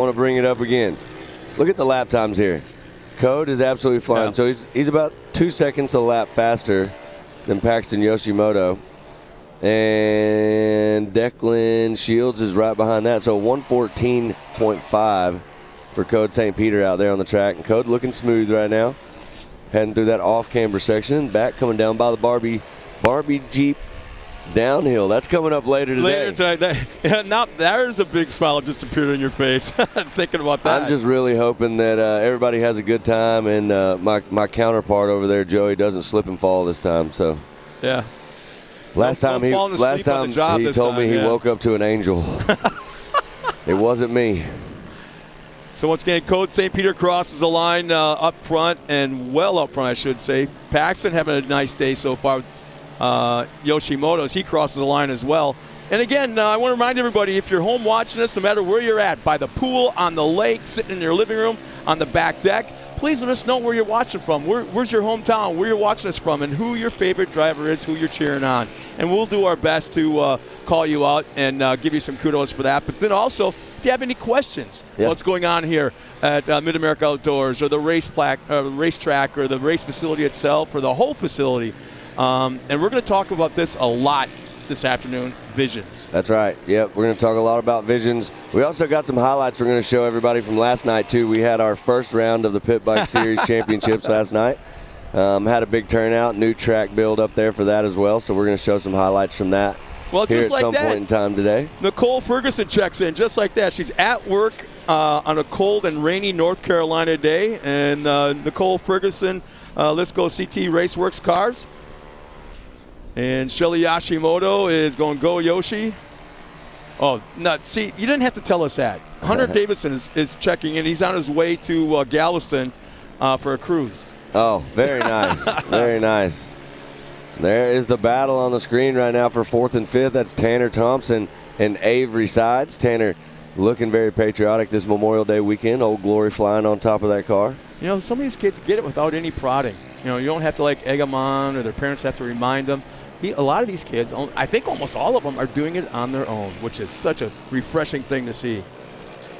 want to bring it up again. Look at the lap times here. Code is absolutely flying. Yeah. So he's about 2 seconds a lap faster than Paxton Yoshimoto. And Declan Shields is right behind that. So 114.5 for Code St. Peter out there on the track. And Code looking smooth right now. Heading through that off-camber section. Back coming down by the Barbie Jeep downhill. That's coming up later today. Now there's a big smile just appeared on your face thinking about that. I'm just really hoping that everybody has a good time and my counterpart over there, Joey, doesn't slip and fall this time. So yeah. Last time he told me he woke up to an angel. It wasn't me. So once again, Code St. Peter crosses the line up front, and well up front, I should say. Paxton having a nice day so far. Yoshimoto, as he crosses the line as well. And again, I want to remind everybody, if you're home watching us, no matter where you're at, by the pool, on the lake, sitting in your living room, on the back deck, please let us know where you're watching from. Where's your hometown, where you're watching us from, and who your favorite driver is, who you're cheering on. And we'll do our best to call you out and give you some kudos for that. But then also, if you have any questions, what's going on here at MidAmerica Outdoors, or the racetrack, or the race facility itself, or the whole facility. And we're going to talk about this a lot this afternoon, visions. That's right. Yep, we're going to talk a lot about visions. We also got some highlights we're going to show everybody from last night, too. We had our first round of the Pit Bike Series Championships last night. Had a big turnout, new track build up there for that as well. So we're going to show some highlights from that here at some point in time today. Nicole Ferguson checks in just like that. She's at work on a cold and rainy North Carolina day. And Nicole Ferguson, Let's Go CT Raceworks Cars. And Shelly Yashimoto is going go Yoshi. Oh, no, see, you didn't have to tell us that. Hunter Davidson is checking in. He's on his way to Galveston for a cruise. Oh, very nice. Very nice. There is the battle on the screen right now for 4th and 5th. That's Tanner Thompson and Avery Sides. Tanner looking very patriotic this Memorial Day weekend. Old Glory flying on top of that car. You know, some of these kids get it without any prodding. You know, you don't have to egg them on, or their parents have to remind them. A lot of these kids, I think almost all of them, are doing it on their own, which is such a refreshing thing to see.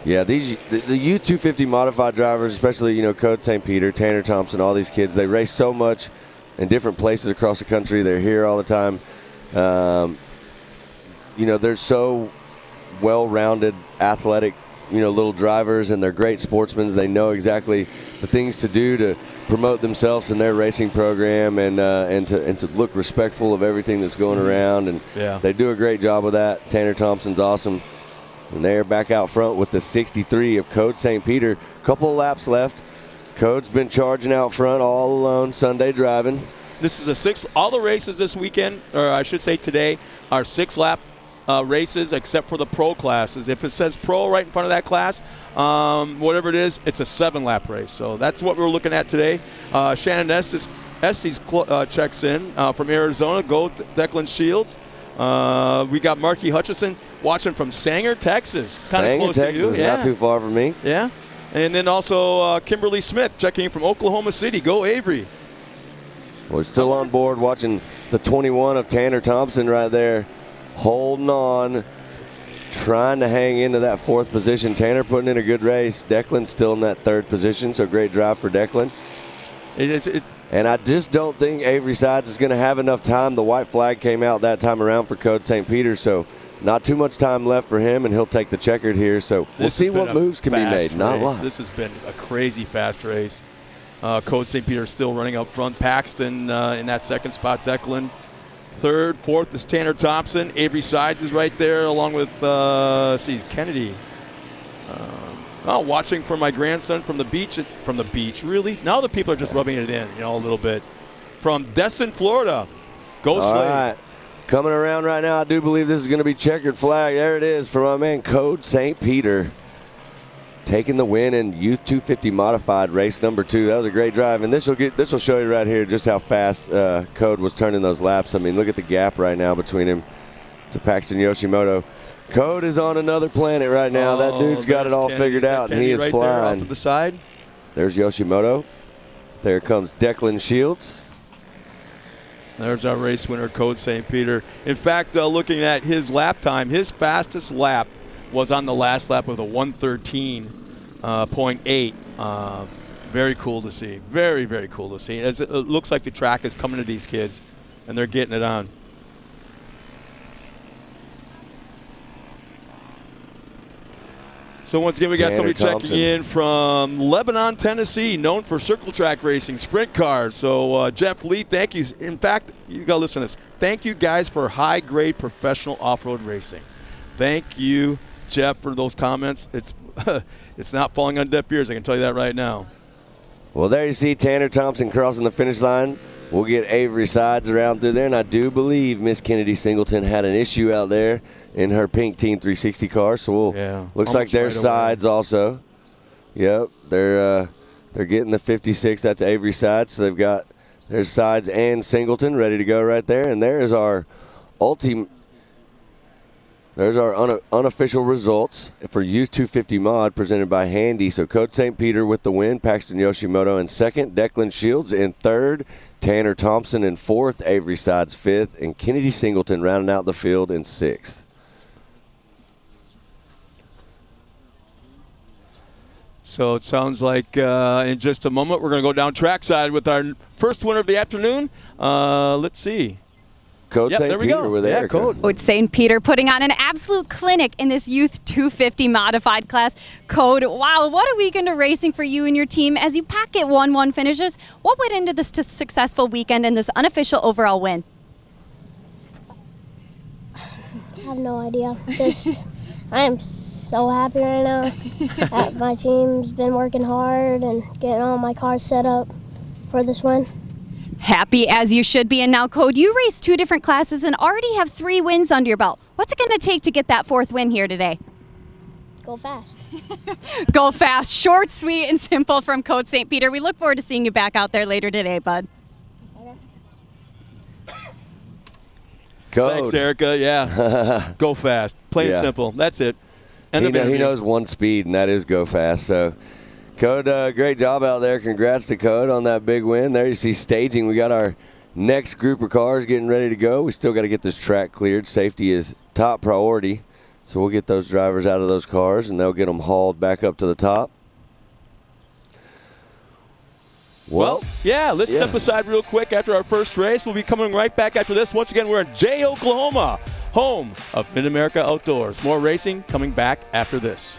Yeah, the U250 modified drivers, especially, Code St. Peter, Tanner Thompson, all these kids, they race so much in different places across the country. They're here all the time. They're so well-rounded, athletic, little drivers, and they're great sportsmen. They know exactly the things to do to promote themselves in their racing program and to look respectful of everything that's going around. And they do a great job of that. Tanner Thompson's awesome. And they're back out front with the 63 of Code St. Peter. Couple of laps left. Code's been charging out front all alone, Sunday driving. This is all the races this weekend, or I should say today, are 6-lap races except for the pro classes. If it says pro right in front of that class, whatever it is, it's a 7-lap race. So that's what we're looking at today. Shannon Estes checks in from Arizona. Go Declan Shields. We got Marky Hutchison watching from Sanger, Texas. Kind of close Texas, to you. Not too far from me. Yeah. And then also Kimberly Smith checking in from Oklahoma City. Go Avery. We're still on board watching the 21 of Tanner Thompson right there. Holding on, trying to hang into that 4th position. Tanner putting in a good race. Declan's still in that 3rd position, so great drive for Declan. And I just don't think Avery Sides is going to have enough time. The white flag came out that time around for Code St. Peter, so not too much time left for him, and he'll take the checkered here. So we'll see what moves can be made. Not a lot. This has been a crazy fast race. Code St. Peter still running up front. Paxton in that 2nd spot. Declan 3rd, 4th is Tanner Thompson. Avery Sides is right there, along with Kennedy. Watching for my grandson from the beach. Really? Now the people are just rubbing it in, a little bit. From Destin, Florida. Go Slade. All right. Coming around right now, I do believe this is going to be checkered flag. There it is for my man Code St. Peter. Taking the win in Youth 250 modified race number 2. That was a great drive, and this will show you right here just how fast Code was turning those laps. I mean, look at the gap right now between him to Paxton Yoshimoto. Code is on another planet right now. That dude's got it all figured out, and he is flying. There off to the side. There's Yoshimoto. There comes Declan Shields. There's our race winner, Code St. Peter. In fact, looking at his lap time, his fastest lap was on the last lap with a 1:13.8. Very cool to see. Very, very cool to see. It looks like the track is coming to these kids, and they're getting it on. So once again, we got somebody checking in from Lebanon, Tennessee, known for circle track racing, sprint cars. So Jeff Lee, thank you. In fact, you got to listen to this. Thank you guys for high-grade professional off-road racing. Thank you, Jeff, for those comments. It's it's not falling on deaf ears, I can tell you that right now. Well, there you see Tanner Thompson crossing the finish line. We'll get Avery Sides around through there, and I do believe Miss Kennedy Singleton had an issue out there in her pink Team 360 car. So looks like their Sides also. Yep, they're getting the 56. That's Avery Sides. So they've got their Sides and Singleton ready to go right there. And there is our There's our unofficial results for Youth 250 Mod presented by Handy. So Code St. Peter with the win, Paxton Yoshimoto in second, Declan Shields in third, Tanner Thompson in fourth, Avery Sides fifth, and Kennedy Singleton rounding out the field in sixth. So it sounds like in just a moment we're going to go down trackside with our first winner of the afternoon. Let's see. Code St. Peter with Erica. Code St. Peter putting on an absolute clinic in this Youth 250 modified class. Code, wow, what a weekend of racing for you and your team as you pocket 1-1 finishes. What went into this successful weekend and this unofficial overall win? I have no idea. I am so happy right now that my team's been working hard and getting all my cars set up for this win. Happy as you should be. And now, Code, you raced 2 different classes and already have 3 wins under your belt. What's it going to take to get that 4th win here today? Go fast. Go fast. Short, sweet, and simple from Code St. Peter. We look forward to seeing you back out there later today, bud. Code. Thanks, Erica. Yeah. Go fast. Plain and simple. That's it. He knows one speed, and that is go fast. So, Code, great job out there. Congrats to Code on that big win. There you see staging. We got our next group of cars getting ready to go. We still got to get this track cleared. Safety is top priority. So we'll get those drivers out of those cars, and they'll get them hauled back up to the top. Well, let's step aside real quick after our first race. We'll be coming right back after this. Once again, we're in Jay, Oklahoma, home of MidAmerica Outdoors. More racing coming back after this.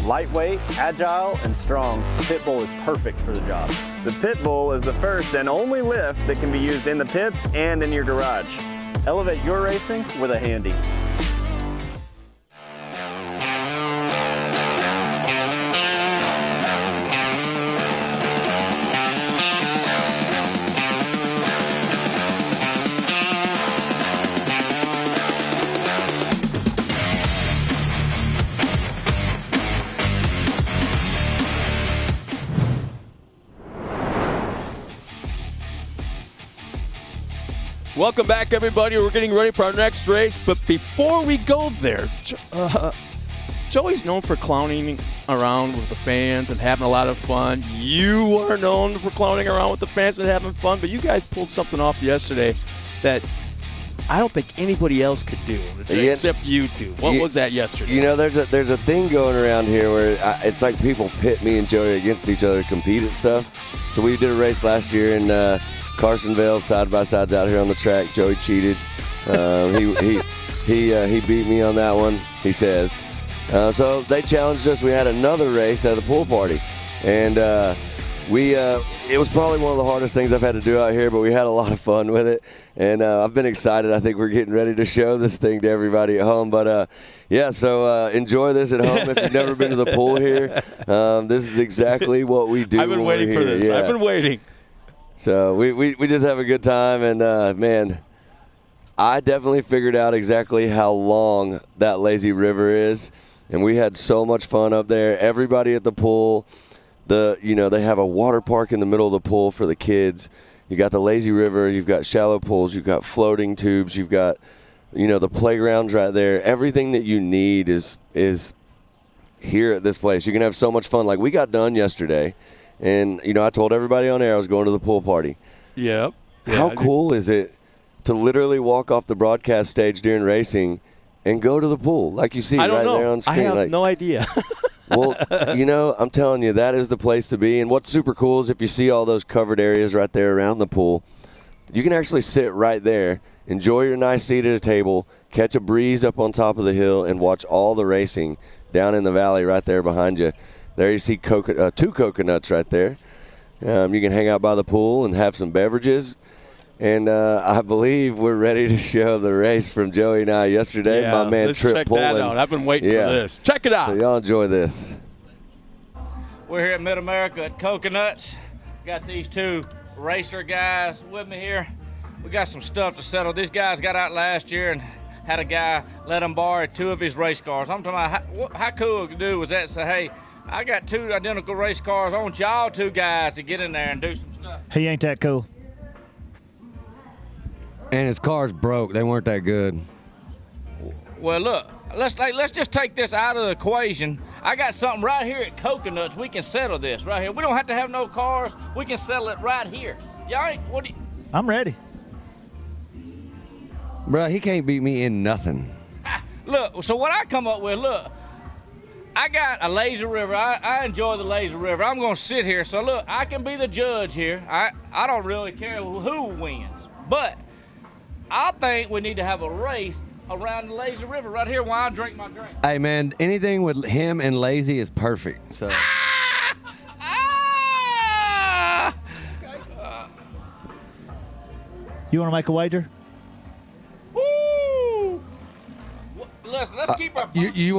Lightweight, agile, and strong, the Pitbull is perfect for the job. The Pitbull is the first and only lift that can be used in the pits and in your garage. Elevate your racing with a Handy. Welcome back, everybody. We're getting ready for our next race, but before we go there, Joey's known for clowning around with the fans and having a lot of fun. You are known for clowning around with the fans and having fun, but you guys pulled something off yesterday that I don't think anybody else could do except you two. What was that yesterday? You know, there's a thing going around here where it's like people pit me and Joey against each other to compete at stuff. So we did a race last year, and Carson Vale side-by-sides out here on the track. Joey cheated. He beat me on that one, he says. So they challenged us. We had another race at the pool party. And it was probably one of the hardest things I've had to do out here, but we had a lot of fun with it. And I've been excited. I think we're getting ready to show this thing to everybody at home. But, yeah, so enjoy this at home if you've never been to the pool here. This is exactly what we do. I've been waiting for this. Yeah. I've been waiting. So we just have a good time. And, man, I definitely figured out exactly how long that lazy river is. And we had so much fun up there. Everybody at the pool. They have a water park in the middle of the pool for the kids. You got the lazy river, you've got shallow pools, you've got floating tubes, you've got, the playgrounds right there. Everything that you need is here at this place. You can have so much fun. Like, we got done yesterday, and, I told everybody on air I was going to the pool party. Yep. How cool is it to literally walk off the broadcast stage during racing and go to the pool like you see right there on screen? I have no idea. Well, I'm telling you, that is the place to be. And what's super cool is if you see all those covered areas right there around the pool, you can actually sit right there, enjoy your nice seat at a table, catch a breeze up on top of the hill, and watch all the racing down in the valley right there behind you. There you see 2 coconuts right there. You can hang out by the pool and have some beverages. And I believe we're ready to show the race from Joey and I yesterday. Yeah, my man let's Trip check Pullen. that out. I've been waiting for this. Check it out. So y'all enjoy this. We're here at MidAmerica at Coconuts. Got these 2 racer guys with me here. We got some stuff to settle. These guys got out last year and had a guy let them borrow 2 of his race cars. I'm talking about how cool to do was that? Say, hey, I got 2 identical race cars. I want y'all 2 guys to get in there and do some stuff. He ain't that cool. And his cars broke. They weren't that good. Well, look, let's just take this out of the equation. I got something right here at Coconuts. We can settle this right here. We don't have to have no cars. We can settle it right here. Y'all ain't, what do you? I'm ready. Bruh, he can't beat me in nothing. Look, so what I come up with, look, I got a lazy river. I enjoy the lazy river. I'm going to sit here. So, look, I can be the judge here. I don't really care who wins. But I think we need to have a race around the lazy river right here while I drink my drink. Hey, man, anything with him and Lazy is perfect. So. You want to make a wager? Woo! Listen, let's keep our. We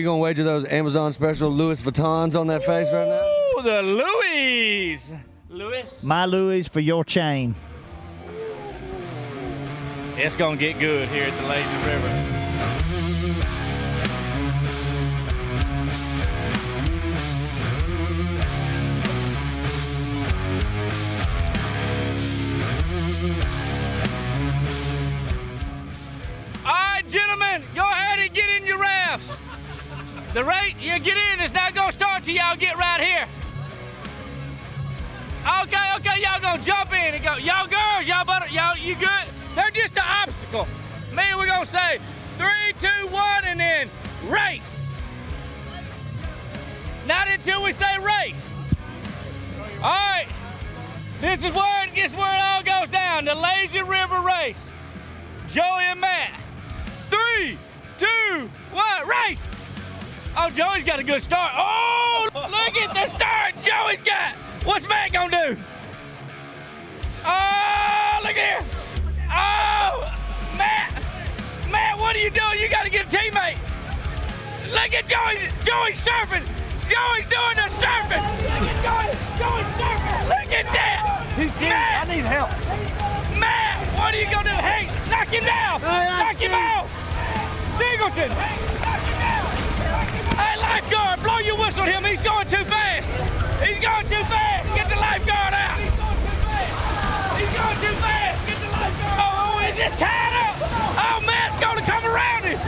gonna wager those Amazon special Louis Vuittons on that face right now? Ooh, the Louis. My Louis for your chain. It's gonna get good here at the lazy river. All right, gentlemen, go ahead and get in your rafts. The rate you get in is not gonna start till y'all get right here. Okay, y'all gonna jump in and go. Y'all girls, y'all, you good? They're just an obstacle. Man, we're gonna say 3, 2, 1, and then race. Not until we say race. All right, this is where it all goes down, the lazy river race. Joey and Matt, 3, 2, 1, race. Oh, Joey's got a good start. Oh, look at the start Joey's got. What's Matt gonna do? Oh, look here. Oh, Matt, what are you doing? You gotta get a teammate. Look at Joey. Joey's surfing. Joey's doing the surfing. Look at Joey's surfing. Look at that. Matt, I need help. Matt, what are you gonna do? Hey, knock him down. Knock him out. Singleton. Knock him down. Hey, lifeguard, blow your whistle at him. He's going too fast. He's going too fast. Get the lifeguard out. He's going too fast. Get the lifeguard. Oh, is it tied up? Oh, Matt's going to come around him.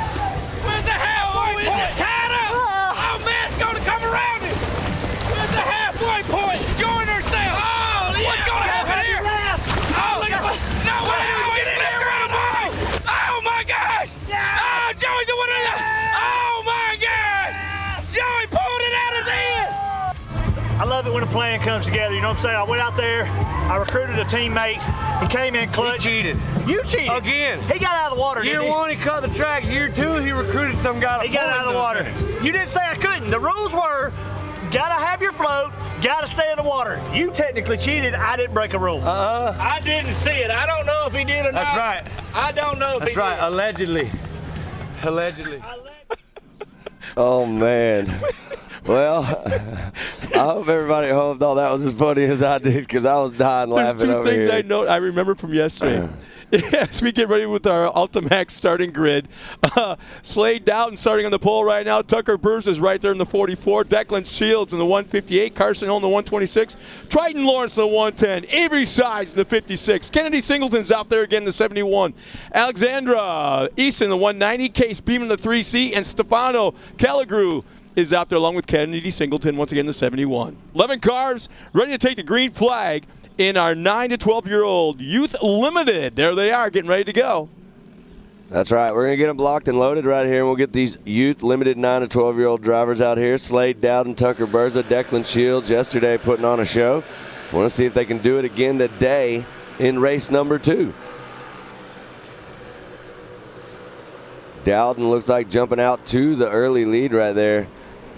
Where's the halfway point? Is it tied up? Oh, Matt's going to come around him. Where's the halfway point? Join herself. Oh, yeah. What's going to happen here? Oh, look at that. No way. Get in there on the ball. Oh, my gosh. Oh, Joey's the winner. Oh, my gosh. Joey pulled it out of the end. I love it when a plan comes together. You know what I'm saying? I went out there, I recruited a teammate. He came in clutch. He cheated. You cheated. Again. He got out of the water, Year didn't he? 1, he cut the track. Year 2, he recruited some guy to He got out of the water. You didn't say I couldn't. The rules were, gotta have your float, gotta stay in the water. You technically cheated. I didn't break a rule. I didn't see it. I don't know if he did or not. That's right. I don't know if That's he right. did. Allegedly. Allegedly. Oh, man. Well, I hope everybody at home thought that was as funny as I did, because I was dying There's laughing two over things here. I know. I remember from yesterday. As we get ready with our Ultimax starting grid, Slade Doughton starting on the pole right now. Tucker Burrs is right there in the 44. Declan Shields in the 158. Carson Hill in the 126. Triton Lawrence in the 110. Avery Sides in the 56. Kennedy Singleton's out there again in the 71. Alexandra Easton in the 190. Case Beam in the 3C. And Stefano Calagru is out there along with Kennedy Singleton once again in the 71. 11 cars ready to take the green flag in our 9 to 12-year-old Youth Limited. There they are, getting ready to go. That's right. We're going to get them blocked and loaded right here, and we'll get these Youth Limited 9 to 12-year-old drivers out here. Slade Dowden, Tucker Burza, Declan Shields yesterday putting on a show. Want to see if they can do it again today in race number 2. Dowden looks like jumping out to the early lead right there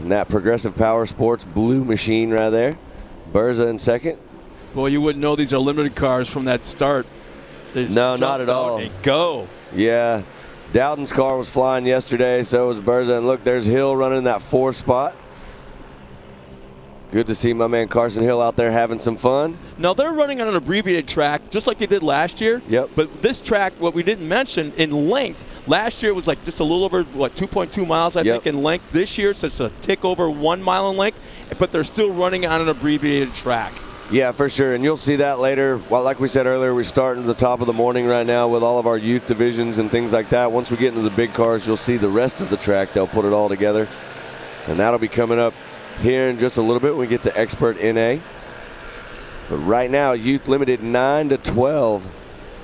in that Progressive Power Sports blue machine right there. Burza in second. Boy, you wouldn't know these are limited cars from that start. They just No, jump not at out all. and go. Yeah, Dowden's car was flying yesterday, so was Burza. And look, there's Hill running that 4th spot. Good to see my man Carson Hill out there having some fun. Now, they're running on an abbreviated track, just like they did last year. Yep. But this track, what we didn't mention, in length, last year it was like just a little over, 2.2 miles, I think, in length. This year, so it's a tick over 1 mile in length, but they're still running on an abbreviated track. Yeah, for sure, and you'll see that later. Well, like we said earlier, we're starting at the top of the morning right now with all of our youth divisions and things like that. Once we get into the big cars, you'll see the rest of the track. They'll put it all together, and that'll be coming up here in just a little bit when we get to Expert NA. But right now, Youth Limited 9 to 12.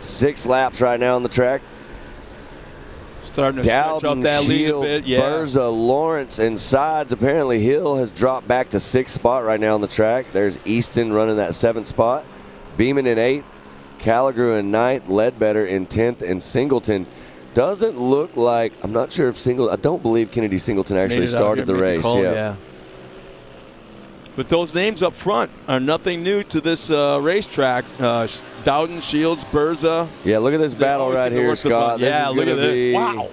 6 laps right now on the track. Starting to stretch up Dowden, that lead a Shields, bit. Yeah. Burza, Lawrence, and Sides. Apparently, Hill has dropped back to 6th spot right now on the track. There's Easton running that 7th spot. Beeman in 8th. Calagru in 9th. Ledbetter in 10th. And Singleton doesn't look like, I'm not sure if I don't believe Kennedy Singleton actually started the race. Yeah. But those names up front are nothing new to this racetrack. Dowden, Shields, Burza. Yeah, look at this battle right here, Scott. Yeah, look at this. Wow.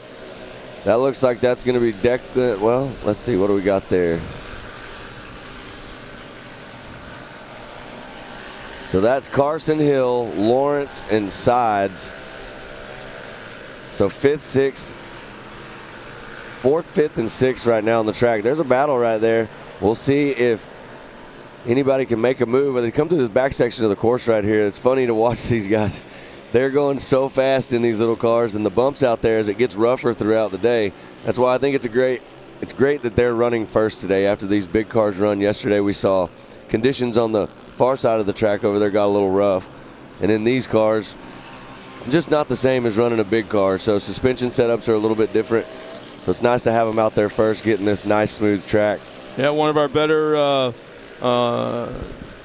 That looks like that's going to be Declan. Well, let's see. What do we got there? So that's Carson Hill, Lawrence, and Sides. So 5th, 6th, 4th, 5th, and 6th right now on the track. There's a battle right there. We'll see if anybody can make a move. When they come to this back section of the course right here, it's funny to watch these guys. They're going so fast in these little cars, and the bumps out there as it gets rougher throughout the day. That's why I think it's great that they're running first today after these big cars run. Yesterday we saw conditions on the far side of the track over there got a little rough. And in these cars, just not the same as running a big car. So suspension setups are a little bit different. So it's nice to have them out there first, getting this nice smooth track. Yeah, one of our better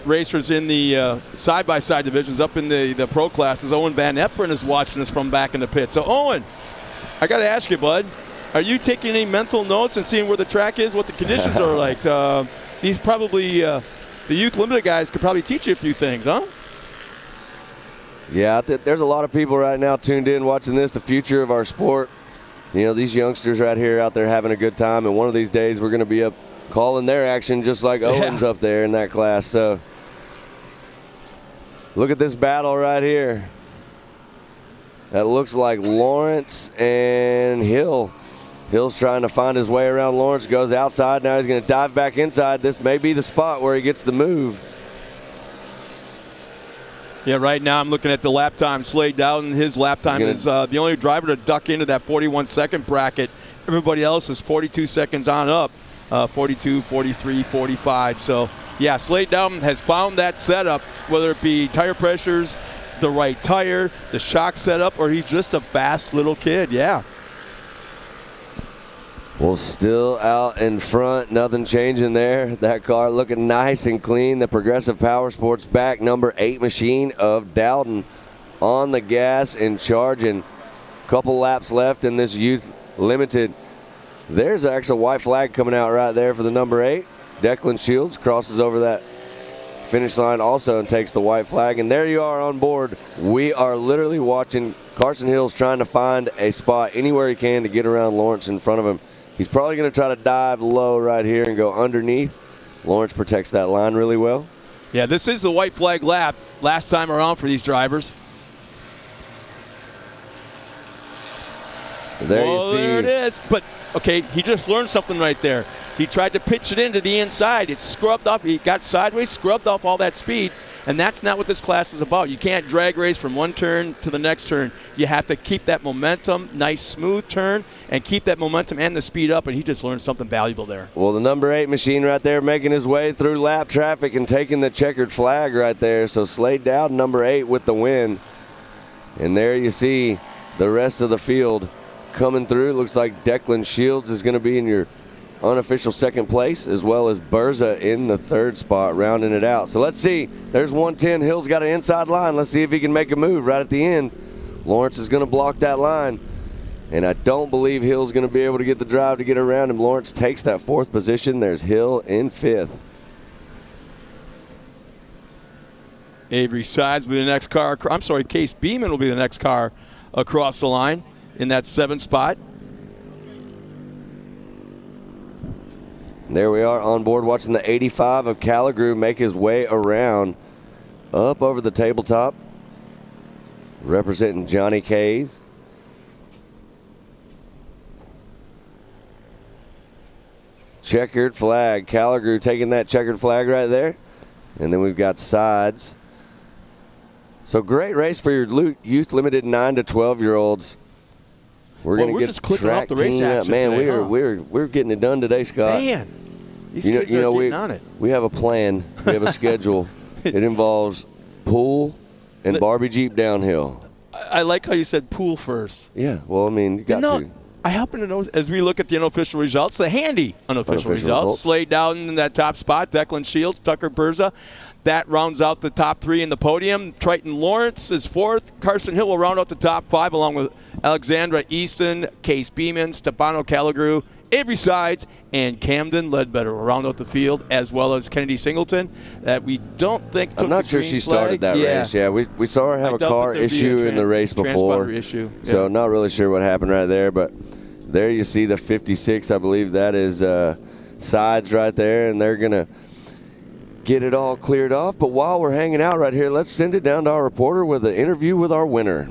racers in the side-by-side divisions up in the pro classes. Owen Van Eperen is watching us from back in the pit. So, Owen, I got to ask you, bud, are you taking any mental notes and seeing where the track is, what the conditions are like? These probably, the Youth Limited guys could probably teach you a few things, huh? Yeah, there's a lot of people right now tuned in watching this, the future of our sport. You know, these youngsters right here out there having a good time, and one of these days we're going to be up calling their action just like Owen's up there in that class. So look at this battle right here. That looks like Lawrence and Hill. Hill's trying to find his way around Lawrence, goes outside. Now he's going to dive back inside. This may be the spot where he gets the move. Yeah, right now I'm looking at the lap time. Slade Dowden, his lap time is the only driver to duck into that 41-second bracket. Everybody else is 42 seconds on up. 42, 43, 45. So, yeah, Slade Dowden has found that setup, whether it be tire pressures, the right tire, the shock setup, or he's just a fast little kid. Yeah. Well, still out in front, nothing changing there. That car looking nice and clean. The Progressive Power Sports back, number 8 machine of Dowden on the gas and charging. Couple laps left in this Youth Limited. There's an actual white flag coming out right there for the number 8. Declan Shields crosses over that finish line also and takes the white flag. And there you are on board. We are literally watching Carson Hills trying to find a spot anywhere he can to get around Lawrence in front of him. He's probably going to try to dive low right here and go underneath. Lawrence protects that line really well. Yeah, this is the white flag lap last time around for these drivers. There you see. There it is. But, okay, he just learned something right there. He tried to pitch it into the inside. It's scrubbed off. He got sideways, scrubbed off all that speed, and that's not what this class is about. You can't drag race from one turn to the next turn. You have to keep that momentum, nice smooth turn, and keep that momentum and the speed up, and he just learned something valuable there. Well, the number 8 machine right there making his way through lap traffic and taking the checkered flag right there. So Slade Dowden, number 8, with the win. And there you see the rest of the field coming through. Looks like Declan Shields is going to be in your unofficial second place, as well as Berza in the third spot, rounding it out. So let's see. There's 110. Hill's got an inside line. Let's see if he can make a move right at the end. Lawrence is going to block that line, and I don't believe Hill's going to be able to get the drive to get around him. Lawrence takes that 4th position. There's Hill in 5th. Avery Sides will be the next car. I'm sorry, Case Beeman will be the next car across the line in that 7th spot. There we are on board watching the 85 of Calagrew make his way around up over the tabletop, representing Johnny Kays. Checkered flag. Calagrew taking that checkered flag right there. And then we've got Sides. So great race for your Youth Limited 9 to 12-year-olds. We're going to get just clicking track off the race team. action Man, today, we're getting it done today, Scott. Man, these kids are getting on it. We have a plan. We have a schedule. It involves pool and Barbie Jeep downhill. I like how you said pool first. Yeah, well, I mean, you got to. I happen to know, as we look at the unofficial results, the handy unofficial results. Slade Dowden in that top spot, Declan Shields, Tucker Berza. That rounds out the top 3 in the podium. Triton Lawrence is 4th. Carson Hill will round out the top 5 along with Alexandra Easton, Case Beeman, Stefano Calagrew, Avery Sides, and Camden Ledbetter will round out the field, as well as Kennedy Singleton, that we don't think took I'm not the sure green she flag. started that race. Yeah, we saw her have a car issue in the race before. Issue. Yeah. So not really sure what happened right there, but there you see the 56. I believe that is Sides right there, and they're going to get it all cleared off. But while we're hanging out right here, let's send it down to our reporter with an interview with our winner.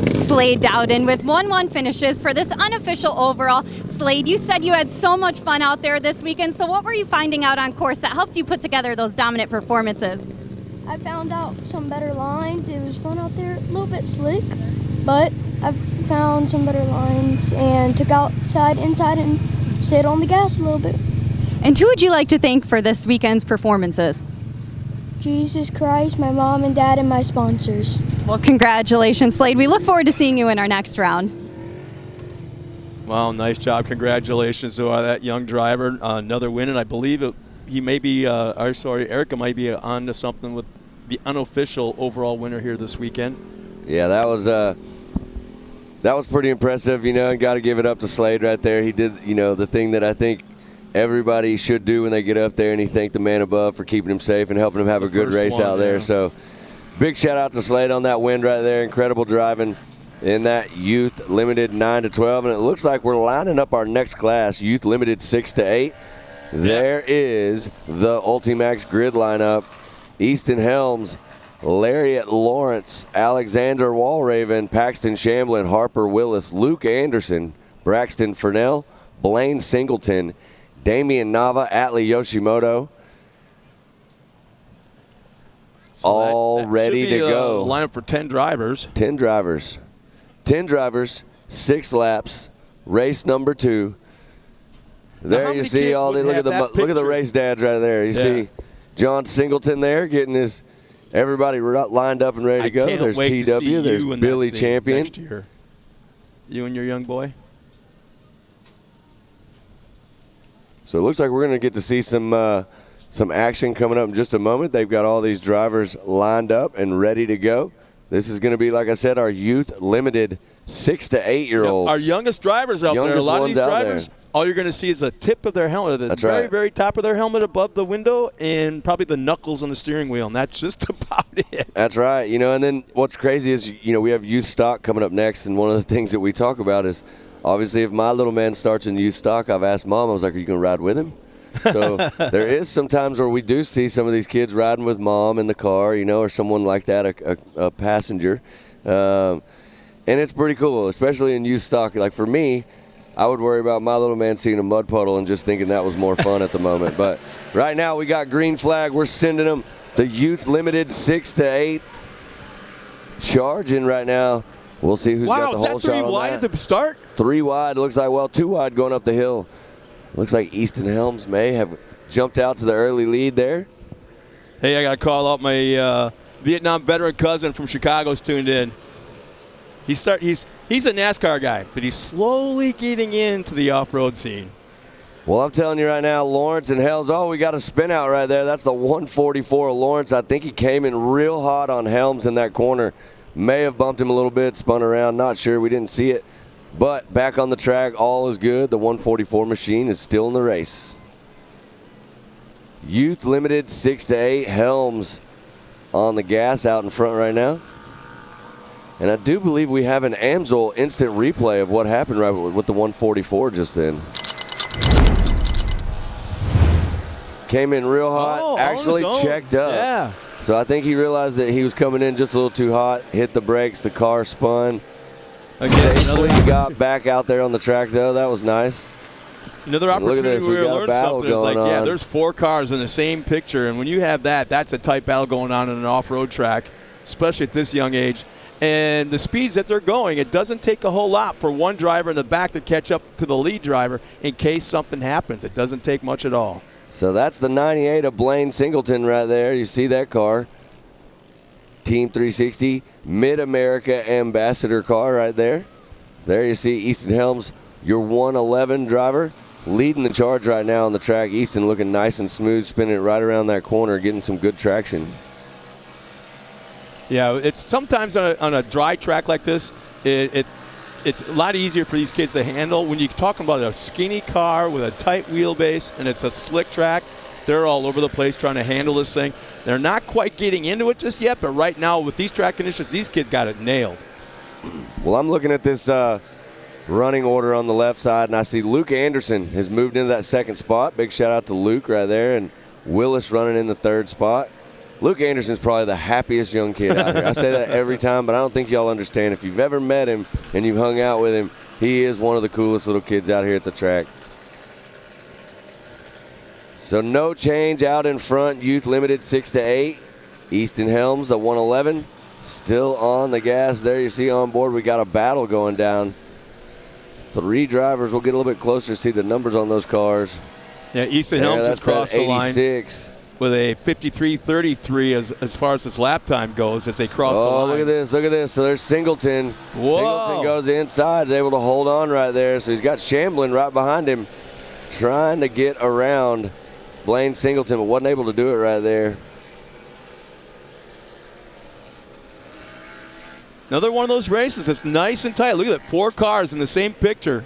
Slade Dowden with 1-1 finishes for this unofficial overall. Slade, you said you had so much fun out there this weekend, so what were you finding out on course that helped you put together those dominant performances? I found out some better lines. It was fun out there, a little bit slick, but I found some better lines and took inside, and stayed on the gas a little bit. And who would you like to thank for this weekend's performances? Jesus Christ, my mom and dad, and my sponsors. Well, congratulations, Slade. We look forward to seeing you in our next round. Well, nice job. Congratulations to that young driver. Another win, and I believe he may be, Erica might be on to something with the unofficial overall winner here this weekend. Yeah, that was pretty impressive, and got to give it up to Slade right there. He did, the thing that I think everybody should do when they get up there, and he thanked the man above for keeping him safe and helping him have a good race out there. So big shout out to Slade on that win right there. Incredible driving in that Youth Limited 9 to 12. And it looks like we're lining up our next class, Youth Limited 6 to 8. There is the Ultimax grid lineup. Easton Helms, Lariat Lawrence, Alexander Walraven, Paxton Shamblin, Harper Willis, Luke Anderson, Braxton Furnell, Blaine Singleton, Damian Nava, Atlee Yoshimoto, So all ready to go. Lineup for 10 drivers. 10 drivers. 10 drivers, 6 laps, race number 2. There you see all the look at the race dads right there. You see John Singleton there getting everybody lined up and ready to go. There's TW, there's Billy Champion. You and your young boy. So it looks like we're going to get to see some action coming up in just a moment. They've got all these drivers lined up and ready to go. This is going to be, like I said, our youth limited 6 to 8 year olds. Our youngest drivers out there. A lot of these drivers, all you're going to see is the tip of their helmet, the very, very top of their helmet above the window, and probably the knuckles on the steering wheel, and that's just about it. That's right. And then what's crazy is, we have youth stock coming up next, and one of the things that we talk about is, obviously, if my little man starts in youth stock, I've asked Mom, I was like, are you going to ride with him? So there is some times where we do see some of these kids riding with Mom in the car, or someone like that, a passenger. And it's pretty cool, especially in youth stock. Like for me, I would worry about my little man seeing a mud puddle and just thinking that was more fun at the moment. But right now we got green flag. We're sending them the youth limited 6 to 8 charging right now. We'll see who's got the whole shot on that. Wow, is that 3 wide at the start? 3 wide. Looks like, 2 wide going up the hill. Looks like Easton Helms may have jumped out to the early lead there. Hey, I got to call out my Vietnam veteran cousin from Chicago's tuned in. He's a NASCAR guy, but he's slowly getting into the off-road scene. Well, I'm telling you right now, Lawrence and Helms, we got a spin out right there. That's the 144 of Lawrence. I think he came in real hot on Helms in that corner. May have bumped him a little bit, spun around, not sure. We didn't see it. But back on the track, all is good. The 144 machine is still in the race. Youth limited 6 to 8. Helms on the gas out in front right now. And I do believe we have an Amsoil instant replay of what happened right with the 144 just then. Came in real hot, actually checked up. Yeah. So I think he realized that he was coming in just a little too hot, hit the brakes, the car spun. Again, Safely got back out there on the track, though. That was nice. Another opportunity where we learned something. It's like, on. There's 4 cars in the same picture, and when you have that, that's a tight battle going on in an off-road track, especially at this young age. And the speeds that they're going, it doesn't take a whole lot for one driver in the back to catch up to the lead driver in case something happens. It doesn't take much at all. So that's the 98 of Blaine Singleton right there. You see that car. Team 360 MidAmerica Ambassador car right there. There you see Easton Helms, your 111 driver, leading the charge right now on the track. Easton looking nice and smooth, spinning it right around that corner, getting some good traction. Yeah, it's sometimes on a dry track like this, it's a lot easier for these kids to handle. When you're talking about a skinny car with a tight wheelbase and it's a slick track, they're all over the place trying to handle this thing. They're not quite getting into it just yet, but right now with these track conditions, these kids got it nailed. Well, I'm looking at this running order on the left side, and I see Luke Anderson has moved into that second spot. Big shout out to Luke right there, and Willis running in the third spot. Luke Anderson's probably the happiest young kid out here. I say that every time, but I don't think y'all understand. If you've ever met him and you've hung out with him, he is one of the coolest little kids out here at the track. So no change out in front. Youth limited 6 to 8. Easton Helms, the 111, still on the gas. There you see on board we got a battle going down. 3 drivers. We'll get a little bit closer to see the numbers on those cars. Yeah, Easton Helms just crossed the line with a 53.33 as far as his lap time goes as they cross the line. Oh, look at this, look at this. So there's Singleton. Whoa. Singleton goes inside, able to hold on right there. So he's got Shamblin right behind him trying to get around Blaine Singleton, but wasn't able to do it right there. Another one of those races that's nice and tight. Look at that, 4 cars in the same picture.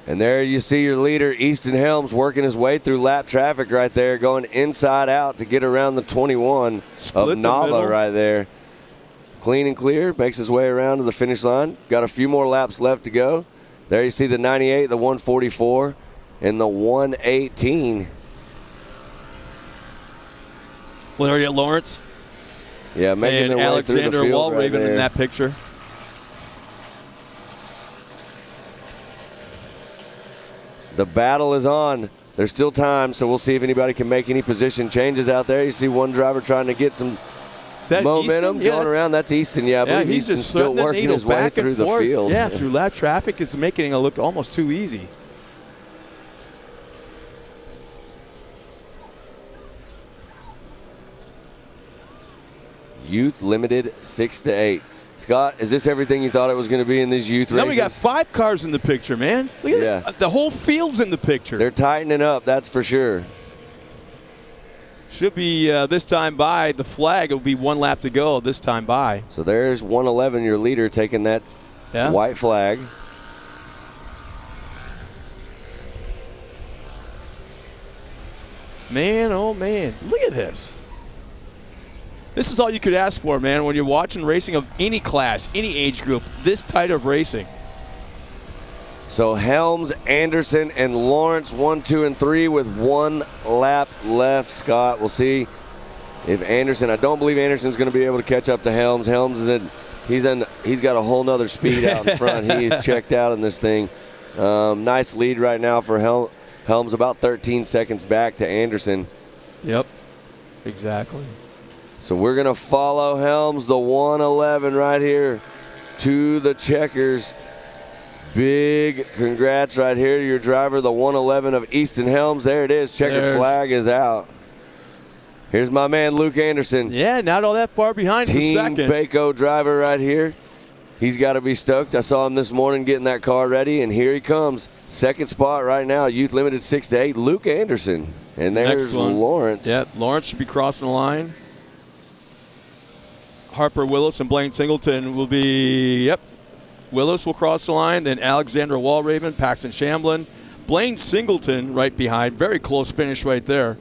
And there you see your leader, Easton Helms, working his way through lap traffic right there, going inside out to get around the 21 of Nava right there. Clean and clear, makes his way around to the finish line. Got a few more laps left to go. There you see the 98, the 144, and the 118. Well, there you get Lawrence. Yeah, making their way Alexander through the field Walraven right there. in that picture. The battle is on. There's still time, so we'll see if anybody can make any position changes out there. You see one driver trying to get some momentum going around. That's Easton. Yeah, I believe he's Easton's just still working his way through the field. Yeah, through lap traffic is making it look almost too easy. Youth limited 6 to 8. Scott, is this everything you thought it was going to be in these youth races? Now we got 5 cars in the picture, man. Look at that. The whole field's in the picture. They're tightening up, that's for sure. Should be this time by the flag. It'll be 1 lap to go this time by. So there's 111, your leader, taking that white flag. Man, oh man, look at this. This is all you could ask for, man, when you're watching racing of any class, any age group, this tight of racing. So Helms, Anderson, and Lawrence 1, 2, and 3 with 1 lap left. Scott, we'll see if Anderson, I don't believe Anderson's going to be able to catch up to Helms. Helms is he's got a whole nother speed out in front. He's checked out in this thing. Nice lead right now for Helms, about 13 seconds back to Anderson. Yep, exactly. So we're going to follow Helms, the 111 right here to the checkers. Big congrats right here to your driver, the 111 of Easton Helms. There it is. Checkered flag is out. Here's my man, Luke Anderson. Yeah, not all that far behind for second. Team Baco driver right here. He's got to be stoked. I saw him this morning getting that car ready, and here he comes. Second spot right now, Youth Limited 6 to 8, Luke Anderson. And there's Lawrence. Yeah, Lawrence should be crossing the line. Harper Willis and Blaine Singleton will be, Willis will cross the line, then Alexander Walraven, Paxton Shamblin, Blaine Singleton right behind. Very close finish right there.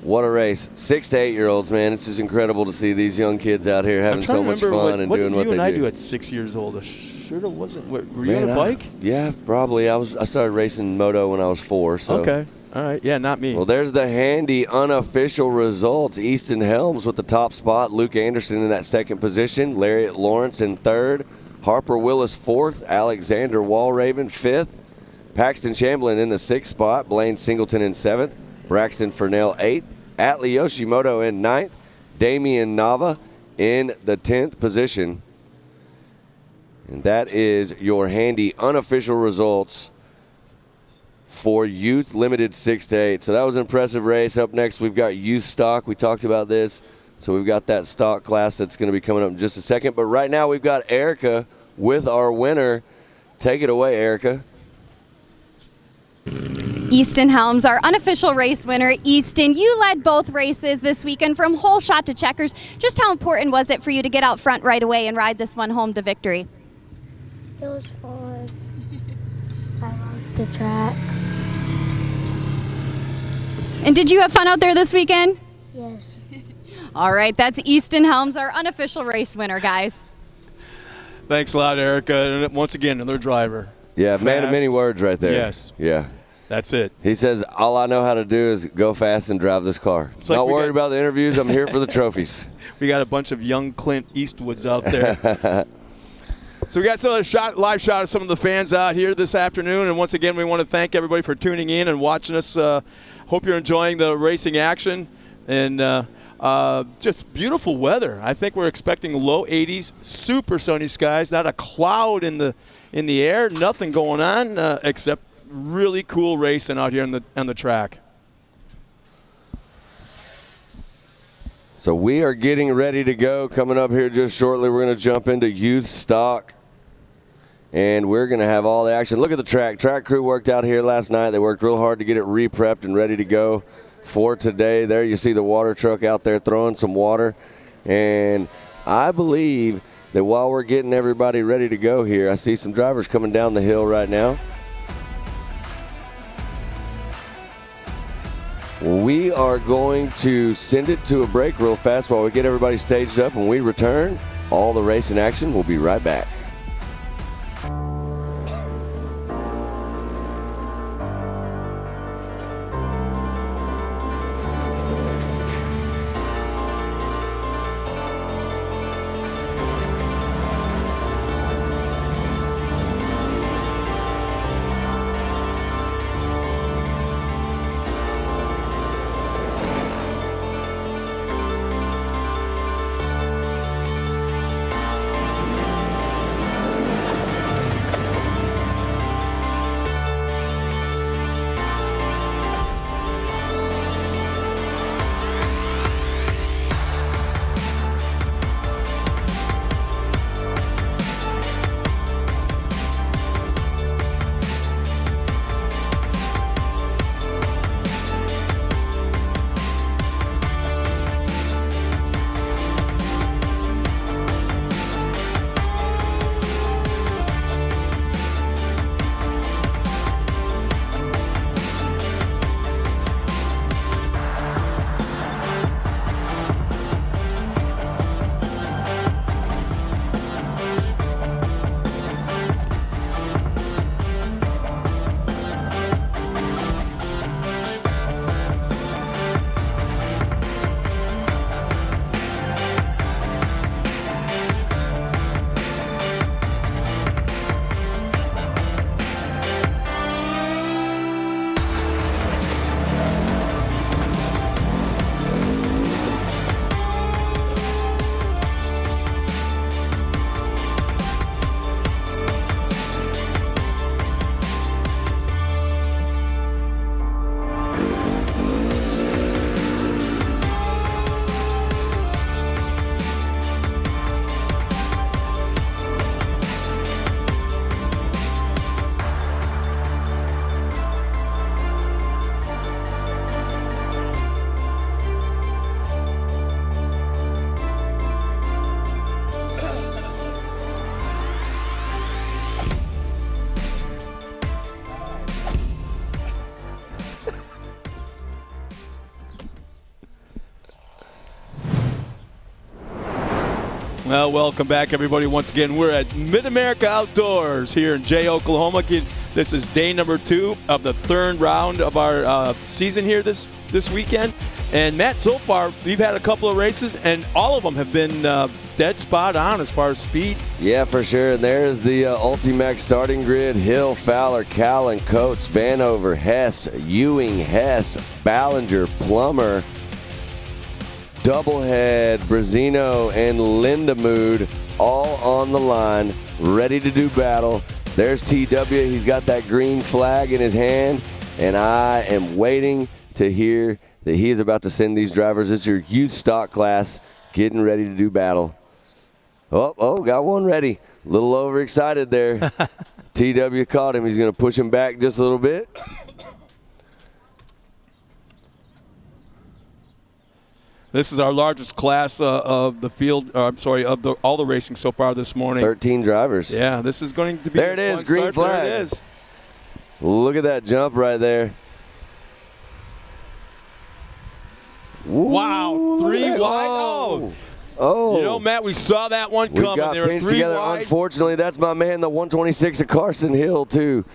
What a race. 6 to 8-year-olds, man. It's just incredible to see these young kids out here having so much fun and doing what they do. What did you and I do at 6 years old? I sure wasn't. Were you on a bike? Yeah, probably. I started racing moto when I was 4. So. Okay. All right. Yeah, not me. Well, there's the handy unofficial results. Easton Helms with the top spot. Luke Anderson in that second position. Lariat Lawrence in third. Harper Willis fourth. Alexander Walraven 5th. Paxton Shamblin in the 6th spot. Blaine Singleton in 7th. Braxton Furnell 8th. Atlee Yoshimoto in 9th. Damian Nava in the 10th position. And that is your handy unofficial results for Youth Limited 6 to 8. So that was an impressive race. Up next, we've got Youth Stock. We talked about this. So we've got that stock class that's going to be coming up in just a second. But right now, we've got Erica with our winner. Take it away, Erica. Easton Helms, our unofficial race winner. Easton, you led both races this weekend from hole shot to checkers. Just how important was it for you to get out front right away and ride this one home to victory? It was fun. I liked the track. And did you have fun out there this weekend? Yes. All right, that's Easton Helms, our unofficial race winner, guys. Thanks a lot, Erica. And once again, another driver. Yeah, man of many words right there. Yes. Yeah. That's it. He says, all I know how to do is go fast and drive this car. It's like not worried about the interviews. I'm here for the trophies. We got a bunch of young Clint Eastwoods out there. So we got some live shot of some of the fans out here this afternoon. And once again, we want to thank everybody for tuning in and watching us. Hope you're enjoying the racing action. And just beautiful weather. I think we're expecting low 80s, super sunny skies, not a cloud in the air, nothing going on except really cool racing out here on the track. So we are getting ready to go. Coming up here just shortly, we're going to jump into Youth Stock. And we're going to have all the action. Look at the track. Track crew worked out here last night. They worked real hard to get it re-prepped and ready to go for today. There you see the water truck out there throwing some water. And I believe that while we're getting everybody ready to go here, I see some drivers coming down the hill right now. We are going to send it to a break real fast while we get everybody staged up. When we return, all the racing action will be right back. Well, welcome back, everybody. Once again, we're at MidAmerica Outdoors here in Jay, Oklahoma. This is day number 2 of the 3rd round of our season here this weekend. And, Matt, so far, we've had a couple of races, and all of them have been dead spot on as far as speed. Yeah, for sure. And there's the Ultimax starting grid. Hill, Fowler, Callan, Coates, Vanover, Hess, Ewing, Hess, Ballinger, Plummer, Doublehead, Brazino, and Lindemood all on the line, ready to do battle. There's TW. He's got that green flag in his hand, and I am waiting to hear that he is about to send these drivers. This is your youth stock class getting ready to do battle. Oh, got one ready. A little overexcited there. TW caught him. He's going to push him back just a little bit. This is our largest class of the field, of all the racing so far this morning. 13 drivers. Yeah, this is going to be there. It is, green flag. There it is. Look at that jump right there. Wow, 3 wide. Oh. You know, Matt, we saw that one coming. We got there pinched together. Wide. Unfortunately, that's my man, the 126 of Carson Hill, too.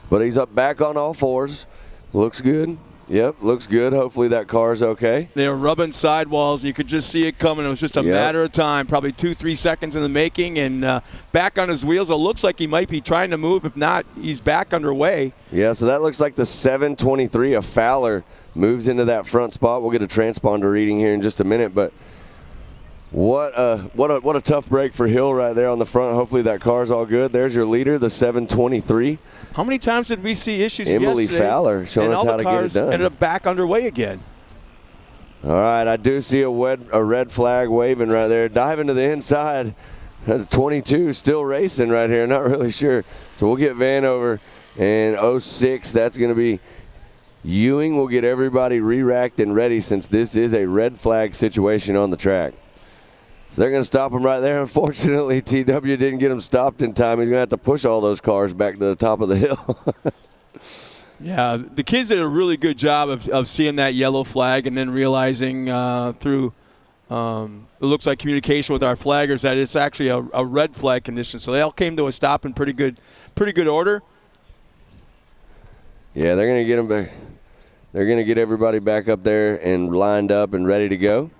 But he's up back on all fours. Looks good. Yep, looks good. Hopefully that car's okay. They were rubbing sidewalls. You could just see it coming. It was just a matter of time, probably 2-3 seconds in the making, and back on his wheels. It looks like he might be trying to move. If not, he's back underway. Yeah, so that looks like the 723 of Fowler moves into that front spot. We'll get a transponder reading here in just a minute, but what a tough break for Hill right there on the front. Hopefully that car's all good. There's your leader, the 723. How many times did we see issues Emily yesterday? Fowler showing us how to get it done. Ended up back underway again. All right, I do see a red flag waving right there. Diving to the inside. That's 22 still racing right here. Not really sure. So we'll get Vanover. And 06, that's going to be Ewing. Will get everybody re-racked and ready since this is a red flag situation on the track. So they're going to stop him right there. Unfortunately, TW didn't get him stopped in time. He's going to have to push all those cars back to the top of the hill. Yeah, the kids did a really good job of seeing that yellow flag and then realizing through it looks like communication with our flaggers that it's actually a red flag condition. So they all came to a stop in pretty good order. Yeah, they're going to get him back. They're going to get everybody back up there and lined up and ready to go.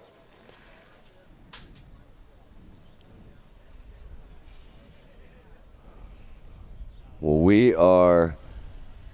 Well, we are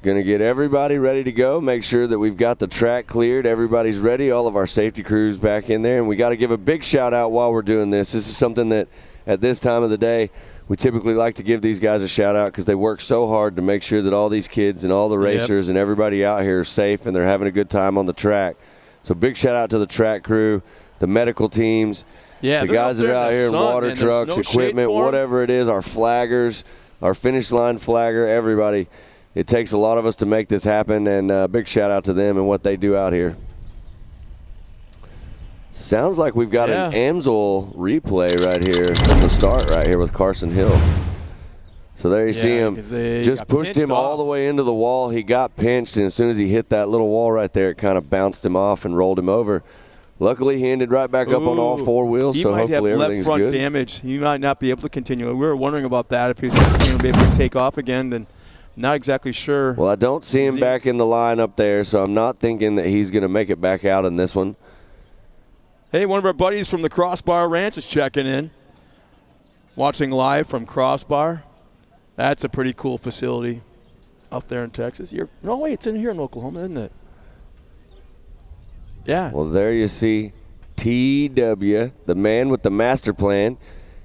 going to get everybody ready to go, make sure that we've got the track cleared, everybody's ready, all of our safety crews back in there, and we got to give a big shout out while we're doing this. This is something that at this time of the day we typically like to give these guys a shout out because they work so hard to make sure that all these kids and all the racers and everybody out here are safe and they're having a good time on the track. So big shout out to the track crew, the medical teams, the guys that are out here in water trucks, equipment, whatever it is, our flaggers, our finish line flagger, everybody. It takes a lot of us to make this happen, and big shout out to them and what they do out here. Sounds like we've got an Amsoil replay right here from the start right here with Carson Hill. So there you see him. Just pushed him all the way into the wall. He got pinched, and as soon as he hit that little wall right there, it kind of bounced him off and rolled him over. Luckily, he ended right back up on all four wheels, so hopefully everything's good. He might have left front damage. He might not be able to continue. We were wondering about that, if he was going to be able to take off again. Then not exactly sure. Well, I don't see him back in the line up there, so I'm not thinking that he's going to make it back out in this one. Hey, one of our buddies from the Crossbar Ranch is checking in, watching live from Crossbar. That's a pretty cool facility up there in Texas. No, wait, it's in here in Oklahoma, isn't it? Yeah. Well, there you see TW, the man with the master plan.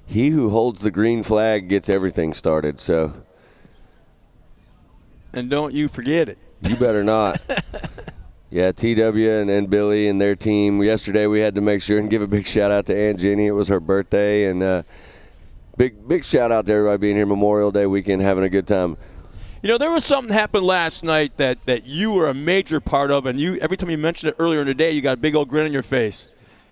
He who holds the green flag gets everything started. So, and don't you forget it. You better not. Yeah, TW and Billy and their team. Yesterday we had to make sure and give a big shout out to Aunt Jenny. It was her birthday, and big shout out to everybody being here Memorial Day weekend, having a good time. You know, there was something happened last night that you were a major part of, and every time you mentioned it earlier in the day, you got a big old grin on your face.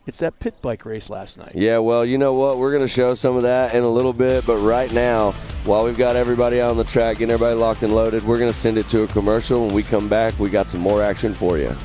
It's that pit bike race last night. Yeah, well, you know what? We're going to show some of that in a little bit, but right now, while we've got everybody out on the track, getting everybody locked and loaded, we're going to send it to a commercial. When we come back, we got some more action for you.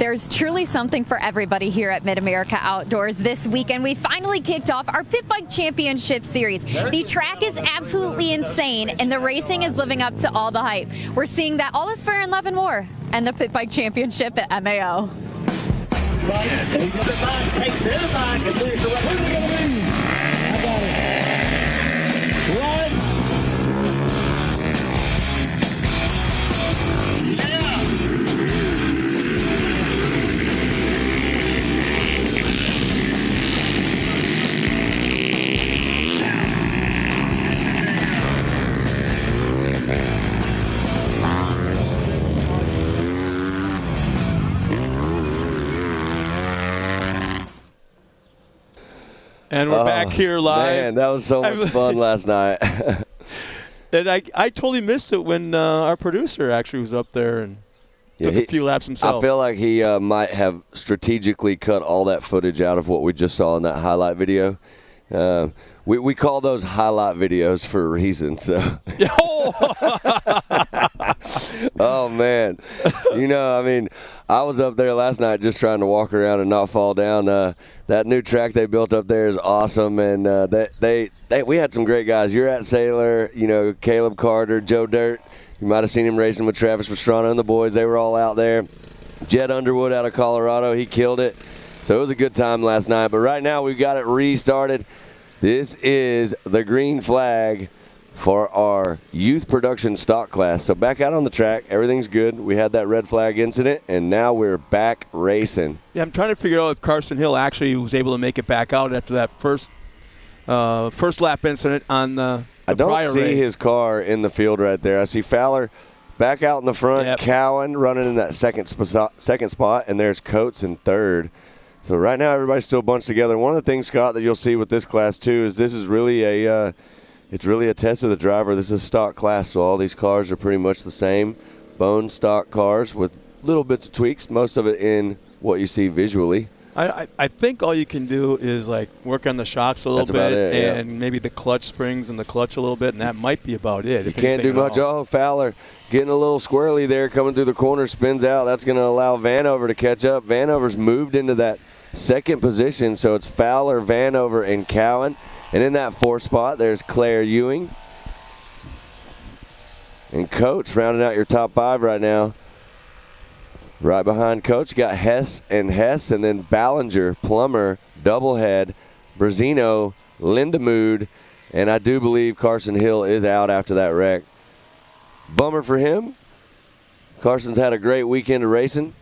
There's truly something for everybody here at MidAmerica Outdoors this weekend. We finally kicked off our Pit Bike Championship Series. The track is absolutely insane, and the racing is living up to all the hype. We're seeing that all is fair in love and war, and the Pit Bike Championship at MAO. And we're back here live. Man, that was so much fun last night. And I totally missed it when our producer actually was up there and took a few laps himself. I feel like he might have strategically cut all that footage out of what we just saw in that highlight video. We call those highlight videos for a reason. So. Oh, man. You know, I mean, I was up there last night just trying to walk around and not fall down. That new track they built up there is awesome, and we had some great guys. You're at Sailor, you know, Caleb Carter, Joe Dirt. You might have seen him racing with Travis Pastrana and the boys. They were all out there. Jed Underwood out of Colorado, he killed it. So it was a good time last night. But right now we've got it restarted. This is the green flag for our youth production stock class. So back out on the track, everything's good. We had that red flag incident, and now we're back racing. Yeah, I'm trying to figure out if Carson Hill actually was able to make it back out after that first lap incident on the I don't prior see race. his car in the field right there. I see Fowler back out in the front, Yep. Cowan running in that second spot, and there's Coates in third. So right now everybody's still bunched together. One of the things, Scott, that you'll see with this class too is this is really it's really a test of the driver. This is a stock class, so all these cars are pretty much the same bone stock cars with little bits of tweaks, most of it in what you see visually. I think all you can do is like work on the shocks a little That's about bit it, yeah. and maybe the clutch springs and the clutch a little bit, and that might be about it. You can't do much. Oh, Fowler getting a little squirrely there, coming through the corner, spins out. That's going to allow Vanover to catch up. Vanover's moved into that second position, so it's Fowler, Vanover, and Cowan. And in that fourth spot, there's Claire Ewing. And Coach rounding out your top five right now. Right behind Coach, you got Hess, and then Ballinger, Plummer, Doublehead, Brazino, Lindemood, and I do believe Carson Hill is out after that wreck. Bummer for him. Carson's had a great weekend of racing.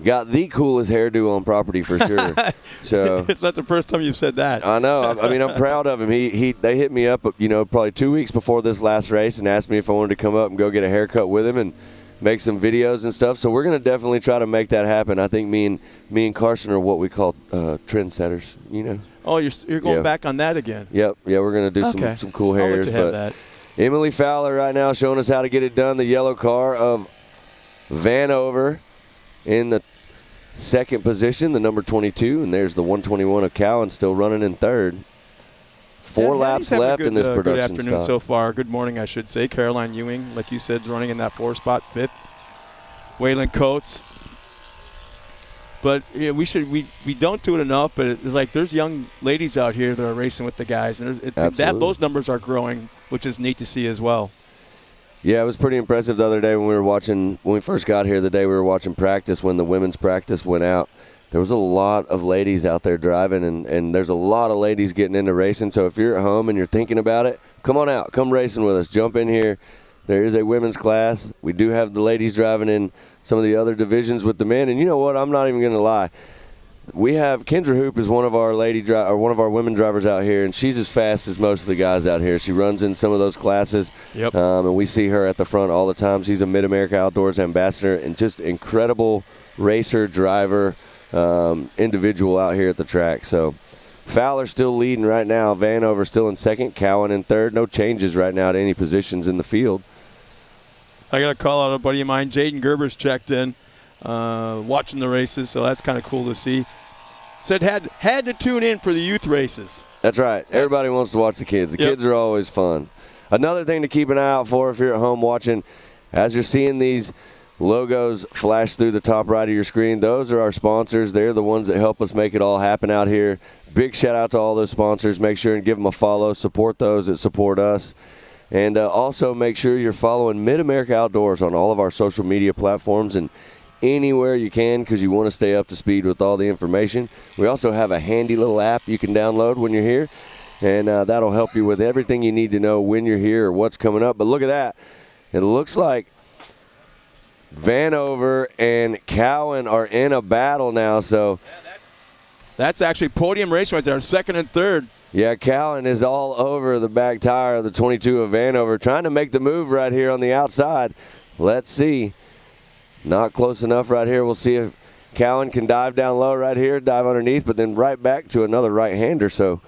Got the coolest hairdo on property for sure. So it's not the first time you've said that. I know. I mean, I'm proud of him. They hit me up, you know, probably 2 weeks before this last race and asked me if I wanted to come up and go get a haircut with him and make some videos and stuff. So we're going to definitely try to make that happen. I think me and Carson are what we call trendsetters, you know. Oh, you're going back on that again. Yep. Yeah, we're going to do some cool I'll let hairs. you have But that. Emily Fowler right now showing us how to get it done. The yellow car of Vanover in the second position, the number 22, and there's the 121 of Cowan still running in third. Four laps left in this production Good afternoon stop. so far. Good morning, I should say. Caroline Ewing, like you said, is running in that 4 spot, fifth. Waylon Coates. But yeah, we don't do it enough. But it's like there's young ladies out here that are racing with the guys, and those numbers are growing, which is neat to see as well. Yeah, it was pretty impressive the other day when we first got here, the day we were watching practice, when the women's practice went out. There was a lot of ladies out there driving, and there's a lot of ladies getting into racing. So if you're at home and you're thinking about it, come on out. Come racing with us. Jump in here. There is a women's class. We do have the ladies driving in some of the other divisions with the men. And you know what? I'm not even going to lie. We have Kendra Hoop is one of our one of our women drivers out here, and she's as fast as most of the guys out here. She runs in some of those classes, and we see her at the front all the time. She's a MidAmerica Outdoors ambassador and just incredible racer, driver, individual out here at the track. So Fowler still leading right now. Vanover still in second. Cowan in third. No changes right now to any positions in the field. I got to call out a buddy of mine, Jaden Gerber's checked in. Watching the races, so that's kind of cool to see. Said had to tune in for the youth races. That's right. Everybody wants to watch the kids. The kids are always fun. Another thing to keep an eye out for if you're at home watching, as you're seeing these logos flash through the top right of your screen. Those are our sponsors. They're the ones that help us make it all happen out here. Big shout out to all those sponsors. Make sure and give them a follow. Support those that support us. And also make sure you're following MidAmerica Outdoors on all of our social media platforms and anywhere you can, because you want to stay up to speed with all the information. We also have a handy little app you can download when you're here, and that'll help you with everything you need to know when you're here or what's coming up. But look at that. It looks like Vanover and Cowan are in a battle now. So that's actually podium race right there, second and third. Yeah, Cowan is all over the back tire of the 22 of Vanover, trying to make the move right here on the outside. Let's see. Not close enough right here. We'll see if Cowan can dive down low right here, dive underneath, but then right back to another right-hander. So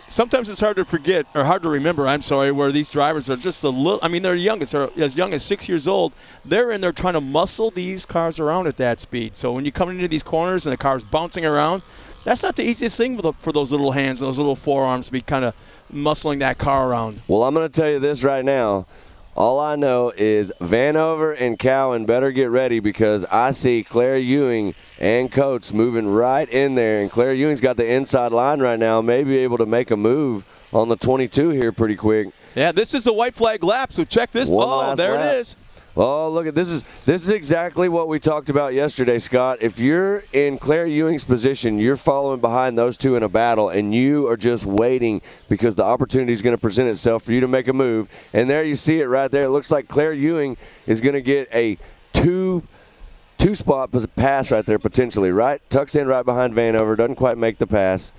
sometimes it's hard to forget, or hard to remember, I'm sorry, where these drivers are just a little, I mean, they're youngest, they're as young as 6 years old. They're in there trying to muscle these cars around at that speed. So when you come into these corners and the car's bouncing around, that's not the easiest thing for those little hands, those little forearms to be kind of muscling that car around. Well, I'm going to tell you this right now. All I know is Vanover and Cowan better get ready, because I see Claire Ewing and Coates moving right in there. And Claire Ewing's got the inside line right now, may be able to make a move on the 22 here pretty quick. Yeah, this is the white flag lap, so check this. Oh, there it is. Oh, look at this is exactly what we talked about yesterday, Scott. If you're in Claire Ewing's position, you're following behind those two in a battle, and you are just waiting because the opportunity is going to present itself for you to make a move. And there you see it right there. It looks like Claire Ewing is going to get a two-spot pass right there potentially, right? Tucks in right behind Vanover, doesn't quite make the pass.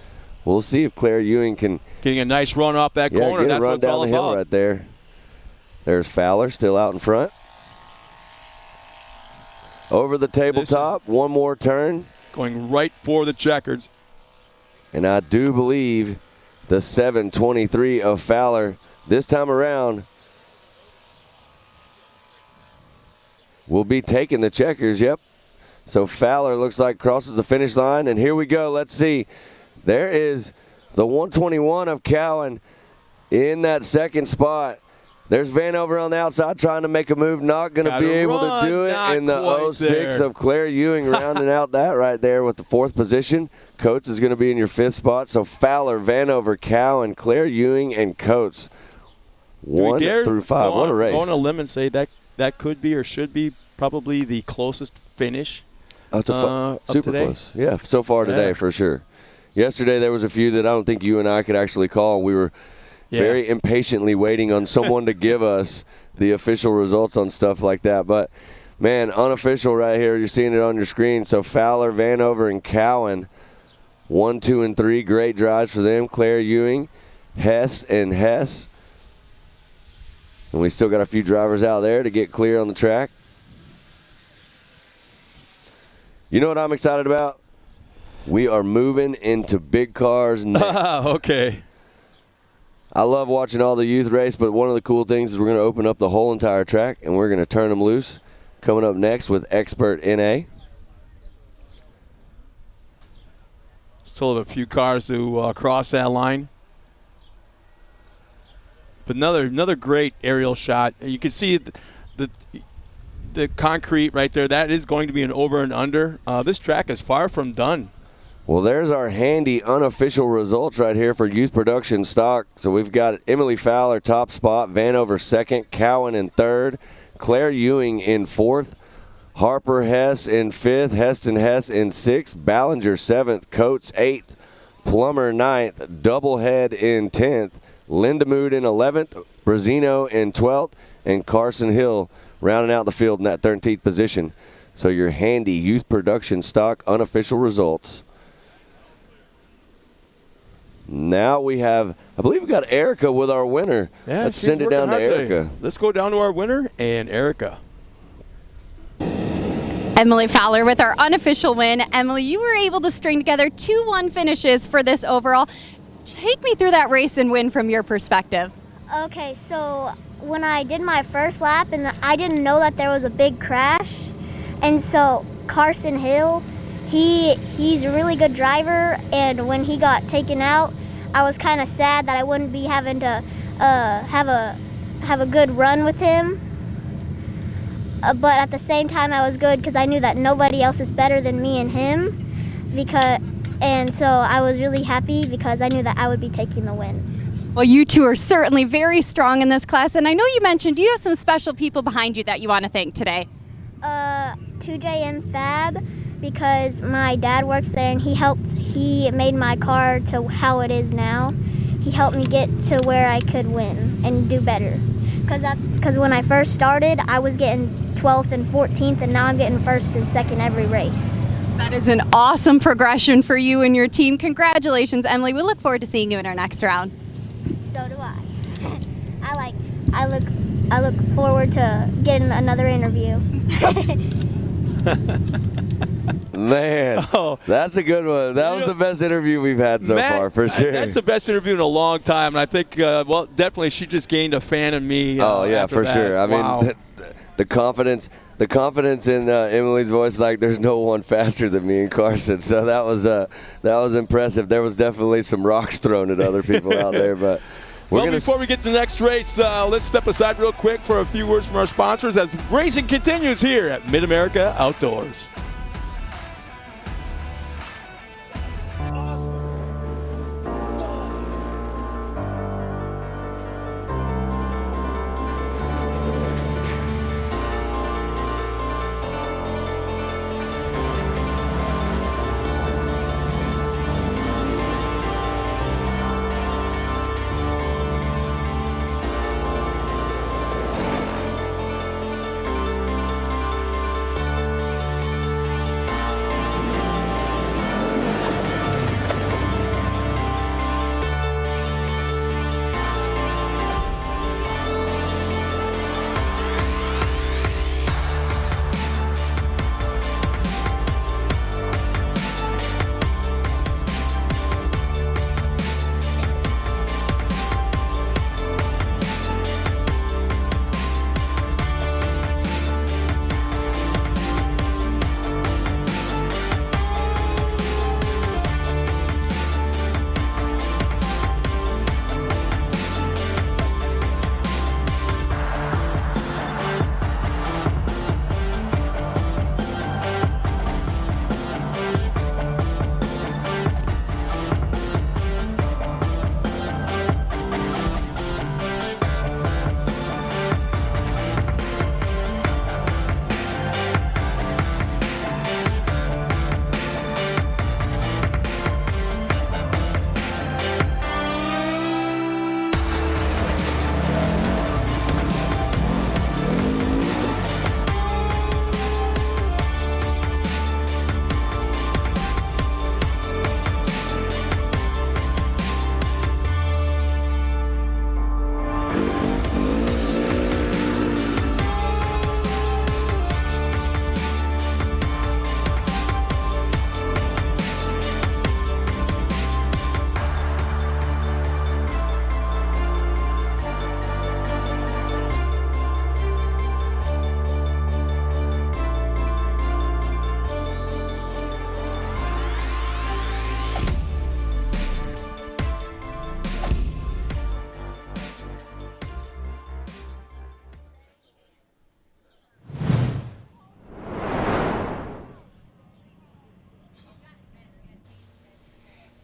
We'll see if Claire Ewing can. Getting a nice run off that corner. That's what it's all about. Get a run down the hill right there. There's Fowler still out in front. Over the tabletop, one more turn. Going right for the checkers. And I do believe the 723 of Fowler this time around will be taking the checkers, yep. So Fowler looks like crosses the finish line, and here we go. Let's see. There is the 121 of Cowan in that second spot. There's Vanover on the outside trying to make a move. Not going to be able to do it. In the 06 of Claire Ewing rounding out that right there with the fourth position. Coates is going to be in your fifth spot. So Fowler, Vanover, Cowan, Claire Ewing, and Coates. 1 through 5. What a race. Go on a limb and say that could be or should be probably the closest finish. Super close. Yeah, so far today for sure. Yesterday there was a few that I don't think you and I could actually call. We were very impatiently waiting on someone to give us the official results on stuff like that. But, man, unofficial right here. You're seeing it on your screen. So Fowler, Vanover, and Cowan, 1, 2, and 3. Great drives for them. Claire Ewing, Hess, and Hess. And we still got a few drivers out there to get clear on the track. You know what I'm excited about? We are moving into big cars next. Okay. I love watching all the youth race, but one of the cool things is we're going to open up the whole entire track, and we're going to turn them loose. Coming up next with Expert NA. Still have a few cars to cross that line. But another great aerial shot. You can see the concrete right there. That is going to be an over and under. This track is far from done. Well, there's our handy unofficial results right here for youth production stock. So we've got Emily Fowler top spot, Vanover second, Cowan in third, Claire Ewing in fourth, Harper Hess in fifth, Heston Hess in sixth, Ballinger seventh, Coates eighth, Plummer ninth, Doublehead in 10th, Lindemood in 11th, Brazino in 12th, and Carson Hill rounding out the field in that 13th position. So your handy youth production stock unofficial results. Now we have, I believe we got Erica with our winner. Yeah, let's send it down to Erica. Today. Let's go down to our winner and Erica. Emily Fowler with our unofficial win. Emily, you were able to string together 2-1 finishes for this overall. Take me through that race and win from your perspective. Okay, so when I did my first lap, and I didn't know that there was a big crash, and so Carson Hill, he's a really good driver, and when he got taken out, I was kind of sad that I wouldn't be having to have a good run with him. but at the same time I was good because I knew that nobody else is better than me and him, and so I was really happy because I knew that I would be taking the win. Well, you two are certainly very strong in this class, and I know you mentioned you have some special people behind you that you want to thank today. 2JM Fab, because my dad works there and he made my car to how it is now. He helped me get to where I could win and do better. Because when I first started, I was getting 12th and 14th, and now I'm getting 1st and 2nd every race. That is an awesome progression for you and your team. Congratulations, Emily. We look forward to seeing you in our next round. So do I. I look forward to getting another interview. Man, that's a good one. That was the best interview we've had so far, for sure. That's the best interview in a long time, and I think, well, definitely she just gained a fan in me. Oh yeah, after for that. sure. I Wow. mean, the confidence in Emily's voice, like there's no one faster than me and Carson. So that was impressive. There was definitely some rocks thrown at other people out there, but. Before we get to the next race, let's step aside real quick for a few words from our sponsors as racing continues here at MidAmerica Outdoors.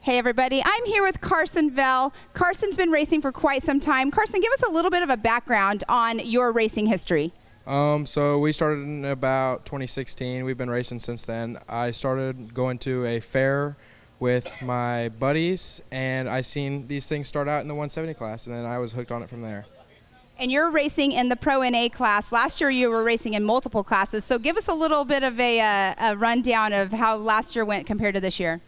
Hey everybody, I'm here with Carson Vell. Carson's been racing for quite some time. Carson, give us a little bit of a background on your racing history. So we started in about 2016. We've been racing since then. I started going to a fair with my buddies, and I seen these things start out in the 170 class, and then I was hooked on it from there. And you're racing in the Pro NA class. Last year you were racing in multiple classes, so give us a little bit of a rundown of how last year went compared to this year.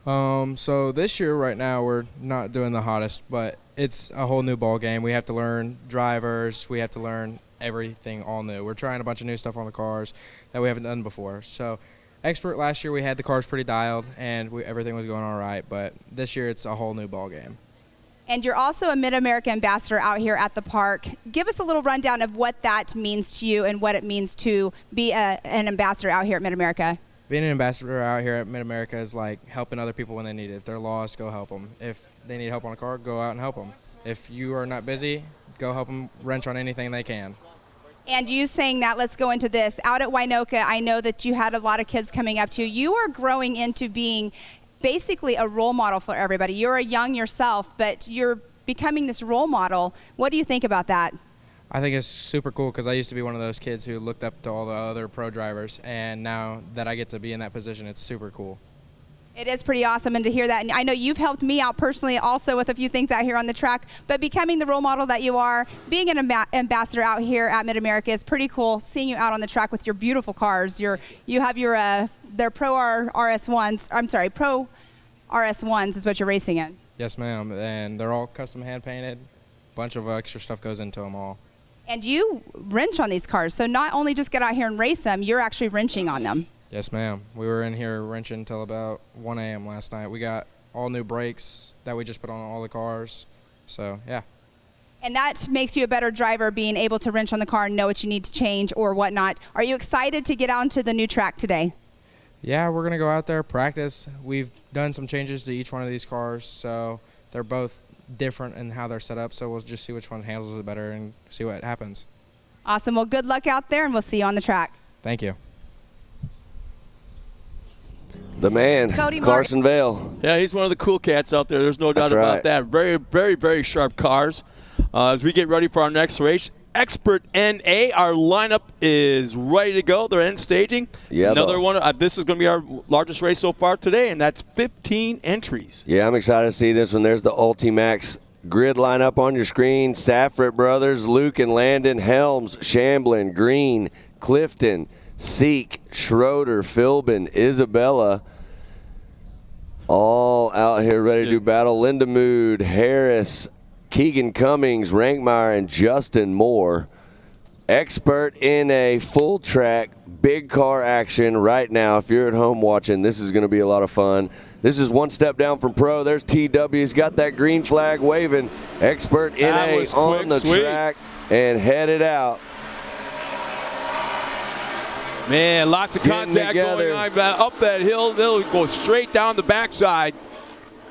So this year right now we're not doing the hottest, but it's a whole new ball game. We have to learn drivers. We have to learn everything all new. We're trying a bunch of new stuff on the cars that we haven't done before. So expert last year we had the cars pretty dialed and everything was going all right, but this year it's a whole new ball game. And you're also a MidAmerica ambassador out here at the park. Give us a little rundown of what that means to you and what it means to be an ambassador out here at MidAmerica. Being an ambassador out here at MidAmerica is like helping other people when they need it. If they're lost, go help them. If they need help on a car, go out and help them. If you are not busy, go help them wrench on anything they can. And you saying that, let's go into this. Out at Winoka, I know that you had a lot of kids coming up to you. You are growing into being basically a role model for everybody. You're a young yourself, but you're becoming this role model. What do you think about that? I think it's super cool because I used to be one of those kids who looked up to all the other pro drivers, and now that I get to be in that position, it's super cool. It is pretty awesome, and to hear that, and I know you've helped me out personally also with a few things out here on the track, but becoming the role model that you are, being an ambassador out here at MidAmerica is pretty cool, seeing you out on the track with your beautiful cars. You have your, they're Pro RS1s, I'm sorry, Pro RS1s is what you're racing in. Yes, ma'am, and they're all custom hand painted. A bunch of extra stuff goes into them all. And you wrench on these cars, so not only just get out here and race them, you're actually wrenching on them. Yes, ma'am. We were in here wrenching until about 1 a.m. last night. We got all new brakes that we just put on all the cars. So, yeah. And that makes you a better driver, being able to wrench on the car and know what you need to change or whatnot. Are you excited to get onto the new track today? Yeah, we're going to go out there, practice. We've done some changes to each one of these cars, so they're both different in how they're set up. So we'll just see which one handles it better and see what happens. Awesome. Well, good luck out there, and we'll see you on the track. Thank you. The man, Carson Vale. Yeah, he's one of the cool cats out there. There's no doubt about that. Very, very, very sharp cars. As we get ready for our next race, Expert NA, our lineup is ready to go. They're end staging. Yeah, another one. This is going to be our largest race so far today, and that's 15 entries. Yeah, I'm excited to see this one. There's the Ultimax grid lineup on your screen. Safrit brothers, Luke and Landon, Helms, Shamblin, Green, Clifton, Seek, Schroeder, Philbin, Isabella, all out here ready to do battle. Linda Mood, Harris, Keegan Cummings, Rankmeyer, and Justin Moore. Expert in a full track, big car action right now. If you're at home watching, this is going to be a lot of fun. This is one step down from pro. There's TW. He's got that green flag waving. Expert NA on the track and headed out. Man, lots of contact going on up that hill. They'll go straight down the backside.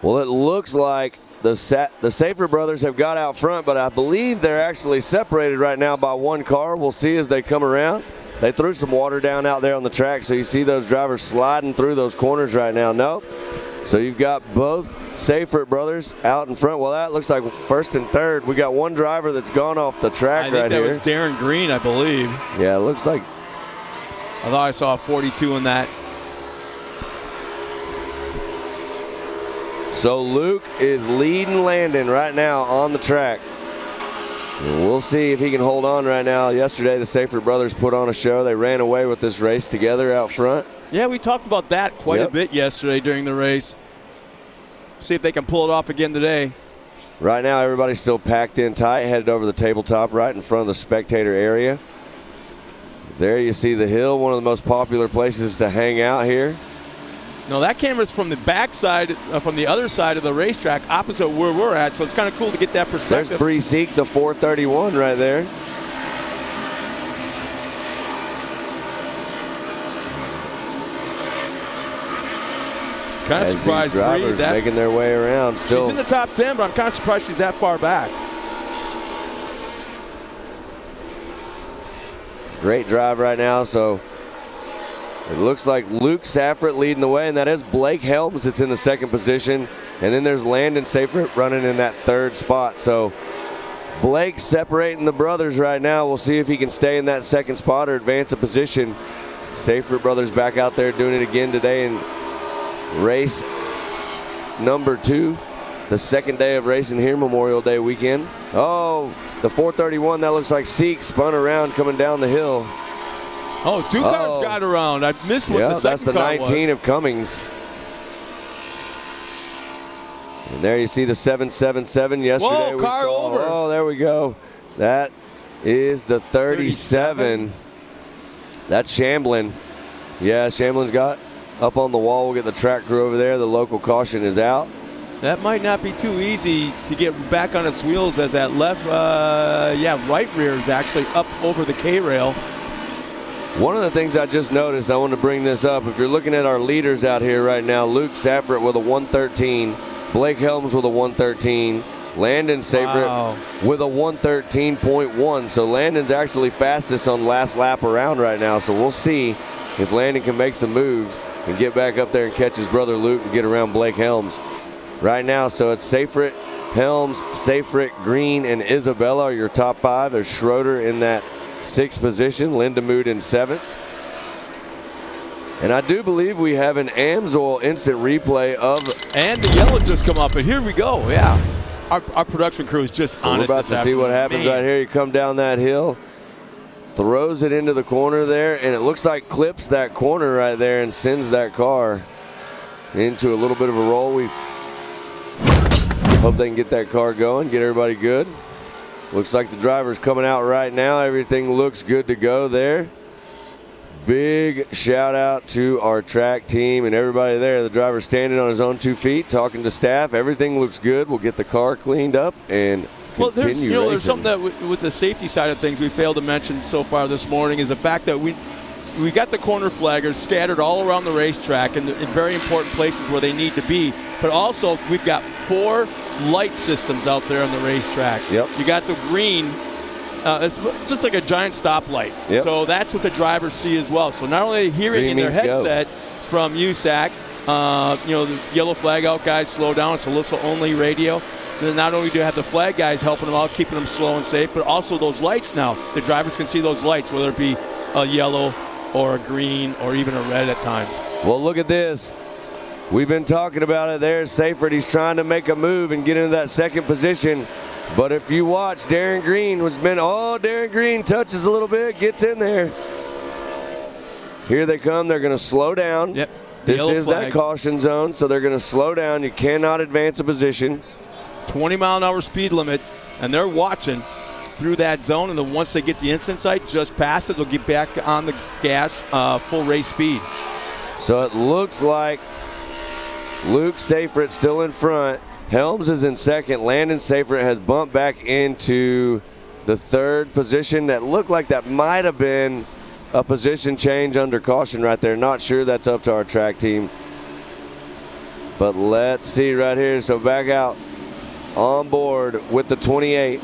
Well, it looks like the Safer brothers have got out front, but I believe they're actually separated right now by one car. We'll see as they come around. They threw some water down out there on the track, so you see those drivers sliding through those corners right now. Nope. So you've got both Safer brothers out in front. Well, that looks like first and third. We got one driver that's gone off the track right here. I think that was Darren Green, I believe. Yeah, it looks like. I thought I saw a 42 in that. So Luke is leading Landon right now on the track. And we'll see if he can hold on right now. Yesterday, the Safer brothers put on a show. They ran away with this race together out front. Yeah, we talked about that quite a bit yesterday during the race. See if they can pull it off again today. Right now, everybody's still packed in tight, headed over the tabletop right in front of the spectator area. There you see the hill, one of the most popular places to hang out here. No, that camera's from the backside, from the other side of the racetrack, opposite where we're at, so it's kind of cool to get that perspective. There's Bree Seek, the 431 right there. Kind of surprised drivers making their way around still. She's in the top 10, but I'm kind of surprised she's that far back. Great drive right now, so it looks like Luke Safrit leading the way, and that is Blake Helms that's in the second position. And then there's Landon Safrit running in that third spot. So Blake separating the brothers right now. We'll see if he can stay in that second spot or advance a position. Safrit brothers back out there doing it again today in race number 2. The second day of racing here, Memorial Day weekend. Oh, the 431, that looks like Seek spun around coming down the hill. Oh, two cars got around. I missed what the second car was. That's the 19 of Cummings. And there you see the 777 yesterday. Whoa, car over. Oh, there we go. That is the 37. That's Shamblin. Yeah, Shamblin's got up on the wall. We'll get the track crew over there. The local caution is out. That might not be too easy to get back on its wheels as that left, right rear is actually up over the K-rail. One of the things I just noticed, I want to bring this up. If you're looking at our leaders out here right now, Luke Safrit with a 113, Blake Helms with a 113, Landon Seyfried with a 113.1. So Landon's actually fastest on last lap around right now. So we'll see if Landon can make some moves and get back up there and catch his brother Luke and get around Blake Helms right now. So it's Seyfried, Helms, Seyfried, Green, and Isabella are your top 5. There's Schroeder in that 6th position, Lindemood in 7th. And I do believe we have an Amsoil instant replay of. And the yellow just come up, and here we go. Yeah, our production crew is just on it. We're about to see what happens right here. You come down that hill, throws it into the corner there, and it looks like clips that corner right there and sends that car into a little bit of a roll. We hope they can get that car going, get everybody good. Looks like the driver's coming out right now. Everything looks good to go there. Big shout out to our track team and everybody there. The driver's standing on his own 2 feet, talking to staff. Everything looks good. We'll get the car cleaned up and continue racing. There's something that with the safety side of things we failed to mention so far this morning is the fact that we got the corner flaggers scattered all around the racetrack in very important places where they need to be. But also we've got 4 light systems out there on the racetrack. Yep. You got the green. It's just like a giant stoplight. Yep. So that's what the drivers see as well. So not only are they hearing in their headset from USAC, the yellow flag out guys slow down. It's a listen-only radio. Then not only do you have the flag guys helping them out, keeping them slow and safe, but also those lights now. The drivers can see those lights, whether it be a yellow or a green or even a red at times. Well, look at this. We've been talking about it there. Seyfried, he's trying to make a move and get into that 2nd position. But if you watch, Darren Green Darren Green touches a little bit, gets in there. Here they come. They're going to slow down. Yep. This is that caution zone, so they're going to slow down. You cannot advance a position. 20-mile-an-hour speed limit, and they're watching through that zone, and then once they get the instant sight, just past it, they'll get back on the gas, full race speed. So it looks like Luke Seyfried still in front. Helms is in 2nd. Landon Seyfried has bumped back into the 3rd position. That looked like that might have been a position change under caution right there. Not sure. That's up to our track team. But let's see right here. So back out on board with the 28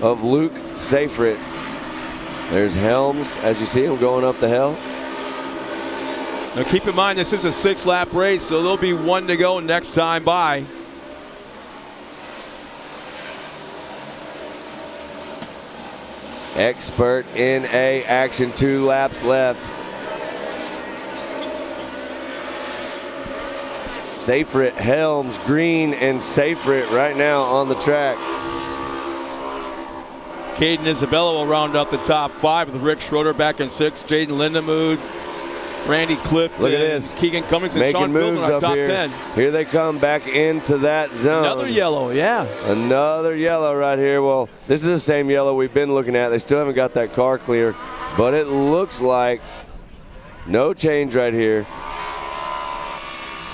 of Luke Seyfried. There's Helms, as you see him going up the hill. Now keep in mind this is a 6-lap race, so there'll be 1 to go next time by. Expert in A action, 2 laps left. Seyfried, Helms, Green, and Seyfried right now on the track. Caden Isabella will round out the top 5 with Rick Schroeder back in 6th. Jaden Lindemood, Randy Clifton, look at this. Keegan Cummings, and making Sean moves Philbin, our up top here. 10. Here they come back into that zone. Another yellow, yeah. Another yellow right here. Well, this is the same yellow we've been looking at. They still haven't got that car clear, but it looks like no change right here.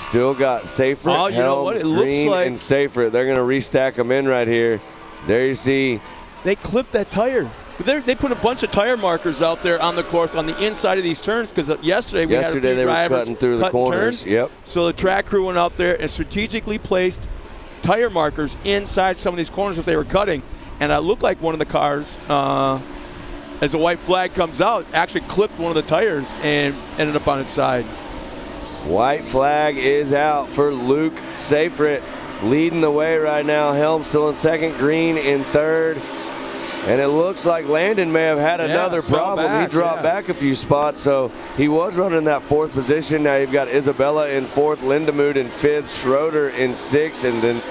Still got Seyfried, Helms, Green, and Seyfried. They're going to restack them in right here. There you see. They clipped that tire. They put a bunch of tire markers out there on the course on the inside of these turns because yesterday we had a few they drivers were cutting through the corners. Turns. Yep. So the track crew went out there and strategically placed tire markers inside some of these corners that they were cutting, and it looked like one of the cars, as a white flag comes out, actually clipped one of the tires and ended up on its side. White flag is out for Luke Seyfried, leading the way right now. Helms still in 2nd, Green in 3rd. And it looks like Landon may have had another problem. He dropped back a few spots, so he was running that 4th position. Now you've got Isabella in 4th, Lindemood in 5th, Schroeder in 6th, and then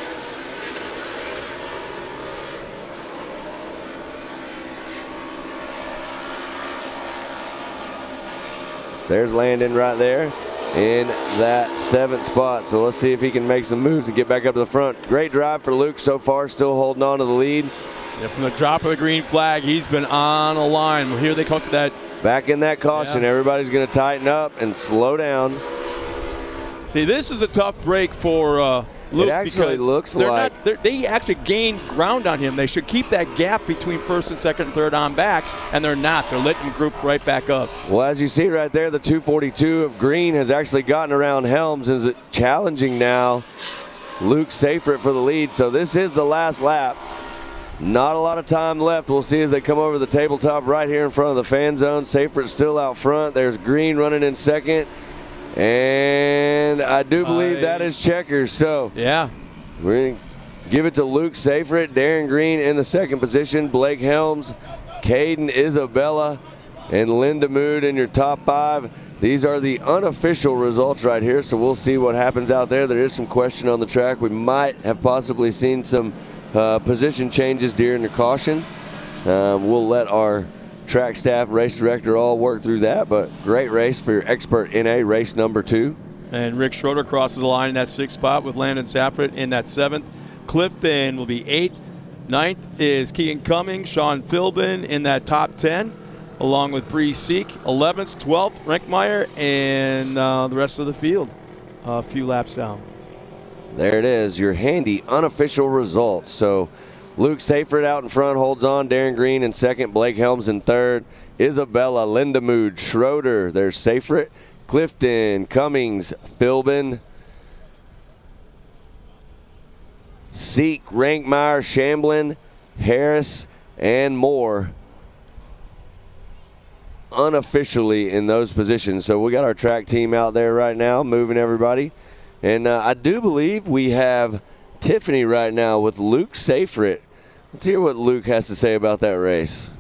there's Landon right there in that 7th spot. So let's see if he can make some moves and get back up to the front. Great drive for Luke so far, still holding on to the lead. Yeah, from the drop of the green flag, he's been on a line. Well, here they come to that. Back in that caution, everybody's going to tighten up and slow down. See, this is a tough break for Luke. It actually looks like they actually gained ground on him. They should keep that gap between 1st and 2nd and 3rd on back, and they're not. They're letting him group right back up. Well, as you see right there, the 242 of Green has actually gotten around Helms. Is it challenging now Luke Seyfried for the lead. So this is the last lap. Not a lot of time left. We'll see as they come over the tabletop right here in front of the fan zone. Seyfried still out front. There's Green running in second. And I do believe that is Checkers. So yeah, we're going to give it to Luke Seyfried. Darren Green in the second position. Blake Helms, Caden Isabella, and Linda Mood in your top 5. These are the unofficial results right here, so we'll see what happens out there. There is some question on the track. We might have possibly seen some position changes during the caution. We'll let our track staff, race director all work through that, but great race for your Expert NA race number 2. And Rick Schroeder crosses the line in that 6th spot with Landon Safford in that 7th. Clifton will be 8th. 9th is Keegan Cummings, Sean Philbin in that top 10, along with Bree Seek. 11th, 12th, Renkmeyer, and the rest of the field a few laps down. There it is, your handy unofficial results. So Luke Seyfried out in front, holds on. Darren Green in second, Blake Helms in third. Isabella, Lindemood, Schroeder. There's Seyfried, Clifton, Cummings, Philbin, Seek, Rankmeyer, Shamblin, Harris, and Moore unofficially in those positions. So we got our track team out there right now moving everybody. And I do believe we have Tiffany right now with Luke Seyfried. Let's hear what Luke has to say about that race.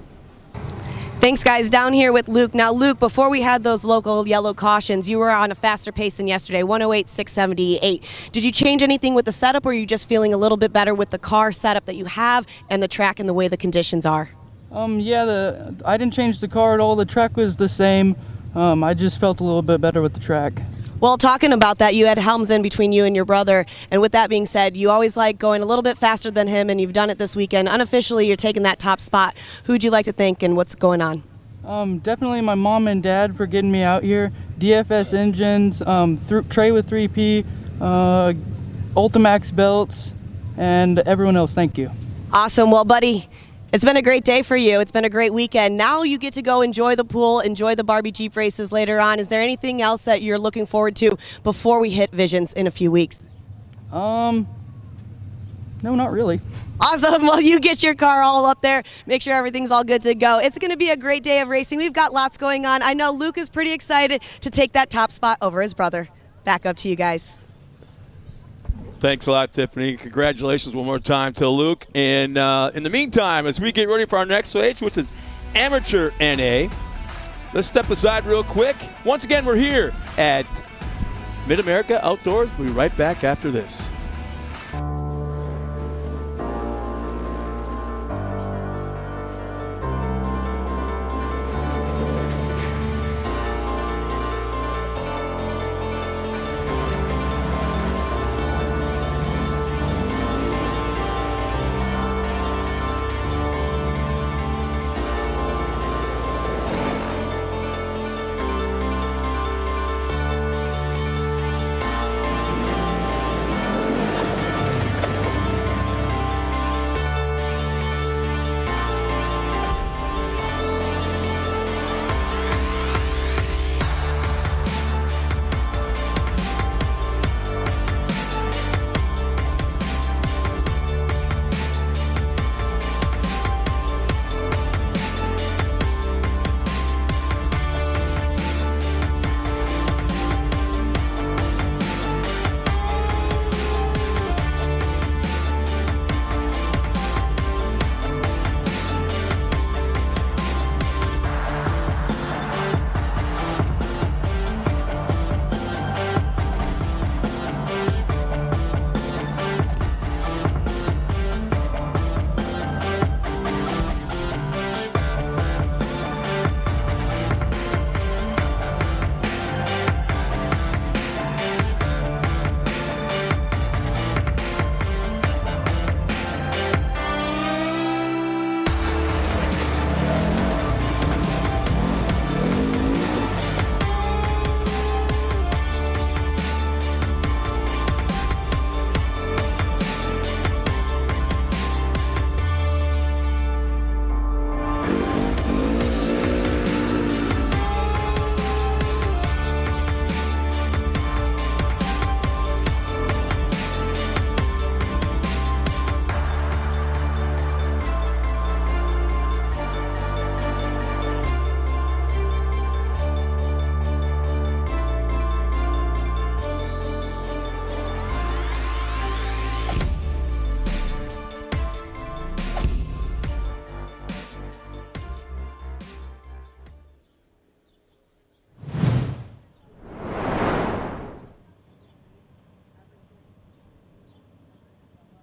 Thanks, guys. Down here with Luke. Now, Luke, before we had those local yellow cautions, you were on a faster pace than yesterday, 108.678. Did you change anything with the setup, or are you just feeling a little bit better with the car setup that you have and the track and the way the conditions are? Yeah, I didn't change the car at all. The track was the same. I just felt a little bit better with the track. Well, talking about that, you had Helms in between you and your brother, and with that being said, you always like going a little bit faster than him, and you've done it this weekend. Unofficially, you're taking that top spot. Who'd you like to thank, and what's going on? Definitely my mom and dad for getting me out here. DFS Engines, Trey with 3P, Ultimax belts, and everyone else. Thank you. Awesome. Well, buddy, it's been a great day for you. It's been a great weekend. Now you get to go enjoy the pool, enjoy the Barbie Jeep races later on. Is there anything else that you're looking forward to before we hit Visions in a few weeks? No, not really. Awesome. Well, you get your car all up there. Make sure everything's all good to go. It's going to be a great day of racing. We've got lots going on. I know Luke is pretty excited to take that top spot over his brother. Back up to you guys. Thanks a lot, Tiffany. Congratulations one more time to Luke. And in the meantime, as we get ready for our next race, which is Amateur NA, let's step aside real quick. Once again, we're here at MidAmerica Outdoors. We'll be right back after this.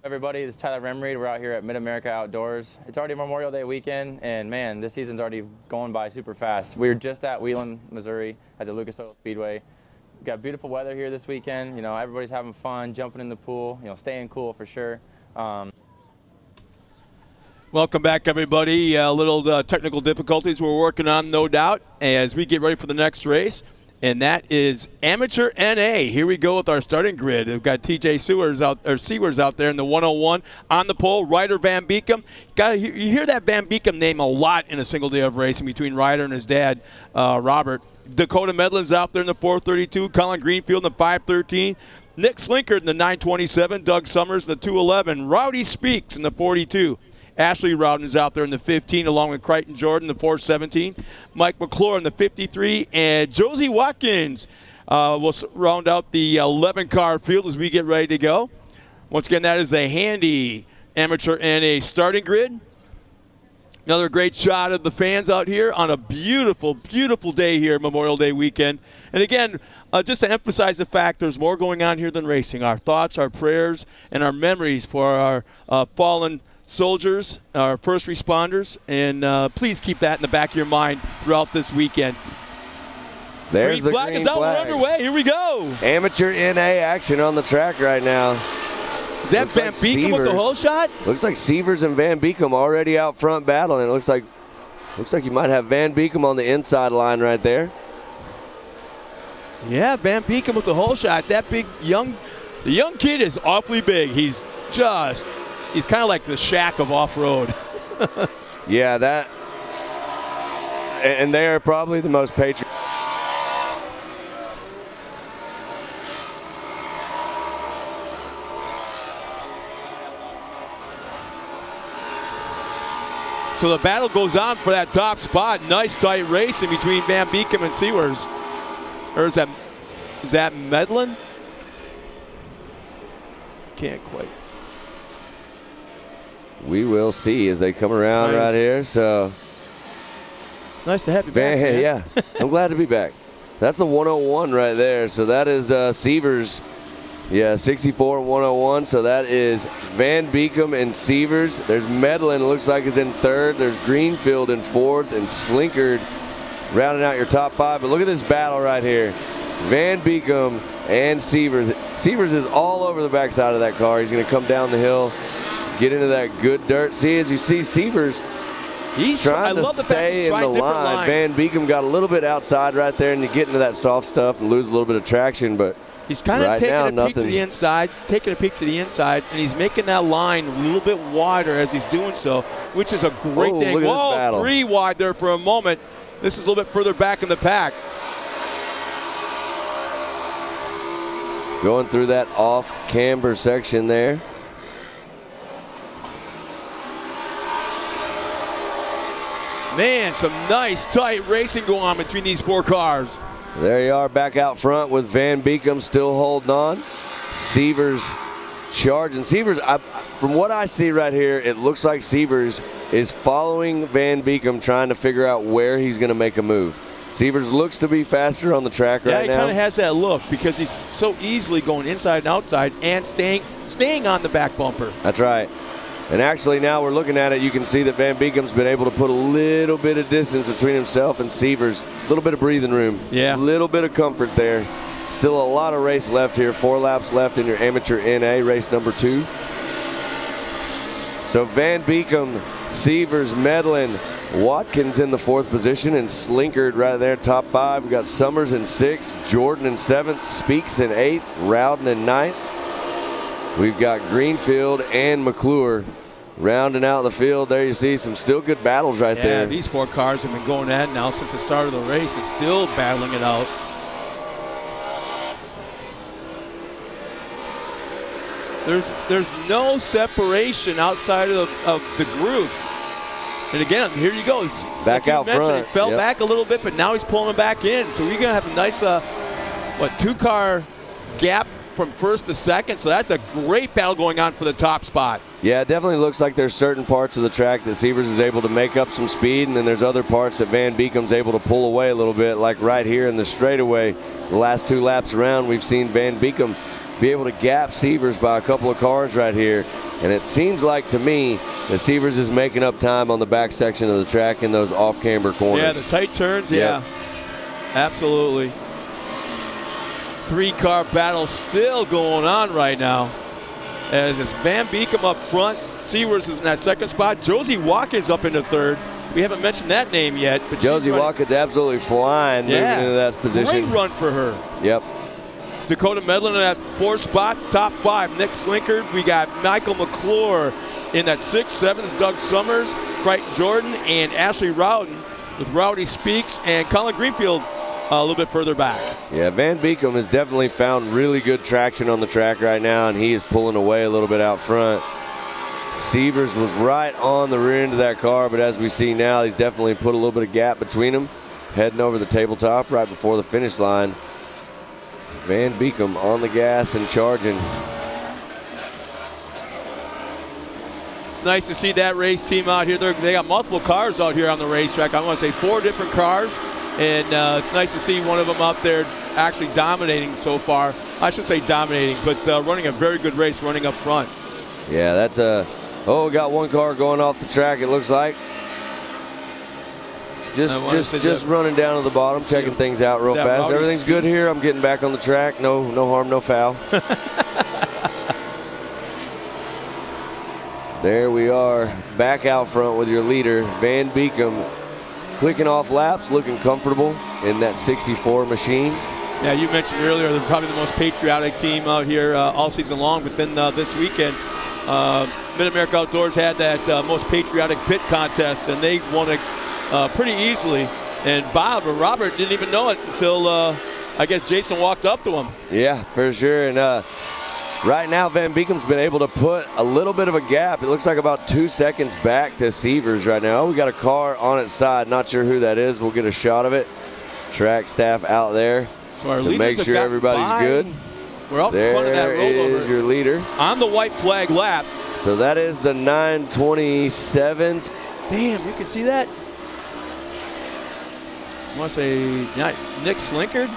Everybody, this is Tyler Remreed. We're out here at MidAmerica Outdoors. It's already Memorial Day weekend, and man, this season's already going by super fast. We were just at Wheeling, Missouri at the Lucas Oil Speedway. We've got beautiful weather here this weekend. You know, everybody's having fun, jumping in the pool, you know, staying cool for sure. Welcome back, everybody. A little technical difficulties we're working on, no doubt, as we get ready for the next race. And that is Amateur NA. Here we go with our starting grid. We've got TJ Sewers out there in the 101 on the pole. Ryder Van Beekem. You hear that Van Beekem name a lot in a single day of racing between Ryder and his dad, Robert. Dakota Medlin's out there in the 432. Colin Greenfield in the 513. Nick Slinkard in the 927. Doug Summers in the 211. Rowdy Speaks in the 42. Ashley Rowden is out there in the 15, along with Crichton Jordan, the 417. Mike McClure in the 53, and Josie Watkins will round out the 11-car field as we get ready to go. Once again, that is a handy Amateur NA starting grid. Another great shot of the fans out here on a beautiful, beautiful day here, Memorial Day weekend. And again, just to emphasize the fact there's more going on here than racing. Our thoughts, our prayers, and our memories for our fallen soldiers, our first responders, and please keep that in the back of your mind throughout this weekend. There's green the flag green is out. flag. We're underway. Here we go. Amateur NA action on the track right now. Is that Van Beekem with the whole shot? Looks like Severs and Van Beekem already out front battling. It looks like you might have Van Beekem on the inside line right there. Yeah, Van Beekem with the whole shot. That the young kid is awfully big. He's kind of like the Shaq of off-road. Yeah, that, and they are probably the most patriotic. So the battle goes on for that top spot. Nice tight race in between Van Beekem and Sewers. Or is that Medlin? Can't quite. We will see as they come around right here. So nice to have you back. Yeah, I'm glad to be back. That's the 101 right there. So that is Severs. Yeah, 64 and 101. So that is Van Beekem and Severs. There's Medlin, looks like is in third. There's Greenfield in fourth, and Slinkard rounding out your top five. But look at this battle right here. Van Beekem and Severs. Severs is all over the backside of that car. He's going to come down the hill, get into that good dirt. See, as you see, Severs, he's trying to stay in the line. Van Beekem got a little bit outside right there, and you get into that soft stuff and lose a little bit of traction. But he's kind of taking a peek to the inside, and he's making that line a little bit wider as he's doing so, which is a great thing. Whoa, 3 wide there for a moment. This is a little bit further back in the pack. Going through that off-camber section there. Man, some nice tight racing going on between these 4 cars. There you are back out front with Van Beekem still holding on. Severs charging. Severs, from what I see right here, it looks like Severs is following Van Beekem, trying to figure out where he's going to make a move. Severs looks to be faster on the track right now. Yeah, he kind of has that look because he's so easily going inside and outside and staying on the back bumper. That's right. And actually now we're looking at it, you can see that Van Beekem's been able to put a little bit of distance between himself and Severs. A little bit of breathing room. Yeah. A little bit of comfort there. Still a lot of race left here. 4 laps left in your Amateur NA, race number 2. So Van Beekem, Severs, Medlin, Watkins in the 4th position, and Slinkard right there, top 5. We've got Summers in 6th, Jordan in 7th, Speaks in 8th, Rowden in 9th. We've got Greenfield and McClure rounding out the field. There you see some still good battles right there. Yeah, these 4 cars have been going at it now since the start of the race. It's still battling it out. There's no separation outside of the groups. And again, here you go. Back out front. He fell back a little bit, but now he's pulling it back in. So we're going to have a nice, 2-car gap from first to second. So that's a great battle going on for the top spot. Yeah, it definitely looks like there's certain parts of the track that Severs is able to make up some speed, and then there's other parts that Van Beekem's able to pull away a little bit, like right here in the straightaway. The last 2 laps around, we've seen Van Beekem be able to gap Severs by a couple of cars right here. And it seems like to me that Sievers is making up time on the back section of the track in those off-camber corners. Yeah, the tight turns, Yep. yeah. Absolutely. 3-car battle still going on right now. As it's Van Beekem up front. Sievers is in that second spot. Josie Watkins up into third. We haven't mentioned that name yet. But Josie Watkins absolutely flying moving into that position. Great run for her. Yep. Dakota Medlin in that 4th spot, top 5. Nick Slinkard. We got Michael McClure in that 6th, 7th. Doug Summers, Crichton Jordan, and Ashley Rowden with Rowdy Speaks and Colin Greenfield a little bit further back. Yeah, Van Beekem has definitely found really good traction on the track right now, and he is pulling away a little bit out front. Sievers was right on the rear end of that car, but as we see now, he's definitely put a little bit of gap between them, heading over the tabletop right before the finish line. Van Beekem on the gas and charging. It's nice to see that race team out here. They got multiple cars out here on the racetrack. I want to say 4 different cars, and it's nice to see one of them out there actually dominating so far. I should say dominating, but running a very good race, running up front. Yeah, that's a... Oh, we got one car going off the track, it looks like. Just running down to the bottom, checking things out real fast. Everything's good here. I'm getting back on the track. No harm, no foul. There we are, back out front with your leader, Van Beekem, clicking off laps, looking comfortable in that 64 machine. Yeah, you mentioned earlier they're probably the most patriotic team out here all season long, but then this weekend, MidAmerica Outdoors had that most patriotic pit contest, and they won it pretty easily. And Robert didn't even know it until I guess Jason walked up to him. Yeah, for sure. And right now, Van Beekem's been able to put a little bit of a gap. It looks like about 2 seconds back to Sievers right now. Oh, we got a car on its side. Not sure who that is. We'll get a shot of it. Track staff out there to make sure everybody's good. We're up in front of that rollover. There is your leader. On the white flag lap. So that is the 927. Damn, you can see that? I want to say Nick Slinkard.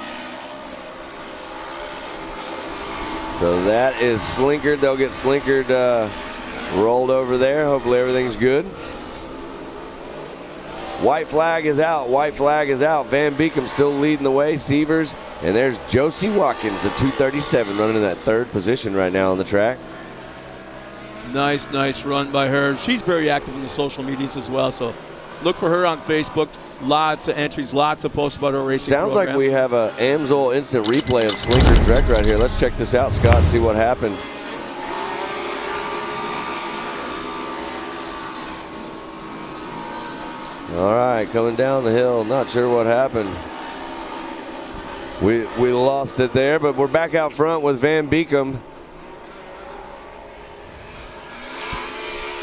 So that is Slinkard. They'll get Slinkard rolled over there. Hopefully everything's good. White flag is out. White flag is out. Van Beekem still leading the way. Sievers. And there's Josie Watkins, the 237, running in that 3rd position right now on the track. Nice run by her. She's very active in the social medias as well, so look for her on Facebook. Lots of entries, lots of posts about her racing Sounds program. like we have a Amsoil instant replay of Slinkard's wreck right here. Let's check this out, Scott, and see what happened. All right, coming down the hill. Not sure what happened. We lost it there, but we're back out front with Van Beekem.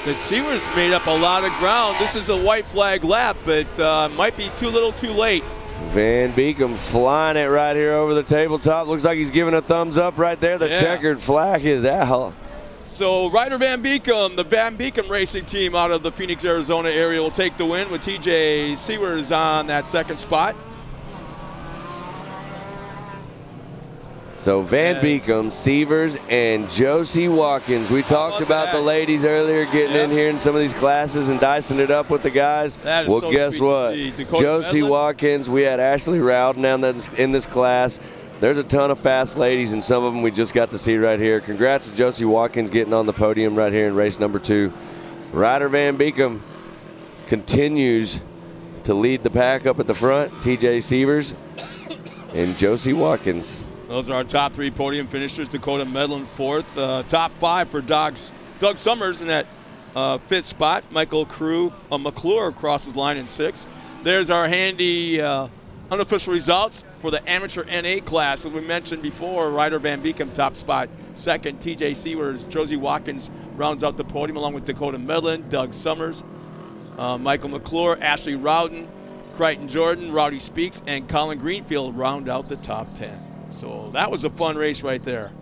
That Sievers made up a lot of ground. This is a white flag lap, but might be too little too late. Van Beekem flying it right here over the tabletop. Looks like he's giving a thumbs up right there. The checkered flag is out. So Ryder Van Beekem, the Van Beekem racing team out of the Phoenix, Arizona area will take the win with TJ Sievers on that 2nd spot. So Van Beekem, Sievers, and Josie Watkins. We talked about the ladies earlier getting in here in some of these classes and dicing it up with the guys. That is well, so guess sweet to what? see. Dakota Josie Medlin. Watkins. We had Ashley Rowden down in this class. There's a ton of fast ladies, and some of them we just got to see right here. Congrats to Josie Watkins getting on the podium right here in race number 2. Ryder Van Beekem continues to lead the pack up at the front. TJ Sievers and Josie Watkins. Those are our top 3 podium finishers. Dakota Medlin 4th. Top 5 for Doug Summers in that 5th spot. Michael McClure crosses line in 6th. There's our handy unofficial results for the amateur NA class. As we mentioned before, Ryder Van Beekem top spot. 2nd, TJ Sievers. Josie Watkins rounds out the podium along with Dakota Medlin, Doug Summers, Michael McClure, Ashley Rowden, Crichton Jordan, Rowdy Speaks, and Colin Greenfield round out the top 10. So that was a fun race right there.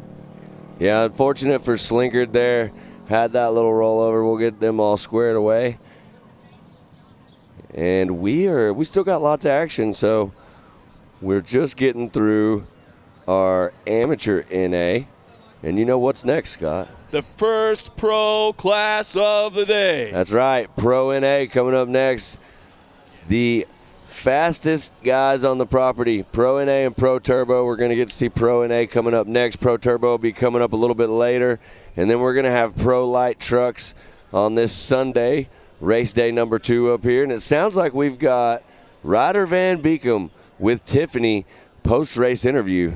Yeah, unfortunate for Slinkard there. Had that little rollover. We'll get them all squared away. And we still got lots of action, so we're just getting through our amateur NA. And you know what's next, Scott? the first pro class of the day. That's right. Pro NA coming up next. The fastest guys on the property, Pro NA and Pro Turbo. We're going to get to see Pro NA coming up next. Pro Turbo will be coming up a little bit later. And then we're going to have Pro Light Trucks on this Sunday, race day number 2 up here. And it sounds like we've got Ryder Van Beekum with Tiffany post-race interview.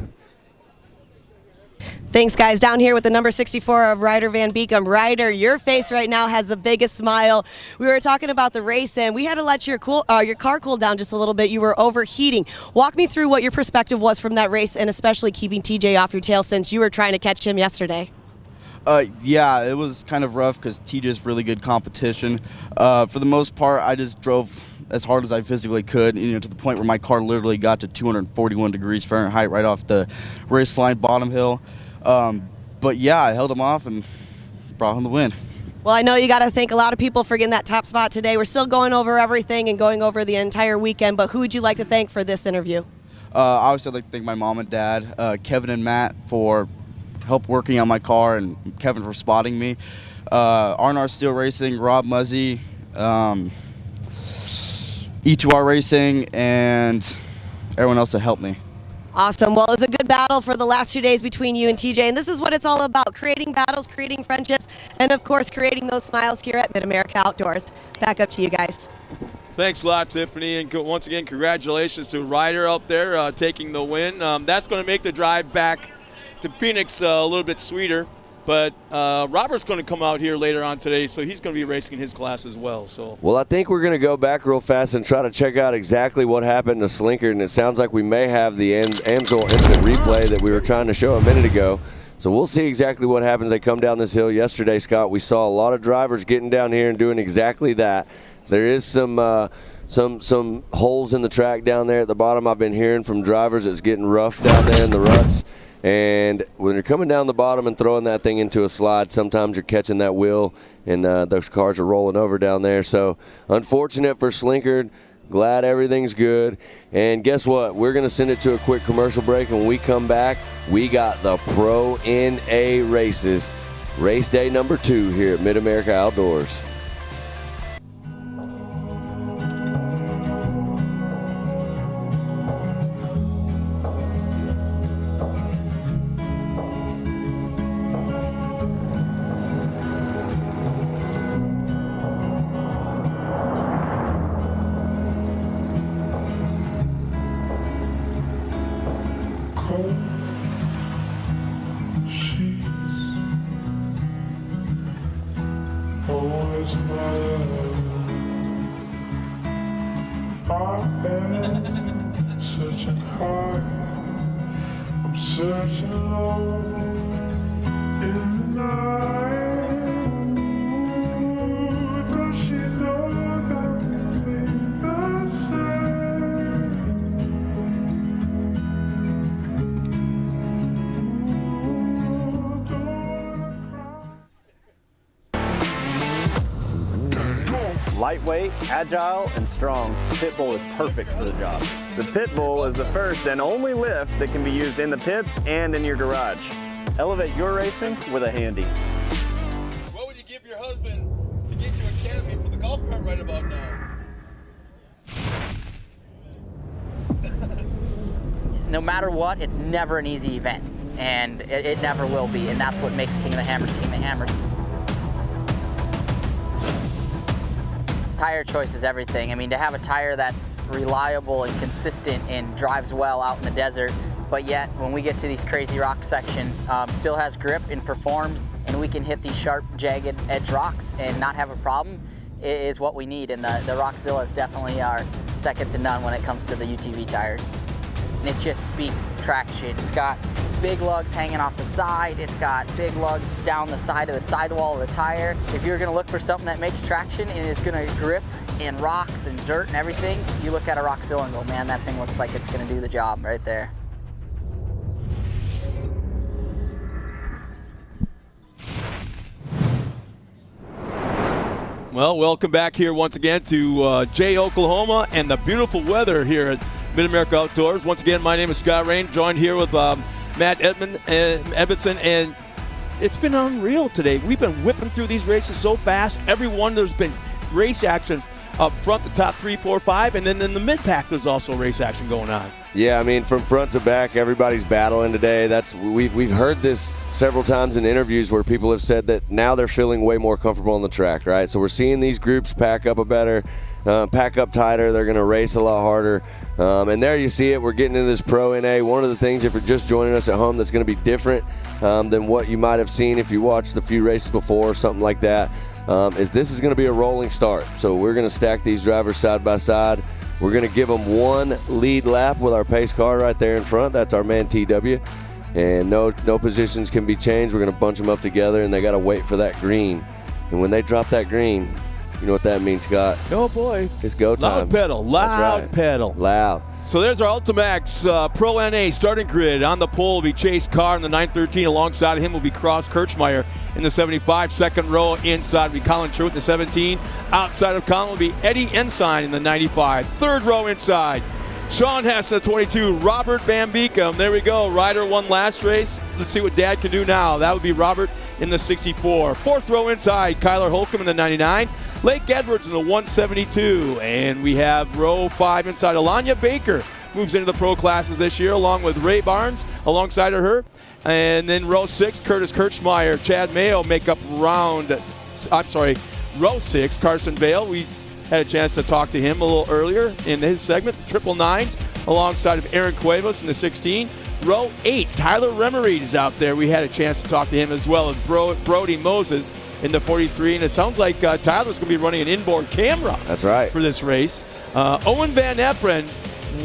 Thanks, guys. Down here with the number 64 of Ryder Van Beekum. Ryder, your face right now has the biggest smile. We were talking about the race, and we had to let your car cool down just a little bit. You were overheating. Walk me through what your perspective was from that race, and especially keeping TJ off your tail since you were trying to catch him yesterday. Yeah, it was kind of rough because TJ's really good competition. For the most part, I just drove as hard as I physically could, to the point where my car literally got to 241 degrees Fahrenheit right off the race line bottom hill. But yeah, I held him off and brought him the win. Well, I know you got to thank a lot of people for getting that top spot today. We're still going over everything and going over the entire weekend, but who would you like to thank for this interview? Obviously, I'd like to thank my mom and dad, Kevin and Matt for help working on my car, and Kevin for spotting me. R&R Steel Racing, Rob Muzzy, E2R Racing, and everyone else that helped me. Awesome. Well, it was a good battle for the last 2 days between you and TJ, and this is what it's all about, creating battles, creating friendships, and of course, creating those smiles here at MidAmerica Outdoors. Back up to you guys. Thanks a lot, Tiffany, and once again, congratulations to Ryder out there taking the win. That's going to make the drive back to Phoenix a little bit sweeter, but Robert's going to come out here later on today, so he's going to be racing in his class as well. Well, I think we're going to go back real fast and try to check out exactly what happened to Slinkard, and it sounds like we may have the Amsoil instant replay that we were trying to show a minute ago. So we'll see exactly what happens. They come down this hill yesterday, Scott. We saw a lot of drivers getting down here and doing exactly that. There is some holes in the track down there at the bottom. I've been hearing from drivers it's getting rough down there in the ruts. And when you're coming down the bottom and throwing that thing into a slide, sometimes you're catching that wheel, and those cars are rolling over down there. So unfortunate for Slinkard. Glad everything's good. And guess what? We're going to send it to a quick commercial break. And when we come back, we got the Pro NA races. Race day number 2 here at MidAmerica Outdoors. Lightweight, agile, and strong, Pitbull is perfect for the job. The Pitbull is the first and only lift that can be used in the pits and in your garage. Elevate your racing with a Handy. What would you give your husband to get you a canopy for the golf cart right about now? No matter what, it's never an easy event, and it never will be, and that's what makes King of the Hammers King of the Hammers. Tire choice is everything. I mean, to have a tire that's reliable and consistent and drives well out in the desert, but yet when we get to these crazy rock sections, still has grip and performs, and we can hit these sharp, jagged edge rocks and not have a problem, is what we need. And the Rockzilla is definitely our second to none when it comes to the UTV tires. And it just speaks traction. It's got big lugs hanging off the side. It's got big lugs down the side of the sidewall of the tire. If you're gonna look for something that makes traction and is gonna grip in rocks and dirt and everything, you look at a Rockzilla and go, man, that thing looks like it's gonna do the job right there. Well, welcome back here once again to Jay, Oklahoma, and the beautiful weather here at MidAmerica Outdoors. Once again, my name is Scott Rain, joined here with Matt Edmondson and it's been unreal today. We've been whipping through these races so fast. Every one, there's been race action up front, the top 3, 4, 5, and then in the mid-pack, there's also race action going on. Yeah, I mean, from front to back, everybody's battling today. We've heard this several times in interviews where people have said that now they're feeling way more comfortable on the track, right? So we're seeing these groups pack up pack up tighter. They're going to race a lot harder. And there you see it. We're getting into this Pro NA. One of the things, if you're just joining us at home, that's going to be different than what you might have seen if you watched a few races before or something like that, is this is going to be a rolling start. So we're going to stack these drivers side by side. We're going to give them one lead lap with our pace car right there in front. That's our man TW. And no positions can be changed. We're going to bunch them up together, and they got to wait for that green. And when they drop that green, you know what that means, Scott? Oh, boy. It's go time. Loud pedal. Loud right. pedal. Loud. So there's our Ultimax Pro NA starting grid. On the pole will be Chase Carr in the 913. Alongside of him will be Cross Kirchmeier in the 75. Second row inside will be Colin Truitt in the 17. Outside of Colin will be Eddie Ensign in the 95. Third row inside, Sean Hess in the 22. Robert Van Beekum. There we go. Ryder won last race. Let's see what Dad can do now. That would be Robert in the 64. Fourth row inside, Kyler Holcomb in the 99. Lake Edwards in the 172. And we have row 5 inside. Alanya Baker moves into the pro classes this year along with Ray Barnes alongside of her. And then row 6, Curtis Kirchmeier, Chad Mayo make up row 6, Carson Vale. We had a chance to talk to him a little earlier in his segment, the triple nines, alongside of Aaron Cuevas in the 16. Row 8, Tyler Remereed is out there. We had a chance to talk to him as well as Brody Moses in the 43, and it sounds like Tyler's going to be running an inboard camera. That's right. For this race. Owen Van Eperen,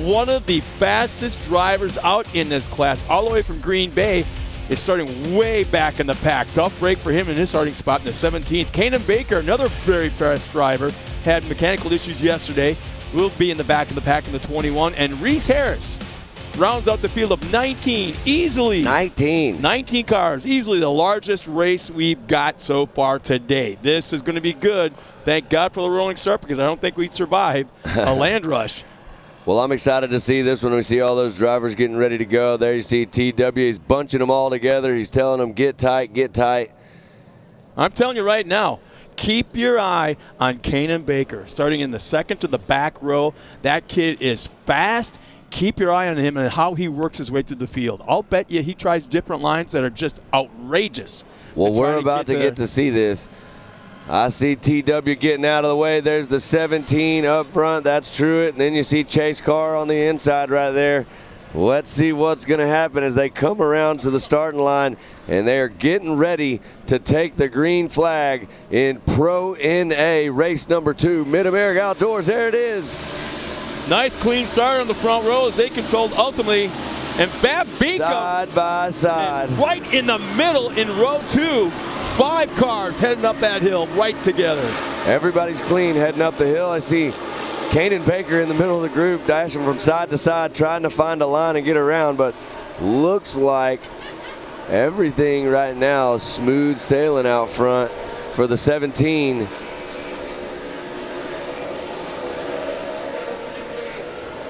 one of the fastest drivers out in this class, all the way from Green Bay, is starting way back in the pack. Tough break for him in his starting spot in the 17th. Kanan Baker, another very fast driver, had mechanical issues yesterday. Will be in the back of the pack in the 21. And Reese Harris rounds out the field of 19 easily. 19 cars, easily the largest race we've got so far today. This is going to be good. Thank God for the rolling start, because I don't think we'd survive a land rush. Well, I'm excited to see this one. We see all those drivers getting ready to go. There you see TW. He's bunching them all together. He's telling them, get tight, get tight. I'm telling you right now, keep your eye on Kanan Baker. Starting in the second to the back row, that kid is fast. Keep your eye on him and how he works his way through the field. I'll bet you he tries different lines that are just outrageous. Well, we're about to get to see this. I see TW getting out of the way. There's the 17 up front. That's Truitt. And then you see Chase Carr on the inside right there. Let's see what's going to happen as they come around to the starting line, and they're getting ready to take the green flag in Pro NA race number 2, MidAmerica Outdoors. There it is. Nice clean start on the front row as they controlled ultimately. And Van Beekum side by side. Right in the middle in row 2. 5 cars heading up that hill right together. Everybody's clean heading up the hill. I see Kanan Baker in the middle of the group dashing from side to side trying to find a line and get around, but looks like everything right now is smooth sailing out front for the 17.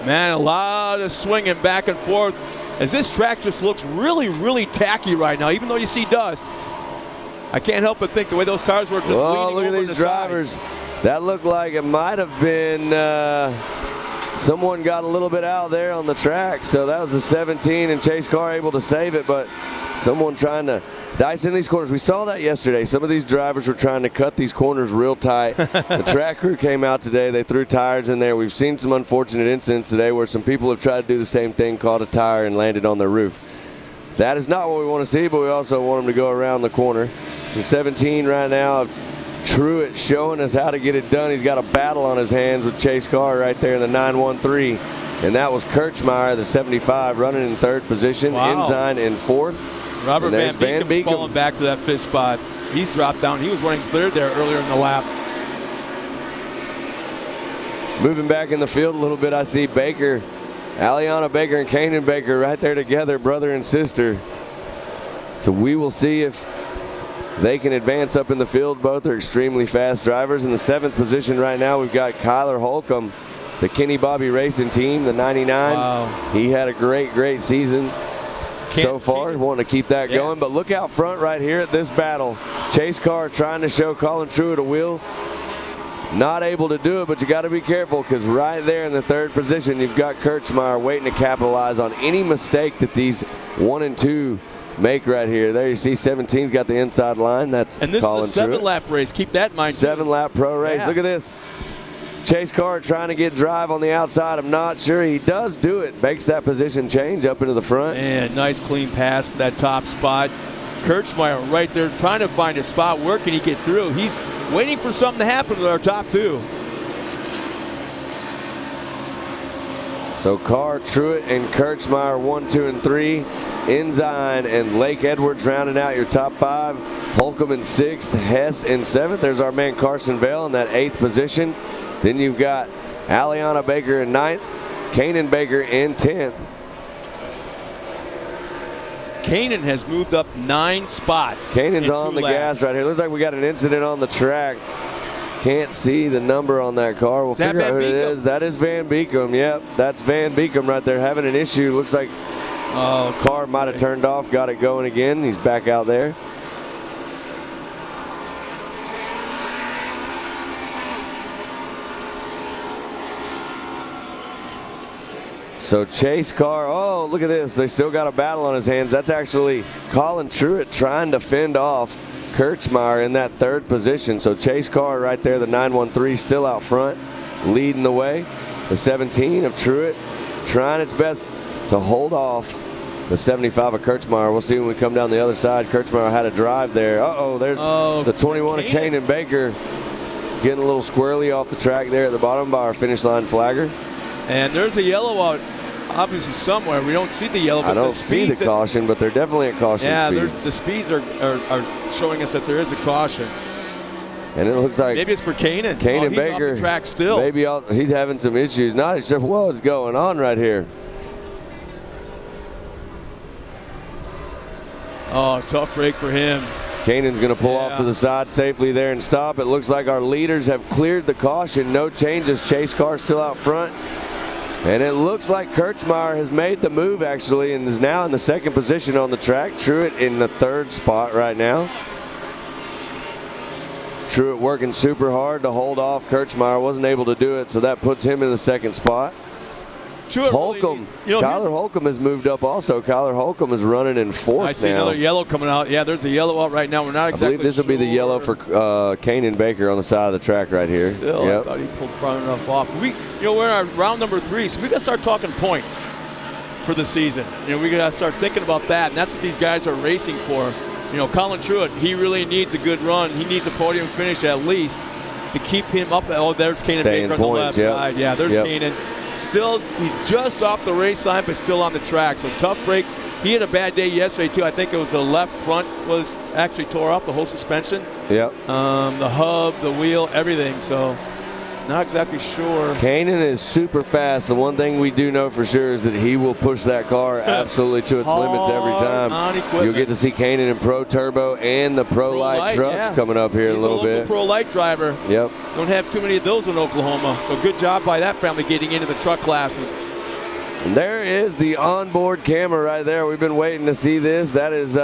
Man, a lot of swinging back and forth as this track just looks really, really tacky right now, even though you see dust. I can't help but think the way those cars were just leaning over look at these drivers. Side. That looked like it might have been someone got a little bit out there on the track. So that was a 17 and Chase Carr able to save it, but someone trying to dice in these corners. We saw that yesterday. Some of these drivers were trying to cut these corners real tight. The track crew came out today. They threw tires in there. We've seen some unfortunate incidents today where some people have tried to do the same thing, caught a tire and landed on their roof. That is not what we want to see, but we also want them to go around the corner. The 17 right now, Truitt showing us how to get it done. He's got a battle on his hands with Chase Carr right there in the 913. And that was Kirchmeier, the 75, running in third position. Wow. Ensign in fourth. Robert Van Beekum's falling back to that fifth spot. He's dropped down. He was running third there earlier in the lap. Moving back in the field a little bit, I see Baker, Aliana Baker and Kanan Baker right there together, brother and sister. So we will see if they can advance up in the field. Both are extremely fast drivers. In the 7th position right now, we've got Kyler Holcomb, the Kenny Bobby Racing team, the 99. Wow. He had a great season. so far, wanting to keep that going. But look out front right here at this battle. Chase Carr trying to show Colin Truitt a wheel. Not able to do it, but you got to be careful because right there in the third position, you've got Kirchmeyer waiting to capitalize on any mistake that these 1 and 2 make right here. There you see 17's got the inside line. That's and this Colin is a 7-lap race. Keep that in mind. 7-lap pro race. Look at this. Chase Carr trying to get drive on the outside. I'm not sure he does do it. Makes that position change up into the front. And nice clean pass for that top spot. Kirchmeyer right there trying to find a spot. Where can he get through? He's waiting for something to happen with our top 2. So Carr, Truitt, and Kirchmeyer 1, 2, and 3. Ensign and Lake Edwards rounding out your top 5. Holcomb in 6th, Hess in 7th. There's our man Carson Bell in that 8th position. Then you've got Aliana Baker in 9th, Kanan Baker in 10th. Kanan has moved up 9 spots. Kanan's on the gas right here. Looks like we got an incident on the track. Can't see the number on that car. We'll figure out who it is. That is Van Beekum. Yep, that's Van Beekum right there having an issue. Looks like car might have turned off, got it going again. He's back out there. So Chase Carr, oh, look at this. They still got a battle on his hands. That's actually Colin Truitt trying to fend off Kirchmeyer in that 3rd position. So Chase Carr right there, the 913 still out front, leading the way. The 17 of Truitt trying its best to hold off the 75 of Kirchmeyer. We'll see when we come down the other side. Kirchmeyer had a drive there. There's the 21 of Kanan Baker getting a little squirrely off the track there at the bottom by our finish line flagger. And there's a yellow out obviously somewhere. We don't see the yellow. But I don't see the caution, but they're definitely at caution speeds. The speeds are showing us that there is a caution. And it looks like maybe it's for Kanan. Kanan he's Baker. Off the track still. Maybe he's having some issues. Not sure what's going on right here. Oh, tough break for him. Kanan's going to pull off to the side safely there and stop. It looks like our leaders have cleared the caution. No changes. Chase Carr still out front. And it looks like Kirchmeyer has made the move actually and is now in the 2nd position on the track. Truitt in the 3rd spot right now. Truitt working super hard to hold off. Kirchmeyer wasn't able to do it, so that puts him in the 2nd spot. Holcomb, Kyler Holcomb has moved up also. Kyler Holcomb is running in 4th now. I see another yellow coming out. Yeah, there's a yellow out right now. We're not exactly I believe this will be the yellow for Kanan Baker on the side of the track right here. Still, I thought he pulled far enough off. We're in our round number 3, so we got to start talking points for the season. We got to start thinking about that, and that's what these guys are racing for. Colin Truitt, he really needs a good run. He needs a podium finish at least to keep him up. Oh, there's Kanan Baker on the left side. Yeah, there's Kanan. Still, he's just off the race line, but still on the track. So tough break. He had a bad day yesterday too. I think it was the left front was actually tore off, the whole suspension. Yep. The hub, the wheel, everything. So not exactly sure. Kanan is super fast. The one thing we do know for sure is that he will push that car absolutely to its limits every time. You'll get to see Kanan in Pro Turbo and the Pro Light trucks coming up here in a little bit. Pro Light driver. Yep. Don't have too many of those in Oklahoma. So good job by that family getting into the truck classes. And there is the onboard camera right there. We've been waiting to see this. That is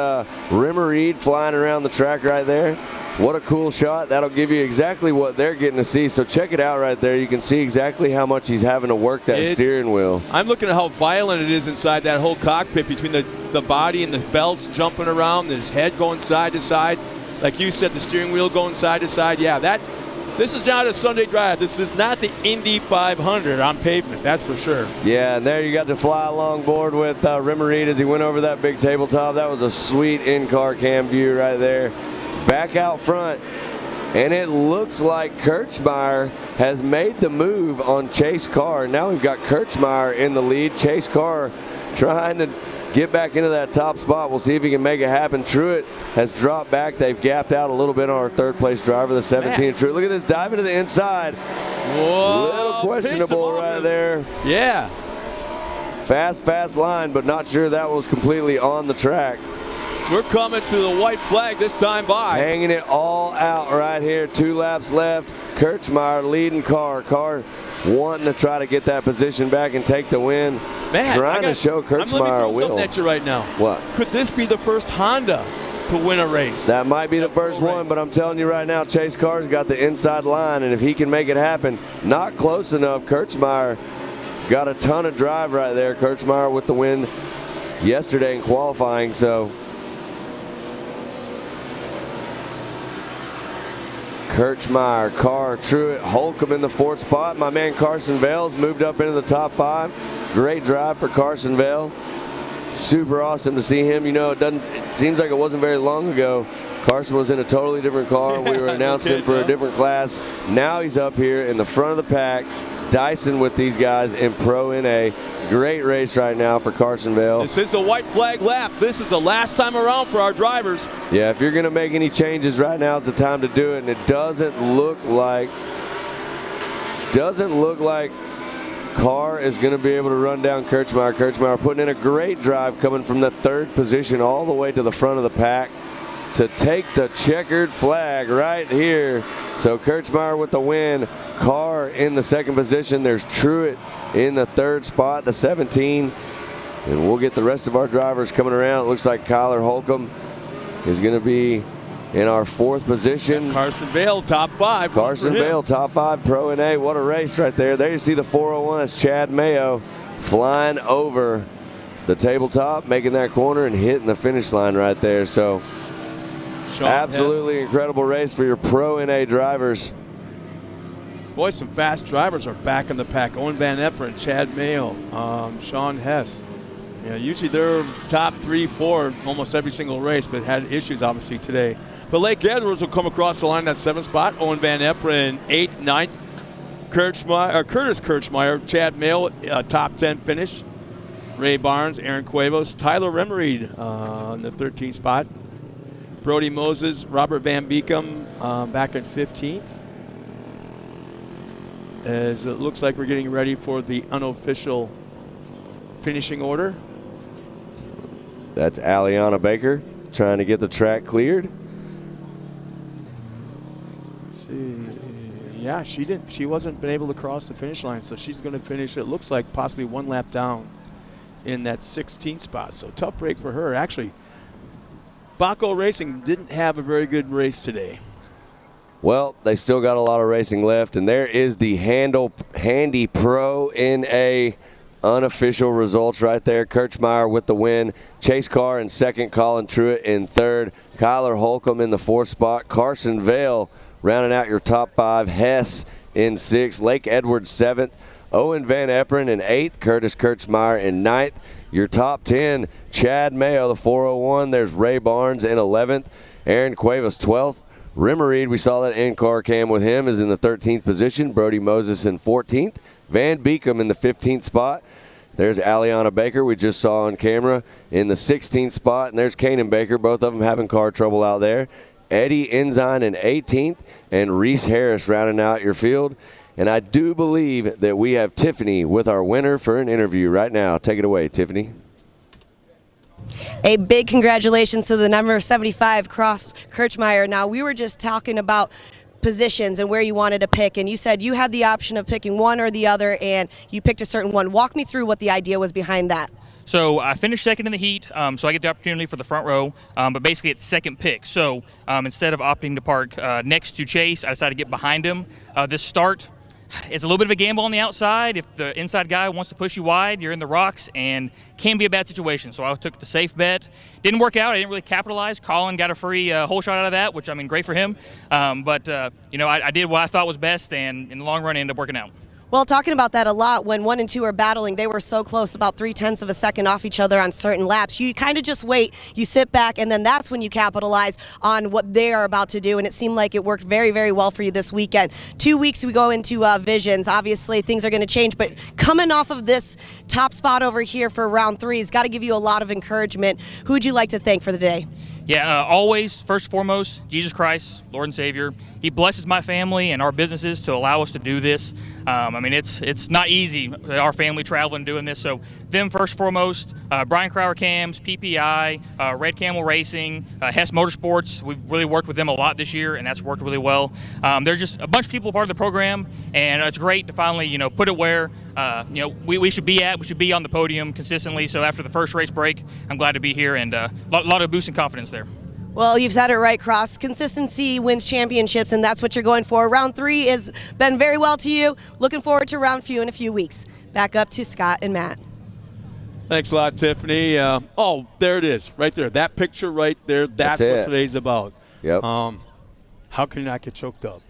Rimmer Reed flying around the track right there. What a cool shot. That'll give you exactly what they're getting to see. So check it out right there. You can see exactly how much he's having to work that steering wheel. I'm looking at how violent it is inside that whole cockpit between the body and the belts jumping around, his head going side to side. Like you said, the steering wheel going side to side. Yeah, this is not a Sunday drive. This is not the Indy 500 on pavement, that's for sure. Yeah, and there you got to fly along board with Rimmer Reed as he went over that big tabletop. That was a sweet in-car cam view right there. Back out front, and it looks like Kirchmeyer has made the move on Chase Carr. Now we've got Kirchmeyer in the lead. Chase Carr trying to get back into that top spot. We'll see if he can make it happen. Truitt has dropped back. They've gapped out a little bit on our 3rd place driver, the 17 Truitt. Look at this, diving to the inside. Whoa, little questionable right there. Yeah. Fast line, but not sure that was completely on the track. We're coming to the white flag this time by. Hanging it all out right here. 2 laps left. Kirchmeyer leading Carr. Carr wanting to try to get that position back and take the win. Man, trying to show I'm let me Kurtzmeyer a throw will. something at you right now. What? Could this be the first Honda to win a race? That might be the first one, but I'm telling you right now, Chase Carr's got the inside line, and if he can make it happen, not close enough. Kurtzmeyer got a ton of drive right there. Kurtzmeyer with the win yesterday in qualifying, so Kurtzmeyer, Carr, Truett, Holcomb in the 4th spot. My man Carson Vale's moved up into the top 5. Great drive for Carson Vale. Super awesome to see him. You know, it seems like it wasn't very long ago. Carson was in a totally different car. We were announcing for a different class. Now he's up here in the front of the pack. Dyson with these guys in Pro NA. Great race right now for Carson Vale. This is a white flag lap. This is the last time around for our drivers. Yeah, if you're going to make any changes right now, is the time to do it. And it doesn't look like Carr is going to be able to run down Kurtzmeyer. Kurtzmeyer putting in a great drive coming from the 3rd position all the way to the front of the pack to take the checkered flag right here. So Kurtzmeyer with the win. Carr in the 2nd position. There's Truett in the 3rd spot, the 17. And we'll get the rest of our drivers coming around. It looks like Kyler Holcomb is going to be in our 4th position. Carson Vale, top 5. Carson Vale, top 5 Pro NA. What a race right there. There you see the 401. That's Chad Mayo flying over the tabletop, making that corner and hitting the finish line right there. So absolutely incredible race for your Pro NA drivers. Boy, some fast drivers are back in the pack. Owen Van Eperen, Chad Mayo, Sean Hess. Yeah, usually they're top 3, 4 almost every single race, but had issues obviously today. But Lake Edwards will come across the line in that 7th spot. Owen Van Eperen, 8th, 9th. Curtis Kurtzmeyer, Chad Mayo, top 10 finish. Ray Barnes, Aaron Cuevas, Tyler Remereed in the 13th spot. Brody Moses, Robert Van Beekum back in 15th. As it looks like we're getting ready for the unofficial finishing order. That's Aliana Baker trying to get the track cleared. Let's see. Yeah, she wasn't been able to cross the finish line, so she's going to finish, it looks like, possibly 1 lap down in that 16th spot. So tough break for her. Actually, Baco Racing didn't have a very good race today. Well, they still got a lot of racing left, and there is the Handy Pro NA unofficial results right there. Kurtzmeyer with the win. Chase Carr in 2nd, Colin Truett in 3rd, Kyler Holcomb in the 4th spot, Carson Vale rounding out your top 5, Hess in 6th, Lake Edwards 7th, Owen Van Eperen in 8th, Curtis Kurtzmeyer in 9th. Your top 10, Chad Mayo, the 401. There's Ray Barnes in 11th, Aaron Cuevas 12th. Remereed, we saw that in-car cam with him, is in the 13th position. Brody Moses in 14th. Van Beekum in the 15th spot. There's Aliana Baker, we just saw on camera, in the 16th spot. And there's Kanan Baker, both of them having car trouble out there. Eddie Ensign in 18th, and Reese Harris rounding out your field. And I do believe that we have Tiffany with our winner for an interview right now. Take it away, Tiffany. A big congratulations to the number 75 Cross Kurtzmeyer. Now, we were just talking about positions and where you wanted to pick, and you said you had the option of picking one or the other, and you picked a certain one. Walk me through what the idea was behind that. So I finished 2nd in the heat, so I get the opportunity for the front row, but basically it's 2nd pick. So instead of opting to park next to Chase, I decided to get behind him. This start, it's a little bit of a gamble on the outside. If the inside guy wants to push you wide, you're in the rocks, and can be a bad situation. So I took the safe bet. Didn't work out. I didn't really capitalize. Colin got a free hole shot out of that, which, I mean, great for him. But I did what I thought was best, and in the long run, it ended up working out. Well, talking about that a lot, when 1 and 2 are battling, they were so close, about 0.3 of a second off each other on certain laps. You kind of just wait, you sit back, and then that's when you capitalize on what they are about to do, and it seemed like it worked very, very well for you this weekend. 2 weeks we go into Visions. Obviously, things are going to change, but coming off of this top spot over here for round 3 has got to give you a lot of encouragement. Who would you like to thank for the day? Yeah, always, first and foremost, Jesus Christ, Lord and Savior. He blesses my family and our businesses to allow us to do this. I mean, it's not easy, our family traveling doing this. So them first and foremost, Brian Crowder Cams, PPI, Red Camel Racing, Hess Motorsports. We've really worked with them a lot this year, and that's worked really well. There's just a bunch of people part of the program, and it's great to finally, put it where, we should be at. We should be on the podium consistently. So after the first race break, I'm glad to be here, and a lot of boost and confidence there. Well, you've said it right, Cross. Consistency wins championships, and that's what you're going for. Round 3 has been very well to you. Looking forward to round 4 in a few weeks. Back up to Scott and Matt. Thanks a lot, Tiffany. Oh, there it is, right there. That picture right there, that's what today's about. Yep. How can you not get choked up?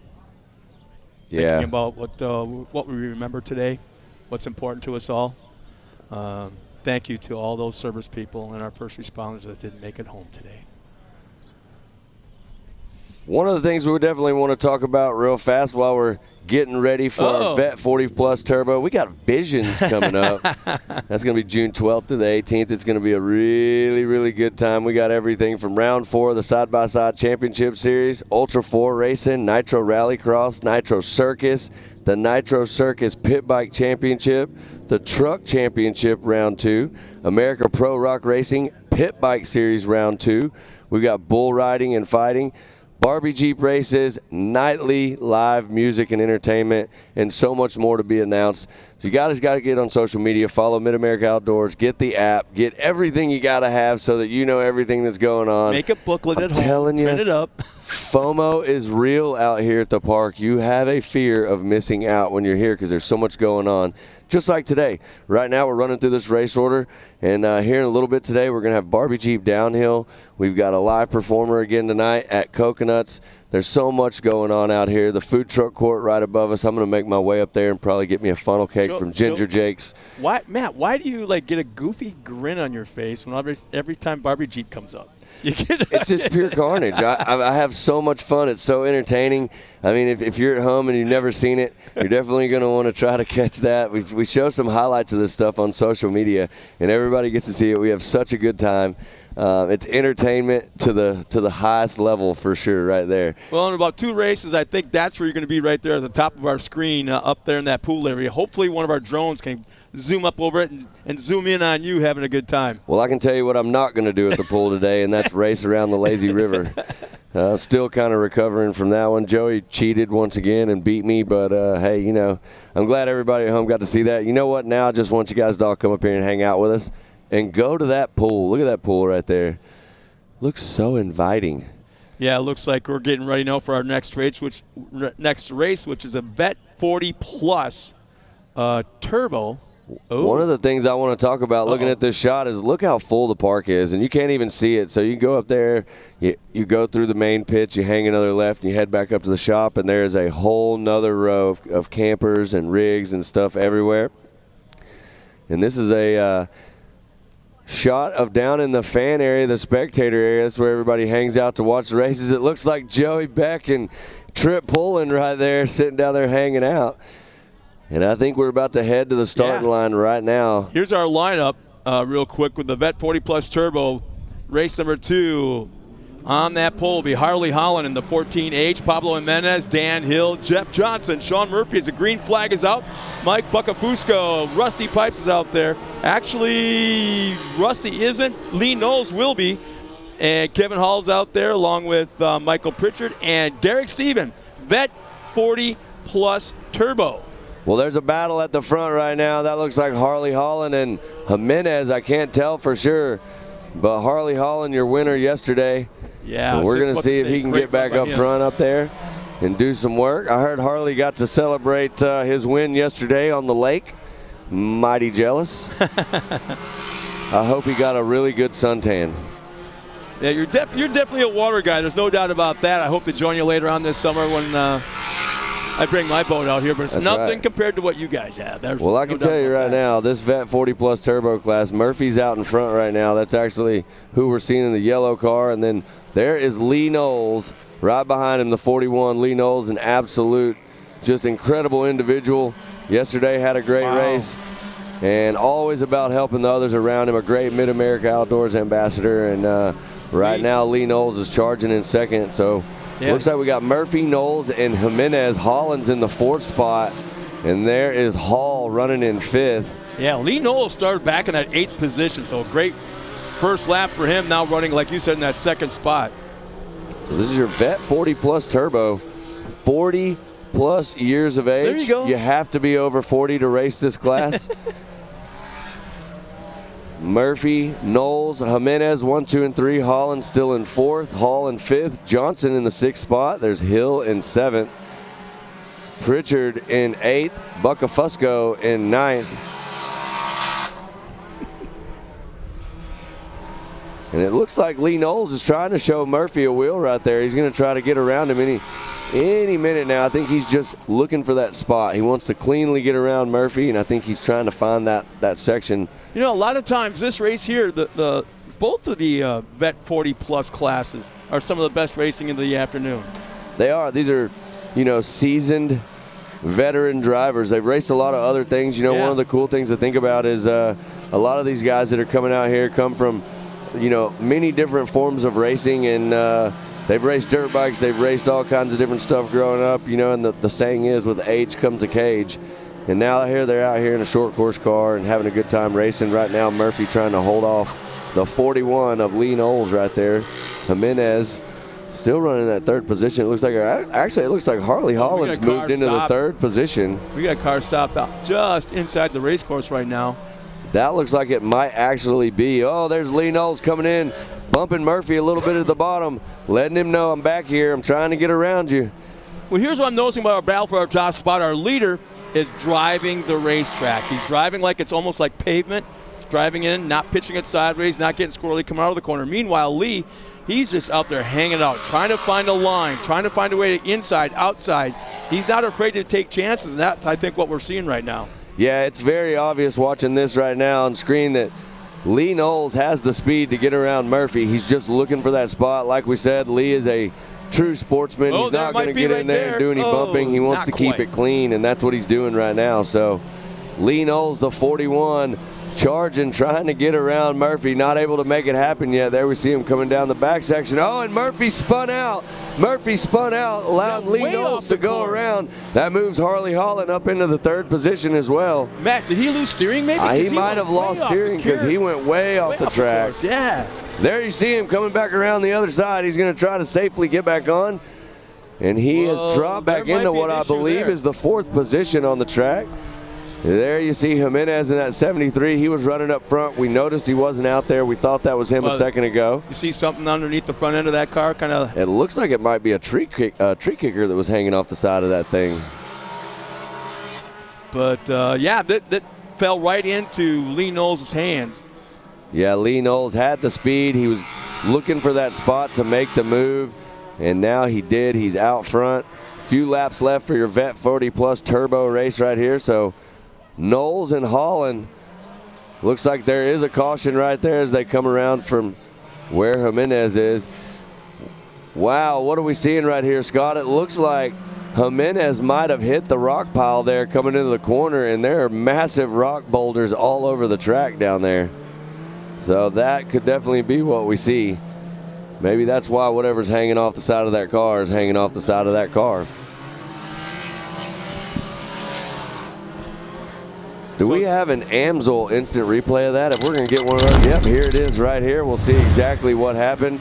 Yeah. Thinking about what we remember today, what's important to us all. Thank you to all those service people and our first responders that didn't make it home today. One of the things we would definitely want to talk about real fast while we're getting ready for our Vet 40 Plus Turbo, we got Visions coming up. That's going to be June 12th to the 18th. It's going to be a really, really good time. We got everything from round 4 of the side-by-side championship series, Ultra 4 Racing, Nitro Rallycross, Nitro Circus, the Nitro Circus Pit Bike Championship, the Truck Championship Round 2, America Pro Rock Racing Pit Bike Series Round 2. We got bull riding and fighting, Barbie Jeep races, nightly live music and entertainment, and so much more to be announced. So you guys got to get on social media, follow MidAmerica Outdoors, get the app, get everything you got to have so that you know everything that's going on. Make a booklet at home, telling you, print it up. FOMO is real out here at the park. You have a fear of missing out when you're here because there's so much going on. Just like today. Right now we're running through this race order, and here in a little bit today we're going to have Barbie Jeep downhill. We've got a live performer again tonight at Coconuts. There's so much going on out here. The food truck court right above us. I'm going to make my way up there and probably get me a funnel cake from Ginger Jake's. Why, Matt, why do you get a goofy grin on your face when every time Barbie Jeep comes up? It's just pure carnage. I have so much fun. It's so entertaining. I mean, if you're at home and you've never seen it, you're definitely going to want to try to catch that. We show some highlights of this stuff on social media, and everybody gets to see it. We have such a good time. It's entertainment to the highest level for sure right there. Well, in about 2 races, I think that's where you're going to be right there at the top of our screen up there in that pool area. Hopefully one of our drones can zoom up over it and zoom in on you having a good time. Well, I can tell you what I'm not going to do at the pool today, and that's race around the lazy river. Still kind of recovering from that one. Joey cheated once again and beat me, but hey, I'm glad everybody at home got to see that. You know what? Now I just want you guys to all come up here and hang out with us and go to that pool. Look at that pool right there. Looks so inviting. Yeah, it looks like we're getting ready now for our next race, which is a Vet 40 Plus Turbo. Ooh. One of the things I want to talk about looking at this shot is look how full the park is, and you can't even see it. So you go up there, you go through the main pits, you hang another left, and you head back up to the shop, and there's a whole nother row of campers and rigs and stuff everywhere. And this is a shot of down in the fan area, the spectator area. That's where everybody hangs out to watch the races. It looks like Joey Beck and Trip Pullen right there sitting down there hanging out. And I think we're about to head to the starting line right now. Here's our lineup real quick with the Vet 40 Plus Turbo. Race number 2 on that pole will be Harley Holland in the 14H, Pablo Jimenez, Dan Hill, Jeff Johnson, Sean Murphy as the green flag is out, Mike Buccafusco, Rusty Pipes is out there. Actually, Rusty isn't. Lee Knowles will be. And Kevin Hall's out there along with Michael Pritchard and Derek Steven, Vet 40 Plus Turbo. Well, there's a battle at the front right now. That looks like Harley Holland and Jimenez. I can't tell for sure. But Harley Holland, your winner yesterday. Yeah. We're going to see if he can get back up front up there and do some work. I heard Harley got to celebrate his win yesterday on the lake. Mighty jealous. I hope he got a really good suntan. Yeah, you're definitely a water guy. There's no doubt about that. I hope to join you later on this summer when I bring my boat out here, but it's nothing compared to what you guys have. Well, I can tell you right now, this Vet 40 Plus Turbo class, Murphy's out in front right now. That's actually who we're seeing in the yellow car. And then there is Lee Knowles right behind him, the 41. Lee Knowles, an absolute, just incredible individual. Yesterday had a great race and always about helping the others around him. A great MidAmerica Outdoors ambassador. And Right now, Lee Knowles is charging in second. So looks like we got Murphy, Knowles, and Jimenez. Holland's in the 4th spot. And there is Hall running in 5th. Yeah, Lee Knowles started back in that 8th position. So great first lap for him, now running, like you said, in that 2nd spot. So this is your Vet 40 Plus Turbo. 40 plus years of age. There you go. You have to be over 40 to race this class. Murphy, Knowles, Jimenez, 1, 2, and 3. Holland still in 4th. Hall in 5th. Johnson in the 6th spot. There's Hill in 7th. Pritchard in 8th. Buckafusco in 9th. And it looks like Lee Knowles is trying to show Murphy a wheel right there. He's going to try to get around him any minute now. I think he's just looking for that spot. He wants to cleanly get around Murphy, and I think he's trying to find that section. You know, a lot of times this race here, both of the Vet 40 Plus classes are some of the best racing in the afternoon. They are. These are, seasoned veteran drivers. They've raced a lot of other things. One of the cool things to think about is a lot of these guys that are coming out here come from, many different forms of racing, and they've raced dirt bikes. They've raced all kinds of different stuff growing up, and the saying is, with age comes a cage. And now they're out here in a short course car and having a good time racing. Right now, Murphy trying to hold off the 41 of Lee Knowles right there. Jimenez still running that 3rd position. It looks like Harley Holland's moved into the 3rd position. We got a car stopped out just inside the race course right now. That looks like it might actually be. Oh, there's Lee Knowles coming in, bumping Murphy a little bit at the bottom, letting him know, I'm back here. I'm trying to get around you. Well, here's what I'm noticing about our battle for our top spot. Our leader is driving the racetrack. He's driving like it's almost like pavement, driving in, not pitching it sideways, not getting squirrely, coming out of the corner. Meanwhile, Lee, he's just out there hanging out, trying to find a line, trying to find a way to inside, outside. He's not afraid to take chances, and that's, I think, what we're seeing right now. Yeah, it's very obvious watching this right now on screen that Lee Knowles has the speed to get around Murphy. He's just looking for that spot. Like we said, Lee is a true sportsman. He's not going to get in there and do any bumping. He wants to keep it clean, and that's what he's doing right now. So Lee Knowles, the 41, charging, trying to get around Murphy, not able to make it happen yet. There we see him coming down the back section. Oh, and Murphy spun out. Allowing Lee Knowles to go around. That moves Harley Holland up into the 3rd position as well. Matt, did he lose steering maybe? He might have lost steering because he went way off the track. Yeah. There you see him coming back around the other side. He's going to try to safely get back on. And he has dropped back into what I believe is the 4th position on the track. There you see Jimenez in that 73. He was running up front. We noticed he wasn't out there. We thought that was him a second ago. You see something underneath the front end of that car? It looks like it might be a tree kicker that was hanging off the side of that thing. But, that fell right into Lee Knowles' hands. Yeah, Lee Knowles had the speed. He was looking for that spot to make the move, and now he did. He's out front. Few laps left for your Vet 40 Plus Turbo race right here. So Knowles and Holland, looks like there is a caution right there as they come around from where Jimenez is. Wow, what are we seeing right here, Scott? It looks like Jimenez might have hit the rock pile there coming into the corner, and there are massive rock boulders all over the track down there. So that could definitely be what we see. Maybe that's why whatever's hanging off the side of that car is hanging off the side of that car. Do we have an Amsoil instant replay of that? If we're going to get one of those, yep, here it is right here. We'll see exactly what happened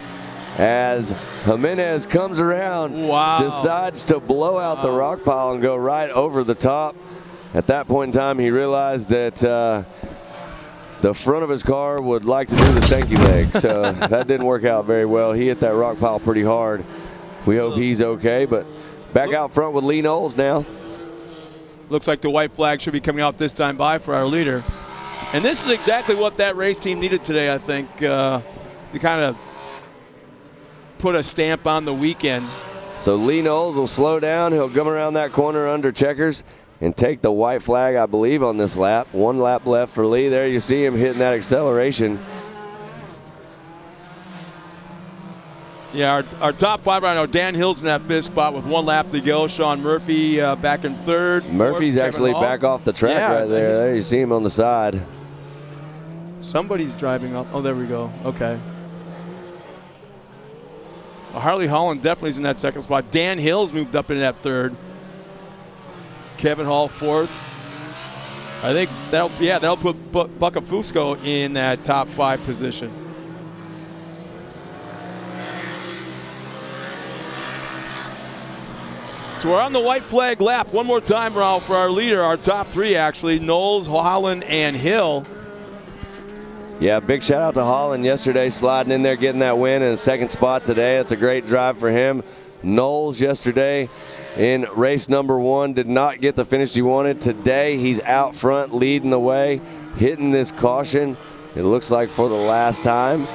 as Jimenez comes around, decides to blow out the rock pile and go right over the top. At that point in time, he realized that the front of his car would like to do the stanky leg, so that didn't work out very well. He hit that rock pile pretty hard. We hope he's okay, but back out front with Lee Knowles now. Looks like the white flag should be coming out this time by for our leader. And this is exactly what that race team needed today, I think, to kind of put a stamp on the weekend. So Lee Knowles will slow down. He'll come around that corner under checkers and take the white flag, I believe, on this lap. 1 lap left for Lee. There you see him hitting that acceleration. Yeah, our top 5 right now, Dan Hill's in that 5th spot with 1 lap to go. Sean Murphy back in 3rd. Murphy's actually back off the track right there. There you see him on the side. Somebody's driving up. Oh, there we go. Okay. Harley Holland definitely is in that second spot. Dan Hill's moved up in that third. Kevin Hall fourth. I think that'll put Bucka Fusco in that top 5 position. So we're on the white flag lap. One more time, Ralph, for our leader, our top 3 actually, Knowles, Holland, and Hill. Yeah, big shout out to Holland yesterday, sliding in there, getting that win in the second spot today. It's a great drive for him. Knowles yesterday in race number 1 did not get the finish he wanted. Today he's out front leading the way, hitting this caution. It looks like for the last time.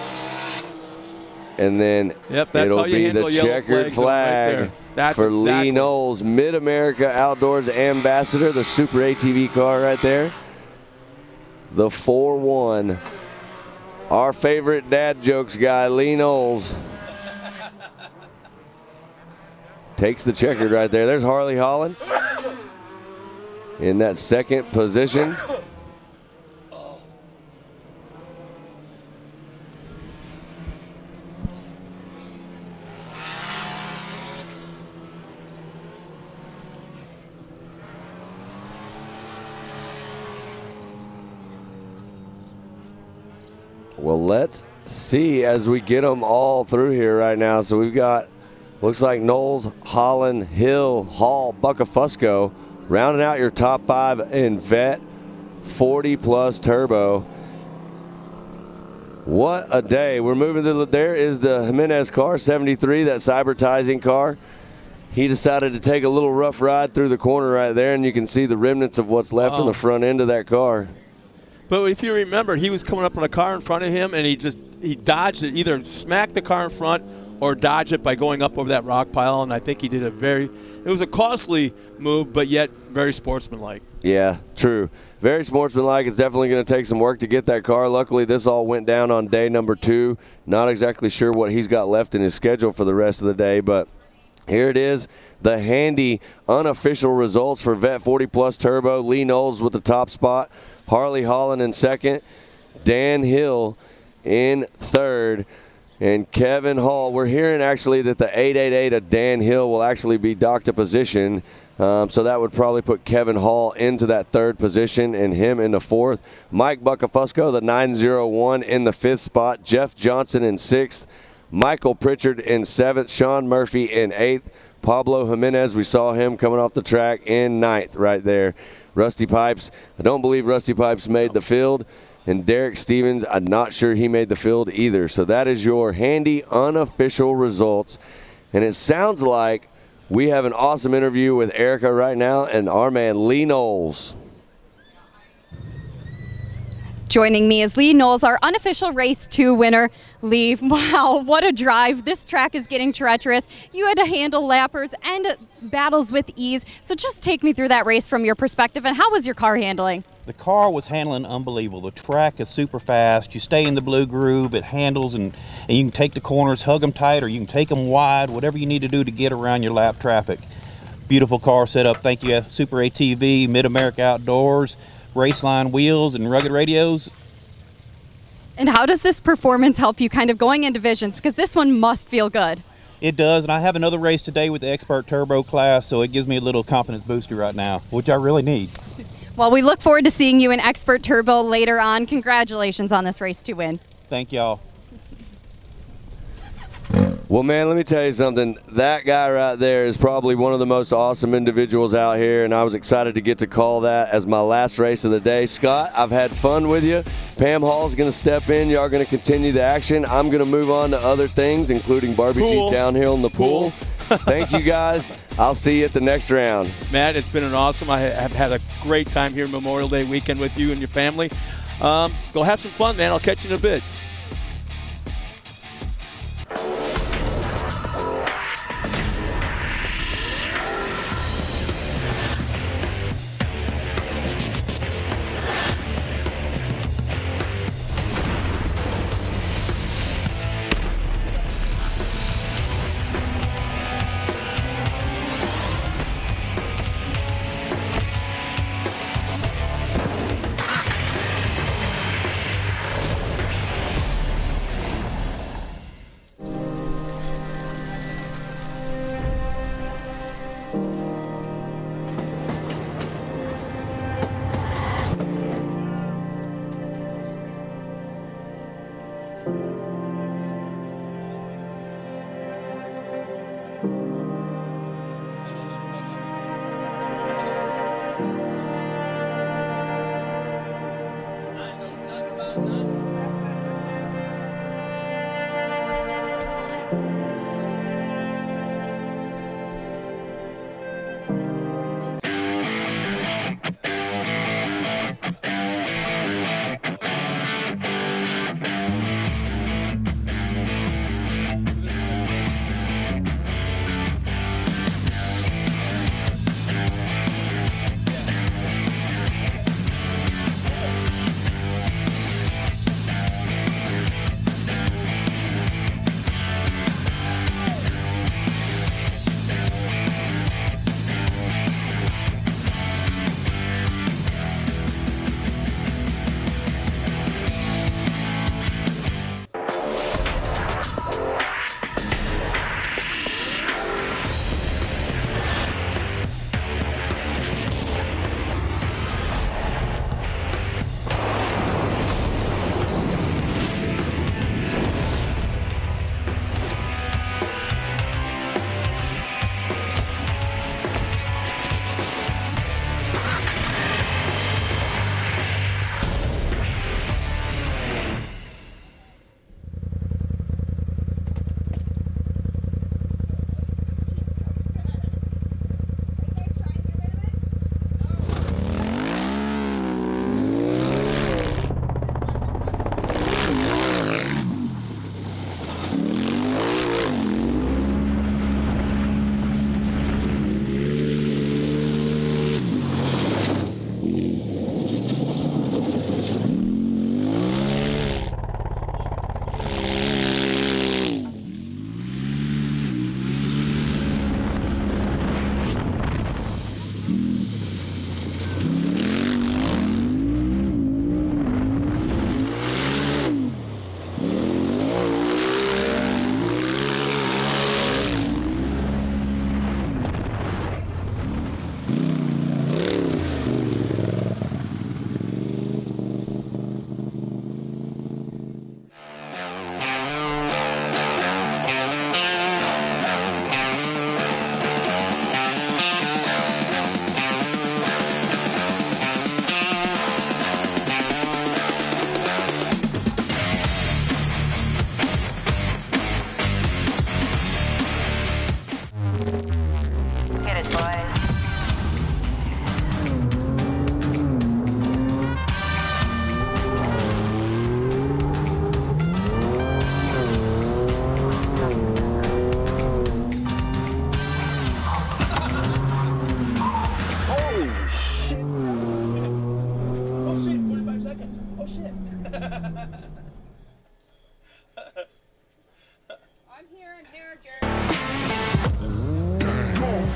And then it'll be the checkered flag for Lee Knowles, MidAmerica Outdoors ambassador, the Super ATV car right there. The 4-1. Our favorite dad jokes guy, Lee Knowles, takes the checkered right there. There's Harley Holland in that second position. Well, let's see as we get them all through here right now. So we've got, looks like Knowles, Holland, Hill, Hall, Bucka Fusco, rounding out your top 5 in vet, 40+ turbo. What a day. We're moving to there is the Jimenez car, 73, that cybertizing car. He decided to take a little rough ride through the corner right there, and you can see the remnants of what's left on the front end of that car. But if you remember, he was coming up on a car in front of him, and he dodged it, either smacked the car in front or dodged it by going up over that rock pile. And I think he did it was a costly move, but yet very sportsmanlike. Yeah, true. Very sportsmanlike. It's definitely going to take some work to get that car. Luckily, this all went down on day number 2. Not exactly sure what he's got left in his schedule for the rest of the day, but here it is. The handy unofficial results for Vet 40+ Turbo. Lee Knowles with the top spot. Harley Holland in second, Dan Hill in third, and Kevin Hall. We're hearing actually that the 888 of Dan Hill will actually be docked a position, so that would probably put Kevin Hall into that third position and him in the fourth. Mike Bucka Fusco, the 901 in the 5th spot. Jeff Johnson in 6th. Michael Pritchard in 7th. Sean Murphy in 8th. Pablo Jimenez, we saw him coming off the track in 9th right there. Rusty Pipes, I don't believe Rusty Pipes made the field. And Derek Stevens, I'm not sure he made the field either. So that is your handy unofficial results. And it sounds like we have an awesome interview with Erica right now and our man Lee Knowles. Joining me is Lee Knowles, our unofficial Race 2 winner. Lee, wow, what a drive. This track is getting treacherous. You had to handle lappers and battles with ease. So just take me through that race from your perspective, and how was your car handling? The car was handling unbelievable. The track is super fast. You stay in the blue groove. It handles, and you can take the corners, hug them tight, or you can take them wide, whatever you need to do to get around your lap traffic. Beautiful car setup. Thank you, Super ATV, MidAmerica Outdoors, Raceline wheels, and rugged radios. And how does this performance help you kind of going in divisions? Because this one must feel good. It does, and I have another race today with the Expert Turbo class, so it gives me a little confidence booster right now, which I really need. Well, we look forward to seeing you in Expert Turbo later on. Congratulations on this Race 2 win. Thank y'all. Well, man, let me tell you something. That guy right there is probably one of the most awesome individuals out here, and I was excited to get to call that as my last race of the day. Scott, I've had fun with you. Pam Hall's going to step in. Y'all going to continue the action. I'm going to move on to other things, including barbecue downhill in the pool. Thank you, guys. I'll see you at the next round. Matt, it's been an awesome. I have had a great time here Memorial Day weekend with you and your family. Go have some fun, man. I'll catch you in a bit.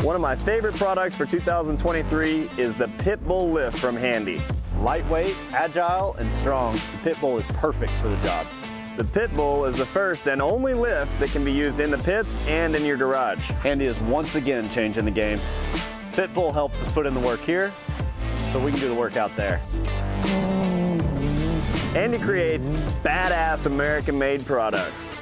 One of my favorite products for 2023 is the Pitbull Lift from Handy. Lightweight, agile, and strong, the Pitbull is perfect for the job. The Pitbull is the first and only lift that can be used in the pits and in your garage. Handy is once again changing the game. Pitbull helps us put in the work here, so we can do the work out there. Handy creates badass American-made products.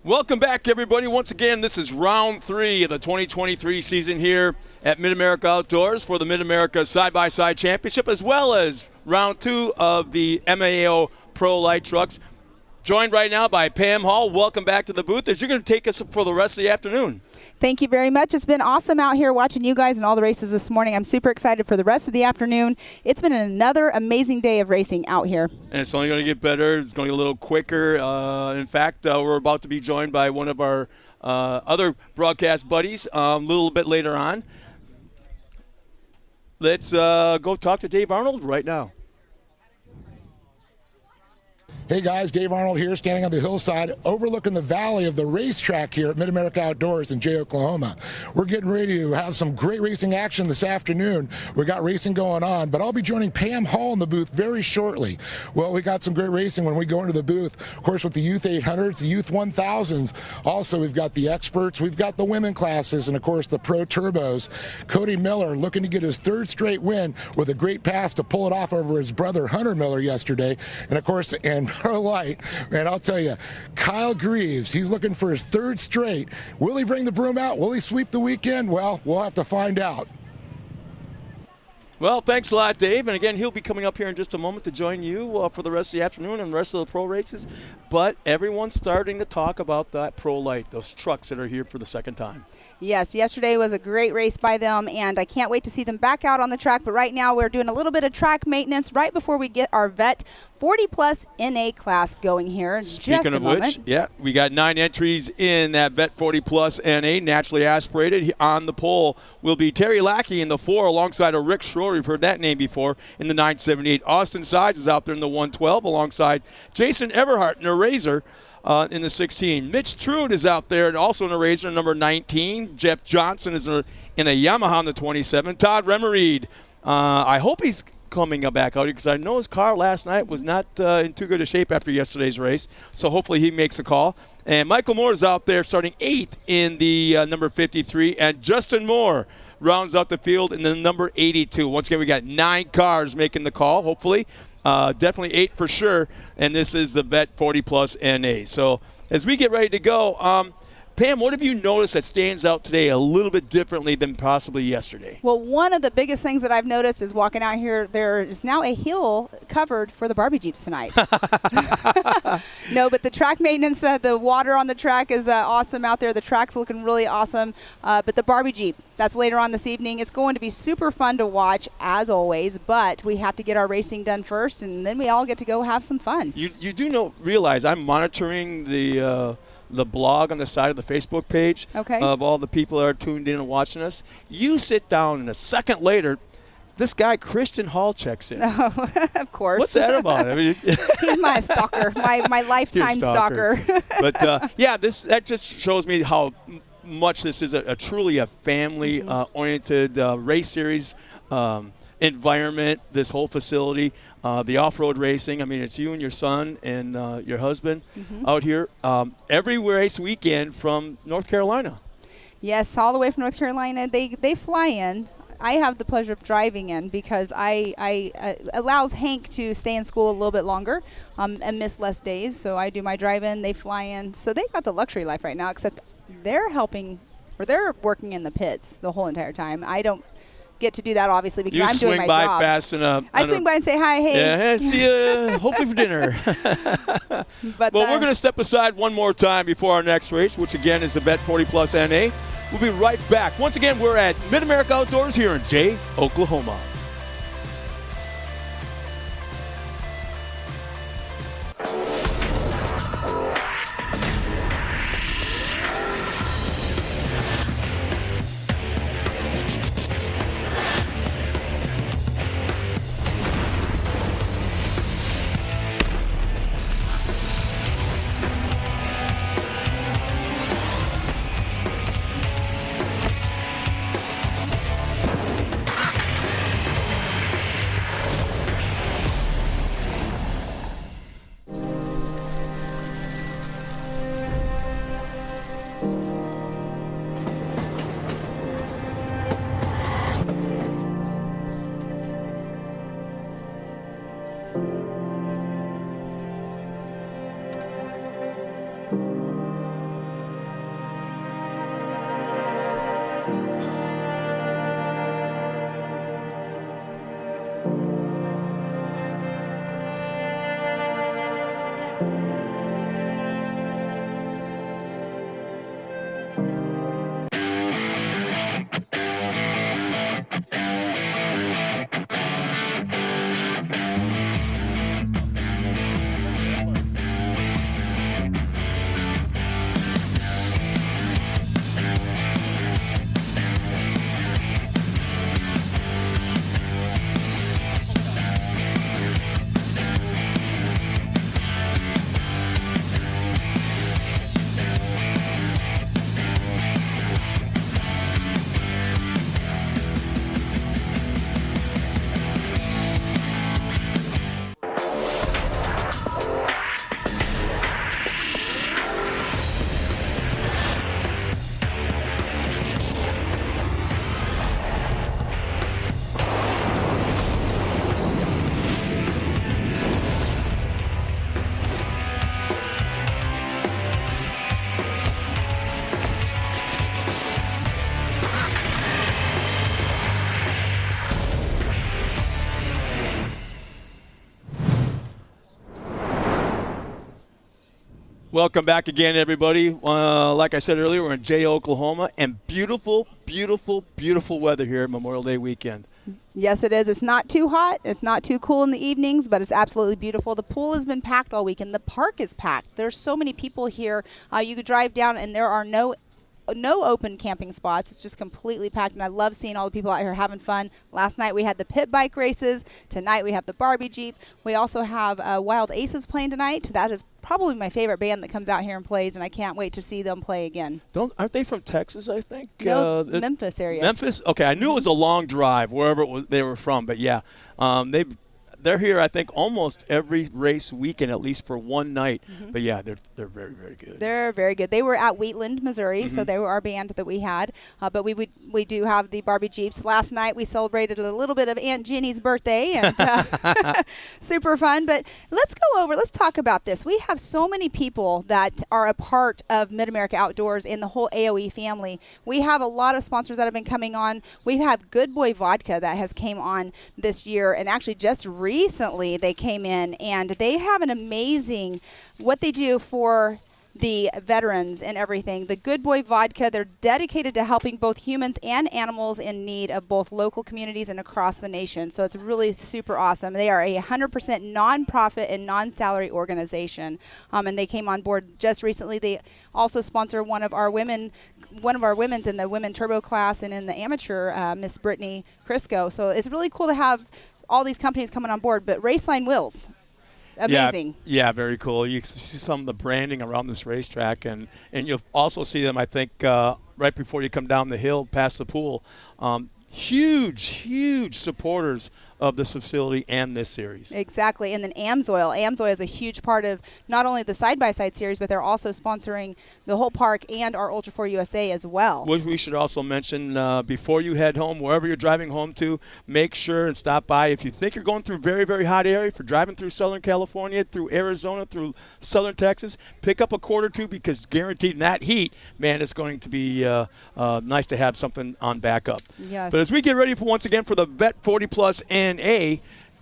Welcome back, everybody. Once again, this is round 3 of the 2023 season here at MidAmerica Outdoors for the MidAmerica Side-by-Side Championship, as well as round 2 of the MAO Pro Light Trucks. Joined right now by Pam Hall. Welcome back to the booth as you're going to take us for the rest of the afternoon. Thank you very much. It's been awesome out here watching you guys and all the races this morning. I'm super excited for the rest of the afternoon. It's been another amazing day of racing out here. And it's only going to get better. It's going to get a little quicker. In fact, we're about to be joined by one of our other broadcast buddies a little bit later on. Let's go talk to Dave Arnold right now. Hey guys, Dave Arnold here, standing on the hillside overlooking the valley of the racetrack here at MidAmerica Outdoors in Jay, Oklahoma. We're getting ready to have some great racing action this afternoon. We got racing going on, but I'll be joining Pam Hall in the booth very shortly. Well, we got some great racing when we go into the booth, of course, with the Youth 800s, the Youth 1000s. Also, we've got the experts, we've got the women classes, and of course, the Pro Turbos. Cody Miller looking to get his 3rd straight win with a great pass to pull it off over his brother Hunter Miller yesterday. And of course, and Pro Light, man, I'll tell you, Kyle Greaves, he's looking for his 3rd straight. Will he bring the broom out? Will he sweep the weekend? Well, we'll have to find out. Well, thanks a lot, Dave. And again, he'll be coming up here in just a moment to join you for the rest of the afternoon and the rest of the pro races. But everyone's starting to talk about that Pro Light, those trucks that are here for the second time. Yes, yesterday was a great race by them, and I can't wait to see them back out on the track. But right now we're doing a little bit of track maintenance right before we get our Vet 40-plus NA class going here in just a moment. Speaking of which, yeah, we got 9 entries in that Vet 40-plus NA, naturally aspirated. On the pole will be Terry Lackey in the 4 alongside a Rick Schroer. You've heard that name before in the 978. Austin Sides is out there in the 112 alongside Jason Everhart in a Razor. In the 16. Mitch Trude is out there and also in a Razor, number 19. Jeff Johnson is in a Yamaha in the 27. Todd Remereed, I hope he's coming back out here because I know his car last night was not in too good a shape after yesterday's race. So hopefully he makes a call. And Michael Moore is out there starting 8th in the number 53. And Justin Moore rounds out the field in the number 82. Once again, we got 9 cars making the call, hopefully. Definitely 8 for sure, and this is the Vet 40-plus NA. So as we get ready to go, Pam, what have you noticed that stands out today a little bit differently than possibly yesterday? Well, one of the biggest things that I've noticed is walking out here, there is now a hill covered for the Barbie Jeeps tonight. No, but the track maintenance, the water on the track is awesome out there. The track's looking really awesome. But the Barbie Jeep, that's later on this evening. It's going to be super fun to watch, as always, but we have to get our racing done first, and then we all get to go have some fun. You do realize I'm monitoring the blog on the side of the Facebook page of all the people that are tuned in and watching us. You sit down, and a second later, this guy Christian Hall checks in. Oh, of course. What's that about? I mean, he's my stalker, my lifetime stalker. But yeah, that just shows me how much this is a truly a family-oriented race series environment. This whole facility. The off-road racing, I mean, it's you and your son and your husband out here every race weekend from North Carolina. Yes, all the way from North Carolina. They fly in. I have the pleasure of driving in because I allows Hank to stay in school a little bit longer and miss less days. So I do my drive-in, they fly in. So they've got the luxury life right now, except they're working in the pits the whole entire time. I don't get to do that, obviously, because I'm doing my job. You swing by fast I swing by and say hi, hey. Yeah, see you hopefully for dinner. Well, we're going to step aside one more time before our next race, which again is the Vet 40-plus NA. We'll be right back. Once again, we're at MidAmerica Outdoors here in Jay, Oklahoma. Welcome back again, everybody. Like I said earlier, we're in Jay, Oklahoma, and beautiful, beautiful, beautiful weather here Memorial Day weekend. Yes, it is. It's not too hot. It's not too cool in the evenings, but it's absolutely beautiful. The pool has been packed all weekend. The park is packed. There's so many people here. You could drive down, and there are no open camping spots. It's just completely packed, and I love seeing all the people out here having fun. Last night we had the pit bike races. Tonight we have the Barbie Jeep. We also have Wild Aces playing tonight. That is probably my favorite band that comes out here and plays, and I can't wait to see them play again. Aren't they from Texas, I think? No, Memphis area. Memphis? Okay, I knew it was a long drive wherever they were from, but yeah. They're here, I think, almost every race weekend, at least for one night. But yeah, they're very, very good. They're very good. They were at Wheatland, Missouri, so they were our band that we had. But we do have the Barbie Jeeps. Last night we celebrated a little bit of Aunt Jenny's birthday, and super fun. But let's talk about this. We have so many people that are a part of MidAmerica Outdoors and the whole AOE family. We have a lot of sponsors that have been coming on. We have Good Boy Vodka that has came on this year, and actually just recently they came in, and they have an amazing what they do for the veterans and everything. The Good Boy Vodka, they're dedicated to helping both humans and animals in need of both local communities and across the nation. So it's really super awesome. They are a 100% nonprofit and non-salary organization, and they came on board just recently. They also sponsor one of our women's in the women turbo class and in the amateur, Miss Brittany Crisco. So it's really cool to have all these companies coming on board. But Raceline Wheels, amazing. Yeah, very cool. You see some of the branding around this racetrack, and you'll also see them, I think, right before you come down the hill past the pool. Huge supporters of this facility and this series. Exactly. And then Amsoil. Amsoil is a huge part of not only the side-by-side series, but they're also sponsoring the whole park and our Ultra 4 USA as well. Which we should also mention, before you head home, wherever you're driving home to, make sure and stop by. If you think you're going through very, very hot area, if you're driving through Southern California, through Arizona, through Southern Texas, pick up a quart or two, because guaranteed in that heat, man, it's going to be nice to have something on backup. Yes. But as we get ready once again for the Vet 40 Plus NA,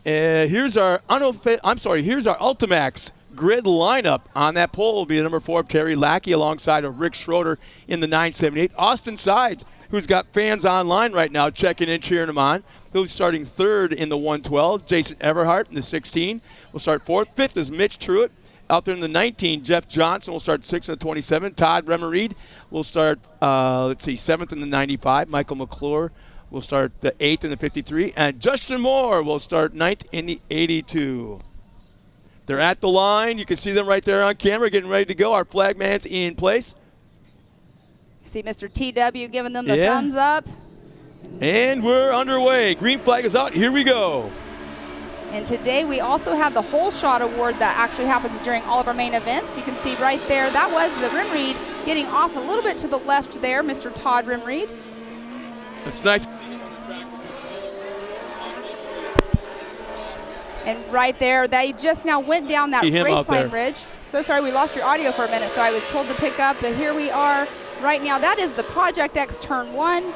here's our Ultimax grid lineup. On that pole will be the number 4 of Terry Lackey alongside of Rick Schroeder in the 978. Austin Sides, who's got fans online right now checking in, cheering him on, who's starting 3rd in the 112. Jason Everhart in the 16 will start 4th. 5th is Mitch Truitt. Out there in the 19, Jeff Johnson will start 6th in the 27. Todd Remereed will start, 7th in the 95. Michael McClure will start the 8th in the 53. And Justin Moore will start 9th in the 82. They're at the line. You can see them right there on camera getting ready to go. Our flagman's in place. See Mr. TW giving them the thumbs up. And we're underway. Green flag is out. Here we go. And today we also have the Whole Shot Award that actually happens during all of our main events. You can see right there, that was the Rimreed getting off a little bit to the left there, Mr. Todd Rimreed. It's nice to see him on the track. And right there, they just now went down that raceline bridge. So sorry, we lost your audio for a minute, so I was told to pick up, but here we are right now. That is the Project X Turn 1.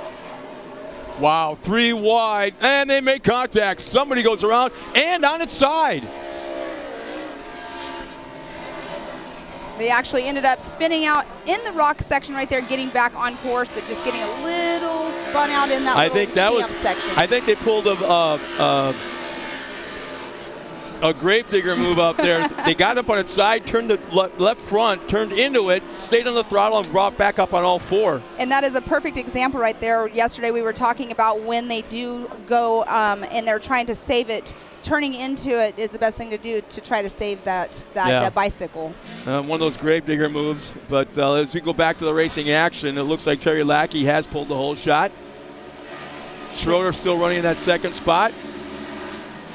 Wow, 3 wide, and they make contact. Somebody goes around and on its side. They actually ended up spinning out in the rock section right there, getting back on course, but just getting a little spun out in that section. I think they pulled a gravedigger move up there. They got up on its side, turned the left front, turned into it, stayed on the throttle, and brought back up on all 4. And that is a perfect example right there. Yesterday we were talking about when they do go and they're trying to save it. Turning into it is the best thing to do to try to save that bicycle. One of those gravedigger moves. But as we go back to the racing action, it looks like Terry Lackey has pulled the whole shot. Schroeder still running in that 2nd spot.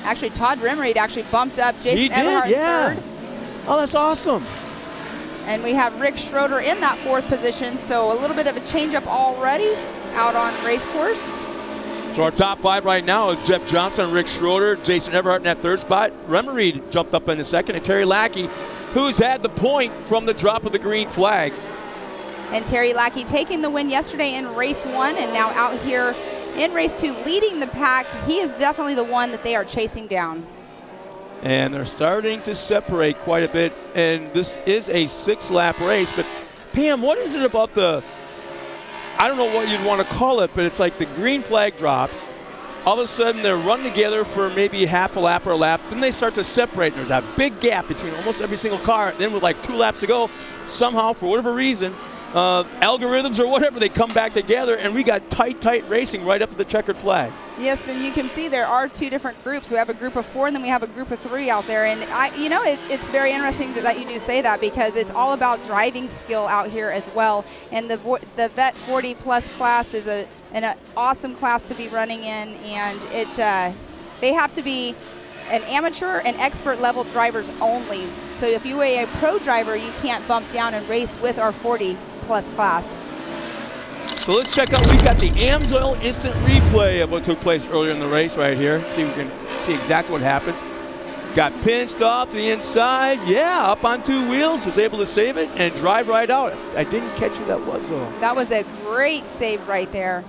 Actually, Todd Rimreed actually bumped up Jason Everhart in 3rd. Oh, that's awesome. And we have Rick Schroeder in that 4th position, so a little bit of a change-up already out on race course. So our top 5 right now is Jeff Johnson, Rick Schroeder, Jason Everhart in that 3rd spot. Remereed jumped up in the 2nd, and Terry Lackey, who's had the point from the drop of the green flag. And Terry Lackey taking the win yesterday in race 1, and now out here in race 2 leading the pack. He is definitely the one that they are chasing down. And they're starting to separate quite a bit. And this is a 6-lap race. But, Pam, what is it about I don't know what you'd want to call it, but it's like the green flag drops. All of a sudden, they're run together for maybe half a lap or a lap. Then they start to separate. There's that big gap between almost every single car. Then with like 2 laps to go, somehow, for whatever reason, algorithms or whatever, they come back together, and we got tight racing right up to the checkered flag. Yes, and you can see there are 2 different groups. We have a group of 4, and then we have a group of 3 out there. And it's very interesting that you do say that, because it's all about driving skill out here as well. And the Vet 40 Plus class is an awesome class to be running in, and they have to be an amateur and expert level drivers only. So if you are a pro driver, you can't bump down and race with our 40 Plus class. So let's check out, we've got the AMSOIL instant replay of what took place earlier in the race right here. See if we can see exactly what happens. Got pinched off the inside, up on 2 wheels, was able to save it and drive right out. I didn't catch who that was though. That was a great save right there.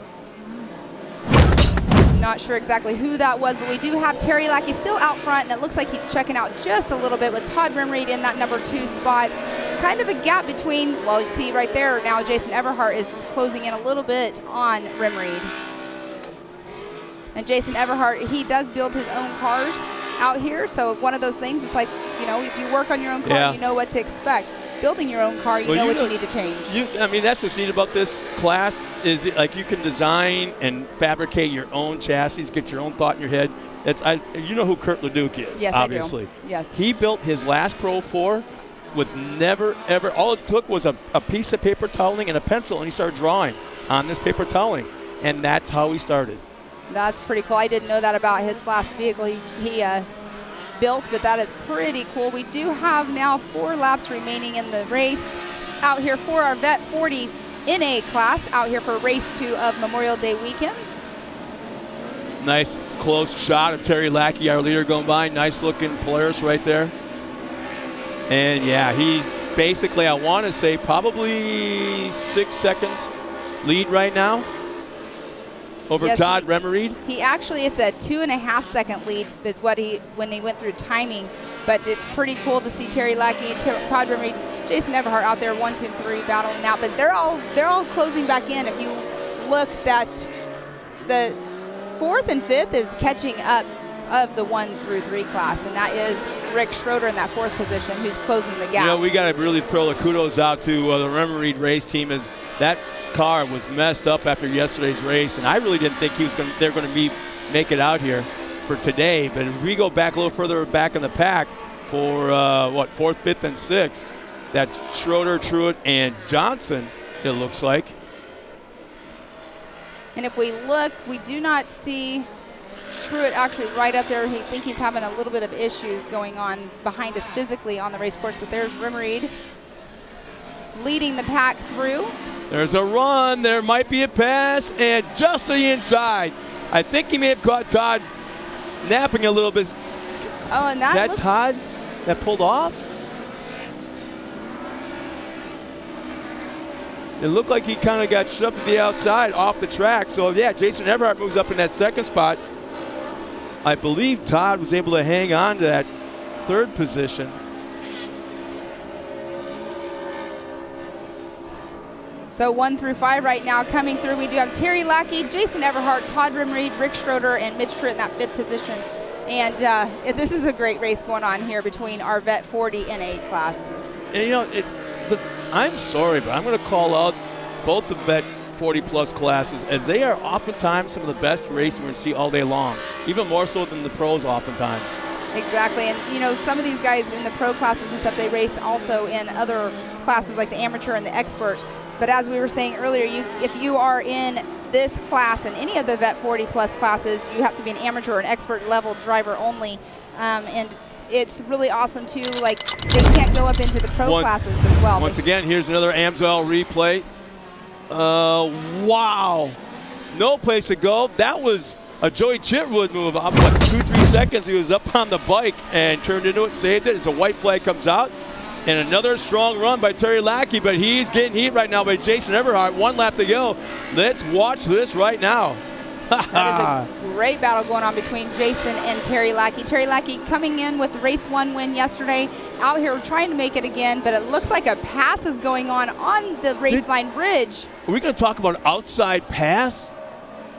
Not sure exactly who that was, but we do have Terry Lackey still out front, and it looks like he's checking out just a little bit with Todd Rimreed in that number 2 spot. Kind of a gap between, well, you see right there now Jason Everhart is closing in a little bit on Rimreed. And Jason Everhart, he does build his own cars out here, so one of those things, it's like, if you work on your own car, you know what to expect. Building your own car, you know what you need to change. That's what's neat about this class is like you can design and fabricate your own chassis, get your own thought in your head. You know who Kurt Leduc is, yes, obviously. I do. Yes. He built his last Pro 4 with never, ever, all it took was a piece of paper toweling and a pencil, and he started drawing on this paper toweling. And that's how he started. That's pretty cool. I didn't know that about his last vehicle he built, but that is pretty cool. We do have now 4 laps remaining in the race out here for our Vet 40 NA class out here for race 2 of Memorial Day weekend. Nice close shot of Terry Lackey, our leader, going by. Nice looking Polaris right there. And he's basically, I want to say, probably 6 seconds lead right now over Todd Rimreed. It's a 2.5 second lead is when he went through timing, but it's pretty cool to see Terry Lackey, Todd Rimreed, Jason Everhart out there 1, 2, and 3 battling out, but they're all closing back in. If you look, that the 4th and 5th is catching up of the 1 through 3 class, and that is Rick Schroeder in that 4th position who's closing the gap. We got to really throw the kudos out to the Rimreed race team, as that car was messed up after yesterday's race, and I really didn't think they're going to make it out here for today. But as we go back a little further back in the pack for 4th, 5th, and 6th, that's Schroeder, Truitt, and Johnson, it looks like. And if we look, we do not see Truitt actually right up there. I think he's having a little bit of issues going on behind us physically on the race course, but there's Rimreed leading the pack through. There's a run, there might be a pass, and just to the inside. I think he may have caught Todd napping a little bit. Oh, and is that Todd that pulled off? It looked like he kind of got shoved to the outside off the track. So Jason Everhart moves up in that 2nd spot. I believe Todd was able to hang on to that 3rd position. So 1 through 5 right now coming through. We do have Terry Lackey, Jason Everhart, Todd Rimreed, Rick Schroeder, and Mitch Truitt in that 5th position. And this is a great race going on here between our Vet 40 NA classes. And I'm sorry, but I'm going to call out both the Vet 40 plus classes, as they are oftentimes some of the best racing we see all day long, even more so than the pros oftentimes. Exactly, and some of these guys in the pro classes and stuff, they race also in other classes like the amateur and the expert. But as we were saying earlier, if you are in this class and any of the Vet 40 plus classes, you have to be an amateur or an expert level driver only. And it's really awesome too, like they can't go up into the pro classes as well. Once again, here's another AMSOIL replay. Wow, no place to go. That was a Joey Chitwood move. 2-3 seconds, he was up on the bike and turned into it, saved it as a white flag comes out. And another strong run by Terry Lackey, but he's getting heat right now by Jason Everhart. 1 lap to go. Let's watch this right now. That is a great battle going on between Jason and Terry Lackey. Terry Lackey coming in with the race 1 win yesterday, out here trying to make it again, but it looks like a pass is going on the race line bridge. Are we going to talk about outside pass?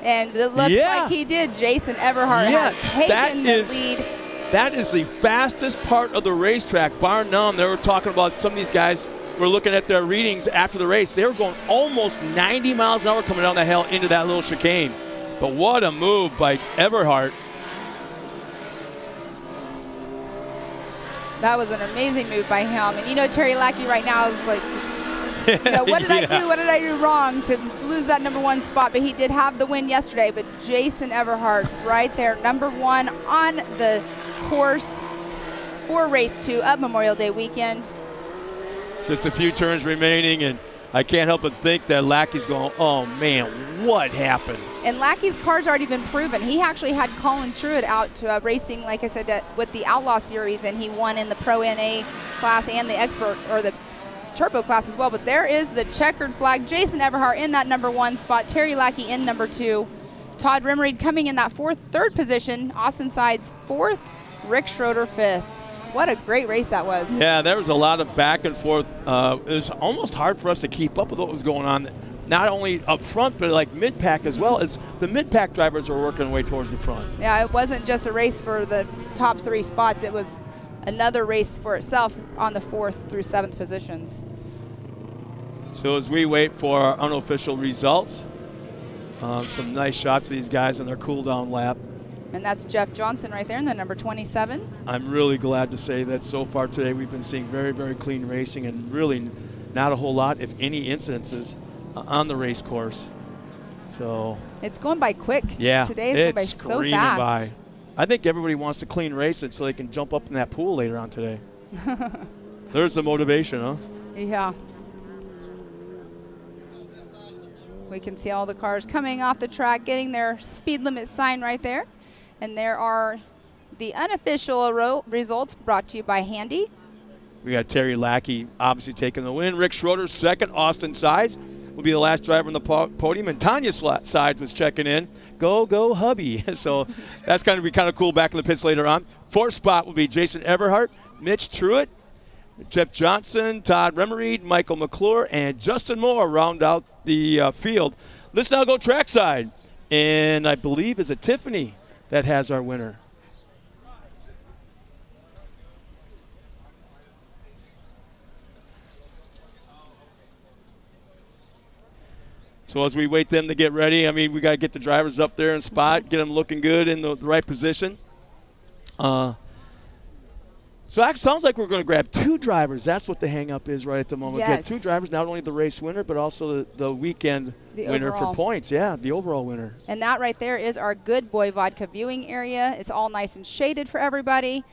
And it looks like he did. Jason Everhart has taken the lead. That is the fastest part of the racetrack, bar none. They were talking about some of these guys. We're looking at their readings after the race. They were going almost 90 miles an hour coming down the hill into that little chicane. But what a move by Everhart. That was an amazing move by him. And you know, Terry Lackey right now is like, what did I do? What did I do wrong to lose that number 1 spot? But he did have the win yesterday. But Jason Everhart right there, number 1 on the course for race 2 of Memorial Day weekend. Just a few turns remaining, and I can't help but think that Lackey's going, oh man, what happened? And Lackey's car's already been proven. He actually had Colin Truitt out to, racing, like I said, with the Outlaw Series, and he won in the Pro NA class and the Expert, or the Turbo class as well. But there is the checkered flag. Jason Everhart in that number 1 spot. Terry Lackey in number 2. Todd Rimmereid coming in that 3rd position. Austin Sides 4th. Rick Schroeder 5th. What a great race that was. Yeah, there was a lot of back and forth. It was almost hard for us to keep up with what was going on, not only up front, but like mid-pack as well, as the mid-pack drivers were working their way towards the front. Yeah, it wasn't just a race for the top 3 spots. It was another race for itself on the 4th through 7th positions. So as we wait for our unofficial results, some nice shots of these guys in their cool-down lap. And that's Jeff Johnson right there in the number 27. I'm really glad to say that so far today we've been seeing very, very clean racing and really not a whole lot, if any, incidences on the race course. So it's going by quick. Yeah, today it's going by so fast. By. I think everybody wants to clean race it so they can jump up in that pool later on today. There's the motivation, huh? Yeah. We can see all the cars coming off the track, getting their speed limit sign right there. And there are the unofficial results brought to you by Handy. We got Terry Lackey obviously taking the win. Rick Schroeder 2nd. Austin Sides will be the last driver on the podium. And Tanya Sides was checking in. Go, hubby. So that's going to be kind of cool back in the pits later on. 4th spot will be Jason Everhart, Mitch Truitt, Jeff Johnson, Todd Rimmereid, Michael McClure, and Justin Moore round out the field. Let's now go trackside. And I believe is it Tiffany that has our winner. So as we wait them to get ready, I mean, we got to get the drivers up there in spot, get them looking good in the right position. So that sounds like we're going to grab 2 drivers. That's what the hang-up is right at the moment. Yes. Get 2 drivers, not only the race winner, but also the weekend winner overall. for points. Yeah, the overall winner. And that right there is our Good Boy Vodka viewing area. It's all nice and shaded for everybody.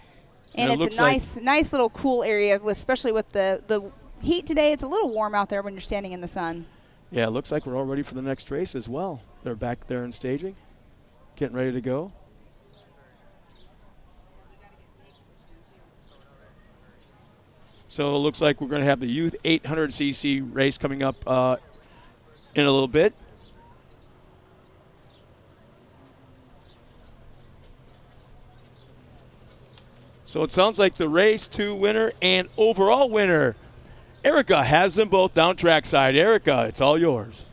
And it's a nice little cool area, especially with the heat today. It's a little warm out there when you're standing in the sun. Yeah, it looks like we're all ready for the next race as well. They're back there in staging, getting ready to go. So it looks like we're going to have the Youth 800cc race coming up in a little bit. So it sounds like the race 2 winner and overall winner, Erica, has them both down trackside. Erica, it's all yours.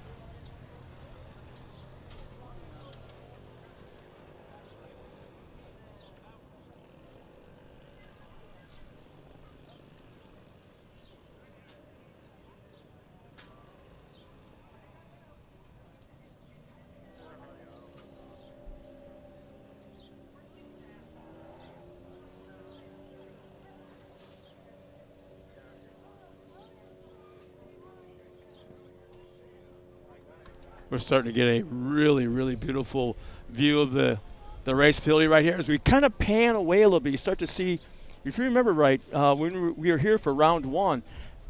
We're starting to get a really, really beautiful view of the race facility right here. As we kind of pan away a little bit, you start to see, if you remember right, when we were here for round 1,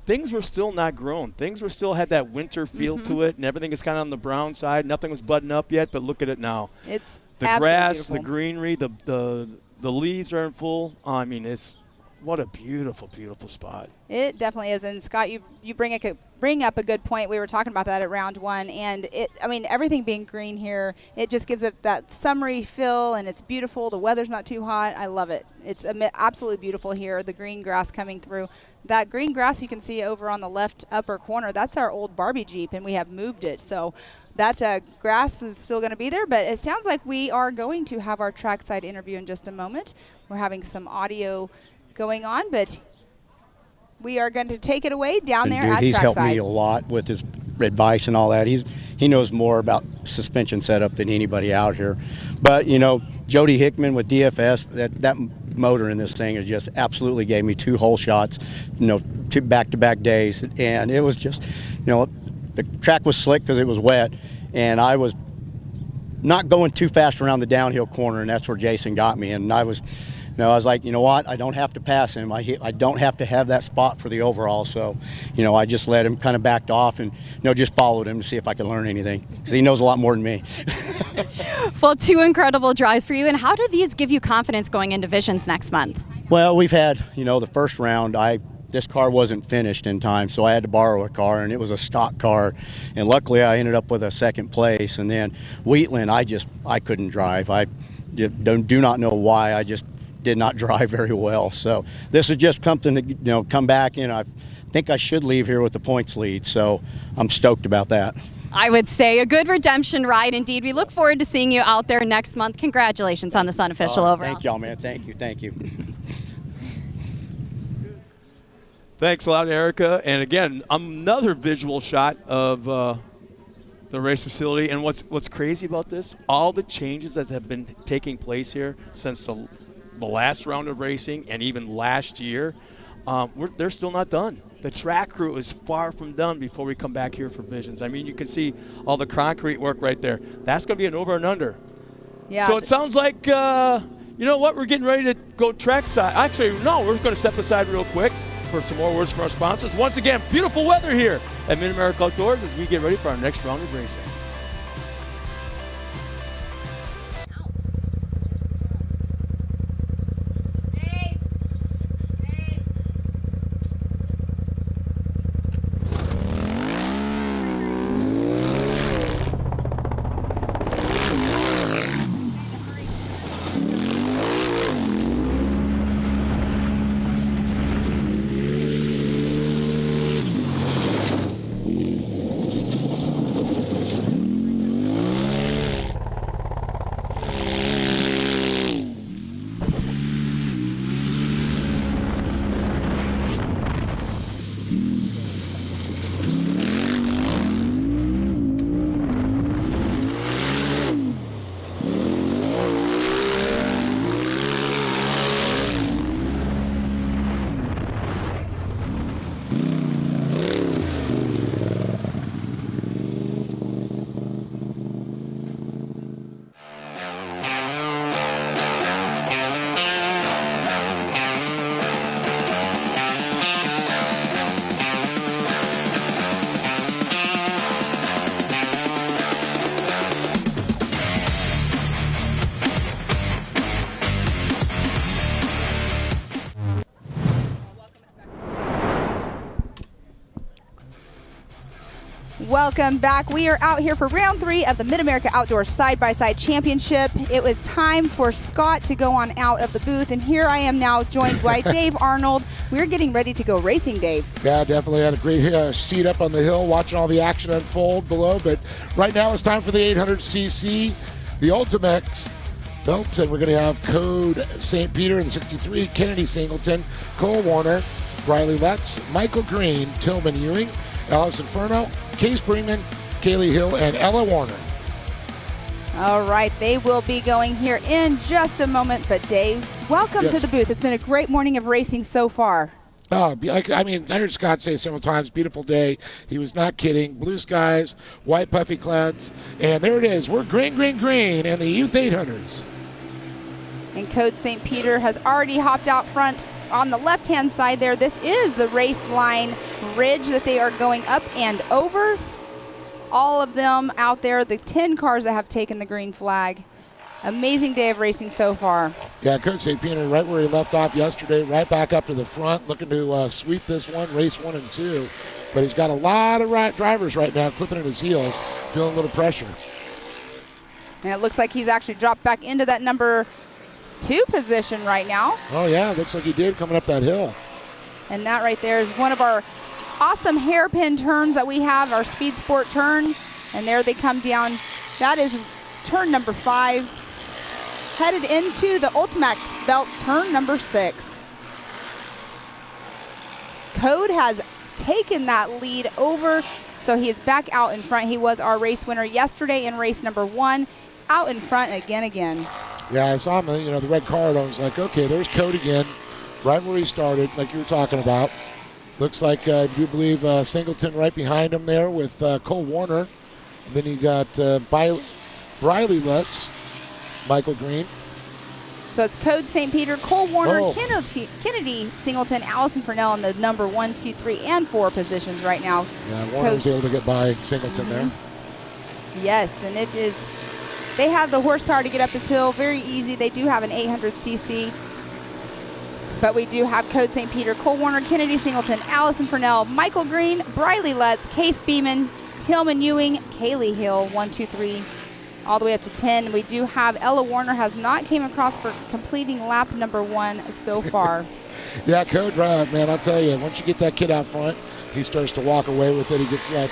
things were still not grown. Things were still had that winter feel to it, and everything is kind of on the brown side. Nothing was buttoned up yet, but look at it now. It's the absolutely grass, beautiful. the greenery, the leaves are in full. I mean, it's what a beautiful, beautiful spot. It definitely is. And Scott, you bring up a good point. We were talking about that at round one, and everything being green here, it just gives it that summery feel, and it's beautiful. The weather's not too hot. I love it. It's absolutely beautiful here. The green grass coming through. That green grass you can see over on the left upper corner, that's our old Barbie Jeep, and we have moved it. So that grass is still going to be there, but it sounds like we are going to have our trackside interview in just a moment. We're having some audio going on, but we are going to take it away down there at he's trackside. Helped me a lot with his advice and all that. He knows more about suspension setup than anybody out here. But Jody Hickman with DFS, that motor in this thing is just absolutely gave me 2 hole shots, 2 back-to-back days, and it was just, the track was slick because it was wet, and I was not going too fast around the downhill corner, and that's where Jason got me, and I was like, you know what? I don't have to pass him. I don't have to have that spot for the overall. So, I just let him kind of backed off and, just followed him to see if I could learn anything because he knows a lot more than me. Well, 2 incredible drives for you. And how do these give you confidence going into Visions next month? Well, we've had, the first round, this car wasn't finished in time, so I had to borrow a car, and it was a stock car. And luckily, I ended up with a second place. And then Wheatland, I couldn't drive. I do not know why. I just did not drive very well. So this is just something to come back in. I think I should leave here with the points lead, so I'm stoked about that. I would say a good redemption ride indeed. We look forward to seeing you out there next month. Congratulations on this unofficial overall. Thank y'all, man. Thank you. Thanks a lot, Erica. And again, another visual shot of the race facility. And what's crazy about this, all the changes that have been taking place here since the last round of racing and even last year, they're still not done. The track crew is far from done before we come back here for Visions. You can see all the concrete work right there. That's going to be an over and under. Yeah. So it sounds like, you know what, we're getting ready to go trackside. Actually, no, we're going to step aside real quick for some more words from our sponsors. Once again, beautiful weather here at MidAmerica Outdoors as we get ready for our next round of racing. Welcome back. We are out here for round 3 of the MidAmerica Outdoors Side-by-Side Championship. It was time for Scott to go on out of the booth, and here I am now joined by Dave Arnold. We're getting ready to go racing, Dave. Yeah, definitely had a great seat up on the hill watching all the action unfold below, but right now it's time for the 800cc, the Ultimax belts, and we're going to have Code St. Peter in the 63, Kennedy Singleton, Cole Warner, Riley Letts, Michael Green, Tillman Ewing, Alice Inferno, Case Bremen, Kaylee Hill, and Ella Warner. All right, they will be going here in just a moment, but Dave, welcome to the booth. It's been a great morning of racing so far. Oh, I heard Scott say several times, beautiful day. He was not kidding. Blue skies, white puffy clouds, and there it is. We're green, green, green, and the Youth 800s. And Code St. Peter has already hopped out front on the left-hand side there. This is the race line ridge that they are going up and over. All of them out there, the 10 cars that have taken the green flag. Amazing day of racing so far. Yeah, Coach St. Peter right where he left off yesterday, right back up to the front, looking to sweep this one, race 1 and 2. But he's got a lot of drivers right now clipping at his heels, feeling a little pressure. And it looks like he's actually dropped back into that number 2 position right now. Oh, yeah, looks like he did coming up that hill. And that right there is one of our awesome hairpin turns that we have, our Speed Sport turn. And there they come down. That is turn number 5. Headed into the Ultimax belt, turn number 6. Code has taken that lead over, so he is back out in front. He was our race winner yesterday in race number 1, out in front again. Yeah, I saw him, the red card. I was like, okay, there's Code again, right where he started, like you were talking about. Looks like, I do believe, Singleton right behind him there with Cole Warner. And then you got Briley Lutz, Michael Green. So it's Code St. Peter, Cole Warner, Kennedy Singleton, Allison Furnell in the number 1, 2, 3, and 4 positions right now. Yeah, Warner was able to get by Singleton there. Yes, and it is, they have the horsepower to get up this hill very easy. They do have an 800cc. But we do have Code St. Peter, Cole Warner, Kennedy Singleton, Allison Furnell, Michael Green, Briley Lutz, Case Beeman, Tillman Ewing, Kaylee Hill, 1, 2, 3, all the way up to 10. We do have Ella Warner has not came across for completing lap number 1 so far. Yeah, Code drive, man, I'll tell you, once you get that kid out front, he starts to walk away with it. He gets that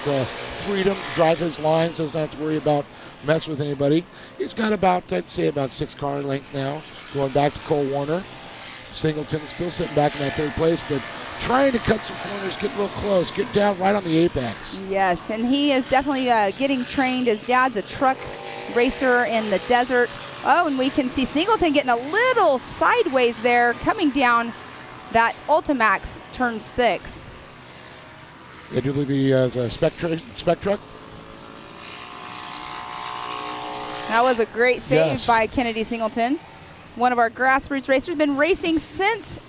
freedom, drive his lines, doesn't have to worry about mess with anybody. He's got about, I'd say, about 6 car length now, going back to Cole Warner. Singleton still sitting back in that 3rd place, but trying to cut some corners, get real close, get down right on the apex. Yes, and he is definitely getting trained. His dad's a truck racer in the desert. Oh, and we can see Singleton getting a little sideways there, coming down that Ultimax turn 6. I do believe he has a spec truck. That was a great save Yes. by Kennedy Singleton. One of our grassroots racers, been racing since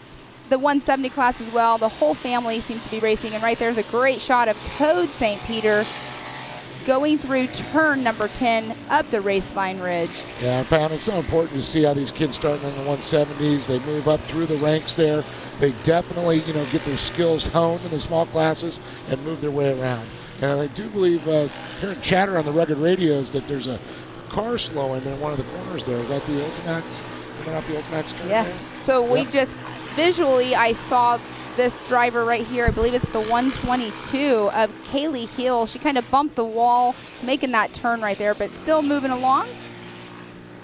the 170 class as well. The whole family seems to be racing, and right there's a great shot of Code St. Peter going through turn number 10 up the raceline ridge. Yeah, Pound, it's so important to see how these kids starting in the 170s. They move up through the ranks there. They definitely, get their skills honed in the small classes and move their way around. And I do believe, hearing chatter on the rugged radios, that there's a car slowing in one of the corners there. Is that the Ultimax? Coming off the Ultimax turn? Yeah, there? so we just, visually, I saw this driver right here. I believe it's the 122 of Kaylee Hill. She kind of bumped the wall, making that turn right there, but still moving along.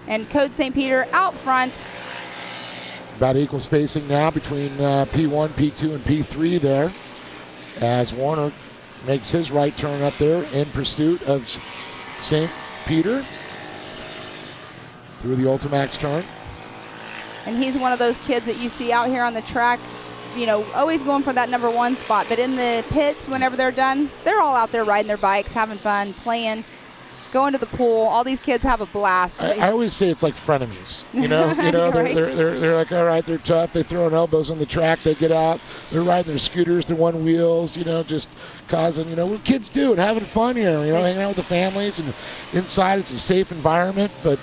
And Code St. Peter out front. About equal spacing now between P1, P2, and P3 there, as Warner makes his right turn up there in pursuit of St. Peter through the Ultimax turn. And he's one of those kids that you see out here on the track, always going for that number 1 spot. But in the pits, whenever they're done, they're all out there riding their bikes, having fun, playing, going to the pool. All these kids have a blast. I always say it's like frenemies. Right. They're like, all right, they're tough. They throw elbows on the track. They get out. They're riding their scooters, their one wheels. Just causing, what kids do and having fun here. Hanging out with the families, and inside it's a safe environment. But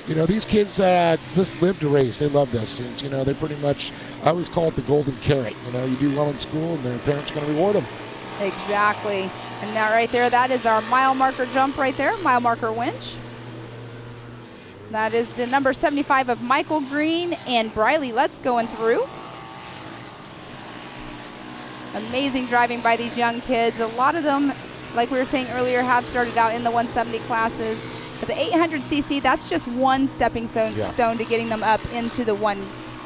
these kids just live to race. They love this. And, they pretty much, I always call it the golden carrot. You do well in school, and their parents are going to reward them. Exactly. And that right there, that is our mile marker jump right there, mile marker winch. That is the number 75 of Michael Green and Briley Lutz going through. Amazing driving by these young kids. A lot of them, like we were saying earlier, have started out in the 170 classes. But the 800cc, that's just one stepping stone to getting them up into the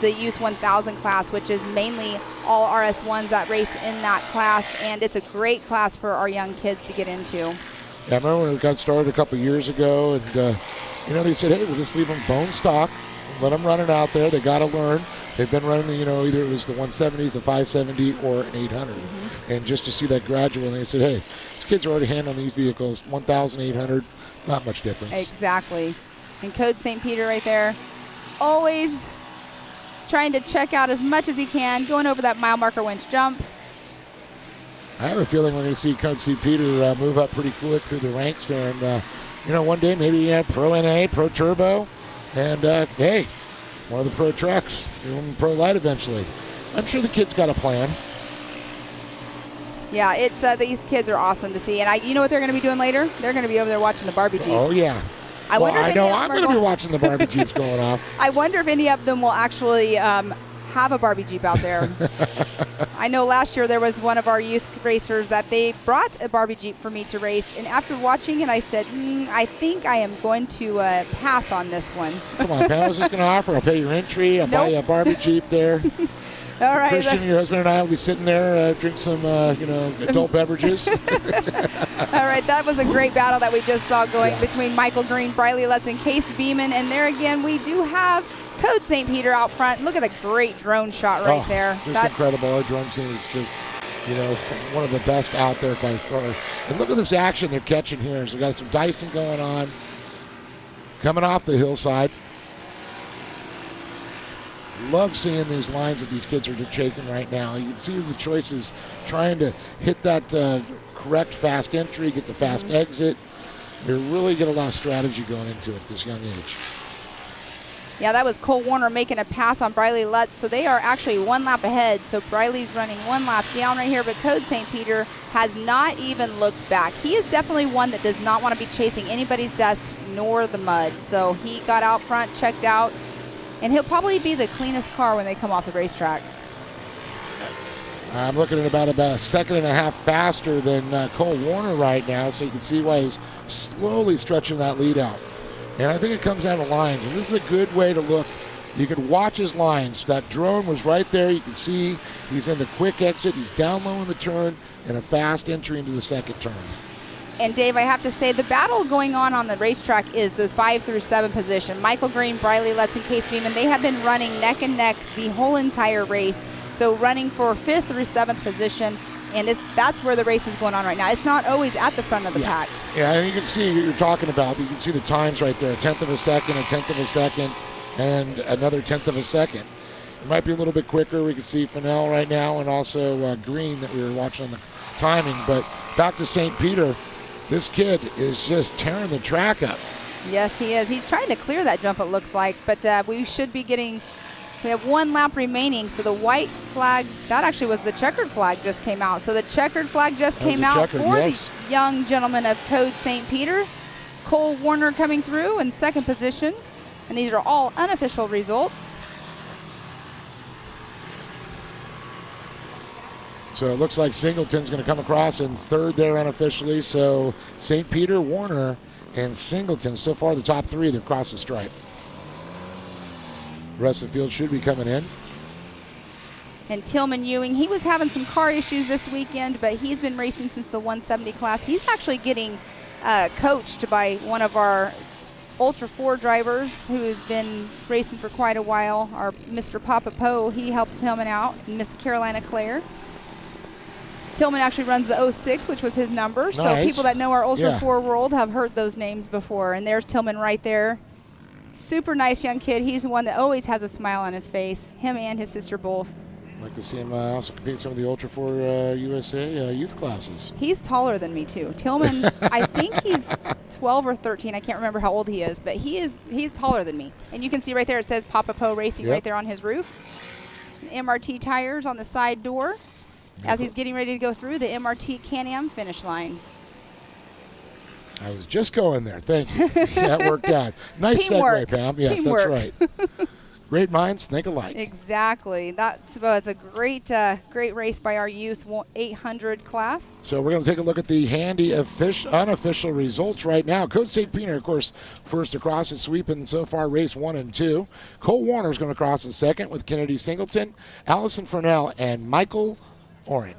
Youth 1000 class, which is mainly all RS1s that race in that class, and it's a great class for our young kids to get into. Yeah, I remember when it got started a couple years ago, and they said, hey, we'll just leave them bone stock, let them run it out there. They got to learn. They've been running, either it was the 170s, the 570, or an 800. And just to see that gradual, and they said, hey, these kids are already handling these vehicles, 1,800, not much difference. Exactly. And Code St. Peter right there, always trying to check out as much as he can, going over that mile marker winch jump. I have a feeling we're going to see Code St. Peter move up pretty quick through the ranks there. And, one day maybe Pro NA, Pro Turbo, And, hey, one of the pro trucks, doing pro light eventually. I'm sure the kid's got a plan. Yeah, it's these kids are awesome to see. And you know what they're going to be doing later? They're going to be over there watching the Barbie Jeeps. Oh, yeah. I know I'm going to be watching the Barbie Jeeps going off. I wonder if any of them will actually have a Barbie Jeep out there. I know last year there was one of our youth racers that they brought a Barbie Jeep for me to race, and after watching it, I said, I think I am going to pass on this one. Come on, Pam, I was just going to offer. I'll pay your entry. I'll buy you a Barbie Jeep there. All right. Christian, your husband and I will be sitting there, drink some, adult beverages. All right, that was a great battle that we just saw going between Michael Green, Briley Lutz, and Case Beeman. And there again, we do have Code St. Peter out front. Look at the great drone shot right there. Just incredible. Our drone team is just, one of the best out there by far. And look at this action they're catching here. So we got some dicing going on, coming off the hillside. Love seeing these lines that these kids are taking right now. You can see the choices trying to hit that correct fast entry, get the fast exit. They really get a lot of strategy going into it at this young age. Yeah, that was Cole Warner making a pass on Briley Lutz, so they are actually one lap ahead. So Briley's running one lap down right here, but Code St. Peter has not even looked back. He is definitely one that does not want to be chasing anybody's dust nor the mud. So he got out front, checked out, and he'll probably be the cleanest car when they come off the racetrack. I'm looking at about a second and a half faster than Cole Warner right now, so you can see why he's slowly stretching that lead out. And I think it comes down to lines, and this is a good way to look. You can watch his lines. That drone was right there. You can see he's in the quick exit. He's down low in the turn and a fast entry into the second turn. And Dave, I have to say, the battle going on the racetrack is the 5 through 7 position. Michael Green, Briley Lutz, and Case Beeman, they have been running neck and neck the whole entire race. So running for 5th through 7th position, and that's where the race is going on right now. It's not always at the front of the pack. Yeah, and you can see what you're talking about. You can see the times right there, a 10th of a second, a 10th of a second, and another 10th of a second. It might be a little bit quicker. We can see Fennell right now and also Green that we were watching on the timing. But back to St. Peter. This kid is just tearing the track up. Yes, he is. He's trying to clear that jump, it looks like. But we have one lap remaining. So the white flag, that actually was the checkered flag just came out. So the checkered flag just came out for the young gentleman of Code St. Peter. Cole Warner coming through in second position. And these are all unofficial results. So it looks like Singleton's going to come across in third there unofficially. So St. Peter, Warner, and Singleton, so far the top three, they've crossed the stripe. The rest of the field should be coming in. And Tillman Ewing, he was having some car issues this weekend, but he's been racing since the 170 class. He's actually getting coached by one of our Ultra 4 drivers who has been racing for quite a while. Our Mr. Papa Poe, he helps Tillman out, Miss Carolina Claire. Tillman actually runs the 06, which was his number. Nice. So people that know our Ultra 4 world have heard those names before. And there's Tillman right there. Super nice young kid. He's the one that always has a smile on his face. Him and his sister both. I'd like to see him also compete in some of the Ultra 4 USA youth classes. He's taller than me, too. Tillman, I think he's 12 or 13. I can't remember how old he is, but he's taller than me. And you can see right there it says Papa Poe Racing right there on his roof. MRT tires on the side door. As he's getting ready to go through the MRT Can-Am finish line. I was just going there. Thank you. That worked out. Nice Teamwork. segue, Pam. Yes, Teamwork. That's right. Great minds think alike. Exactly. It's a great race by our youth 800 class. So we're going to take a look at the handy unofficial results right now. Code St. Peter, of course, first across is sweeping so far race 1 and 2. Cole Warner is going to cross in second with Kennedy Singleton, Allison Fernell, and Michael Green.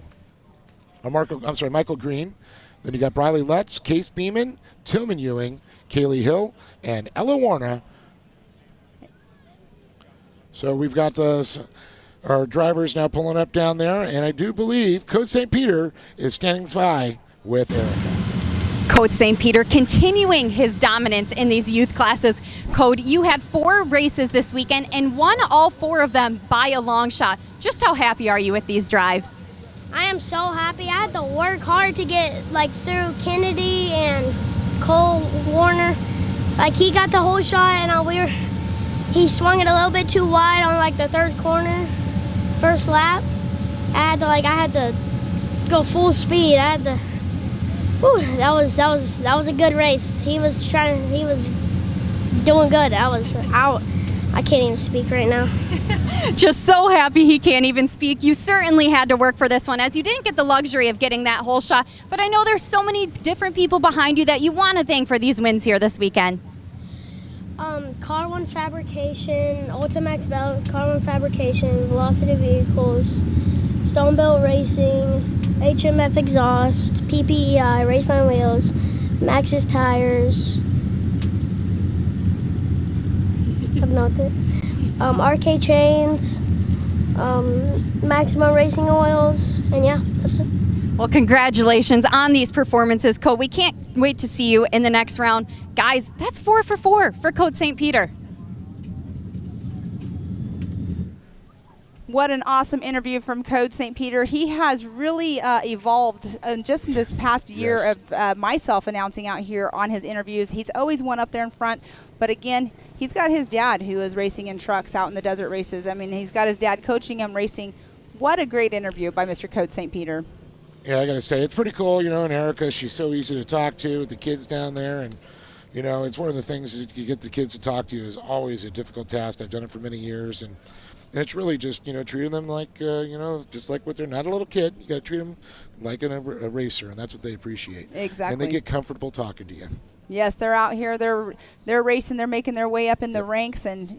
Then you got Briley Lutz, Case Beeman, Tillman Ewing, Kaylee Hill, and Ella Warner. So we've got our drivers now pulling up down there, and I do believe Code St. Peter is standing by with Erica. Code St. Peter continuing his dominance in these youth classes. Code, you had 4 races this weekend and won all 4 of them by a long shot. Just how happy are you with these drives? I am so happy. I had to work hard to get through Kennedy and Cole Warner. He got the whole shot, and he swung it a little bit too wide on like the third corner, first lap. I had to go full speed. That was a good race. He was doing good. I can't even speak right now. Just so happy he can't even speak. You certainly had to work for this one, as you didn't get the luxury of getting that whole shot. But I know there's so many different people behind you that you want to thank for these wins here this weekend. Car One Fabrication, Ultimax Belts, Car One Fabrication, Velocity Vehicles, Stonebill Racing, HMF Exhaust, PPEI, Raceline Wheels, Maxxis Tires, RK Chains, Maximum Racing Oils, and yeah, that's it. Well, congratulations on these performances, Colt. We can't wait to see you in the next round. Guys, that's 4 for 4 for Colt St. Peter. What an awesome interview from Coach St. Peter. He has really evolved just in this past year of myself announcing out here on his interviews. He's always one up there in front, but again, he's got his dad who is racing in trucks out in the desert races. I mean, he's got his dad coaching him racing. What a great interview by Mr. Coach St. Peter. Yeah, I got to say, it's pretty cool, and Erica, she's so easy to talk to with the kids down there, and it's one of the things that you get the kids to talk to you is always a difficult task. I've done it for many years, and it's really just, treating them like, just like what they're not a little kid. You got to treat them like a racer, and that's what they appreciate. Exactly. And they get comfortable talking to you. Yes, they're out here. They're racing. They're making their way up in the ranks, and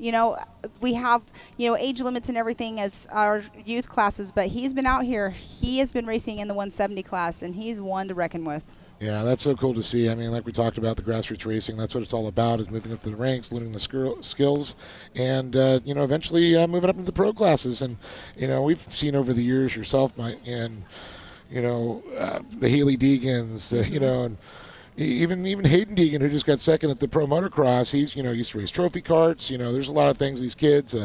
we have age limits and everything as our youth classes. But he's been out here. He has been racing in the 170 class, and he's one to reckon with. Yeah, that's so cool to see. I mean, like we talked about, the grassroots racing, that's what it's all about, is moving up to the ranks, learning the skills, and, eventually moving up into the pro classes. And, we've seen over the years yourself, and, the Haley Deegans, and even Hayden Deegan, who just got second at the pro motocross, he's, used to race trophy carts. There's a lot of things these kids,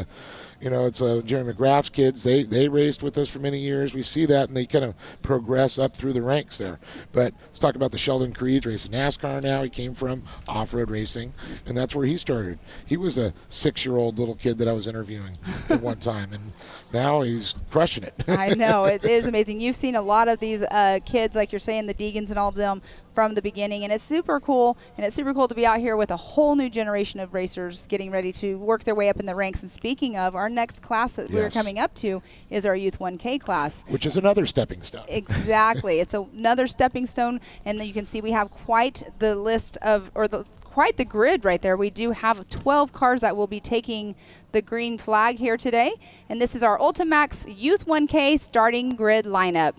it's Jeremy McGrath's kids. They raced with us for many years. We see that, and they kind of progress up through the ranks there. But let's talk about the Sheldon Creed racing NASCAR now. He came from off-road racing, and that's where he started. He was a 6-year-old little kid that I was interviewing at one time, and now he's crushing it. I know. It is amazing. You've seen a lot of these kids, like you're saying, the Deegans and all of them, from the beginning, and it's super cool. And it's super cool to be out here with a whole new generation of racers getting ready to work their way up in the ranks. And speaking of, our next class that we're coming up to is our Youth 1K class, which is another stepping stone. Exactly. It's another stepping stone, and then you can see we have quite the list of, quite the grid right there. We do have 12 cars that will be taking the green flag here today, and this is our Ultimax Youth 1K starting grid lineup.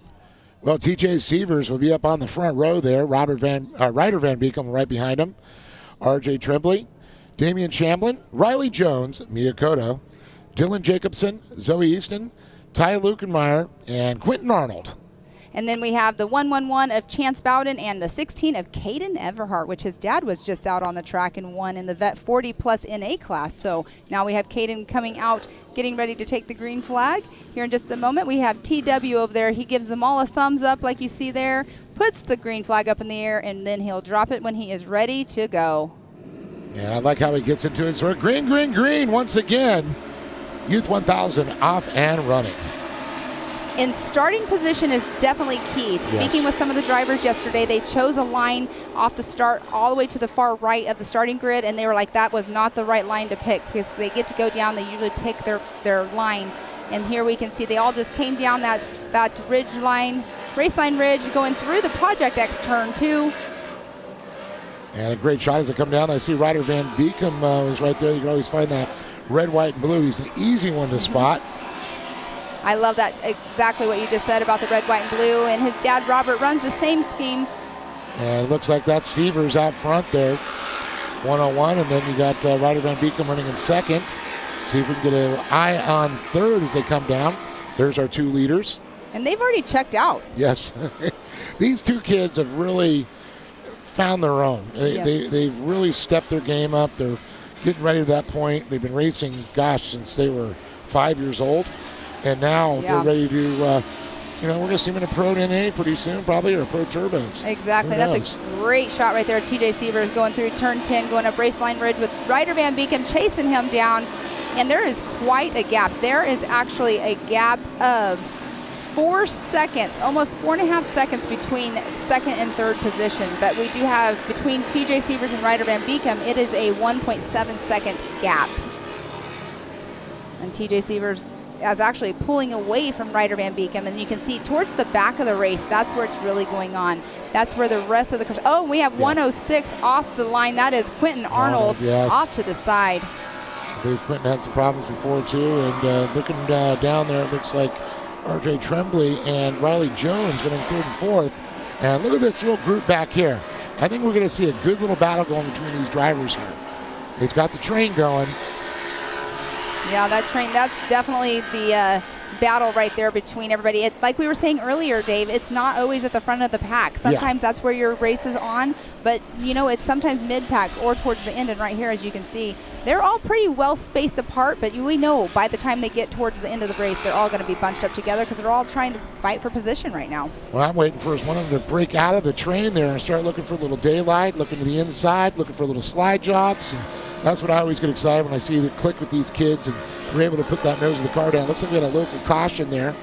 Well, TJ Sievers will be up on the front row there. Ryder Van Beekum right behind him. RJ Tremblay, Damian Shamblin, Riley Jones, Mia Cotto, Dylan Jacobson, Zoe Easton, Ty Lukenmeyer, and Quentin Arnold. And then we have the 111 of Chance Bowden and the 16 of Caden Everhart, which his dad was just out on the track and won in the Vet 40 plus NA class. So now we have Caden coming out, getting ready to take the green flag. Here in just a moment, we have TW over there. He gives them all a thumbs up like you see there, puts the green flag up in the air, and then he'll drop it when he is ready to go. Yeah, I like how he gets into it. So green, green, green once again. Youth 1000 off and running. And starting position is definitely key. Speaking with some of the drivers yesterday, they chose a line off the start all the way to the far right of the starting grid, and they were like, that was not the right line to pick, because they get to go down, they usually pick their line. And here we can see they all just came down that ridge line, raceline ridge, going through the Project X turn too. And a great shot as they come down. I see Ryder Van Beekum is right there. You can always find that red, white, and blue. He's an easy one to spot. I love that, exactly what you just said about the red, white, and blue. And his dad, Robert, runs the same scheme. And it looks like that's Sievers out front there, 101. And then you got Ryder Van Beekum running in second. See if we can get an eye on third as they come down. There's our two leaders. And they've already checked out. Yes. These two kids have really found their own. They've really stepped their game up. They're getting ready to that point. They've been racing, since they were 5 years old. And now they're ready to we're going to see him in a Pro NA pretty soon, probably, or a Pro Turbos. Exactly. Who That's knows? a great shot right there. TJ Sievers going through turn 10, going up Raceline Ridge with Ryder Van Beekem chasing him down. And there is quite a gap. There is actually a gap of 4 seconds, almost 4.5 seconds between second and third position. But we do have, between TJ Sievers and Ryder Van Beekem, it is a 1.7 second gap. And TJ Sievers is actually pulling away from Ryder Van Beekem, and you can see towards the back of the race, that's where it's really going on. That's where the rest of the cars, oh, we have 106 off the line. That is Quentin Arnold off to the side. I believe Quentin had some problems before too, and looking down there, it looks like RJ Tremblay and Riley Jones running third and fourth. And look at this little group back here. I think we're going to see a good little battle going between these drivers here. It's got the train going. Yeah, that train, that's definitely the battle right there between everybody. Like we were saying earlier, Dave, it's not always at the front of the pack. Sometimes that's where your race is on, but it's sometimes mid-pack or towards the end. And right here, as you can see, they're all pretty well spaced apart, but we know by the time they get towards the end of the race, they're all going to be bunched up together because they're all trying to fight for position right now. Well, I'm waiting for one of them to break out of the train there and start looking for a little daylight, looking to the inside, looking for little slide jobs. And that's what I always get excited when I see the click with these kids and we're able to put that nose of the car down. Looks like we had a local caution there.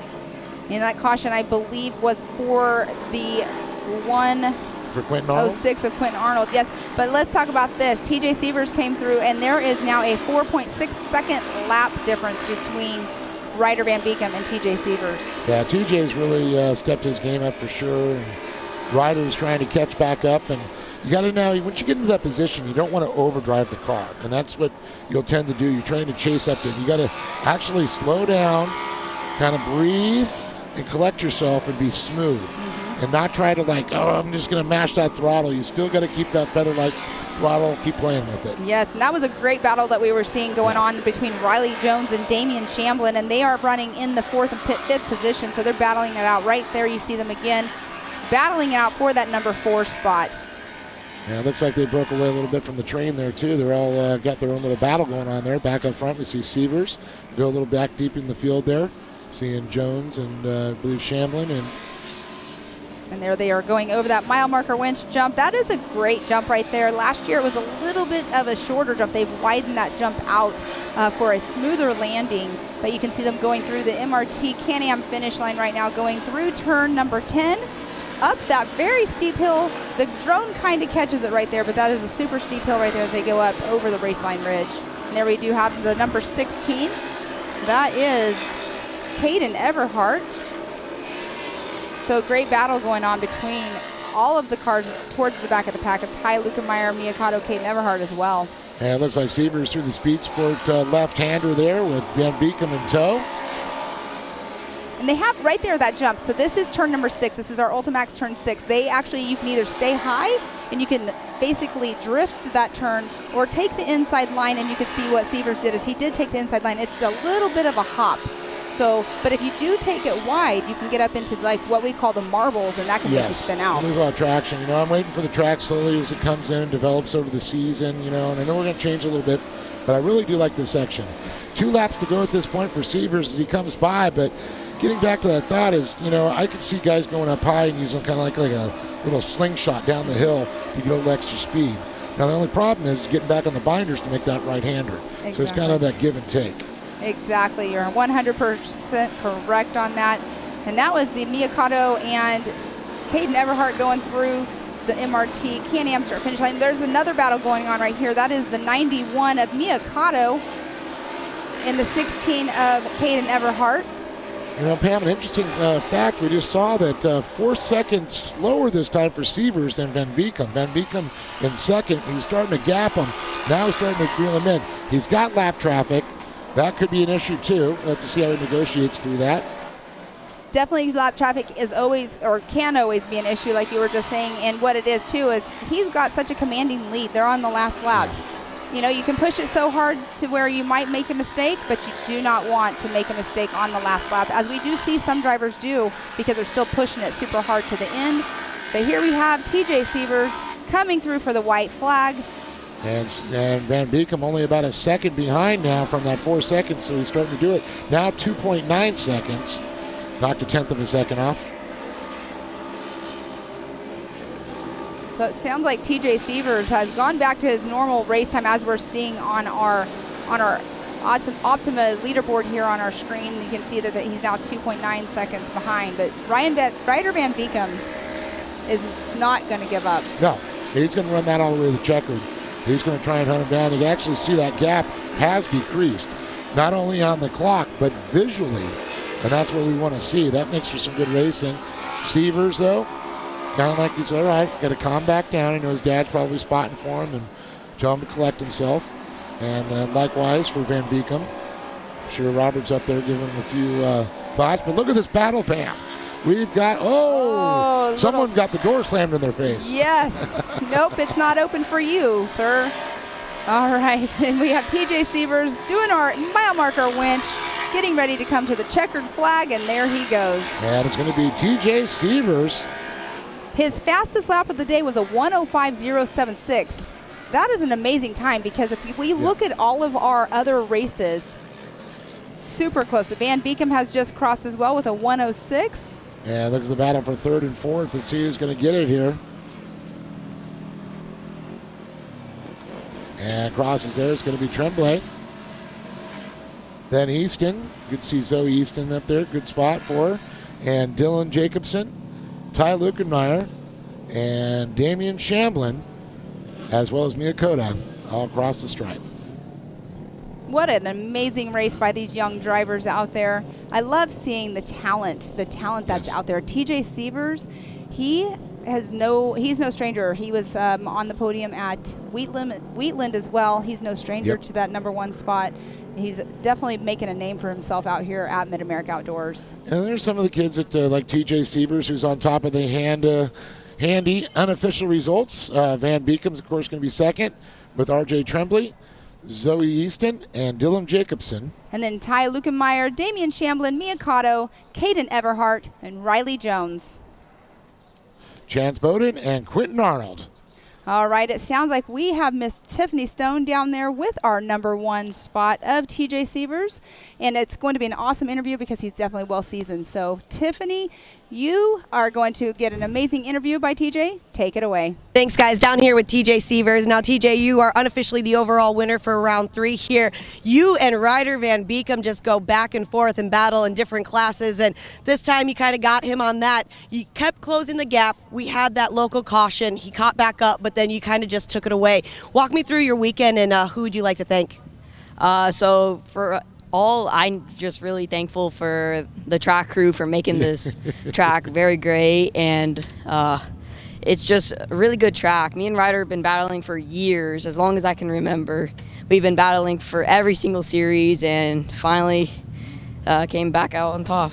And that caution, I believe, was for the for Quentin Arnold? 106 of Quentin Arnold, yes. But let's talk about this. TJ Sievers came through, and there is now a 4.6 second lap difference between Ryder Van Beekem and TJ Sievers. Yeah, TJ's really stepped his game up for sure. And Ryder's trying to catch back up. And you got to now, once you get into that position, you don't want to overdrive the car. And that's what you'll tend to do. You're trying to chase up to it. You got to actually slow down, kind of breathe, and collect yourself and be smooth. And not try to I'm just going to mash that throttle. You still got to keep that feather-like throttle, keep playing with it. Yes, and that was a great battle that we were seeing going on between Riley Jones and Damian Shamblin, and they are running in the fourth and fifth position, so they're battling it out right there. You see them again, battling it out for that number 4 spot. Yeah, it looks like they broke away a little bit from the train there, too. They're all got their own little battle going on there. Back up front, we see Sievers go a little back deep in the field there. Seeing Jones and I believe Shamblin. And there they are going over that mile marker winch jump. That is a great jump right there. Last year it was a little bit of a shorter jump. They've widened that jump out for a smoother landing. But you can see them going through the MRT Can-Am finish line right now, going through turn number 10. Up that very steep hill. The drone kind of catches it right there, but that is a super steep hill right there that they go up over the Raceline Ridge. And there we do have the number 16. That is Caden Everhart. So great battle going on between all of the cars towards the back of the pack of Ty Lukemeyer, Miyakato, Caden Everhart as well. And it looks like Sievers through the Speed Sport left-hander there with Van Beekem in tow. And they have right there that jump. So this is turn number 6. This is our Ultimax turn 6. They actually, you can either stay high and you can basically drift that turn or take the inside line, and you can see what Sievers did is he did take the inside line. It's a little bit of a hop. So, but if you do take it wide, you can get up into like what we call the marbles, and that can make you spin out. There's a lot of traction. I'm waiting for the track slowly as it comes in, develops over the season, and I know we're going to change a little bit, but I really do like this section. 2 laps to go at this point for Sievers as he comes by, but getting back to that thought is, I could see guys going up high and using kind of like a little slingshot down the hill to get a little extra speed. Now, the only problem is getting back on the binders to make that right-hander. Exactly. So it's kind of that give and take. Exactly. You're 100% correct on that. And that was the Miyakato and Caden Everhart going through the MRT Can-Am start finish line. There's another battle going on right here. That is the 91 of Miyakato and the 16 of Caden Everhart. Pam, an interesting fact, we just saw that 4 seconds slower this time for Sievers than Van Beekem. Van Beekem in second. He was starting to gap him. Now he's starting to reel him in. He's got lap traffic. That could be an issue, too. We'll have to see how he negotiates through that. Definitely lap traffic is always, or can always be an issue, like you were just saying. And what it is, too, is he's got such a commanding lead. They're on the last lap. You can push it so hard to where you might make a mistake, but you do not want to make a mistake on the last lap, as we do see some drivers do because they're still pushing it super hard to the end. But here we have TJ Sievers coming through for the white flag. And Van Beekem only about a second behind now from that 4 seconds, so he's starting to do it. Now 2.9 seconds. knocked a tenth of a second off. So it sounds like TJ Sievers has gone back to his normal race time, as we're seeing on our Optima leaderboard here on our screen. You can see that he's now 2.9 seconds behind. But Ryder Van Beekem is not going to give up. No, he's going to run that all the way to the checkered. He's going to try and hunt him down. You can actually see that gap has decreased, not only on the clock, but visually. And that's what we want to see. That makes for some good racing. Sievers, though, kind of like he's all right, got to calm back down. I know his dad's probably spotting for him and tell him to collect himself. And then likewise for Van Beekem. I'm sure Robert's up there giving him a few thoughts. But look at this battle, Pam. We've got, someone got the door slammed in their face. Yes. Nope, it's not open for you, sir. All right, and we have TJ Sievers doing our mile marker winch, getting ready to come to the checkered flag, and there he goes. And it's going to be TJ Sievers. His fastest lap of the day was a 1:05.076. That is an amazing time, because if we look at all of our other races, super close. But Van Beekem has just crossed as well with a 1:06. And looks the battle for third and fourth. Let's see who's going to get it here. And crosses there. It's going to be Tremblay. Then Easton. Good to see Zoe Easton up there. Good spot for her. And Dylan Jacobson, Ty Lukenmeyer, and Damian Shamblin, as well as Miyakota, all across the stripe. What an amazing race by these young drivers out there. I love seeing the talent that's out there. TJ Sievers, he's no stranger. He was on the podium at Wheatland as well. He's no stranger to that #1 spot. He's definitely making a name for himself out here at MidAmerica Outdoors. And there's some of the kids that like TJ Sievers, who's on top of the handy unofficial results. Van Beekem's, of course, going to be second with RJ Tremblay, Zoe Easton, and Dylan Jacobson. And then Ty Lukenmeyer, Damian Shamblin, Mia Cotto, Caden Everhart, and Riley Jones. Chance Bowden and Quentin Arnold. All right, it sounds like we have Miss Tiffany Stone down there with our #1 spot of TJ Sievers. And it's going to be an awesome interview because he's definitely well seasoned. So, Tiffany, you are going to get an amazing interview by TJ. Take it away. Thanks, guys. Down here with TJ Sievers. Now, TJ, you are unofficially the overall winner for round 3 here. You and Ryder Van Beekem just go back and forth and battle in different classes, and this time you kind of got him on that. You kept closing the gap. We had that local caution. He caught back up, but then you kind of just took it away. Walk me through your weekend, and who would you like to thank? So for all, I'm just really thankful for the track crew for making this track very great, and it's just a really good track. Me and Ryder have been battling for years, as long as I can remember. We've been battling for every single series, and finally came back out on top.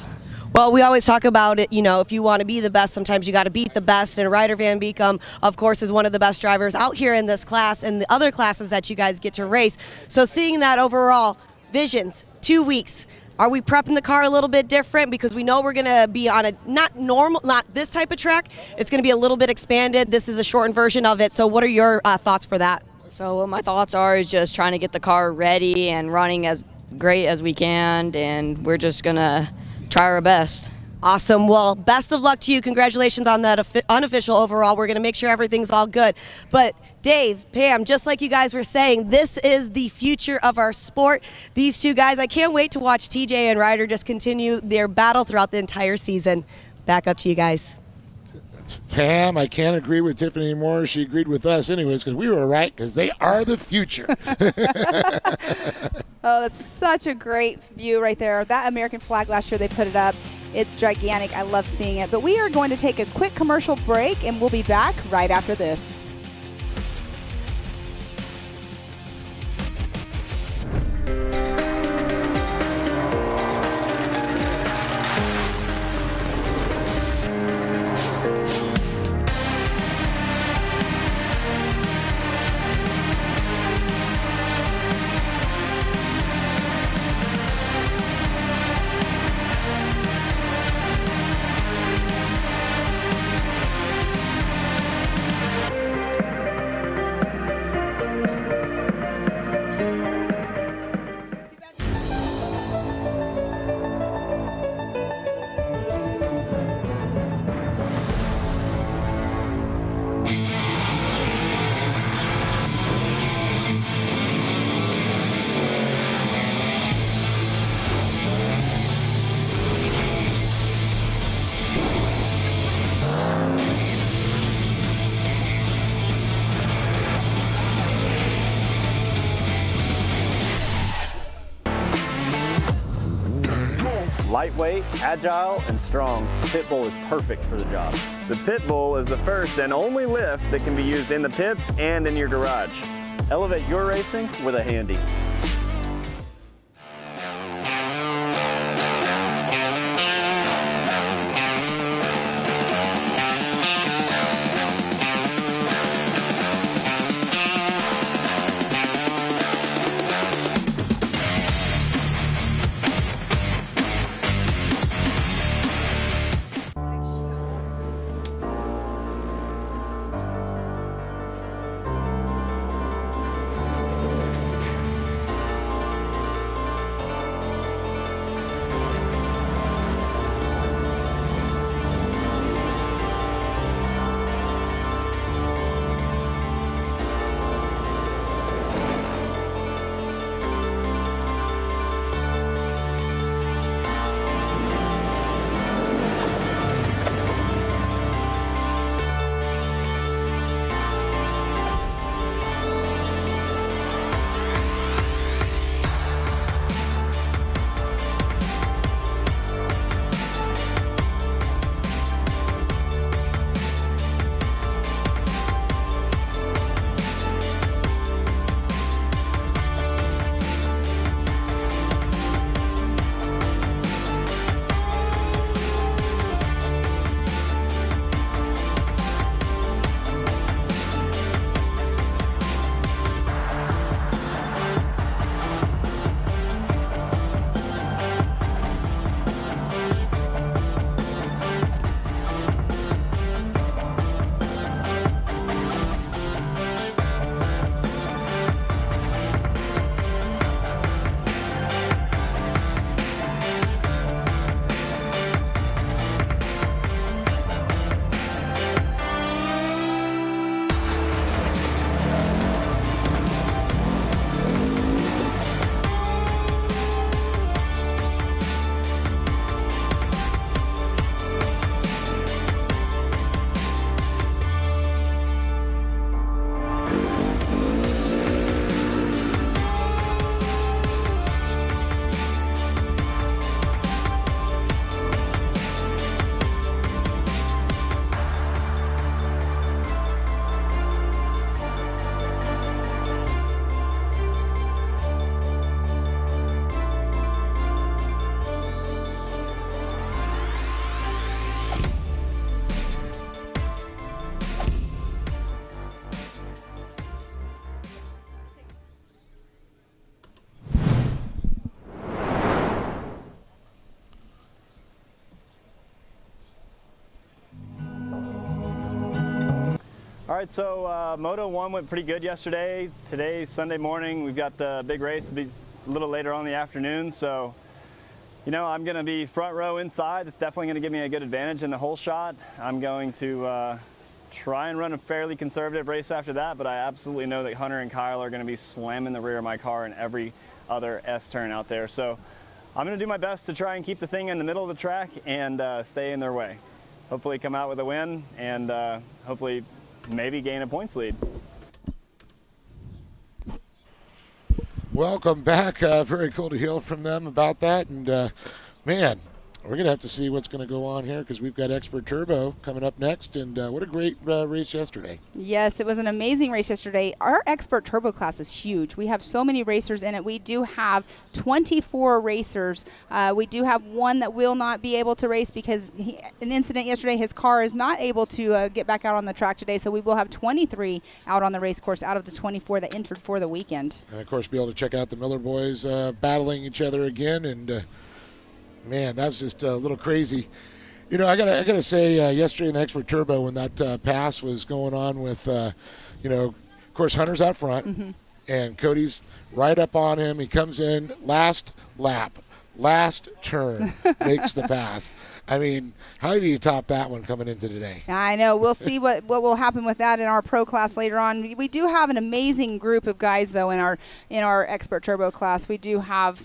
Well, we always talk about it, you know, if you want to be the best, sometimes you got to beat the best. And Ryder Van Beekem, of course, is one of the best drivers out here in this class and the other classes that you guys get to race. So seeing that overall, visions, 2 weeks. Are we prepping the car a little bit different? Because we know we're going to be on a not this type of track. It's going to be a little bit expanded. This is a shortened version of it. So what are your thoughts for that? So what my thoughts are is just trying to get the car ready and running as great as we can, and we're just going to try our best. Awesome. Well, best of luck to you. Congratulations on that unofficial overall. We're going to make sure everything's all good. But Dave, Pam, just like you guys were saying, this is the future of our sport. These two guys, I can't wait to watch TJ and Ryder just continue their battle throughout the entire season. Back up to you guys. Pam, I can't agree with Tiffany anymore. She agreed with us anyways because we were right, because they are the future. Oh, that's such a great view right there. That American flag last year, they put it up. It's gigantic. I love seeing it. But we are going to take a quick commercial break, and we'll be back right after this. Lightweight, agile, and strong, the Pit Bull is perfect for the job. The Pit Bull is the first and only lift that can be used in the pits and in your garage. Elevate your racing with a Handy. All right, so Moto 1 went pretty good yesterday. Today, Sunday morning, we've got the big race. It'll be a little later on in the afternoon, so you know, I'm going to be front row inside. It's definitely going to give me a good advantage in the whole shot. I'm going to try and run a fairly conservative race after that, but I absolutely know that Hunter and Kyle are going to be slamming the rear of my car in every other S-turn out there. So I'm going to do my best to try and keep the thing in the middle of the track and stay in their way. Hopefully come out with a win and hopefully maybe gain a points lead. Welcome back. Very cool to hear from them about that. And man, we're going to have to see what's going to go on here because we've got Expert Turbo coming up next. And what a great race yesterday. Yes, it was an amazing race yesterday. Our Expert Turbo class is huge. We have so many racers in it. We do have 24 racers. We do have one that will not be able to race because an incident yesterday, his car is not able to get back out on the track today. So we will have 23 out on the race course out of the 24 that entered for the weekend. And of course, be able to check out the Miller boys battling each other again. And man, that's just a little crazy. You know, I gotta say, yesterday in the Expert Turbo, when that pass was going on with, you know, of course, Hunter's out front, and Cody's right up on him. He comes in last lap, last turn, makes the pass. I mean, how do you top that one coming into today? I know. We'll see what will happen with that in our pro class later on. We do have an amazing group of guys, though, in our expert turbo class. We do have,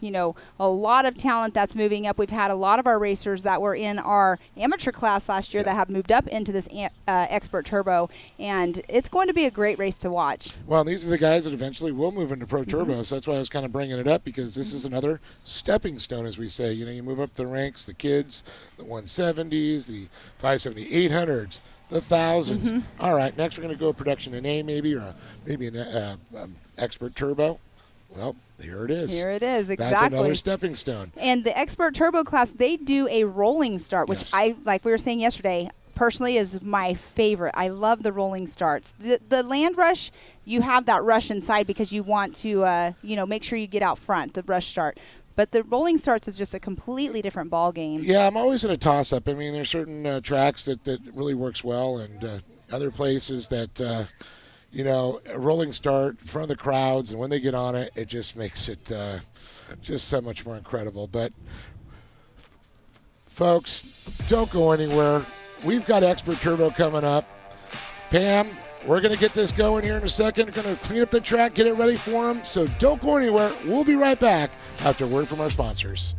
a lot of talent that's moving up. We've had a lot of our racers that were in our amateur class last year that have moved up into this expert turbo, and it's going to be a great race to watch. Well, these are the guys that eventually will move into pro turbo, so that's why I was kind of bringing it up, because this is another stepping stone, as we say. You move up the ranks, the kids, the 170s, the 570, 800s, the 1000s. All right, next we're going to go production in A, maybe, or maybe an expert turbo. Well, here it is. Here it is, exactly. That's another stepping stone. And the expert turbo class, they do a rolling start, which like we were saying yesterday, personally is my favorite. I love the rolling starts. The land rush, you have that rush inside because you want to, make sure you get out front, the rush start. But the rolling starts is just a completely different ball game. Yeah, I'm always in a toss-up. I mean, there's certain tracks that really works well, and other places that, a rolling start in front of the crowds, and when they get on it, it just makes it just so much more incredible. But, folks, don't go anywhere. We've got Expert Turbo coming up. Pam, we're going to get this going here in a second. We're going to clean up the track, get it ready for them. So don't go anywhere. We'll be right back after a word from our sponsors.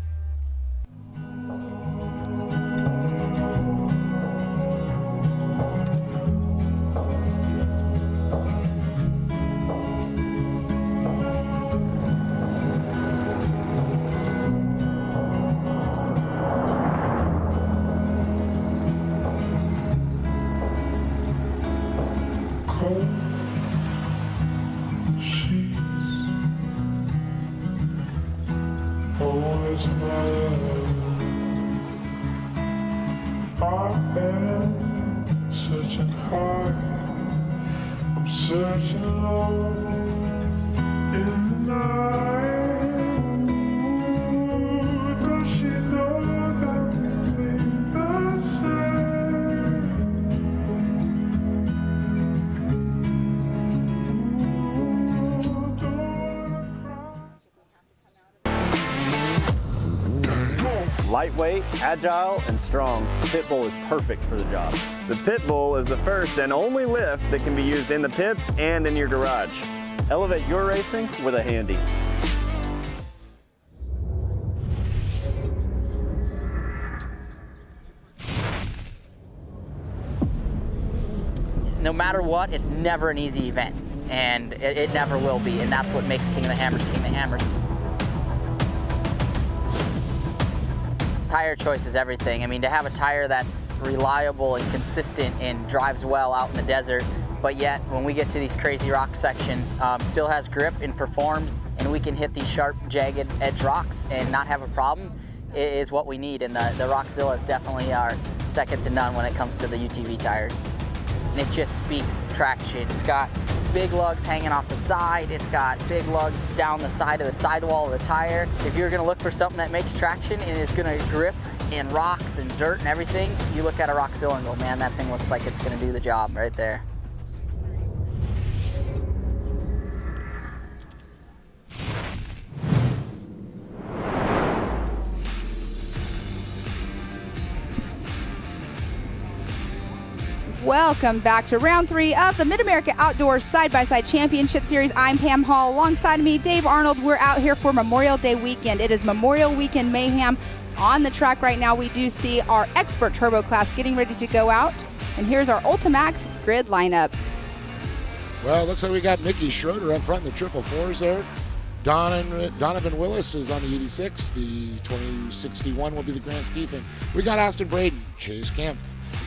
Lightweight, agile, and strong, the Pitbull is perfect for the job. The Pitbull is the first and only lift that can be used in the pits and in your garage. Elevate your racing with a Handy. No matter what, it's never an easy event, and it never will be, and that's what makes King of the Hammers King of the Hammers. Tire choice is everything. I mean, to have a tire that's reliable and consistent and drives well out in the desert, but yet when we get to these crazy rock sections, still has grip and performs, and we can hit these sharp, jagged edge rocks and not have a problem, is what we need. And the Rockzilla is definitely our second to none when it comes to the UTV tires. And it just speaks traction. It's got big lugs hanging off the side. It's got big lugs down the side of the sidewall of the tire. If you're gonna look for something that makes traction and is gonna grip and rocks and dirt and everything, you look at a Rockzilla and go, man, that thing looks like it's gonna do the job right there. Welcome back to round 3 of the MidAmerica Outdoors Side-by-Side Championship Series. I'm Pam Hall. Alongside of me, Dave Arnold. We're out here for Memorial Day weekend. It is Memorial Weekend Mayhem. On the track right now, we do see our Expert Turbo class getting ready to go out. And here's our Ultimax grid lineup. Well, it looks like we got Mickey Schroeder up front in the 444s there. Donovan Willis is on the 86. The 2061 will be the Grand Skiffing. We got Austin Braden, Chase Kemp,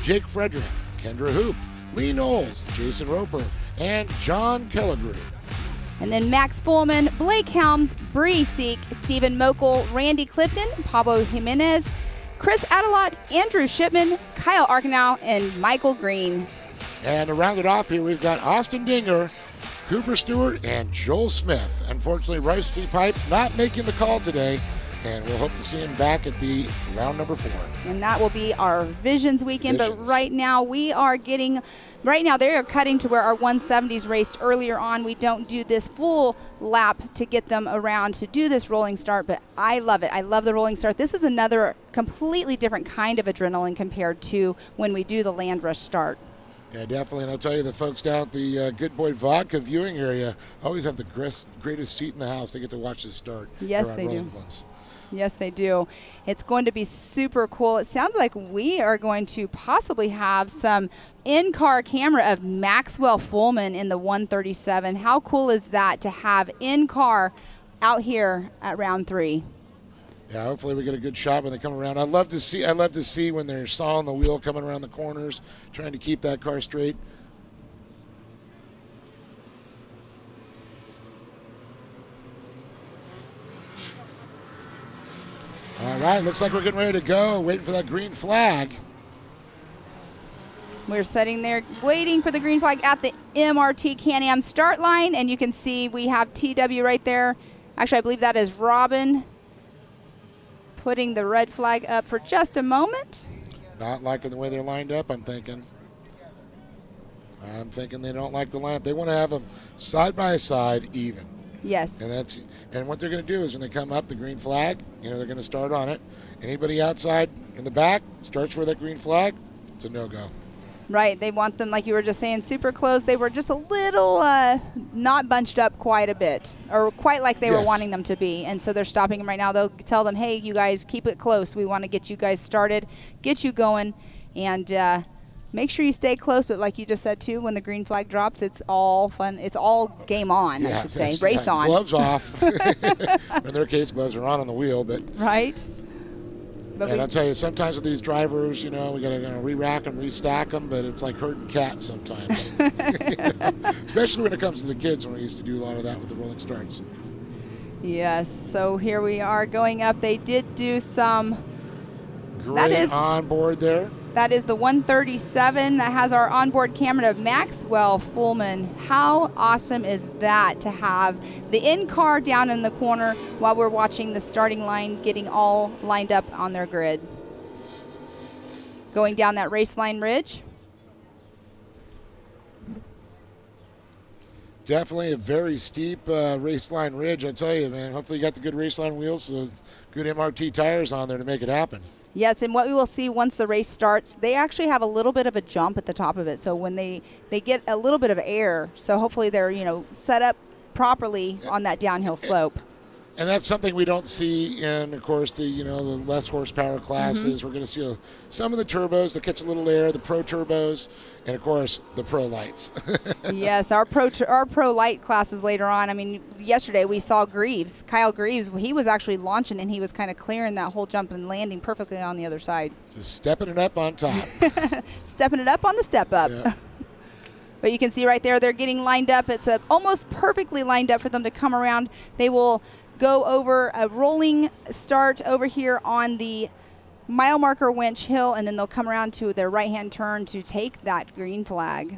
Jake Frederick, Kendra Hoop, Lee Knowles, Jason Roper, and John Kellegrew. And then Max Fullman, Blake Helms, Bree Seek, Stephen Mokel, Randy Clifton, Pablo Jimenez, Chris Adelot, Andrew Shipman, Kyle Arkenau, and Michael Green. And to round it off here, we've got Austin Dinger, Cooper Stewart, and Joel Smith. Unfortunately, Rice Street Pipes not making the call today. And we'll hope to see him back at the round number 4. And that will be our Visions weekend. But right now they are cutting to where our 170s raced earlier on. We don't do this full lap to get them around to do this rolling start, but I love it. I love the rolling start. This is another completely different kind of adrenaline compared to when we do the land rush start. Yeah, definitely. And I'll tell you, the folks down at the Good Boy Vodka viewing area always have the greatest seat in the house. They get to watch this start. Yes, they do. Yes, they do. It's going to be super cool. It sounds like we are going to possibly have some in-car camera of Maxwell Fullman in the 137. How cool is that to have in-car out here at round 3? Yeah, hopefully we get a good shot when they come around. I love to see when they're sawing the wheel coming around the corners, trying to keep that car straight. All right, looks like we're getting ready to go, waiting for that green flag. We're sitting there waiting for the green flag at the MRT Can-Am start line, and you can see we have TW right there. Actually, I believe that is Robin putting the red flag up for just a moment. Not liking the way they're lined up, I'm thinking. They don't like the lineup. They want to have them side by side, even. Yes. And what they're going to do is when they come up, the green flag, they're going to start on it. Anybody outside in the back starts for that green flag, it's a no-go. Right. They want them, like you were just saying, super close. They were just a little not bunched up quite a bit, or quite like they were wanting them to be. And so they're stopping them right now. They'll tell them, hey, you guys, keep it close. We want to get you guys started, get you going, and make sure you stay close. But like you just said, too, when the green flag drops, it's all fun. It's all game on, I should say. Race on. Gloves off. In their case, gloves are on the wheel. But right. But and I'll tell you, sometimes with these drivers, we got to re-rack them, restack them, but it's like herding cats sometimes. Especially when it comes to the kids, when we used to do a lot of that with the rolling starts. Yes, so here we are going up. They did do some... Great on board there. That is the 137 that has our onboard camera of Maxwell Fullman. How awesome is that to have the in-car down in the corner while we're watching the starting line getting all lined up on their grid. Going down that race line ridge. Definitely a very steep race line ridge, I tell you, man. Hopefully you got the good race line wheels, so good MRT tires on there to make it happen. Yes, and what we will see once the race starts, they actually have a little bit of a jump at the top of it. So when they get a little bit of air, so hopefully they're, set up properly on that downhill slope. And that's something we don't see in, of course, the less horsepower classes. We're going to see some of the turbos that catch a little air, the pro turbos, and of course the pro lights. Yes, our pro light classes later on. I mean, yesterday we saw Kyle Greaves. He was actually launching and he was kind of clearing that whole jump and landing perfectly on the other side. Just stepping it up on top. Stepping it up on the step up. Yeah. But you can see right there, they're getting lined up. It's almost perfectly lined up for them to come around. They will go over a rolling start over here on the mile marker Winch Hill, and then they'll come around to their right-hand turn to take that green flag.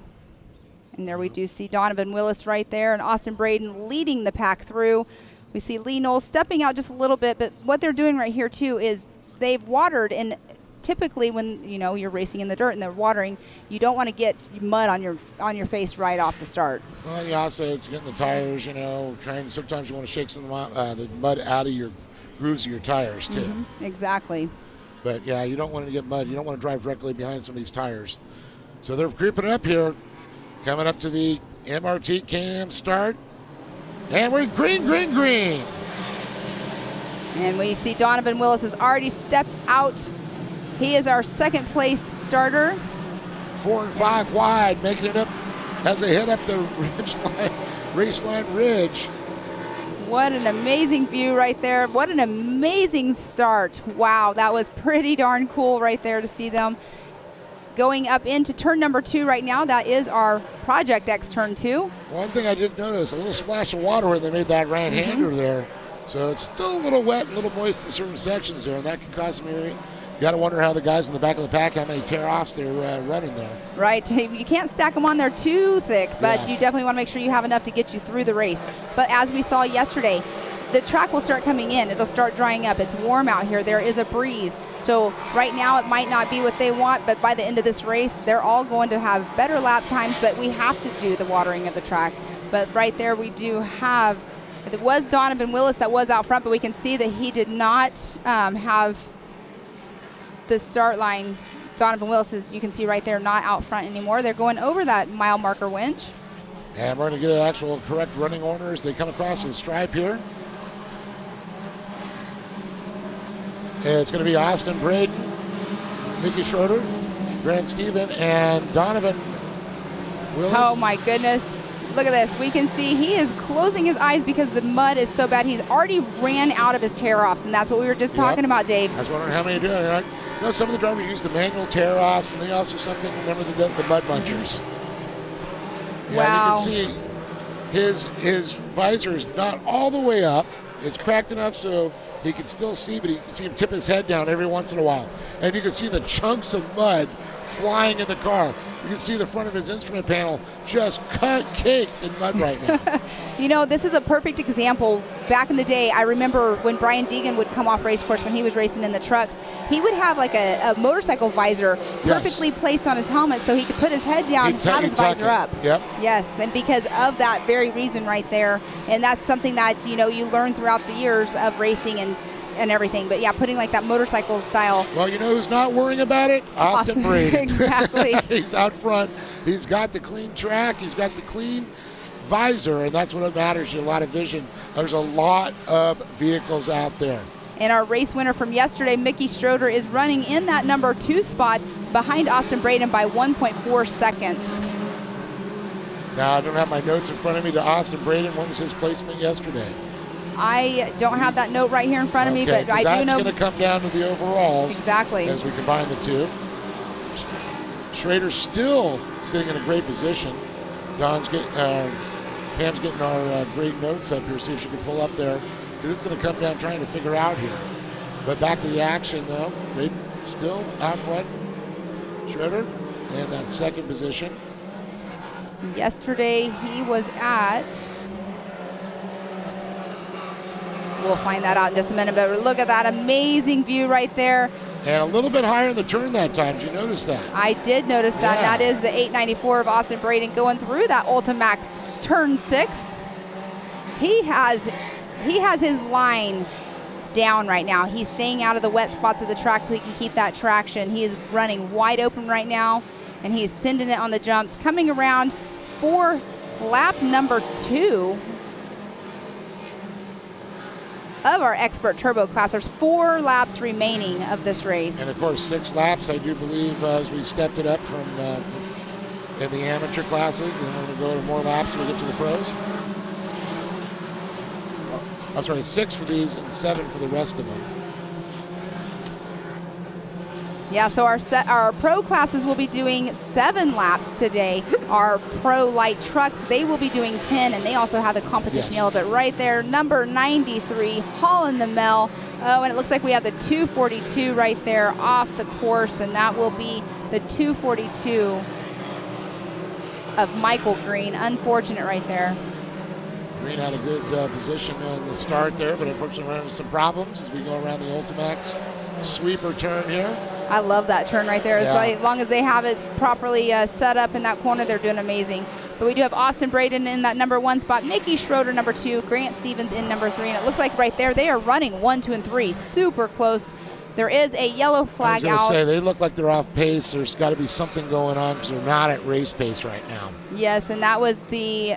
And there we do see Donovan Willis right there and Austin Braden leading the pack through. We see Lee Knowles stepping out just a little bit, but what they're doing right here too is they've watered, and typically when you're racing in the dirt and they're watering, you don't want to get mud on your face right off the start. Well, and also it's getting the tires, sometimes you want to shake some the mud out of your grooves of your tires too. Exactly. But yeah, you don't want to get mud. You don't want to drive directly behind some of these tires. So they're creeping up here, coming up to the MRT Can-Am start. And we're green. And we see Donovan Willis has already stepped out. He is our second place starter. 4 and 5 wide, making it up as they head up the race line ridge. What an amazing view right there. What an amazing start. Wow, that was pretty darn cool right there to see them. Going up into turn number 2 right now, that is our Project X turn 2. One thing I did notice, a little splash of water when they made that right-hander there. So it's still a little wet, a little moist in certain sections there, and that can cause some irritation. You got to wonder how the guys in the back of the pack, how many tear-offs they're running there. Right. You can't stack them on there too thick, but you definitely want to make sure you have enough to get you through the race. But as we saw yesterday, the track will start coming in. It'll start drying up. It's warm out here. There is a breeze. So right now it might not be what they want, but by the end of this race, they're all going to have better lap times, but we have to do the watering of the track. But right there we do have, it was Donovan Willis that was out front, but we can see that he did not have the start line. Donovan Willis is, you can see right there, not out front anymore. They're going over that mile marker winch. And we're going to get an actual correct running order as they come across the stripe here. It's going to be Austin Braden, Mickey Schroeder, Grant Stephen, and Donovan Willis. Oh my goodness. Look at this. We can see he is closing his eyes because the mud is so bad. He's already ran out of his tear-offs, and that's what we were just talking about, Dave. I was wondering how many are doing it. You know, some of the drivers use the manual tear-offs, and they also something, remember the mud munchers. Yeah, wow. you can see his visor is not all the way up. It's cracked enough so he can still see, but you can see him tip his head down every once in a while. And you can see the chunks of mud flying in the car. You can see the front of his instrument panel just caked in mud right now. You know, this is a perfect example. Back in the day, I remember when Brian Deegan would come off race course when he was racing in the trucks, he would have like a motorcycle visor perfectly placed on his helmet so he could put his head down and have his visor up. Yep. Yes, and because of that very reason right there, and that's something that, you know, you learn throughout the years of racing and everything. But yeah, putting like that motorcycle style. Well, you know who's not worrying about it? Austin Braden. Exactly. He's out front. He's got the clean track. He's got the clean visor, and that's what matters. You have a lot of vision. There's a lot of vehicles out there. And our race winner from yesterday, Mickey Schroeder, is running in that number 2 spot behind Austin Braden by 1.4 seconds. Now, I don't have my notes in front of me to Austin Braden. What was his placement yesterday? I don't have that note right here in front of me, but I do know. That's going to come down to the overalls. Exactly. As we combine the two. Schrader's still sitting in a great position. Pam's getting our great notes up here. See if she can pull up there, because it's going to come down trying to figure out here. But back to the action though. Braden still out front. Schroeder in that second position. Yesterday he was at. We'll find that out in just a minute, but look at that amazing view right there. And a little bit higher in the turn that time. Did you notice that? I did notice that. Yeah. That is the 894 of Austin Braden going through that Ultimax turn 6. He has his line down right now. He's staying out of the wet spots of the track so he can keep that traction. He is running wide open right now, and he's sending it on the jumps. Coming around for lap number 2 of our expert turbo class. There's 4 laps remaining of this race. And of course 6 laps, I do believe, as we stepped it up from in the amateur classes, and we're going to go to more laps when we get to the pros. I'm sorry, 6 for these and 7 for the rest of them. Yeah, so our pro classes will be doing 7 laps today. Our pro light trucks, they will be doing 10, and they also have the competition yellow. But right there, number 93, Hall in the Mill. Oh, and it looks like we have the 242 right there off the course, and that will be the 242 of Michael Green. Unfortunate right there. Green had a good position on the start there, but unfortunately ran into some problems as we go around the Ultimax sweeper turn here. I love that turn right there. Yeah. As long as they have it properly set up in that corner, they're doing amazing. But we do have Austin Braden in that number 1 spot, Mickey Schroeder number 2, Grant Stevens in number 3, and it looks like right there they are running 1, 2, and 3, super close. There is a yellow flag out. I was going to say, they look like they're off pace. There's got to be something going on because they're not at race pace right now. Yes, and that was the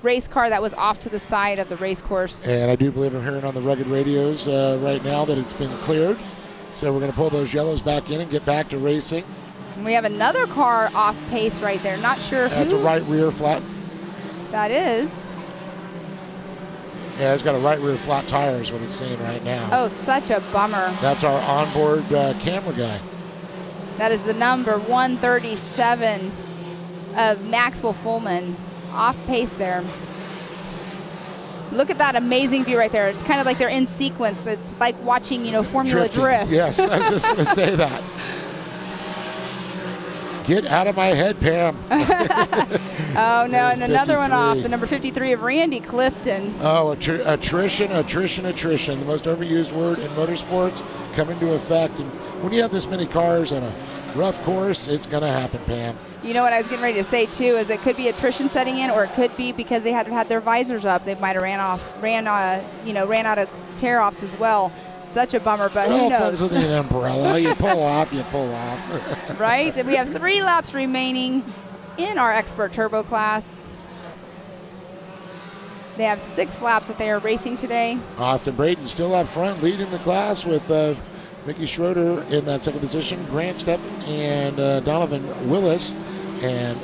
race car that was off to the side of the race course. And I do believe I'm hearing on the rugged radios right now that it's been cleared. So we're going to pull those yellows back in and get back to racing. And we have another car off pace right there. Not sure That's who a right rear flat. that is. Yeah, it's got a right rear flat tire is what it's saying right now. Oh, such a bummer. That's our onboard camera guy. That is the number 137 of Maxwell Fullman. Off pace there. Look at that amazing view right there. It's kind of like they're in sequence. It's like watching, Formula Drifting. Drift. Yes, I was just going to say that. Get out of my head, Pam. Oh, no, and another one off, 53. the number 53 of Randy Clifton. Oh, attrition. The most overused word in motorsports come into effect. And when you have this many cars on a rough course, it's going to happen, Pam. You know what I was getting ready to say, too, is it could be attrition setting in, or it could be because they had their visors up. They might have ran out of tear-offs as well. Such a bummer, but who knows? With an umbrella. You pull off. Right? And we have 3 laps remaining in our Expert Turbo class. They have 6 laps that they are racing today. Austin Braden still up front, leading the class with Mickey Schroeder in that second position, Grant Steffen and Donovan Willis, and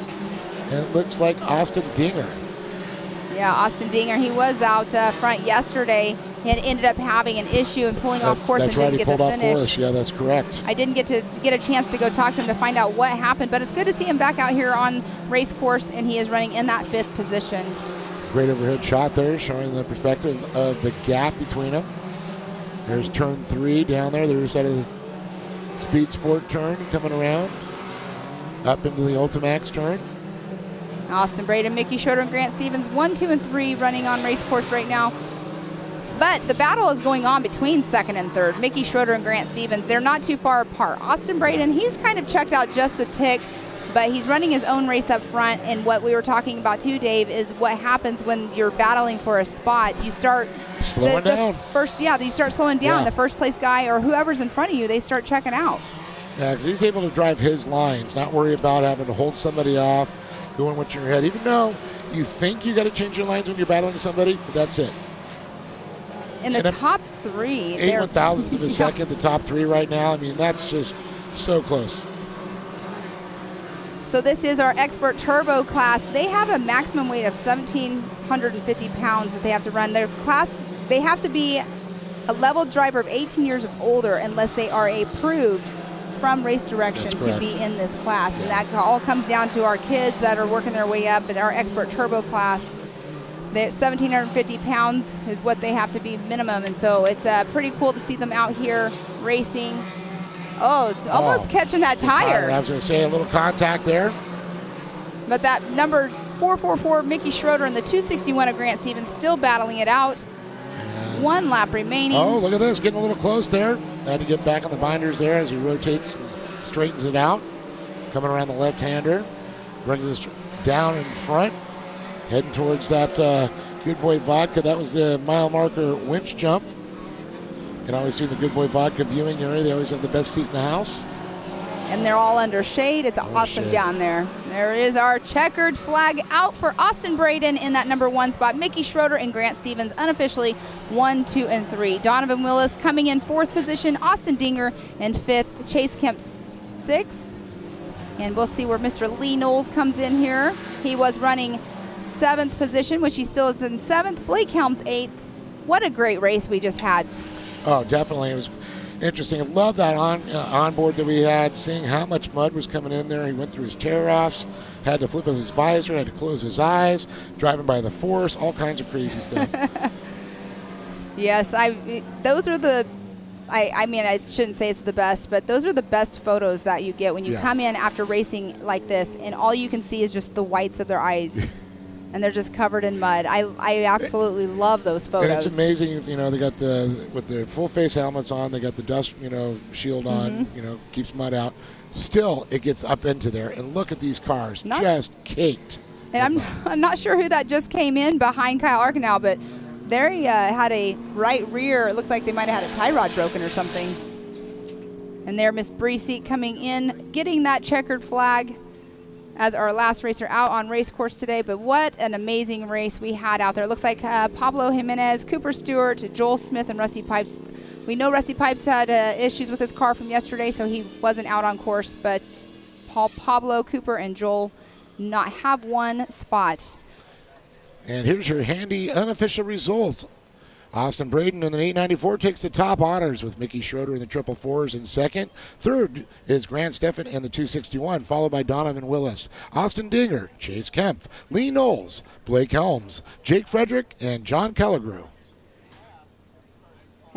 it looks like Austin Dinger. Yeah, Austin Dinger, he was out front yesterday and ended up having an issue and pulling off course and didn't get to finish. That's right, he pulled off course. Yeah, that's correct. I didn't get a chance to go talk to him to find out what happened, but it's good to see him back out here on race course, and he is running in that 5th position. Great overhead shot there, showing the perspective of the gap between them. There's turn 3 down there. There's that speed sport turn coming around up into the Ultimax turn. Austin Braden, Mickey Schroeder, and Grant Stevens, 1, 2, and 3 running on race course right now. But the battle is going on between 2nd and 3rd. Mickey Schroeder and Grant Stevens, they're not too far apart. Austin Braden, he's kind of checked out just a tick, but he's running his own race up front. And what we were talking about too, Dave, is what happens when you're battling for a spot. You start slowing down. You start slowing down. Yeah. The first place guy or whoever's in front of you, they start checking out. Yeah, because he's able to drive his lines, not worry about having to hold somebody off, going with your head, even though you think you got to change your lines when you're battling somebody, but that's it. In the top 3, 8 thousandths of a second, the top 3 right now. I mean, that's just so close. So this is our Expert Turbo class. They have a maximum weight of 1,750 pounds that they have to run. Their class, they have to be a level driver of 18 years or older unless they are approved from Race Direction to be in this class. And that all comes down to our kids that are working their way up in our Expert Turbo class. They're 1,750 pounds is what they have to be minimum. And so it's pretty cool to see them out here racing. Almost catching that tire. I was going to say a little contact there. But that number 444, Mickey Schroeder, and the 261 of Grant Stevens still battling it out. 1 lap remaining. Oh, look at this, getting a little close there. Had to get back on the binders there as he rotates and straightens it out. Coming around the left-hander. Brings us down in front. Heading towards that Good Boy Vodka. That was the mile marker winch jump. You can always see the Good Boy Vodka viewing area. They always have the best seat in the house. And they're all under shade. It's awesome down there. There is our checkered flag out for Austin Braden in that number 1 spot. Mickey Schroeder and Grant Stevens unofficially 1, 2, and 3. Donovan Willis coming in 4th position. Austin Dinger in 5th. Chase Kemp 6th. And we'll see where Mr. Lee Knowles comes in here. He was running 7th position, which he still is in 7th. Blake Helms 8th. What a great race we just had. Oh, definitely. It was interesting. I love that onboard that we had, seeing how much mud was coming in there. He went through his tear-offs, had to flip up his visor, had to close his eyes, driving by the force, all kinds of crazy stuff. Yes, those are the, I mean, I shouldn't say it's the best, but those are the best photos that you get when you come in after racing like this, and all you can see is just the whites of their eyes. And they're just covered in mud. I absolutely love those photos. And it's amazing, they got with the full face helmets on, they got the dust, shield on, keeps mud out. Still, it gets up into there. And look at these cars, just caked. And I'm not sure who that just came in behind Kyle Arkenau, but there he had a right rear. It looked like they might have had a tie rod broken or something. And there, Miss Breesy coming in, getting that checkered flag as our last racer out on race course today. But what an amazing race we had out there. It looks like Pablo Jimenez, Cooper Stewart, Joel Smith, and Rusty Pipes. We know Rusty Pipes had issues with his car from yesterday, so he wasn't out on course. But Pablo, Cooper, and Joel not have 1 spot. And here's your handy unofficial result. Austin Braden in the 894 takes the top honors with Mickey Schroeder in the 444s in 2nd. 3rd is Grant Steffen in the 261, followed by Donovan Willis, Austin Dinger, Chase Kemp, Lee Knowles, Blake Helms, Jake Frederick, and John Kellegrew.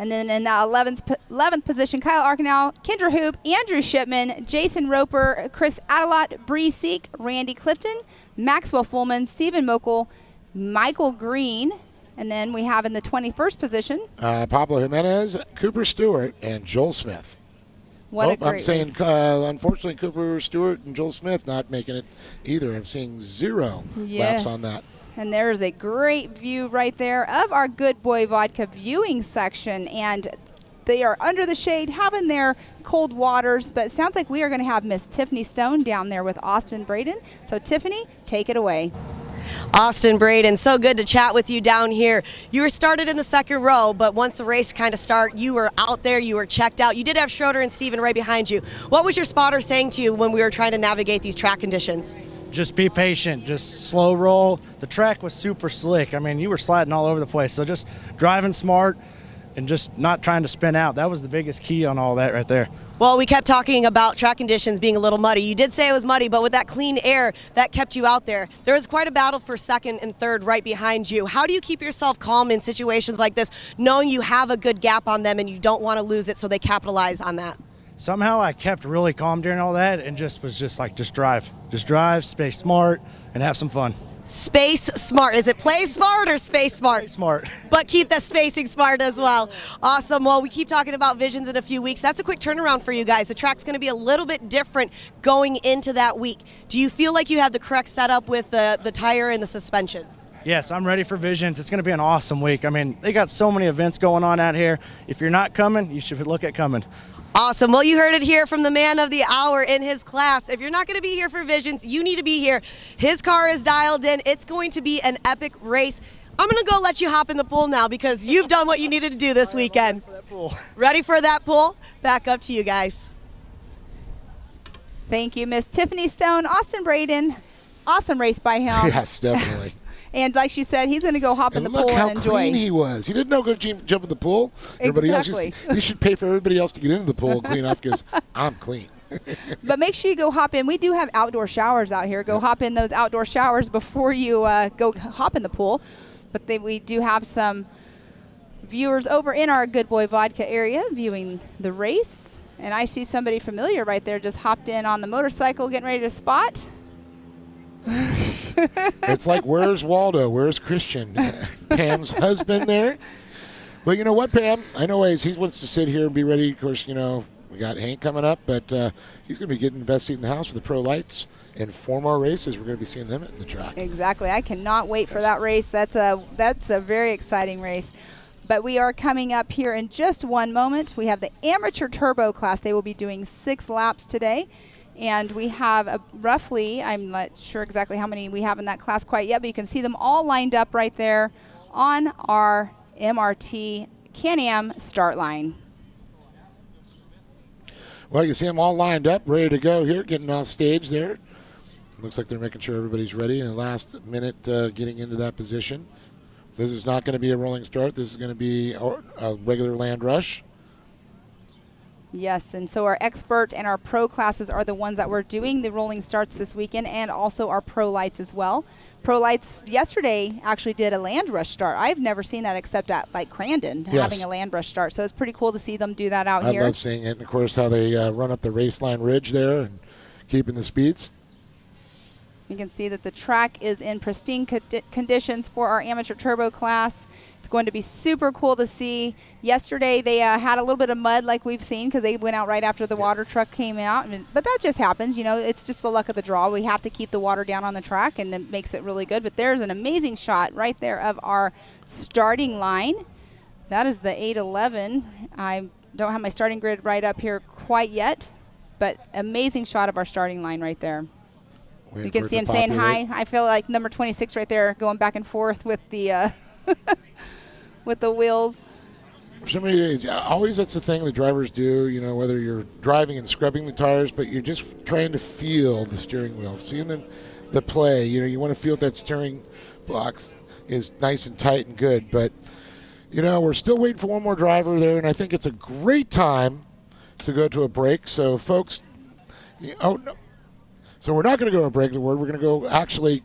And then in the 11th position, Kyle Arkinau, Kendra Hoop, Andrew Shipman, Jason Roper, Chris Adelot, Bree Seek, Randy Clifton, Maxwell Fullman, Stephen Mokel, Michael Green. And then we have in the 21st position, Pablo Jimenez, Cooper Stewart, and Joel Smith. What a great I'm saying, unfortunately, Cooper Stewart and Joel Smith not making it either. I'm seeing 0 laps on that. And there's a great view right there of our Good Boy Vodka viewing section. And they are under the shade having their cold waters. But it sounds like we are going to have Miss Tiffany Stone down there with Austin Braden. So, Tiffany, take it away. Austin Braden, so good to chat with you down here. You were started in the second row, but once the race kind of started, you were out there, you were checked out. You did have Schroeder and Steven right behind you. What was your spotter saying to you when we were trying to navigate these track conditions? Just be patient, just slow roll. The track was super slick. I mean, you were sliding all over the place. So just driving smart and just not trying to spin out. That was the biggest key on all that right there. Well, we kept talking about track conditions being a little muddy. You did say it was muddy, but with that clean air, that kept you out there. There was quite a battle for second and third right behind you. How do you keep yourself calm in situations like this, knowing you have a good gap on them and you don't want to lose it, so they capitalize on that? Somehow I kept really calm during all that and just drive. Just drive, stay smart, and have some fun. Space smart. Is it play smart or space smart? Play smart. But keep the spacing smart as well. Awesome. Well, we keep talking about visions in a few weeks. That's a quick turnaround for you guys. The track's going to be a little bit different going into that week. Do you feel like you have the correct setup with the tire and the suspension? Yes, I'm ready for Visions. It's going to be an awesome week. I mean, they got so many events going on out here. If you're not coming, you should look at coming. Awesome. Well, you heard it here from the man of the hour in his class. If you're not going to be here for Visions, you need to be here. His car is dialed in. It's going to be an epic race. I'm going to go let you hop in the pool now because you've done what you needed to do this weekend. Ready for that pool? Back up to you guys. Thank you, Miss Tiffany Stone. Austin Braden, awesome race by him. Yes, definitely. And like she said, he's going to go hop in the pool and enjoy. Look how clean he was. He didn't know go jump in the pool. Everybody else, you should pay for everybody else to get into the pool and clean off because I'm clean. But make sure you go hop in. We do have outdoor showers out here. Go hop in those outdoor showers before you go hop in the pool. But we do have some viewers over in our Good Boy Vodka area viewing the race. And I see somebody familiar right there just hopped in on the motorcycle getting ready to spot. It's like, where's Waldo? Where's Christian? Pam's husband there. But you know what, Pam? I know he wants to sit here and be ready. Of course, you know, we got Hank coming up, but he's going to be getting the best seat in the house for the Pro Lights. And 4 more races, we're going to be seeing them at the track. Exactly. I cannot wait for that race. That's a very exciting race. But we are coming up here in just one moment. We have the Amateur Turbo class. They will be doing 6 laps today. And we have roughly, I'm not sure exactly how many we have in that class quite yet, but you can see them all lined up right there on our MRT Can-Am start line. Well, you see them all lined up, ready to go here, getting off stage there. Looks like they're making sure everybody's ready in the last minute getting into that position. This is not going to be a rolling start. This is going to be a regular land rush. Yes, and so our expert and our pro classes are the ones that we're doing the rolling starts this weekend, and also our pro lights as well. Pro lights yesterday actually did a land rush start. I've never seen that except at like Crandon, having a land rush start. So it's pretty cool to see them do that out here. I love seeing it, and of course how they run up the race line ridge there and keeping the speeds. You can see that the track is in pristine conditions for our amateur turbo class. It's going to be super cool to see. Yesterday they had a little bit of mud like we've seen because they went out right after the water truck came out. But that just happens, you know, it's just the luck of the draw. We have to keep the water down on the track, and it makes it really good. But there's an amazing shot right there of our starting line. That is the 811. I don't have my starting grid right up here quite yet, but amazing shot of our starting line right there. You can see him saying hi. I feel like number 26 right there going back and forth with the with the wheels. For some reason, always that's the thing the drivers do, you know, whether you're driving and scrubbing the tires, but you're just trying to feel the steering wheel. Seeing the play, you know, you want to feel that steering box is nice and tight and good. But, you know, we're still waiting for one more driver there, and I think it's a great time to go to a break. So, folks, oh, no. So we're not going to go to a break. We're going to go actually.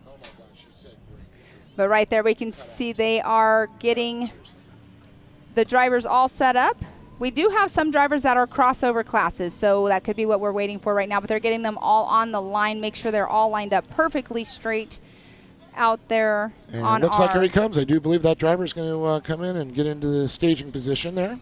Oh, my gosh, you said break. But right there we can see they are getting the drivers all set up. We do have some drivers that are crossover classes, so that could be what we're waiting for right now, but they're getting them all on the line. Make sure they're all lined up perfectly straight out there And on it looks like our- here he comes. I do believe that driver's going to come in and get into the staging position there.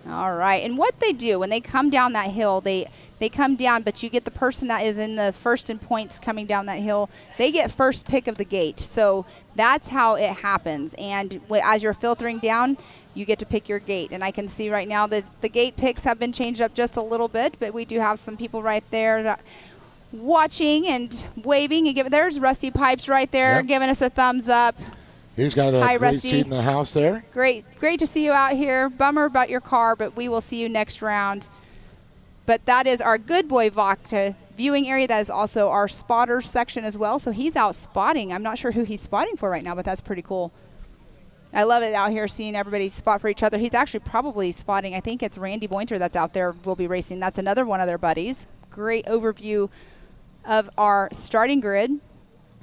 All right, and what they do when they come down that hill, they come down, but you get the person that is in the first in points coming down that hill, they get first pick of the gate. So that's how it happens. And as you're filtering down, you get to pick your gate. And I can see right now that the gate picks have been changed up just a little bit, but we do have some people right there that watching and waving. And there's Rusty Pipes right there giving us a thumbs up. He's got a Hi, great Rusty. seat in the house there. Great to see you out here. Bummer about your car, but we will see you next round. But that is our Good Boy Vodka viewing area. That is also our spotter section as well. So he's out spotting. I'm not sure who he's spotting for right now, but that's pretty cool. I love it out here seeing everybody spot for each other. He's actually probably spotting, I think it's Randy Boynter that's out there will be racing. That's another one of their buddies. Great overview of our starting grid.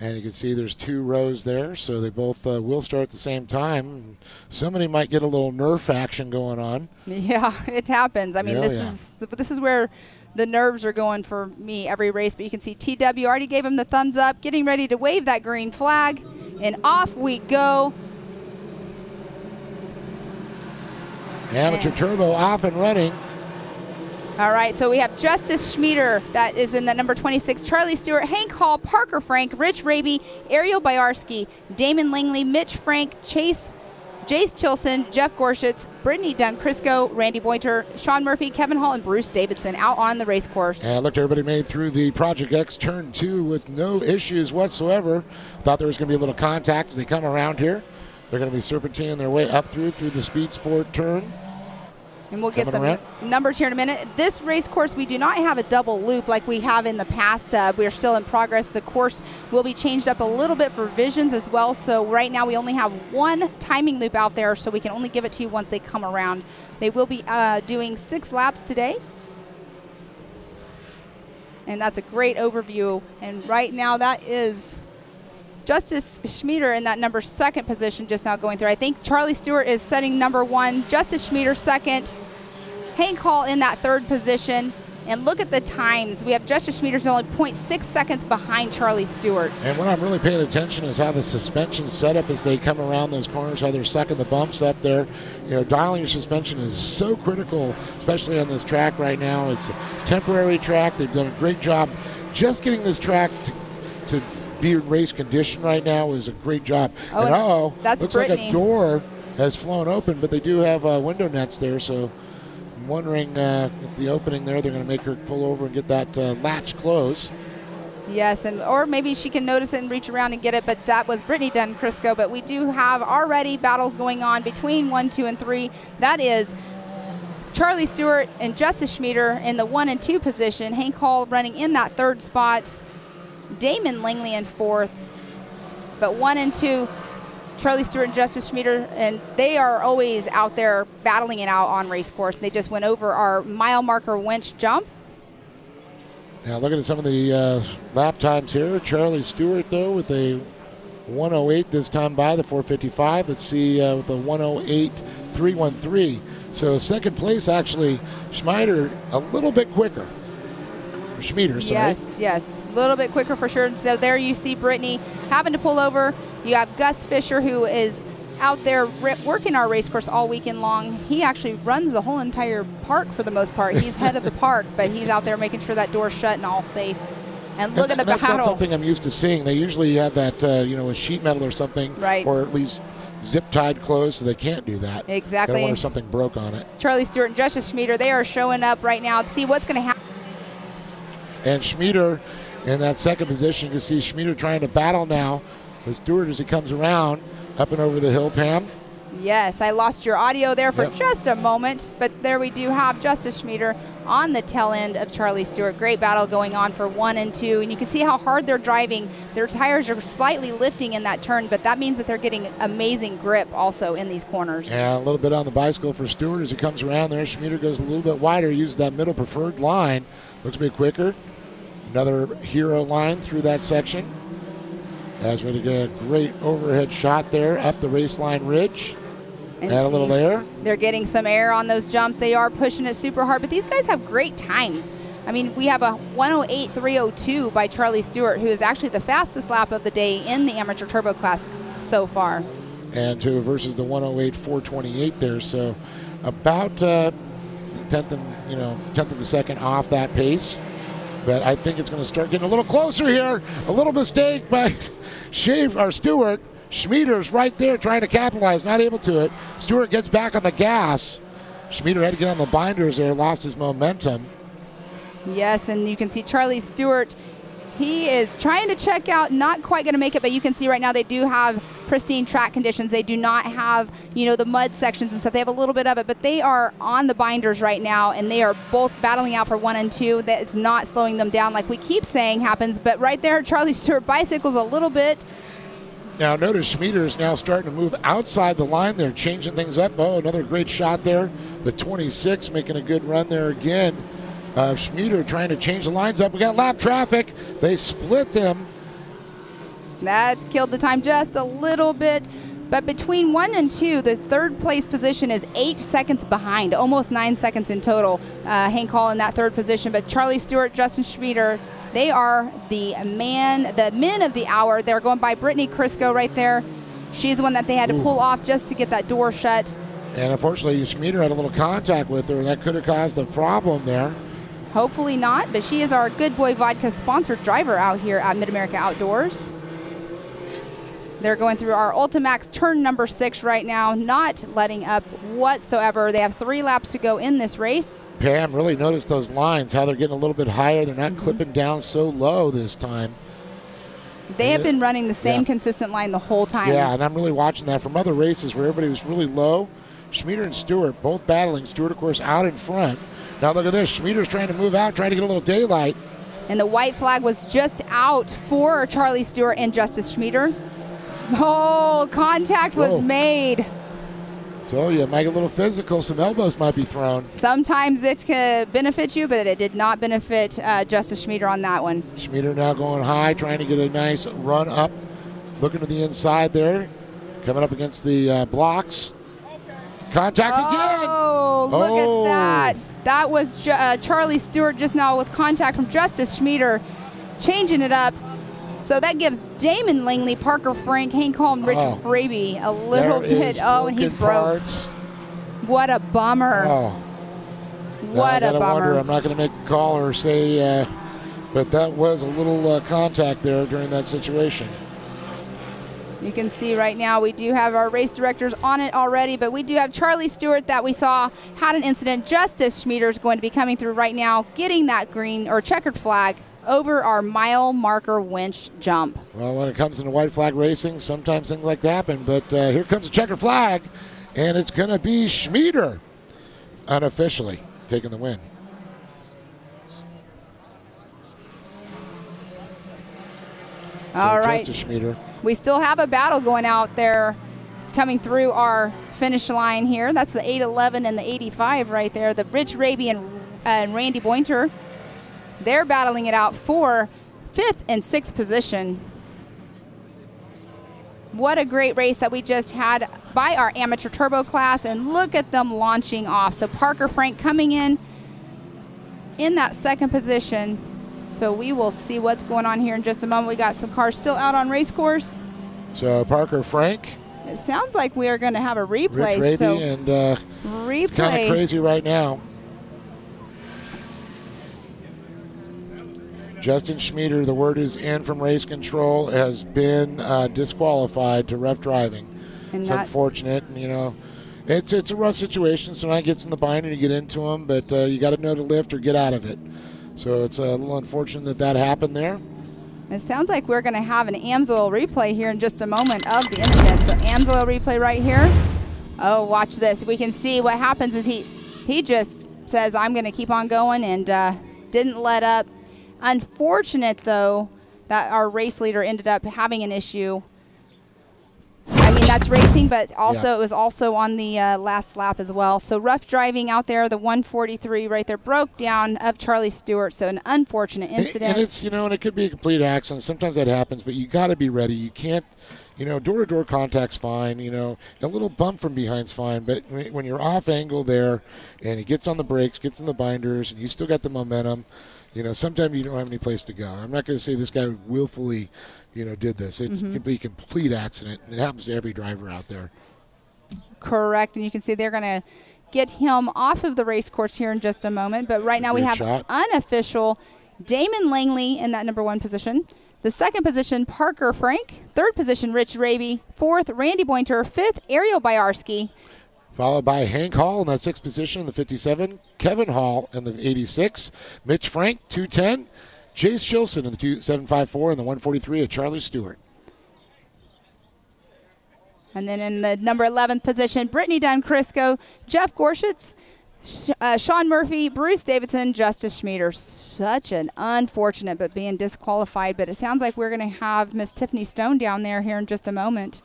And you can see there's 2 rows there, so they both will start at the same time. Somebody might get a little Nerf action going on. Yeah, it happens. I mean, this is where the nerves are going for me every race. But you can see TW already gave him the thumbs up, getting ready to wave that green flag, and off we go. Amateur Turbo off and running. All right, so we have Justice Schmieder, that is in the number 26, Charlie Stewart, Hank Hall, Parker Frank, Rich Raby, Ariel Bayarski, Damon Langley, Mitch Frank, Jace Chilson, Jeff Gorshitz, Brittany Duncrisco, Randy Boynter, Sean Murphy, Kevin Hall, and Bruce Davidson out on the race course. And look, everybody made through the Project X turn 2 with no issues whatsoever. Thought there was going to be a little contact as they come around here. They're going to be serpentining their way up through the Speed Sport turn. And we'll get Coming some around. numbers here in a minute. This race course, we do not have a double loop like we have in the past. We are still in progress. The course will be changed up a little bit for visions as well. So right now we only have 1 timing loop out there, so we can only give it to you once they come around. They will be doing 6 laps today. And that's a great overview. And right now that is Justice Schmieder in that number 2nd position just now going through. I think Charlie Stewart is setting number 1, Justice Schmieder 2nd, Hank Hall in that 3rd position. And look at the times. We have Justice Schmieder's only 0.6 seconds behind Charlie Stewart. And what I'm really paying attention is how the suspension's set up as they come around those corners, how they're sucking the bumps up there. You know, dialing your suspension is so critical, especially on this track right now. It's a temporary track. They've done a great job just getting this track to be in race condition right now is a great job. Oh, and that's looks Brittany. like a door has flown open, but they do have window nets there, so I'm wondering if the opening there, they're going to make her pull over and get that latch closed. Yes, or maybe she can notice it and reach around and get it, but that was Brittany Duncrisco. But we do have already battles going on between 1, 2, and 3. That is Charlie Stewart and Justice Schmieder in the 1 and 2 position. Hank Hall running in that 3rd spot. Damon Langley in 4th. But 1 and 2, Charlie Stewart and Justice Schmieder, and they are always out there battling it out on race course. They just went over our mile marker winch jump. Now looking at some of the lap times here. Charlie Stewart, though, with a 1:08 this time by the 4:55. Let's see, with a 1:08.313. So 2nd place, actually, Schmieder a little bit quicker. Schmieder, sorry. Yes, a little bit quicker for sure. So there you see Brittany having to pull over. You have Gus Fisher, who is out there working our race course all weekend long. He actually runs the whole entire park for the most part. He's head of the park, but he's out there making sure that door's shut and all safe. And look at the That's not battle. something I'm used to seeing. They usually have that, with sheet metal or something, Right. or at least zip tied closed, so they can't do that. Exactly. They don't want something broke on it. Charlie Stewart and Justice Schmieder, they are showing up right now to see what's going to happen. And Schmieder in that 2nd position. You can see Schmieder trying to battle now with Stewart as he comes around up and over the hill, Pam. Yes, I lost your audio there for just a moment, but there we do have Justice Schmieder on the tail end of Charlie Stewart. Great battle going on for 1 and 2, and you can see how hard they're driving. Their tires are slightly lifting in that turn, but that means that they're getting amazing grip also in these corners. Yeah, a little bit on the bicycle for Stewart as he comes around there. Schmieder goes a little bit wider, uses that middle preferred line. Looks a bit quicker. Another hero line through that section. As we get a great overhead shot there up the raceline ridge. And Add a little air. They're getting some air on those jumps. They are pushing it super hard, but these guys have great times. I mean, we have a 108.302 by Charlie Stewart, who is actually the fastest lap of the day in the amateur turbo class so far. And versus the 108.428 there, so about tenth of a second off that pace. But I think it's going to start getting a little closer here. A little mistake by Stewart. Schmieder's right there trying to capitalize, not able to it. Stewart gets back on the gas. Schmieder had to get on the binders there, lost his momentum. Yes, and you can see Charlie Stewart. He is trying to check out, not quite going to make it, but you can see right now they do have pristine track conditions. They do not have, the mud sections and stuff. They have a little bit of it, but they are on the binders right now, and they are both battling out for 1 and 2. That is not slowing them down like we keep saying happens, but right there, Charlie Stewart bicycles a little bit. Now notice Schmieder is now starting to move outside the line there, changing things up. Oh, another great shot there. The 26 making a good run there again. Schmieder trying to change the lines up. We got lap traffic. They split them. That's killed the time just a little bit. But between 1 and 2, the third place position is 8 seconds behind, almost 9 seconds in total. Hank Hall in that third position. But Charlie Stewart, Justin Schmieder, they are the men of the hour. They're going by Brittany Crisco right there. She's the one that they had to pull off just to get that door shut. And unfortunately, Schmieder had a little contact with her, and that could have caused a problem there. Hopefully not, but she is our Good Boy Vodka sponsored driver out here at MidAmerica Outdoors. They're going through our Ultimax turn number 6 right now, not letting up whatsoever. They have 3 laps to go in this race. Pam, really noticed those lines, how they're getting a little bit higher. They're not clipping down so low this time. They have been running the same consistent line the whole time. Yeah, and I'm really watching that from other races where everybody was really low. Schmieder and Stewart both battling. Stewart, of course, out in front. Now look at this. Schmieder's trying to move out, trying to get a little daylight. And the white flag was just out for Charlie Stewart and Justice Schmieder. Oh, contact was made. So you might get a little physical. Some elbows might be thrown. Sometimes it could benefit you, but it did not benefit Justice Schmieder on that one. Schmieder now going high, trying to get a nice run up. Looking to the inside there. Coming up against the blocks. Contact again. Oh, look at that. That was Charlie Stewart just now with contact from Justice Schmieder, changing it up. So that gives Damon Langley, Parker Frank, Hank Hall, and Richard Raby a little bit. Oh, and he's broke. What a bummer. Oh. What a bummer. Wonder, I'm not going to make the call or say, but that was a little contact there during that situation. You can see right now we do have our race directors on it already, but we do have Charlie Stewart that we saw had an incident. Justice Schmieder is going to be coming through right now, getting that green or checkered flag over our mile marker winch jump. Well, when it comes into white flag racing, sometimes things like that happen, but here comes a checkered flag, and it's going to be Schmieder unofficially taking the win. All right. Justice Schmieder. We still have a battle going out there coming through our finish line here. That's the 811 and the 85 right there. The Rich Raby and Randy Bointer, they're battling it out for 5th and 6th position. What a great race that we just had by our amateur turbo class, and look at them launching off. So Parker Frank coming in that 2nd position. So we will see what's going on here in just a moment. We got some cars still out on race course. So Parker Frank. It sounds like we are going to have a replay. Rich Raby, so and replay. It's kind of crazy right now. Justin Schmieder, the word is in from race control, has been disqualified to rough driving. And it's unfortunate, and it's a rough situation. So I gets in the binder to get into them, but you got to know to lift or get out of it. So it's a little unfortunate that happened there. It sounds like we're going to have an AMSOIL replay here in just a moment of the incident. So AMSOIL replay right here. Oh, watch this. We can see what happens is he just says, I'm going to keep on going, and didn't let up. Unfortunate, though, that our race leader ended up having an issue. I mean, that's racing, but also it was also on the last lap as well. So rough driving out there. The 143 right there broke down of Charlie Stewart. So an unfortunate incident. And it's, and it could be a complete accident. Sometimes that happens, but you got to be ready. You can't, door-to-door contact's fine. A little bump from behind's fine, but when you're off angle there and he gets on the brakes, gets in the binders, and you still got the momentum, sometimes you don't have any place to go. I'm not going to say this guy willfully, did this. It can be a complete accident, and it happens to every driver out there. Correct, and you can see they're going to get him off of the race course here in just a moment. But right now we have unofficial Damon Langley in that number 1 position. The 2nd position, Parker Frank. 3rd position, Rich Raby. 4th, Randy Boynter. 5th, Ariel Byarski. Followed by Hank Hall in that 6th position in the 57. Kevin Hall in the 86. Mitch Frank, 210. Chase Shilson in the 754 and the 143 of Charlie Stewart. And then in the number 11th position, Brittany Dunn Crisco, Jeff Gorshitz, Sean Murphy, Bruce Davidson, Justice Schmieder. Such an unfortunate but being disqualified. But it sounds like we're going to have Miss Tiffany Stone down there here in just a moment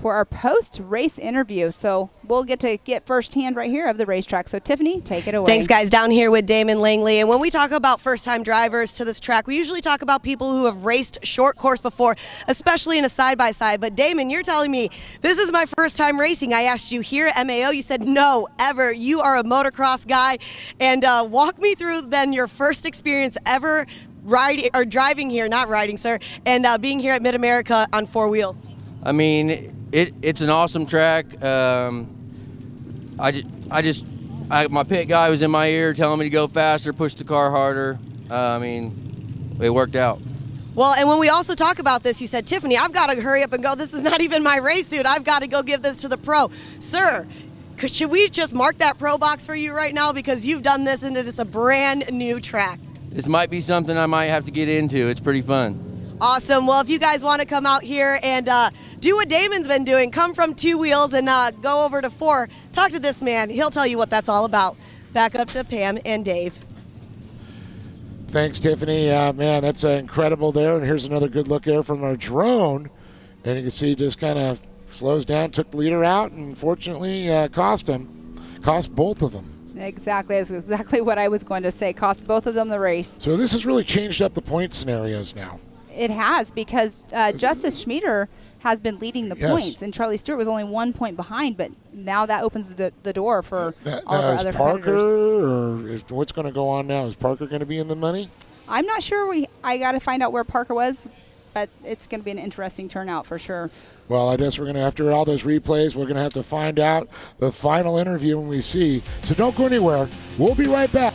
for our post-race interview. So we'll get firsthand right here of the racetrack. So Tiffany, take it away. Thanks, guys. Down here with Damon Langley. And when we talk about first-time drivers to this track, we usually talk about people who have raced short course before, especially in a side-by-side. But Damon, you're telling me this is my first time racing. I asked you here at MAO. You said no, ever. You are a motocross guy. And walk me through then your first experience ever riding or driving here, not riding, sir, and being here at MidAmerica on 4 wheels. I mean, it's an awesome track. My pit guy was in my ear telling me to go faster, push the car harder. It worked out. Well, and when we also talk about this, you said, Tiffany, I've got to hurry up and go. This is not even my race suit. I've got to go give this to the pro. Sir, should we just mark that pro box for you right now because you've done this and it's a brand new track? This might be something I might have to get into. It's pretty fun. Awesome. Well, if you guys want to come out here and do what Damon's been doing, come from 2 wheels and go over to 4, talk to this man. He'll tell you what that's all about. Back up to Pam and Dave. Thanks, Tiffany. Man, that's incredible there. And here's another good look there from our drone. And you can see just kind of slows down, took the leader out, and fortunately cost both of them. Exactly. That's exactly what I was going to say. Cost both of them the race. So this has really changed up the point scenarios now. It has, because Justice Schmieder has been leading the points, and Charlie Stewart was only 1 point behind, but now that opens the door for all of our other competitors. Or what's going to go on now? Is Parker going to be in the money? I'm not sure. I got to find out where Parker was, but it's going to be an interesting turnout for sure. Well, I guess we're going to, after all those replays, we're going to have to find out the final interview when we see. So don't go anywhere. We'll be right back.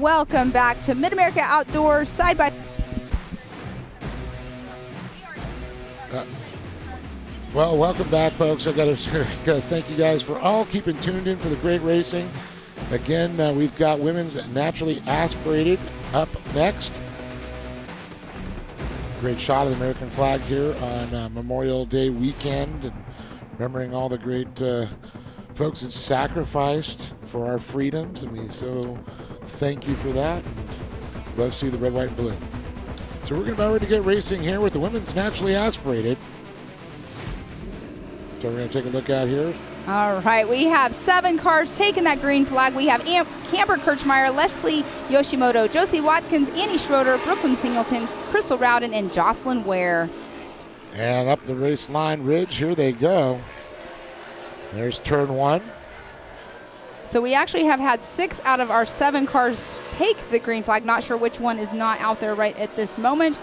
welcome back to MidAmerica Outdoors side by. Well, welcome back, folks. I got to thank you guys for all keeping tuned in for the great racing. Again, we've got women's naturally aspirated up next. Great shot of the American flag here on Memorial Day weekend, and remembering all the great folks that sacrificed for our freedoms, and we so thank you for that. And love to see the red, white, and blue. So we're about ready to get racing here with the women's naturally aspirated. So we're going to take a look at here. All right, we have 7 cars taking that green flag. We have Camber Kirchmeyer, Leslie Yoshimoto, Josie Watkins, Annie Schroeder, Brooklyn Singleton, Crystal Rowden, and Jocelyn Ware. And up the race line ridge, here they go. There's turn 1. So we actually have had 6 out of our 7 cars take the green flag. Not sure which one is not out there right at this moment,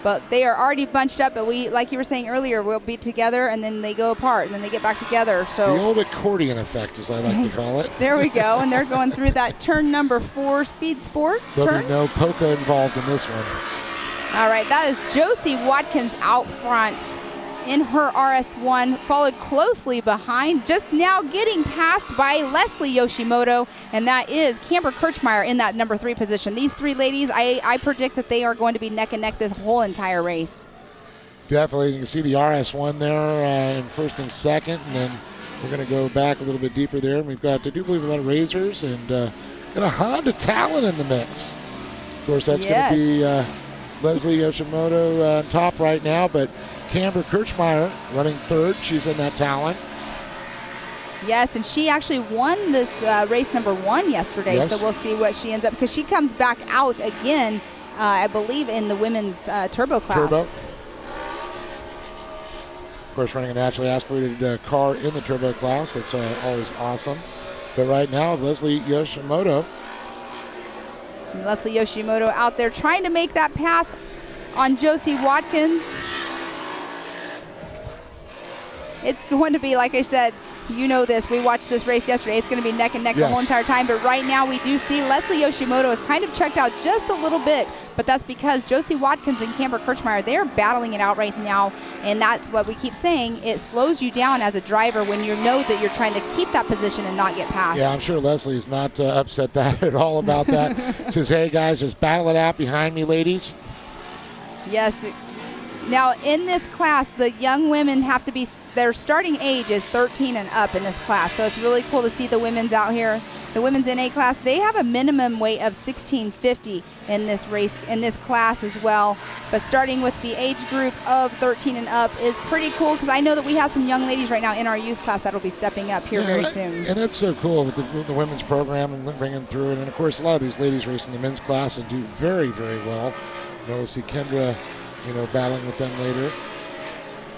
but they are already bunched up. But we, like you were saying earlier, we'll be together and then they go apart and then they get back together. So the old accordion effect, as I like to call it. There we go. And they're going through that turn number 4 speed sport. There'll be no polka involved in this one. All right, that is Josie Watkins out front in her RS1, followed closely behind, just now getting passed by Leslie Yoshimoto, and that is Camber Kirchmeyer in that number 3 position. These 3 ladies, I predict that they are going to be neck and neck this whole entire race. Definitely, you can see the RS1 there in first and second, and then we're going to go back a little bit deeper there, and we've got, I do believe, a lot of Razors, and got a Honda Talon in the mix. Of course, that's going to be Leslie Yoshimoto on top right now, but Camber Kirchmeyer running 3rd. She's in that Talon. Yes, and she actually won this race number 1 yesterday, Yes. so we'll see what she ends up, because she comes back out again, I believe, in the women's turbo class. Turbo. Of course, running a naturally aspirated car in the turbo class. That's always awesome. But right now, Leslie Yoshimoto. Leslie Yoshimoto out there trying to make that pass on Josie Watkins. It's going to be, like I said, you know this. We watched this race yesterday. It's going to be neck and neck the whole entire time. But right now we do see Leslie Yoshimoto is kind of checked out just a little bit. But that's because Josie Watkins and Camber Kirchmeyer, they're battling it out right now. And that's what we keep saying. It slows you down as a driver when you know that you're trying to keep that position and not get passed. Yeah, I'm sure Leslie's not upset that at all about that. Says, hey, guys, just battle it out behind me, ladies. Yes. Now, in this class, the young women have to be, their starting age is 13 and up in this class. So it's really cool to see the women's out here. The women's NA class, they have a minimum weight of 1650 in this race, in this class as well. But starting with the age group of 13 and up is pretty cool, because I know that we have some young ladies right now in our youth class that'll be stepping up here very soon. And that's so cool with the women's program and bringing through it. And, of course, a lot of these ladies race in the men's class and do very, very well. You know, we'll see Kendra, battling with them later.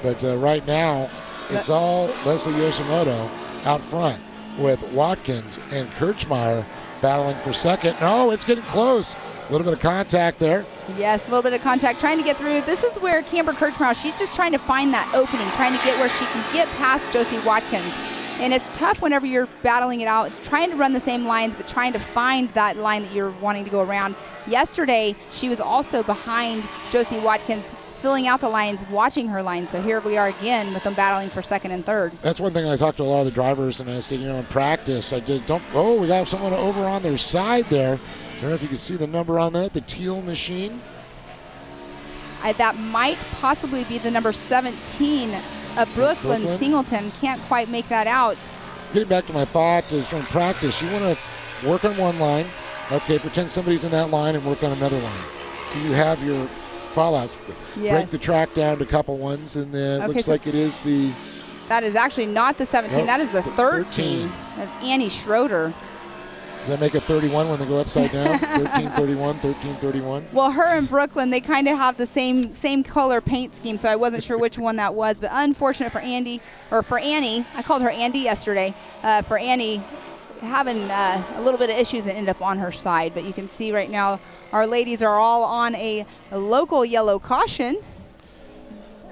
But right now, it's all Leslie Yoshimoto out front with Watkins and Kirchmeyer battling for second. No, it's getting close. A little bit of contact there. Yes, a little bit of contact, trying to get through. This is where Camber Kirchmeyer, she's just trying to find that opening, trying to get where she can get past Josie Watkins. And it's tough whenever you're battling it out, trying to run the same lines, but trying to find that line that you're wanting to go around. Yesterday, she was also behind Josie Watkins, filling out the lines, watching her lines. So here we are again with them battling for second and third. That's one thing I talked to a lot of the drivers, and I said, in practice, we got someone over on their side there. I don't know if you can see the number on that, the teal machine. That might possibly be the number 17 of Brooklyn Singleton. Can't quite make that out. Getting back to my thought is during practice, you want to work on one line. Okay, pretend somebody's in that line and work on another line. So you have your fallouts. Yes. Break the track down to a couple ones, and then it looks like it is the... That is actually not the 17. That is the 13 of Annie Schroeder. Does that make it 31 when they go upside down? 13-31, 13-31? Well, her and Brooklyn, they kind of have the same color paint scheme, so I wasn't sure which one that was. But unfortunate for Annie, I called her Andy yesterday, for Annie having a little bit of issues and end up on her side. But you can see right now our ladies are all on a local yellow caution.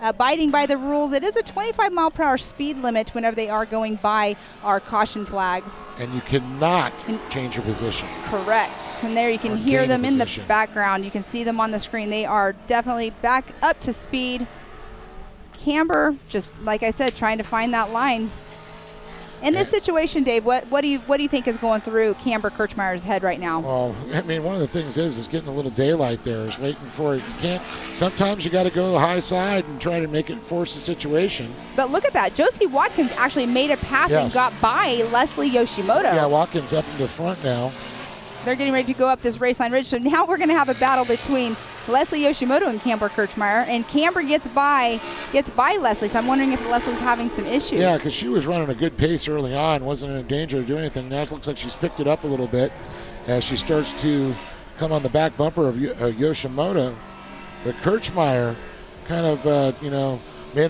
abiding by the rules. It is a 25-mile-per-hour speed limit whenever they are going by our caution flags. And you cannot change your position. Correct. And there you can Or hear gain a them in the position. background. You can see them on the screen. They are definitely back up to speed. Camber, just like I said, trying to find that line. In this situation, Dave, what do you think is going through Camber Kirchmeyer's head right now? Well, I mean, one of the things is getting a little daylight there, is waiting for it. You can't, sometimes you got to go to the high side and try to make it force the situation. But look at that. Josie Watkins actually made a pass and Yes. got by Leslie Yoshimoto. Yeah, Watkins up in the front now. They're getting ready to go up this raceline ridge. So now we're going to have a battle between Leslie Yoshimoto and Camber Kirchmeyer. And Camber gets by Leslie. So I'm wondering if Leslie's having some issues. Yeah, because she was running a good pace early on, wasn't in danger of doing anything. Now it looks like she's picked it up a little bit as she starts to come on the back bumper of Yoshimoto. But Kirchmeyer kind of, made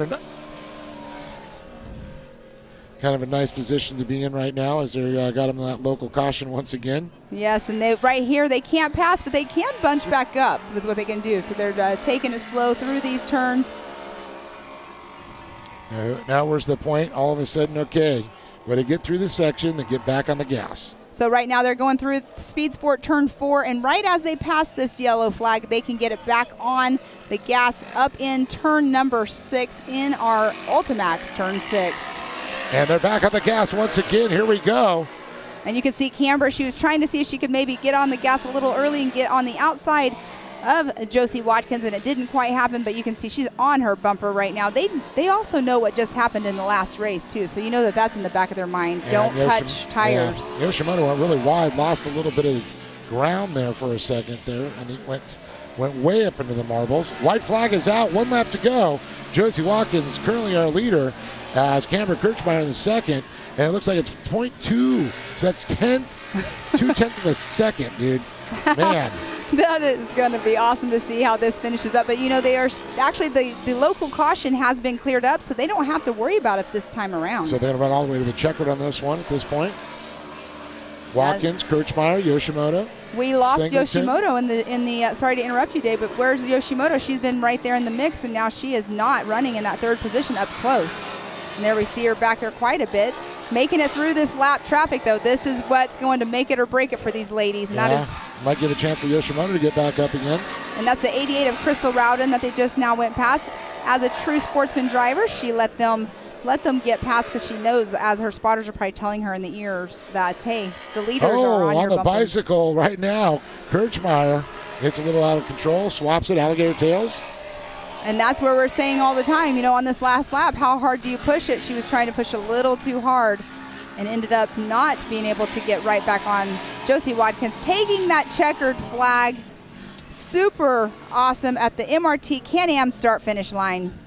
a nice position to be in right now as they got him that local caution once again. Yes, and right here they can't pass, but they can bunch back up is what they can do. So they're taking it slow through these turns. Now where's the point? All of a sudden, okay, when they get through the section, they get back on the gas. So right now they're going through Speed Sport turn 4, and right as they pass this yellow flag, they can get it back on the gas up in turn number 6 in our Ultimax turn 6. And they're back on the gas once again. Here we go. And you can see Camber, she was trying to see if she could maybe get on the gas a little early and get on the outside of Josie Watkins, and it didn't quite happen, but you can see she's on her bumper right now. They also know what just happened in the last race, too, so you know that that's in the back of their mind. Don't touch tires. Yeah. Yoshimoto went really wide, lost a little bit of ground there for a second there, and he went way up into the marbles. White flag is out, 1 lap to go. Josie Watkins currently our leader, as Camber Kirchmeyer in the second, and it looks like it's 0.2, so that's 2/10 of a second, dude. Man. That is going to be awesome to see how this finishes up. But, they are actually, the local caution has been cleared up, so they don't have to worry about it this time around. So they're going to run all the way to the checkered on this one at this point. Watkins, Kirchmeyer, Yoshimoto. We lost Singleton. Yoshimoto in the sorry to interrupt you, Dave, but where's Yoshimoto? She's been right there in the mix, and now she is not running in that third position up close. And there we see her back there quite a bit. Making it through this lap traffic, though, this is what's going to make it or break it for these ladies. And that is, might give a chance for Yoshimoto to get back up again. and that's the 88 of Crystal Rowden that they just now went past. As a true sportsman driver, she let them get past because she knows, as her spotters are probably telling her in the ears, that, hey, the leaders are on your the bumper. bicycle right now. Kirchmeyer gets a little out of control, swaps it, alligator tails. And that's where we're saying all the time, on this last lap, how hard do you push it? She was trying to push a little too hard and ended up not being able to get right back on Josie Watkins, taking that checkered flag. Super awesome at the MRT Can-Am start-finish line.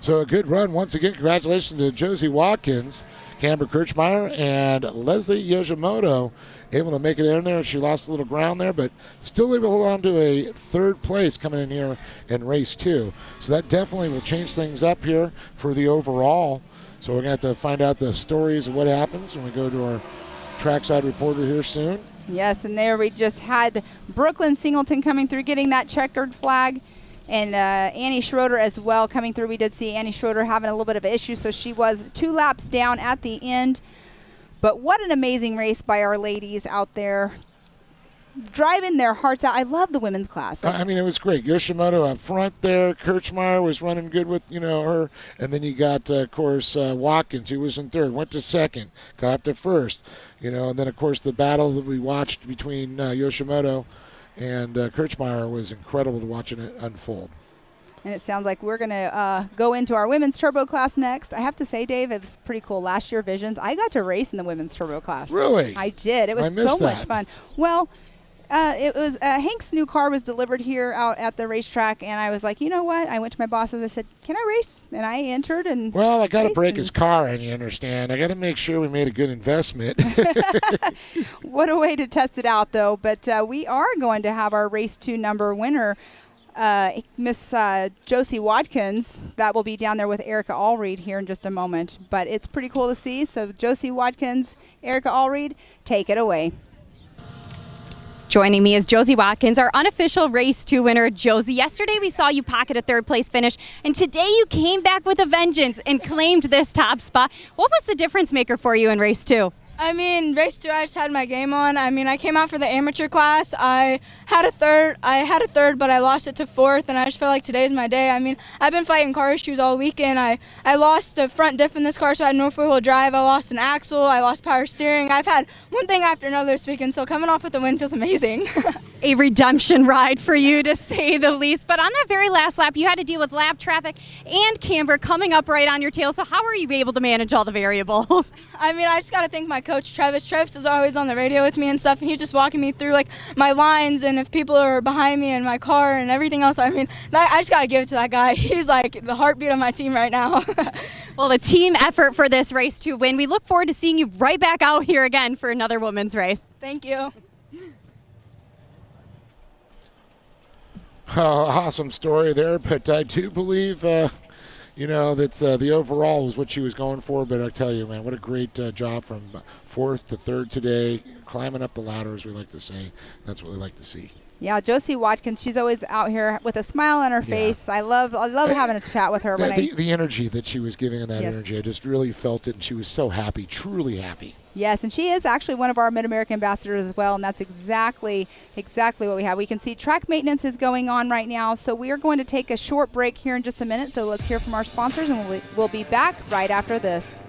So a good run once again. Congratulations to Josie Watkins, Camber Kirchmeyer, and Leslie Yoshimoto, able to make it in there. She lost a little ground there, but still able to hold on to a third place coming in here in race 2. So that definitely will change things up here for the overall. So we're going to have to find out the stories of what happens when we go to our trackside reporter here soon. Yes, and there we just had Brooklyn Singleton coming through, getting that checkered flag, and Annie Schroeder as well coming through. We did see Annie Schroeder having a little bit of an issue, so she was 2 laps down at the end. But what an amazing race by our ladies out there, driving their hearts out. I love the women's class. I mean, it was great. Yoshimoto up front there. Kirchmeyer was running good with, her. And then you got, of course, Watkins, who was in third, went to second, got up to first. And then, of course, the battle that we watched between Yoshimoto and Kirchmeyer was incredible to watching it unfold. And it sounds like we're going to go into our women's turbo class next. I have to say, Dave, it was pretty cool. Last year, Visions, I got to race in the women's turbo class. Really? I did. It was so much fun. Well, it was Hank's new car was delivered here out at the racetrack, and I was like, you know what? I went to my bosses. I said, can I race? And I entered. And well, I got to break his car, and you understand. I got to make sure we made a good investment. What a way to test it out, though. But we are going to have our race 2 number winner, Miss Josie Watkins. That will be down there with Erica Allreed here in just a moment. But it's pretty cool to see. So Josie Watkins, Erica Allreed, take it away. Joining me is Josie Watkins, our unofficial Race 2 winner. Josie, yesterday we saw you pocket a third place finish, and today you came back with a vengeance and claimed this top spot. What was the difference maker for you in Race 2? I mean, Race 2, I just had my game on. I mean, I came out for the amateur class. I had a third, but I lost it to fourth, and I just felt like today's my day. I mean, I've been fighting car issues all weekend. I lost the front diff in this car, so I had no four-wheel drive. I lost an axle. I lost power steering. I've had one thing after another this weekend, so coming off with the win feels amazing. A redemption ride for you, to say the least. But on that very last lap, you had to deal with lap traffic and camber coming up right on your tail. So how were you able to manage all the variables? I mean, I just got to thank my coach, Travis. Travis is always on the radio with me and stuff, and he's just walking me through like my lines and if people are behind me and my car and everything else. I mean, I just got to give it to that guy. He's like the heartbeat of my team right now. Well, a team effort for this Race 2 win. We look forward to seeing you right back out here again for another women's race. Thank you. Awesome story there, but I do believe, that's the overall was what she was going for. But I tell you, man, what a great job from fourth to third today, climbing up the ladder, as we like to say. That's what we like to see. Yeah, Josie Watkins, she's always out here with a smile on her face. I love having a chat with her. The energy that she was giving in that energy, I just really felt it, and she was so happy, truly happy. Yes, and she is actually one of our MidAmerica ambassadors as well, and that's exactly what we have. We can see track maintenance is going on right now, so we are going to take a short break here in just a minute. So let's hear from our sponsors, and we'll be back right after this.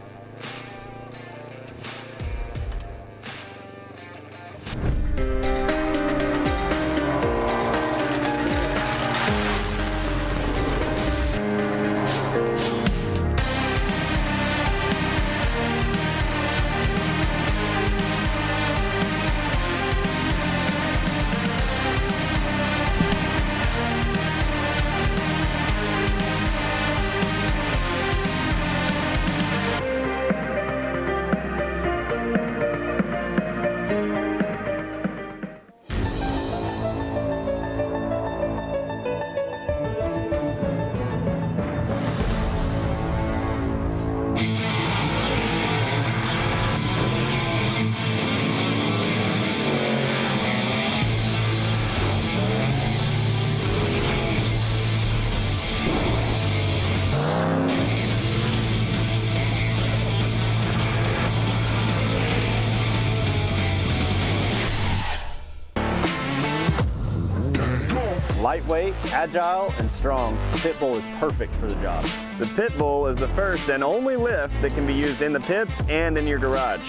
Lightweight, agile, and strong, the Pit Bull is perfect for the job. The Pit Bull is the first and only lift that can be used in the pits and in your garage.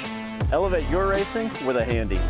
Elevate your racing with a Handy.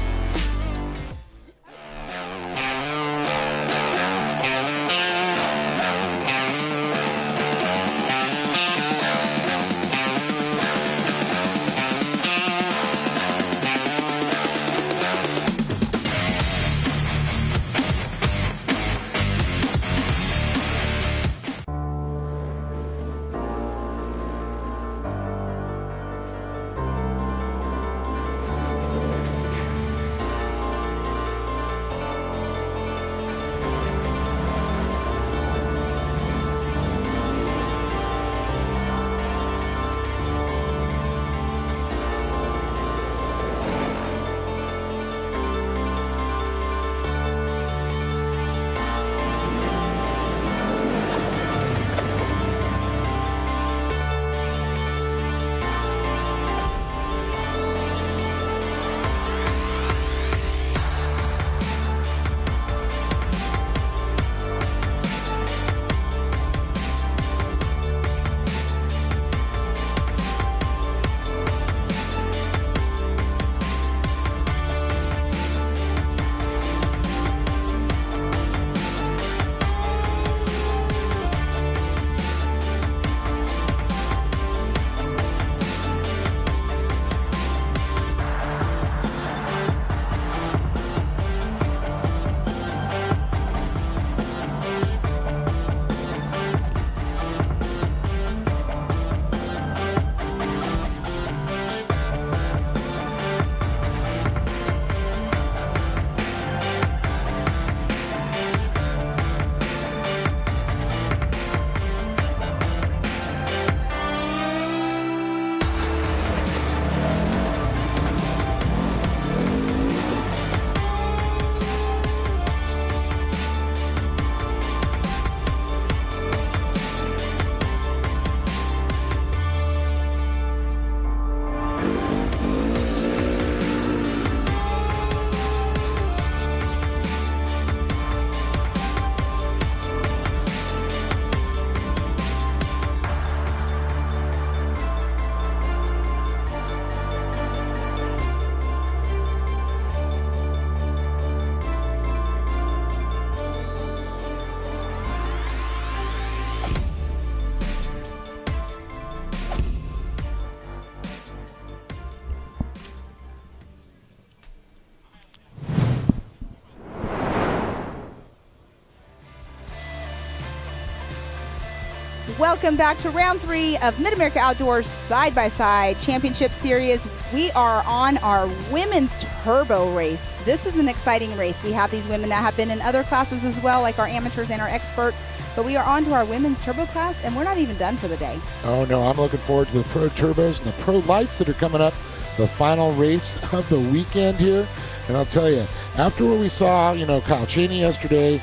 Welcome back to round 3 of MidAmerica Outdoors Side-by-Side Championship Series. We are on our women's turbo race. This is an exciting race. We have these women that have been in other classes as well, like our amateurs and our experts, but we are on to our women's turbo class, and we're not even done for the day. Oh, no, I'm looking forward to the Pro Turbos and the Pro Lights that are coming up, the final race of the weekend here. And I'll tell you, after what we saw, Kyle Cheney yesterday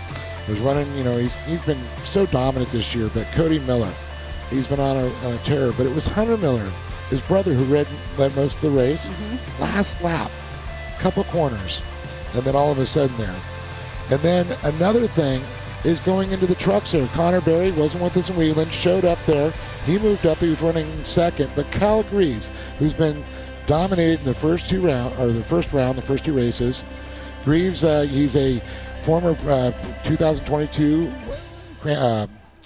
was running, he's been so dominant this year, but Cody Miller, he's been on a tear. But it was Hunter Miller, his brother, who led most of the race. Last lap, couple corners, and then all of a sudden there. And then another thing is going into the trucks there. Connor Berry wasn't with us in Wheeling, showed up there. He moved up, he was running second. But Kyle Greaves, who's been dominated in the first two races. Greaves, he's a former 2022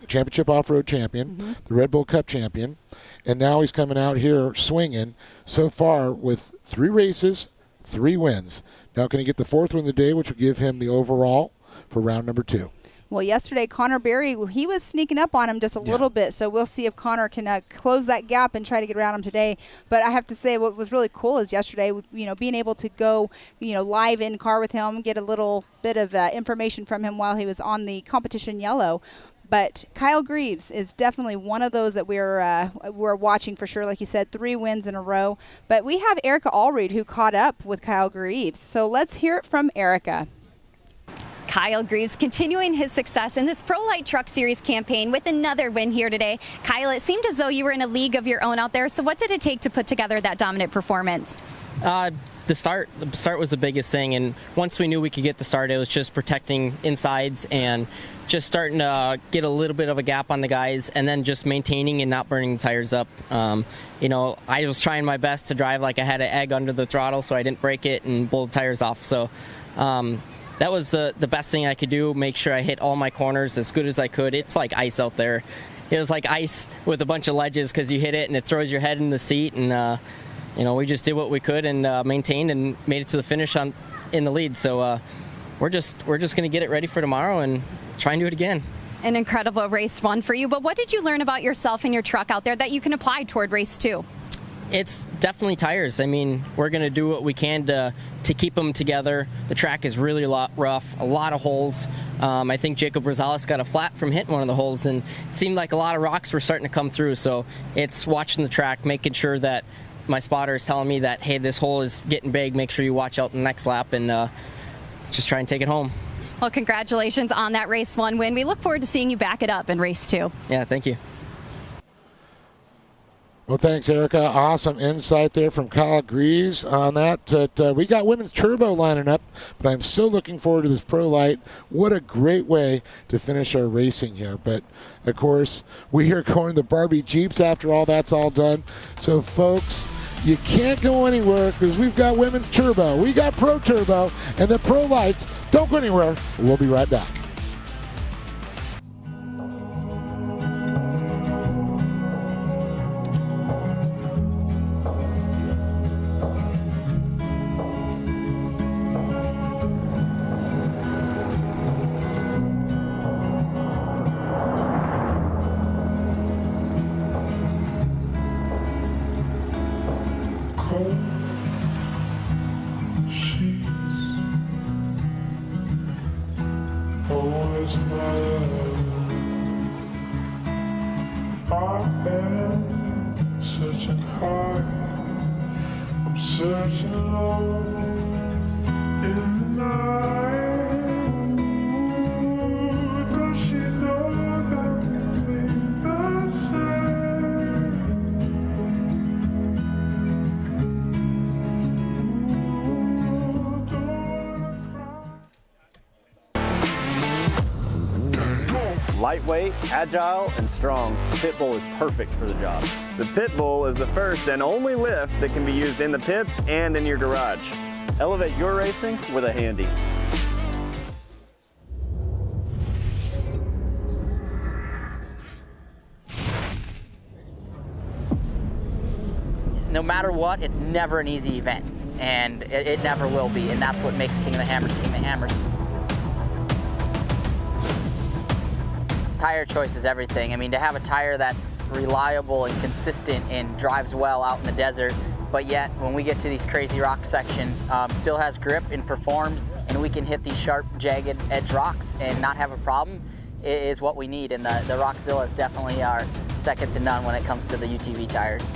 championship off-road champion, the Red Bull Cup champion, and now he's coming out here swinging so far with 3 races, 3 wins. Now can he get the 4th win of the day, which will give him the overall for round number 2. Well, yesterday, Connor Berry, he was sneaking up on him just a little bit, so we'll see if Connor can close that gap and try to get around him today. But I have to say what was really cool is yesterday, being able to go, live in car with him, get a little bit of information from him while he was on the competition yellow. But Kyle Greaves is definitely one of those that we're watching for sure. Like you said, 3 wins in a row. But we have Erica Allreed who caught up with Kyle Greaves. So let's hear it from Erica. Kyle Greaves continuing his success in this Pro Light Truck Series campaign with another win here today. Kyle, it seemed as though you were in a league of your own out there. So what did it take to put together that dominant performance? The start was the biggest thing, and once we knew we could get the start, it was just protecting insides and just starting to get a little bit of a gap on the guys, and then just maintaining and not burning the tires up. I was trying my best to drive like I had an egg under the throttle so I didn't break it and blow the tires off. So that was the best thing I could do, make sure I hit all my corners as good as I could. It's like ice out there. It was like ice with a bunch of ledges because you hit it and it throws your head in the seat, and we just did what we could and maintained and made it to the finish in the lead. So we're just going to get it ready for tomorrow and try and do it again. An incredible race 1 for you, but what did you learn about yourself and your truck out there that you can apply toward race 2? It's definitely tires. I mean, we're going to do what we can to keep them together. The track is really rough, a lot of holes. I think Jacob Rosales got a flat from hitting one of the holes, and it seemed like a lot of rocks were starting to come through. So it's watching the track, making sure that my spotter is telling me that, hey, this hole is getting big, make sure you watch out the next lap, and just try and take it home. Well, congratulations on that race 1 win. We look forward to seeing you back it up in race 2. Yeah, thank you. Well, thanks, Erica. Awesome insight there from Kyle Greaves on that. We got women's turbo lining up, but I'm so looking forward to this Pro Light. What a great way to finish our racing here. But, of course, we are going to Barbie Jeeps after all that's all done. So, folks, you can't go anywhere because we've got women's turbo. We got Pro Turbo and the Pro Lights. Don't go anywhere. We'll be right back. Lightweight, agile, and strong, the Pitbull is perfect for the job. The Pitbull is the first and only lift that can be used in the pits and in your garage. Elevate your racing with a Handy. No matter what, it's never an easy event, and it never will be, and that's what makes King of the Hammers King of the Hammers. tire choice is everything. I mean, to have a tire that's reliable and consistent and drives well out in the desert, but yet when we get to these crazy rock sections, still has grip and performs, and we can hit these sharp, jagged edge rocks and not have a problem, is what we need. And the Rockzillas definitely are second to none when it comes to the UTV tires.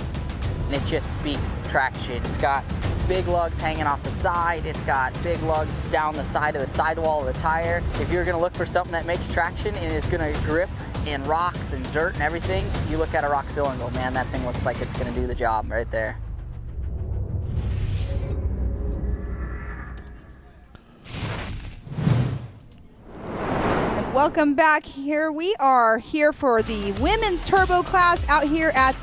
And it just speaks traction. It's got big lugs hanging off the side. It's got big lugs down the side of the sidewall of the tire. If you're gonna look for something that makes traction and is gonna grip in rocks and dirt and everything, you look at a Rockzilla and go, man, that thing looks like it's gonna do the job right there. And welcome back. Here we are here for the women's turbo class out here at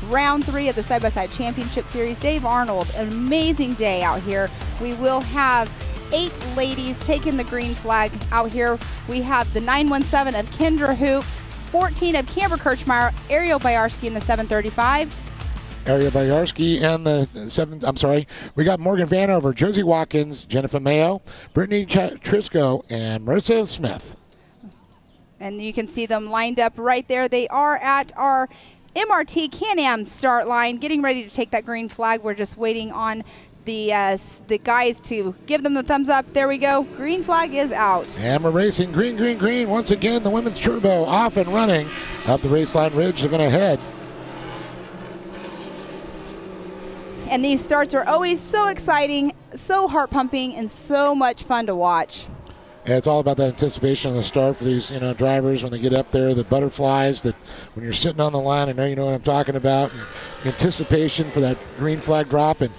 round 3 of the side-by-side championship series. Dave Arnold, an amazing day out here. We will have 8 ladies taking the green flag out here. We have the 917 of Kendra Hoop, 14 of Camber Kirchmeyer, Ariel Bayarski in the 735. Ariel Bayarski and we got Morgan Vanover, Josie Watkins, Jennifer Mayo, Brittany Trisco, and Marissa Smith. And you can see them lined up right there. They are at our MRT Can-Am start line, getting ready to take that green flag. We're just waiting on the guys to give them the thumbs up. There we go. Green flag is out. And we're racing green, green, green. Once again, the women's turbo off and running up the raceline ridge. They're going to head. And these starts are always so exciting, so heart-pumping, and so much fun to watch. And it's all about that anticipation on the start for these, drivers when they get up there, the butterflies that when you're sitting on the line, I know you know what I'm talking about. Anticipation for that green flag drop, and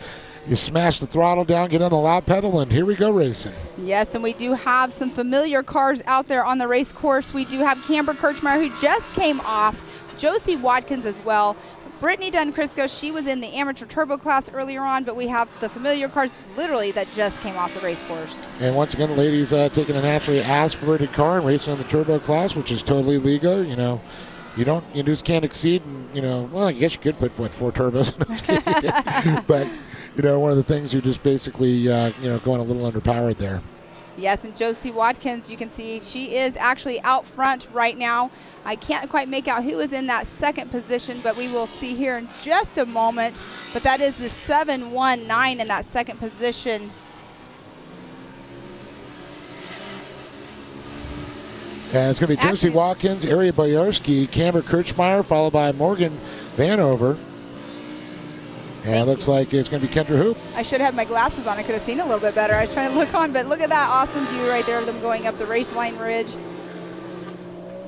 you smash the throttle down, get on the loud pedal, and here we go racing. Yes, and we do have some familiar cars out there on the race course. We do have Camber Kirchmeyer, who just came off, Josie Watkins as well. Brittany Dunn-Crisco, she was in the amateur turbo class earlier on, but we have the familiar cars literally that just came off the race course. And once again, the ladies taking a naturally aspirated car and racing in the turbo class, which is totally legal. You just can't exceed, and, well, I guess you could put 4 turbos in this game. But, one of the things you're just basically, going a little underpowered there. Yes, and Josie Watkins, you can see she is actually out front right now. I can't quite make out who is in that second position, but we will see here in just a moment. But that is the 719 in that second position. And it's going to be Josie Watkins, Ariel Bayarski, Camber Kirchmeyer, followed by Morgan Vanover. And it looks like it's going to be Kendra Hoop. I should have my glasses on. I could have seen a little bit better. I was trying to look on, but look at that awesome view right there of them going up the race line ridge.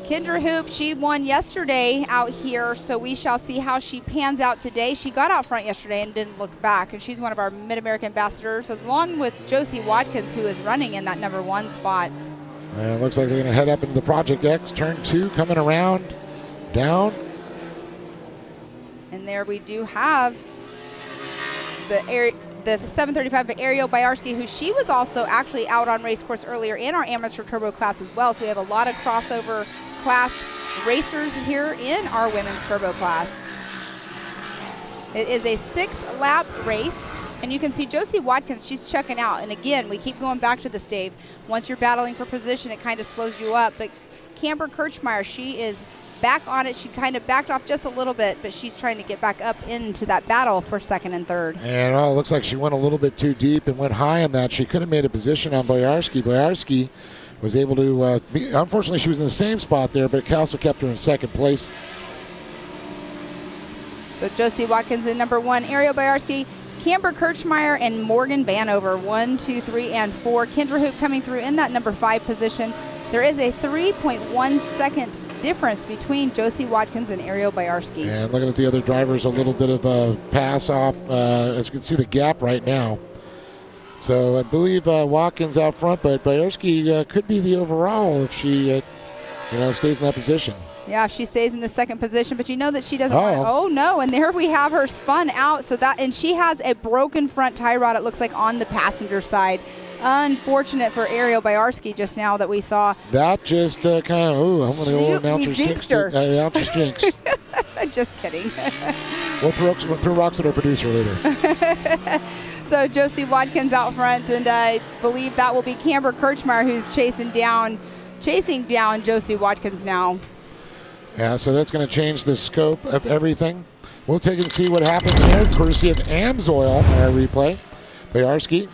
Kendra Hoop, she won yesterday out here, so we shall see how she pans out today. She got out front yesterday and didn't look back, and she's one of our MidAmerica ambassadors, along with Josie Watkins, who is running in that number 1 spot. And it looks like they're going to head up into the Project X, turn 2, coming around, down. And there we do have the 735 of Ariel Bayarski, who she was also actually out on race course earlier in our amateur turbo class as well. So we have a lot of crossover class racers here in our women's turbo class. It is a 6-lap race, and you can see Josie Watkins, she's checking out. And again, we keep going back to this, Dave. Once you're battling for position, it kind of slows you up. But Camber Kirchmeyer, she is back on it. She kind of backed off just a little bit, but she's trying to get back up into that battle for second and third. And it looks like she went a little bit too deep and went high on that. She could have made a position on Bayarski. Bayarski was able to, unfortunately, she was in the same spot there, but also kept her in second place. So Josie Watkins in number 1, Ariel Bayarski, Camber Kirchmeyer, and Morgan Vanover, 1, 2, 3, and 4. Kendra Hoop coming through in that number 5 position. There is a 3.1 second difference between Josie Watkins and Ariel Bayarski. And looking at the other drivers, a little bit of a pass off. As you can see the gap right now. So I believe Watkins out front, but Bayarski could be the overall if she stays in that position. Yeah, she stays in the second position, but you know that she doesn't want to. Oh, no, and there we have her spun out. And she has a broken front tie rod, it looks like, on the passenger side. Unfortunate for Ariel Bayarski just now that we saw. That just kind of, I'm going to old announcers jinxed her. Announcers jinx. Just kidding. We'll throw rocks at our producer later. So Josie Watkins out front, and I believe that will be Camber Kirchmeyer who's chasing down Josie Watkins now. Yeah, so that's going to change the scope of everything. We'll take and see what happens here, courtesy of Amsoil, our replay. Boyarski,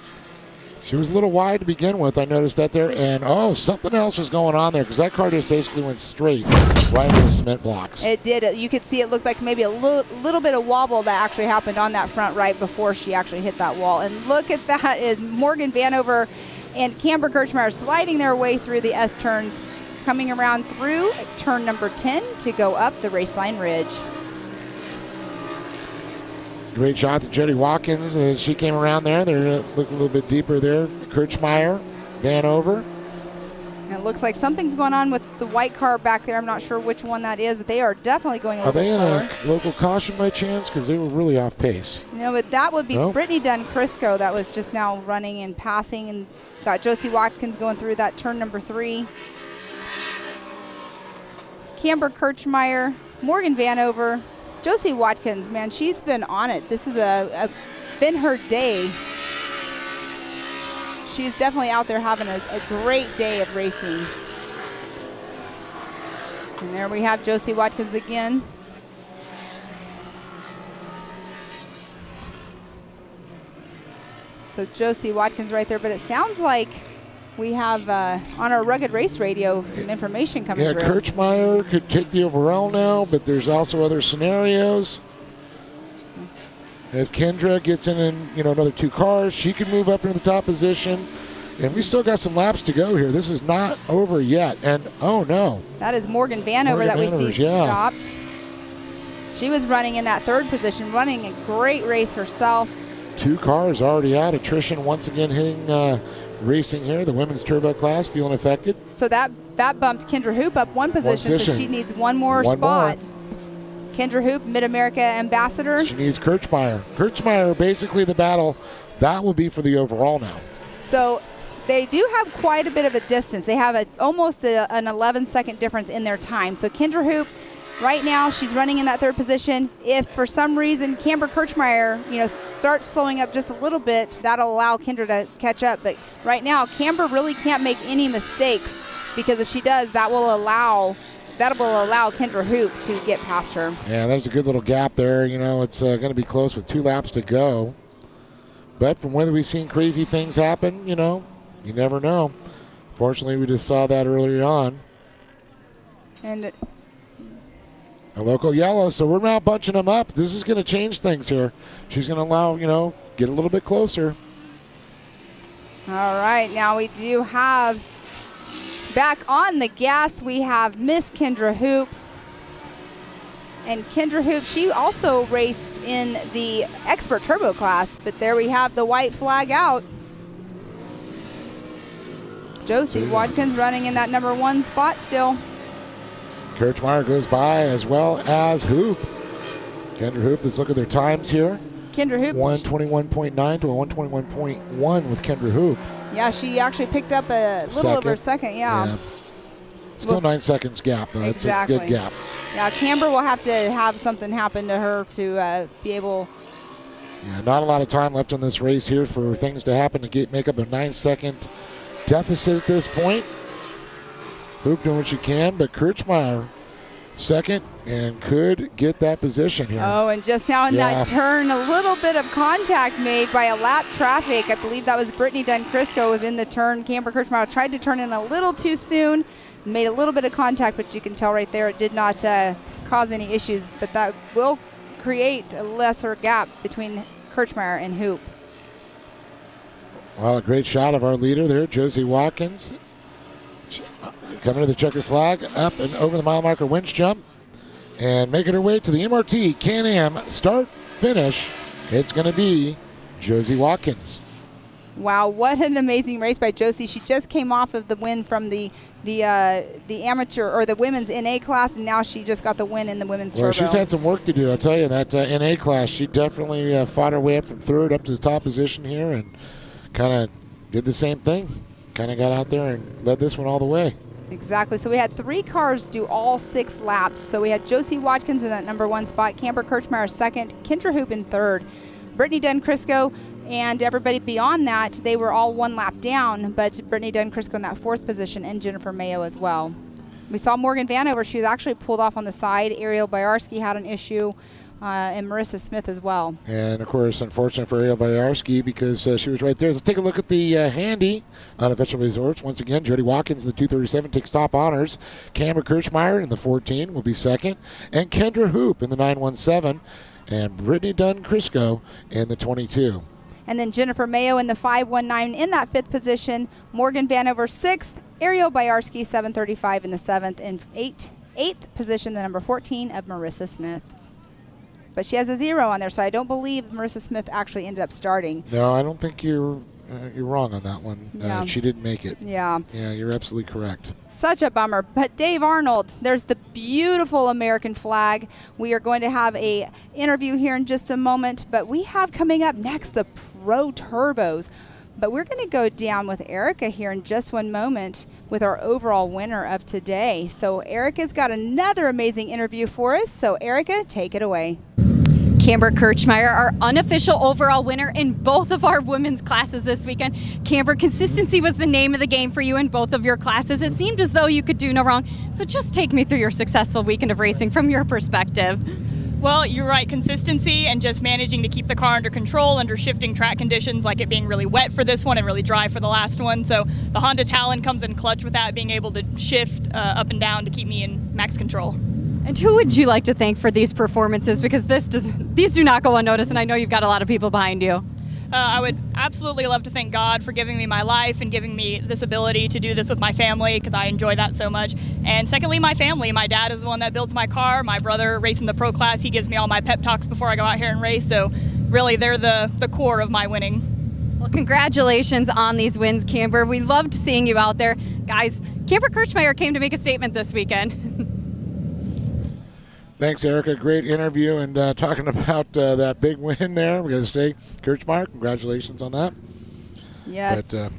she was a little wide to begin with. I noticed that there. And, oh, something else was going on there because that car just basically went straight right into the cement blocks. It did. You could see it looked like maybe a little bit of wobble that actually happened on that front right before she actually hit that wall. And look at that, is Morgan Vanover and Camber Kirchmeier sliding their way through the S turns, coming around through turn number 10 to go up the raceline ridge. Great shot to Jody Watkins as she came around there. They're looking a little bit deeper there. Kirchmeier, Vanover. And it looks like something's going on with the white car back there. I'm not sure which one that is, but they are definitely going a little slower. Are they in a local caution by chance? Because they were really off pace. No, but that would be Brittany Dunn Crisco that was just now running and passing, and got Josie Watkins going through that turn number 3. Camber Kirchmeier, Morgan Vanover, Josie Watkins, man, she's been on it. This has been her day. She's definitely out there having a great day of racing. And there we have Josie Watkins again. So Josie Watkins right there, but it sounds like we have on our Rugged Race Radio some information coming through. Yeah, Kirchmeier could take the overall now, but there's also other scenarios. If Kendra gets in another 2 cars, she can move up into the top position. And we still got some laps to go here. This is not over yet. And, oh, no. That is Morgan Vanover that we see stopped. She was running in that 3rd position, running a great race herself. 2 cars already out. Attrition once again hitting racing here. The women's turbo class feeling affected. So that bumped Kendra Hoop up 1 position, so she needs one more spot. Kendra Hoop, MidAmerica Ambassador. She needs Kirchmeier. Kirchmeier, basically the battle, that will be for the overall now. So they do have quite a bit of a distance. They have almost an 11-second difference in their time. So Kendra Hoop, right now, she's running in that 3rd position. If for some reason Camber Kirchmeier, starts slowing up just a little bit, that'll allow Kendra to catch up. But right now, Camber really can't make any mistakes, because if she does, that will allow Kendra Hoop to get past her. Yeah, there's a good little gap there. It's going to be close with 2 laps to go. But from whether we've seen crazy things happen, you never know. Fortunately, we just saw that earlier on. And a local yellow, so we're now bunching them up. This is going to change things here. She's going to allow, get a little bit closer. All right, now we do have back on the gas, we have Miss Kendra Hoop. And Kendra Hoop, she also raced in the Expert Turbo class, but there we have the white flag out. Josie Watkins running in that number 1 spot still. Kirchmeier goes by, as well as Hoop. Kendra Hoop, let's look at their times here. Kendra Hoop. 121.9 to a 121.1 with Kendra Hoop. Yeah, she actually picked up a little over a second, yeah. Still 9 seconds gap, though. That's a good gap. Yeah, Camber will have to have something happen to her to be able. Yeah, not a lot of time left in this race here for things to happen to make up a 9-second deficit at this point. Hoop doing what she can, but Kirchmeier second and could get that position here. Oh, and just now in that turn, a little bit of contact made by a lap traffic. I believe that was Brittany Dunn Crisco was in the turn. Camber Kirchmeier tried to turn in a little too soon, made a little bit of contact, but you can tell right there it did not cause any issues, but that will create a lesser gap between Kirchmeier and Hoop. Well, a great shot of our leader there, Josie Watkins. Coming to the checker flag, up and over the mile marker winch jump, and making her way to the MRT Can-Am start finish. It's going to be Josie Watkins. Wow, what an amazing race by Josie. She just came off of the win from the amateur or the women's NA class, and now she just got the win in the women's turbo. She's had some work to do, I'll tell you. That NA class, she definitely fought her way up from 3rd up to the top position here and kind of did the same thing. Kind of got out there and led this one all the way. Exactly. So we had 3 cars do all 6 laps. So we had Josie Watkins in that number 1 spot, Camber Kirchmeier 2nd, Kendra Hoop in 3rd, Brittany Dunn Crisco, and everybody beyond that, they were all 1 lap down, but Brittany Dunn Crisco in that 4th position, and Jennifer Mayo as well. We saw Morgan Vanover. She was actually pulled off on the side. Ariel Boyarsky had an issue, and Marissa Smith as well. And, of course, unfortunate for Ariel Boyarsky because she was right there. Let's take a look at the handy unofficial resorts. Once again, Jody Watkins in the 237 takes top honors. Cameron Kirchmeyer in the 14 will be second. And Kendra Hoop in the 917. And Brittany Dunn Crisco in the 22. And then Jennifer Mayo in the 519 in that 5th position. Morgan Vanover 6th. Ariel Boyarsky 735 in the 7th. And 8th position, the number 14 of Marissa Smith. But she has a 0 on there, so I don't believe Marissa Smith actually ended up starting. No, I don't think you're wrong on that one. Yeah. She didn't make it. Yeah. Yeah, you're absolutely correct. Such a bummer. But Dave Arnold, there's the beautiful American flag. We are going to have a interview here in just a moment, but we have coming up next the Pro Turbos. But we're going to go down with Erica here in just one moment with our overall winner of today. So Erica's got another amazing interview for us. So Erica, take it away. Camber Kirchmeyer, our unofficial overall winner in both of our women's classes this weekend. Camber, consistency was the name of the game for you in both of your classes. It seemed as though you could do no wrong. So just take me through your successful weekend of racing from your perspective. Well, you're right. Consistency and just managing to keep the car under control under shifting track conditions, like it being really wet for this one and really dry for the last one. So the Honda Talon comes in clutch with that, being able to shift up and down to keep me in max control. And who would you like to thank for these performances? Because these do not go unnoticed, and I know you've got a lot of people behind you. I would absolutely love to thank God for giving me my life and giving me this ability to do this with my family, because I enjoy that so much. And secondly, my family. My dad is the one that builds my car. My brother racing the pro class, he gives me all my pep talks before I go out here and race. So really, they're the core of my winning. Well, congratulations on these wins, Camber. We loved seeing you out there. Guys, Camber Kirchmeyer came to make a statement this weekend. Thanks, Erica. Great interview. And talking about that big win there, we got to say, Kirchmeyer, congratulations on that. Yes. But,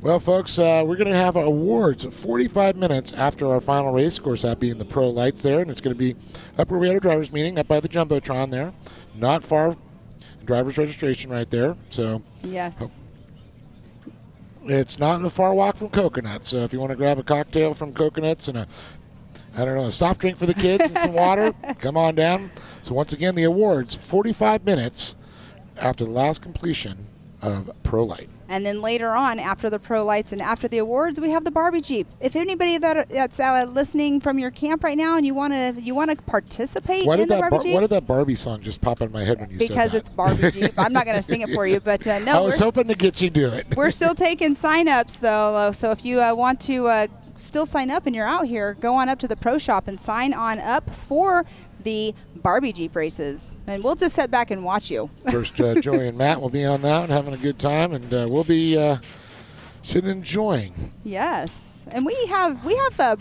well, folks, we're going to have our awards 45 minutes after our final race. Of course, that being the pro lights there. And it's going to be up where we had our driver's meeting, up by the Jumbotron there. Not far, driver's registration right there. So yes. It's not a far walk from Coconuts. So if you want to grab a cocktail from Coconuts and a soft drink for the kids and some water, come on down. So once again, the awards, 45 minutes after the last completion of Pro Light. And then later on, after the pro lights and after the awards, we have the Barbie Jeep. If anybody that's listening from your camp right now and you want to participate in the Barbie Jeeps. Why did that Barbie song just pop in my head when you said that? Because it's Barbie Jeep. I'm not going to sing it for you, but no. I was hoping to get you to do it. We're still taking sign-ups, though. So if you want to still sign up and you're out here, go on up to the pro shop and sign on up for the Barbie Jeep races, and we'll just sit back and watch you. First, Joey and Matt will be on that and having a good time, and we'll be sitting enjoying. Yes, and we have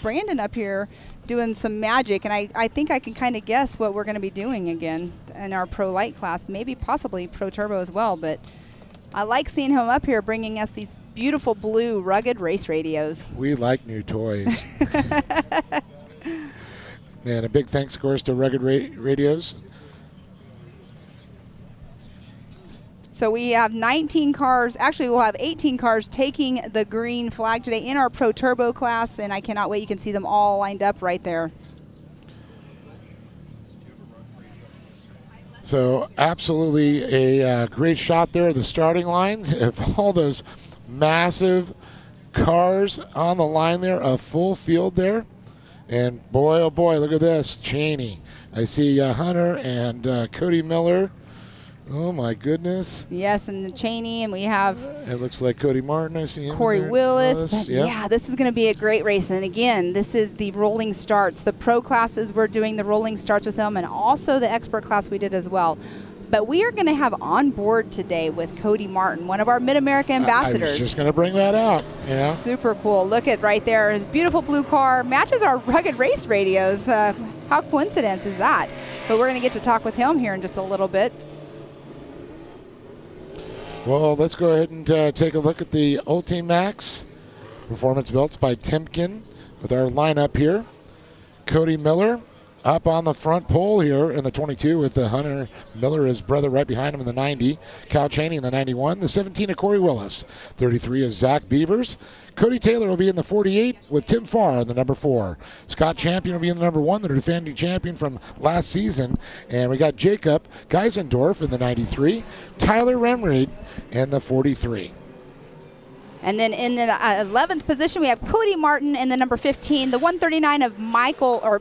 Brandon up here doing some magic, and I think I can kind of guess what we're going to be doing again in our pro light class, maybe possibly pro turbo as well. But I like seeing him up here bringing us these beautiful blue rugged race radios. We like new toys. And a big thanks, of course, to Rugged Radios. So we have 19 cars. Actually, we'll have 18 cars taking the green flag today in our Pro Turbo class, and I cannot wait. You can see them all lined up right there. So absolutely a great shot there at the starting line. Of all those massive cars on the line there, a full field there. And boy, oh boy, look at this, Cheney. I see Hunter and Cody Miller. Oh my goodness. Yes, and Cheney, and we have it looks like Cody Martin. I see him. Corey Willis. Yep. Yeah, this is going to be a great race. And again, this is the rolling starts. The pro classes, we're doing the rolling starts with them, and also the expert class we did as well. But we are going to have on board today with Cody Martin, one of our MidAmerica ambassadors. I was just going to bring that out. Yeah. Super cool. Look at right there. His beautiful blue car matches our rugged race radios. How coincidence is that? But we're going to get to talk with him here in just a little bit. Well, let's go ahead and take a look at the Ultimax Performance Belts by Timken with our lineup here. Cody Miller up on the front pole here in the 22 with the Hunter Miller, his brother, right behind him in the 90. Cal Chaney in the 91. The 17 of Corey Willis. 33 is Zach Beavers. Cody Taylor will be in the 48 with Tim Farr in the number 4. Scott Champion will be in the number 1, the defending champion from last season. And we got Jacob Geisendorf in the 93. Tyler Remreid in the 43. And then in the 11th position, we have Cody Martin in the number 15, the 139 of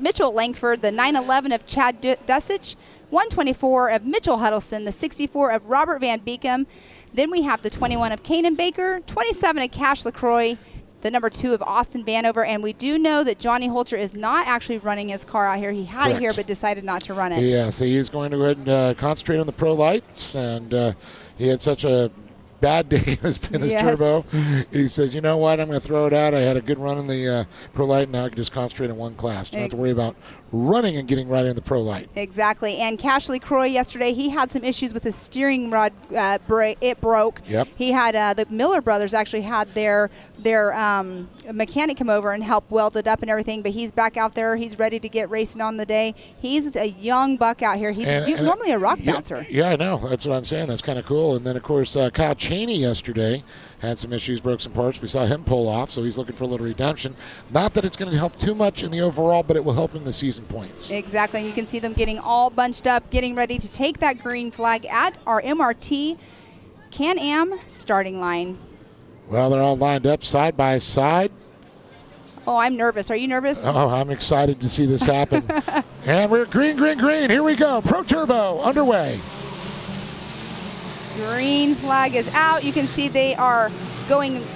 Mitchell Langford, the 911 of Chad Dussich, 124 of Mitchell Huddleston, the 64 of Robert Van Beekum. Then we have the 21 of Kanan Baker, 27 of Cash LaCroix, the number 2 of Austin Vanover. And we do know that Johnny Holcher is not actually running his car out here. He had it here but decided not to run it. Yeah, so he's going to go ahead and concentrate on the pro lights. And he had such a bad day in his turbo. He says, you know what, I'm going to throw it out. I had a good run in the pro light. Now I can just concentrate on one class. Don't have to worry about running and getting right in the pro light. Exactly. And Cash LaCroix yesterday, he had some issues with his steering rod. It broke. Yep. He had the Miller brothers actually had their mechanic come over and help weld it up and everything, but he's back out there. He's ready to get racing on the day. He's a young buck out here. He's normally a rock bouncer. Yeah, I know. That's what I'm saying. That's kind of cool. And then, of course, Kyle Chaney yesterday had some issues, broke some parts. We saw him pull off, so he's looking for a little redemption. Not that it's going to help too much in the overall, but it will help in the season points. Exactly. And you can see them getting all bunched up, getting ready to take that green flag at our MRT Can-Am starting line. Well, they're all lined up side by side. Oh, I'm nervous. Are you nervous? Oh, I'm excited to see this happen. And we're green, green, green. Here we go. Pro Turbo underway. Green flag is out. You can see they are going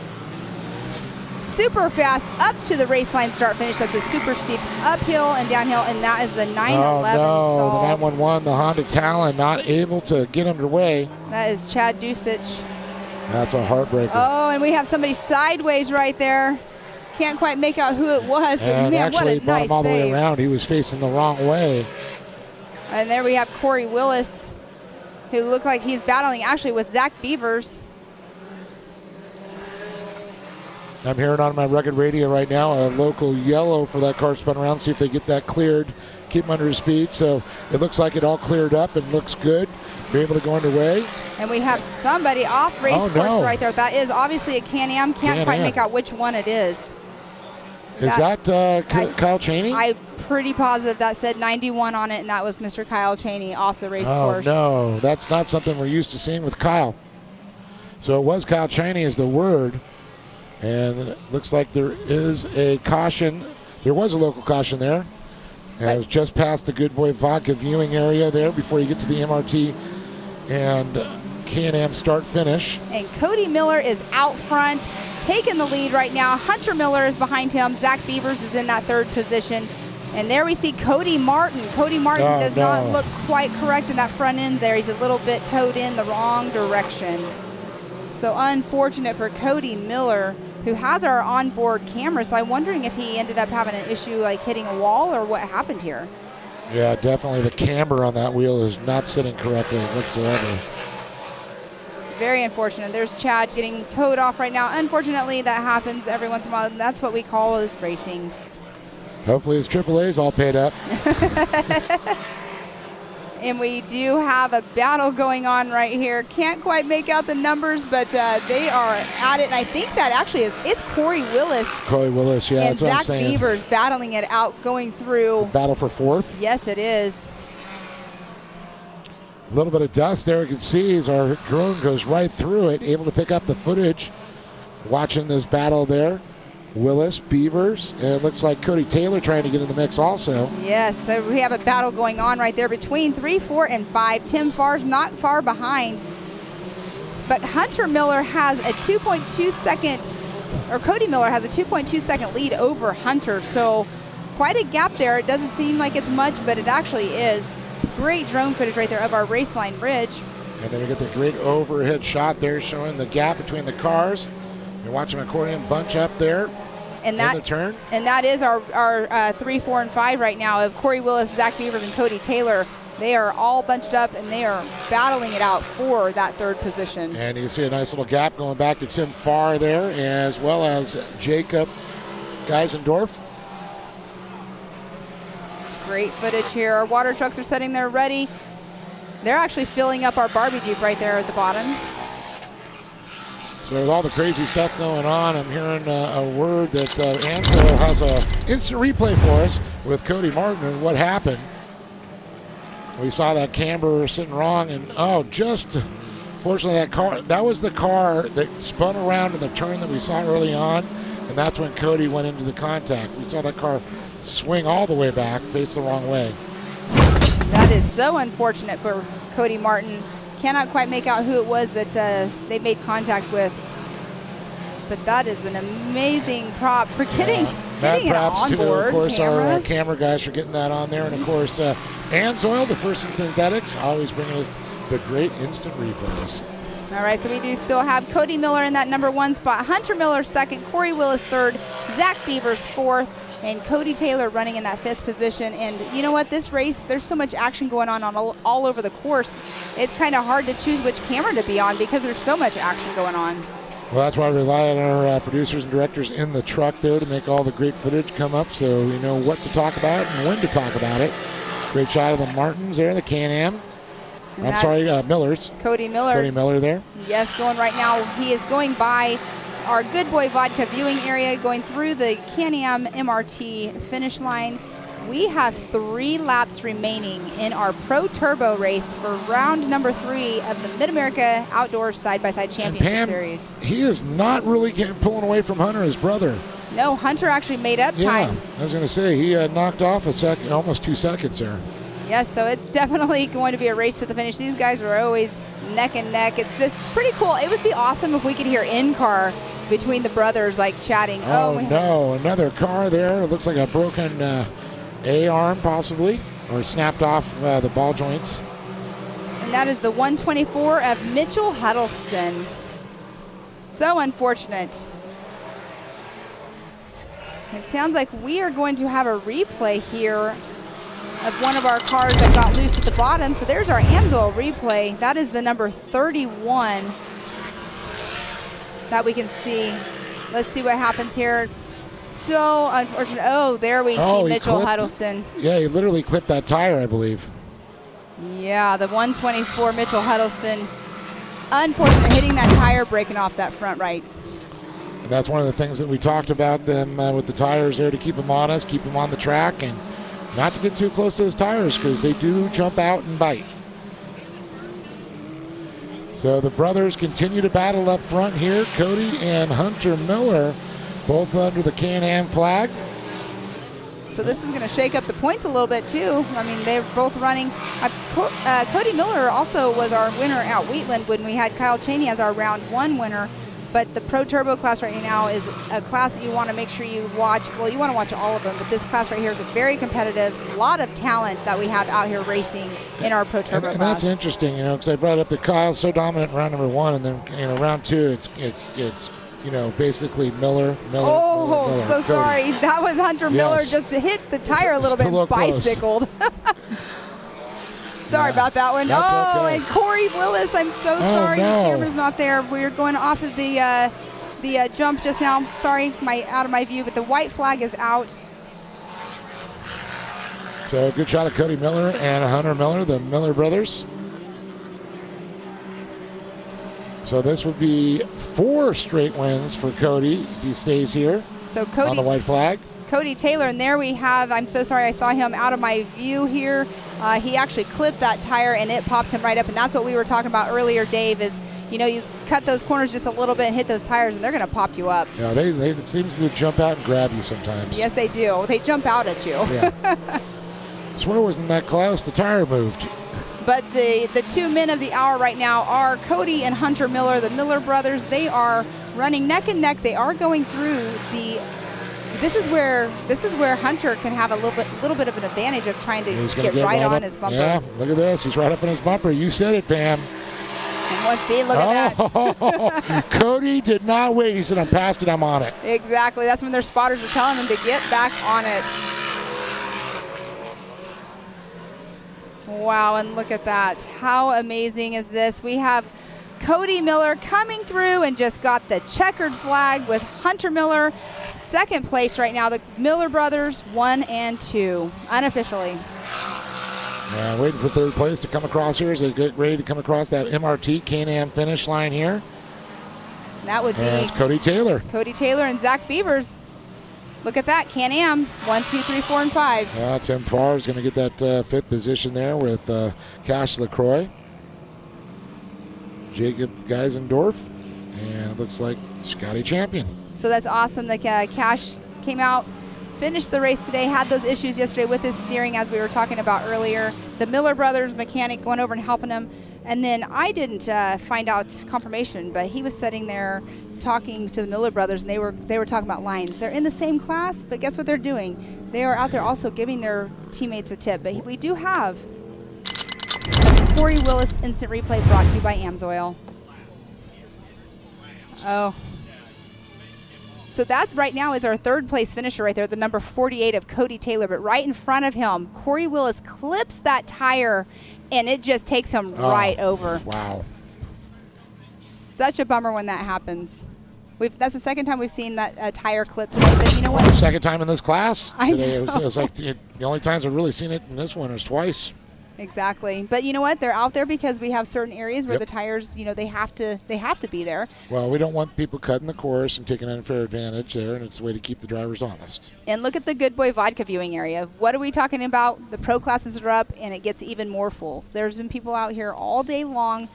super fast up to the race line start finish. That's a super steep uphill and downhill, and that is the 911 Oh, no, stall. the 911, the Honda Talon, not able to get underway. That is Chad Dussich. That's a heartbreaker. Oh, and we have somebody sideways right there. Can't quite make out who it was, but and man, what actually a brought nice him all the way save. around. He was facing the wrong way. And there we have Corey Willis, who looked like he's battling actually with Zach Beavers. I'm hearing on my record radio right now a local yellow for that car spun around. See if they get that cleared, keep him under his speed. So it looks like it all cleared up and looks good. Be able to go underway. And we have somebody off race course right there. That is obviously a Can-Am. Can't quite make out which one it is. Is that Kyle Chaney? I'm pretty positive that said 91 on it, and that was Mr. Kyle Chaney off the race Oh, course. no. That's not something we're used to seeing with Kyle. So it was Kyle Chaney is the word. And it looks like there is a caution. There was a local caution there. And it was just past the Good Boy Vodka viewing area there before you get to the MRT and Can-Am start finish. And Cody Miller is out front, taking the lead right now. Hunter Miller is behind him. Zach Beavers is in that third position. And there we see Cody Martin. Cody Martin does not look quite correct in that front end there. He's a little bit towed in the wrong direction. So unfortunate for Cody Miller, who has our onboard camera. So I'm wondering if he ended up having an issue like hitting a wall or what happened here. Yeah, definitely the camber on that wheel is not sitting correctly whatsoever. Very unfortunate. There's Chad getting towed off right now. Unfortunately, that happens every once in a while. And that's what we call is racing. Hopefully his AAA's all paid up. And we do have a battle going on right here. Can't quite make out the numbers, but they are at it. And I think that actually it's Corey Willis. Corey Willis, yeah, and that's what I'm Zach saying. Beavers battling it out, going through. Battle for fourth. Yes, it is. A little bit of dust there. You can see as our drone goes right through it, able to pick up the footage. Watching this battle there. Willis, Beavers, and it looks like Cody Taylor trying to get in the mix also. Yes, so we have a battle going on right there between 3, 4, and 5. Tim Farr's not far behind. But Hunter Miller has a 2.2 second, or Cody Miller has a 2.2 second lead over Hunter. So quite a gap there. It doesn't seem like it's much, but it actually is. Great drone footage right there of our raceline bridge. And then we get the great overhead shot there showing the gap between the cars. You're watching accordion bunch up there and in the turn. And that is our 3, 4, and 5 right now of Corey Willis, Zach Beavers, and Cody Taylor. They are all bunched up, and they are battling it out for that third position. And you can see a nice little gap going back to Tim Farr there, as well as Jacob Geisendorf. great footage here. Our water trucks are sitting there ready. They're actually filling up our Barbie Jeep right there at the bottom. So with all the crazy stuff going on, I'm hearing a word that Ansel has a instant replay for us with Cody Martin and what happened. We saw that camber sitting wrong, and fortunately that was the car that spun around in the turn that we saw early on, and that's when Cody went into the contact. We saw that car swing all the way back, face the wrong way. That is so unfortunate for Cody Martin. Cannot quite make out who it was that they made contact with. But that is an amazing prop for getting it on board. Of course, camera. our camera guys are getting that on there. And, of course, Ansoil, the First and Synthetics, always bringing us the great instant replays. All right, so we do still have Cody Miller in that number 1 spot. Hunter Miller second, Corey Willis third, Zach Beavers fourth, and Cody Taylor running in that 5th position. And you know what? This race, there's so much action going on all over the course. It's kind of hard to choose which camera to be on because there's so much action going on. Well, that's why we rely on our producers and directors in the truck there to make all the great footage come up so we know what to talk about and when to talk about it. Great shot of the Martins there, the Can-Am. Millers. Cody Miller. Cody Miller there. Yes, going right now. He is going by our Good Boy Vodka viewing area, going through the Can-Am MRT finish line. We have 3 laps remaining in our Pro Turbo race for round number 3 of the MidAmerica Outdoors Side-by-Side Championship Series. He is not really pulling away from Hunter, his brother. No, Hunter actually made up time. I was going to say, he knocked off almost 2 seconds there. Yes, so it's definitely going to be a race to the finish. These guys are always neck and neck. It's just pretty cool. It would be awesome if we could hear in-car between the brothers, like chatting. Oh no, another car there. It looks like a broken A-arm possibly, or snapped off the ball joints. And that is the 124 of Mitchell Huddleston. So unfortunate. It sounds like we are going to have a replay here of one of our cars that got loose at the bottom. So there's our Amsoil replay. That is the number 31 that we can see. Let's see what happens here. So unfortunate. Oh, there we see Mitchell Huddleston. Yeah, he literally clipped that tire, I believe. Yeah, the 124 Mitchell Huddleston. Unfortunate, hitting that tire, breaking off that front right. And that's one of the things that we talked about them with the tires there, to keep them on us, keep them on the track, and not to get too close to those tires because they do jump out and bite. So the brothers continue to battle up front here. Cody and Hunter Miller, both under the Can-Am flag. So this is going to shake up the points a little bit too. I mean, they're both running. Cody Miller also was our winner at Wheatland when we had Kyle Cheney as our round 1 winner. But the Pro Turbo class right now is a class that you want to make sure you watch. Well, you want to watch all of them, but this class right here is a very competitive, lot of talent that we have out here racing in our Pro Turbo class. And that's interesting, because I brought up that Kyle's so dominant in round number 1, and then round 2, it's basically Miller. So Cody. sorry. That was Hunter Miller just to hit the tire a little bit, bicycled. Sorry about that one. Okay. And Corey Willis, I'm so sorry. No. The camera's not there. We're going off of the jump just now. Sorry, out of my view, but the white flag is out. So good shot of Cody Miller and Hunter Miller, the Miller brothers. So this would be 4 straight wins for Cody if he stays here. So Cody on the white flag. Cody Taylor, and there we have, I'm so sorry I saw him out of my view here. He actually clipped that tire and it popped him right up, and that's what we were talking about earlier, Dave, is, you cut those corners just a little bit and hit those tires and they're going to pop you up. Yeah, they it seems to jump out and grab you sometimes. Yes, they do. They jump out at you. Yeah. Swear wasn't that close. The tire moved. But the 2 men of the hour right now are Cody and Hunter Miller, the Miller brothers. They are running neck and neck. They are going through This is where Hunter can have a little bit of an advantage of trying to get right on his bumper. Yeah, look at this. He's right up on his bumper. You said it, Pam. And once see, look at that. Cody did not wait. He said, I'm past it, I'm on it. Exactly. That's when their spotters are telling them to get back on it. Wow, and look at that. How amazing is this? We have Cody Miller coming through and just got the checkered flag with Hunter Miller second place right now. The Miller brothers 1 and 2 unofficially. And waiting for third place to come across here as they get ready to come across that MRT Can-Am finish line here. That would be it's Cody Taylor. Cody Taylor and Zach Beavers. Look at that, Can-Am 1, 2, 3, 4, and 5. Tim Farr is going to get that fifth position there with Cash LaCroix, Jacob Geisendorf, and it looks like Scotty Champion. So that's awesome that Cash came out, finished the race today, had those issues yesterday with his steering as we were talking about earlier. The Miller brothers mechanic went over and helping him. And then I didn't find out confirmation, but he was sitting there talking to the Miller brothers, and they were talking about lines. They're in the same class, but guess what they're doing? They are out there also giving their teammates a tip. But we do have Corey Willis instant replay brought to you by Amsoil. Oh. So that right now is our third place finisher right there, the number 48 of Cody Taylor. But right in front of him, Corey Willis clips that tire, and it just takes him right over. Wow. Such a bummer when that happens. That's the second time we've seen that tire clip today. But you know what? The second time in this class today. I know. It was like the only times I've really seen it in this one is twice. Exactly. But you know what? They're out there because we have certain areas where the tires, they have to be there. Well, we don't want people cutting the course and taking unfair advantage there, and it's a way to keep the drivers honest. And look at the Good Boy Vodka viewing area. What are we talking about? The pro classes are up, and it gets even more full. There's been people out here all day long,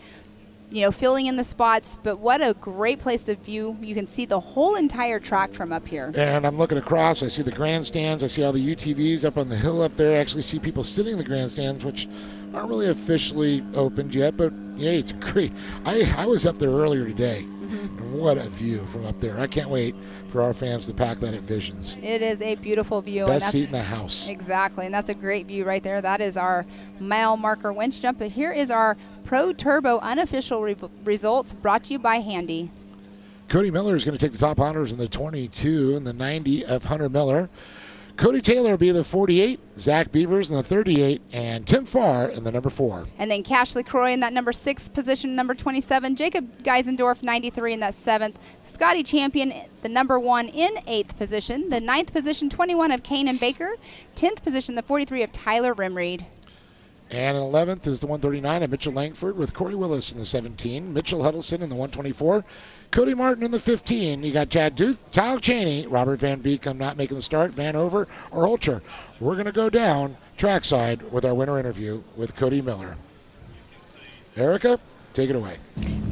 filling in the spots, but what a great place to view. You can see the whole entire track from up here. And I'm looking across, I see the grandstands, I see all the UTVs up on the hill up there. I actually see people sitting in the grandstands, which aren't really officially opened yet, but yeah, it's great. I was up there earlier today, and what a view from up there. I can't wait for our fans to pack that at Visions. It is a beautiful view. Best seat in the house. Exactly, and that's a great view right there. That is our mile marker winch jump, but here is our Pro Turbo unofficial results brought to you by Handy. Cody Miller is going to take the top honors in the 22 and the 90 of Hunter Miller. Cody Taylor will be the 48, Zach Beavers in the 38, and Tim Farr in the number 4. And then Cash LaCroix in that number 6 position, number 27, Jacob Geisendorf 93 in that 7th, Scotty Champion the number 1 in 8th position, the 9th position 21 of Kane and Baker, 10th position the 43 of Tyler Rimreed. And in 11th is the 139 of Mitchell Langford with Corey Willis in the 17, Mitchell Huddleston in the 124, Cody Martin in the 15. You got Chad Duth, Kyle Cheney, Robert Van Beek, I'm not making the start, Van Over, or Ultra. We're going to go down trackside with our winner interview with Cody Miller. Erica, take it away.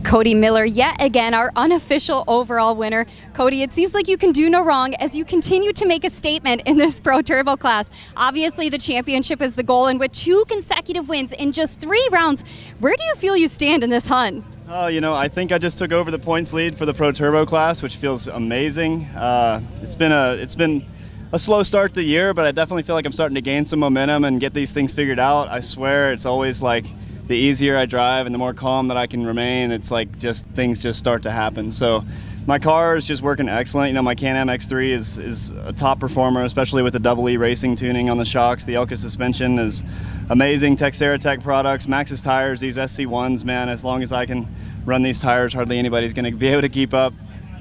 Cody Miller, yet again, our unofficial overall winner. Cody, it seems like you can do no wrong as you continue to make a statement in this Pro Turbo class. Obviously, the championship is the goal, and with 2 consecutive wins in just 3 rounds, where do you feel you stand in this hunt? I think I just took over the points lead for the Pro Turbo class, which feels amazing. It's been a slow start to the year, but I definitely feel like I'm starting to gain some momentum and get these things figured out. I swear it's always like the easier I drive and the more calm that I can remain, it's like things just start to happen. So my car is just working excellent. My Can-Am X3 is a top performer, especially with the double E racing tuning on the shocks. The Elka suspension is amazing. Texera Tech products, Maxxis tires, these SC1s, man, as long as I can run these tires, hardly anybody's going to be able to keep up.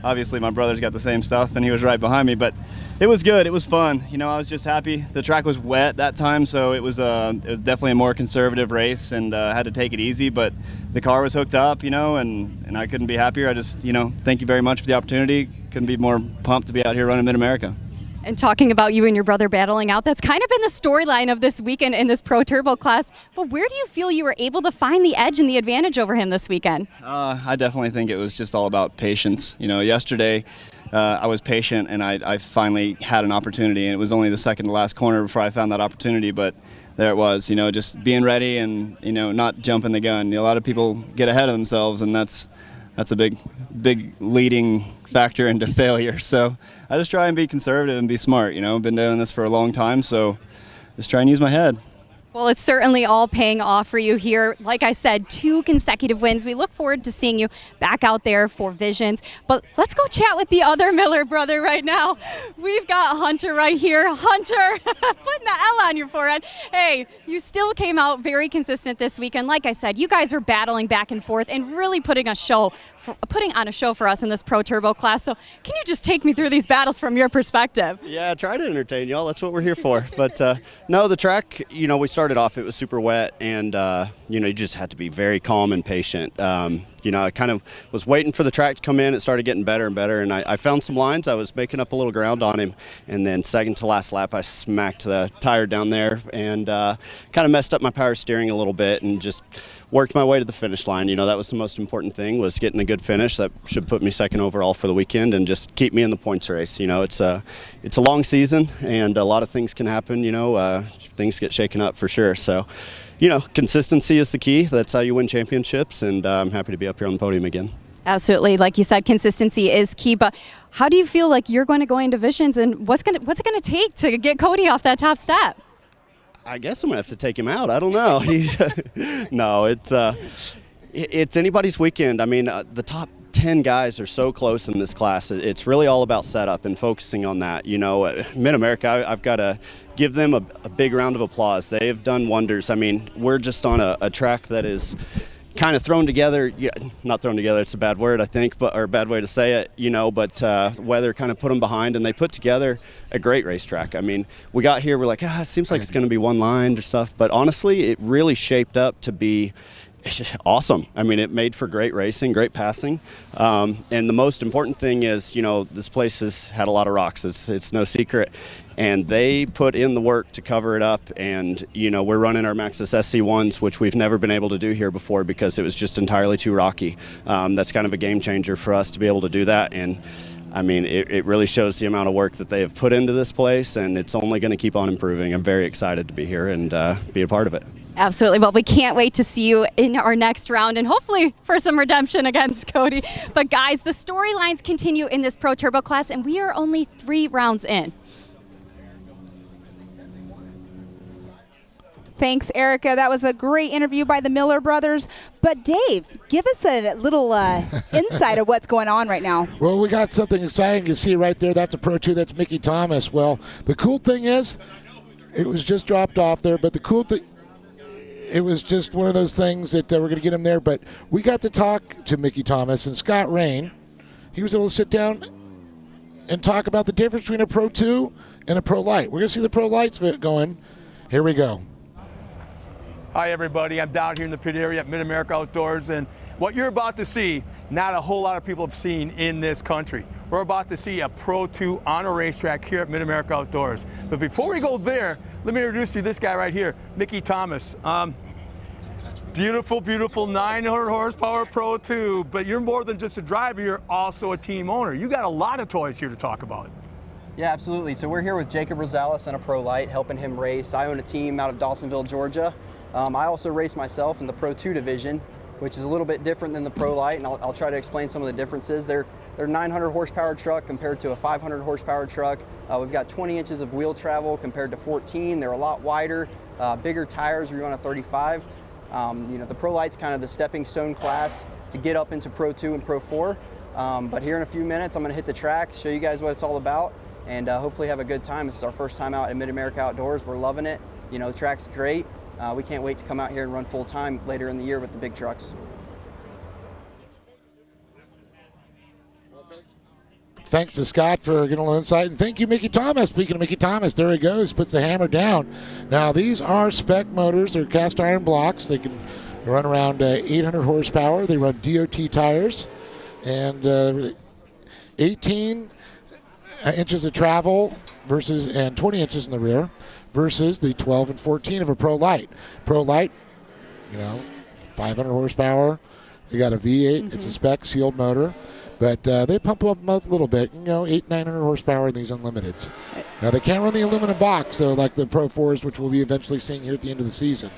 Obviously, my brother's got the same stuff, and he was right behind me, but it was good. It was fun. I was just happy. The track was wet that time, so it was definitely a more conservative race, and I had to take it easy, but the car was hooked up, and I couldn't be happier. I just, thank you very much for the opportunity. Couldn't be more pumped to be out here running MidAmerica. And talking about you and your brother battling out, that's kind of been the storyline of this weekend in this Pro Turbo class. But where do you feel you were able to find the edge and the advantage over him this weekend? I definitely think it was just all about patience. Yesterday I was patient, and I finally had an opportunity, and it was only the second to last corner before I found that opportunity, but there it was, just being ready and, not jumping the gun. A lot of people get ahead of themselves, and that's a big leading factor into failure. So I just try and be conservative and be smart. I've been doing this for a long time, so just try and use my head. Well, it's certainly all paying off for you here. Like I said, 2 consecutive wins. We look forward to seeing you back out there for Visions. But let's go chat with the other Miller brother right now. We've got Hunter right here. Hunter, putting the L on your forehead. Hey, you still came out very consistent this weekend. Like I said, you guys were battling back and forth and really putting on a show for us in this Pro Turbo class. So can you just take me through these battles from your perspective? Yeah, try to entertain y'all. That's what we're here for. But no, the track, we started off, it was super wet, and you just had to be very calm and patient. I kind of was waiting for the track to come in. It started getting better and better, and I found some lines. I was making up a little ground on him, and then second to last lap, I smacked the tire down there and kind of messed up my power steering a little bit and just worked my way to the finish line. That was the most important thing, was getting a good finish. That should put me second overall for the weekend and just keep me in the points race. It's a long season, and a lot of things can happen. Things get shaken up for sure. So, consistency is the key. That's how you win championships, and I'm happy to be up here on the podium again. Absolutely. Like you said, consistency is key. But how do you feel like you're going to go into Visions, and what's it going to take to get Cody off that top step? I guess I'm going to have to take him out. I don't know. No, it's anybody's weekend. I mean, the top 10 guys are so close in this class. It's really all about setup and focusing on that. MidAmerica, I've got to give them a big round of applause. They have done wonders. I mean, we're just on a track that is kind of thrown together. Yeah, not thrown together, it's a bad word, I think, or a bad way to say it, but weather kind of put them behind, and they put together a great racetrack. I mean, we got here, we're like, it seems like it's going to be one line or stuff, but honestly, it really shaped up to be awesome. I mean, it made for great racing, great passing, and the most important thing is, this place has had a lot of rocks. It's no secret, and they put in the work to cover it up. And we're running our MxS SC1s, which we've never been able to do here before because it was just entirely too rocky. That's kind of a game changer for us to be able to do that, and I mean, it really shows the amount of work that they have put into this place, and it's only going to keep on improving. I'm very excited to be here and be a part of it. Absolutely. Well, we can't wait to see you in our next round and hopefully for some redemption against Cody. But guys, the storylines continue in this Pro Turbo class, and we are only 3 rounds in. Thanks, Erica. That was a great interview by the Miller brothers. But Dave, give us a little insight of what's going on right now. Well, we got something exciting to see right there. That's a Pro 2. That's Mickey Thomas. Well, the cool thing is, it was just dropped off there. But the cool thing, it was just one of those things that we're going to get him there. But we got to talk to Mickey Thomas and Scott Rain. He was able to sit down and talk about the difference between a Pro 2 and a Pro Light. We're going to see the Pro Lights going. Here we go. Hi everybody, I'm down here in the pit area at MidAmerica Outdoors, and what you're about to see, not a whole lot of people have seen in this country. We're about to see a Pro 2 on a racetrack here at MidAmerica Outdoors. But before we go there, let me introduce you to this guy right here, Mickey Thomas. Beautiful, beautiful 900 horsepower Pro 2, but you're more than just a driver, you're also a team owner. You got a lot of toys here to talk about. Yeah, absolutely. So we're here with Jacob Rosales and a Pro Light, helping him race. I own a team out of Dawsonville, Georgia. I also race myself in the Pro 2 division, which is a little bit different than the Pro Light, and I'll try to explain some of the differences. They're 900 horsepower truck compared to a 500 horsepower truck. We've got 20 inches of wheel travel compared to 14. They're a lot wider, bigger tires. We run a 35. The Pro Light's kind of the stepping stone class to get up into Pro 2 and Pro 4. But here in a few minutes, I'm going to hit the track, show you guys what it's all about, and hopefully have a good time. This is our first time out at MidAmerica Outdoors. We're loving it. The track's great. We can't wait to come out here and run full time later in the year with the big trucks. Thanks to Scott for getting a little insight, and thank you, Mickey Thomas. Speaking of Mickey Thomas, there he goes, puts the hammer down. Now, these are spec motors. They're cast iron blocks. They can run around 800 horsepower. They run DOT tires, and 18 inches of travel and 20 inches in the rear versus the 12 and 14 of a Pro Light. Pro Light, 500 horsepower. They got a V8. It's a spec sealed motor. But they pump them up a little bit, 800-900 horsepower in these Unlimiteds. Now, they can't run the aluminum box, though, like the Pro 4s, which we'll be eventually seeing here at the end of the season.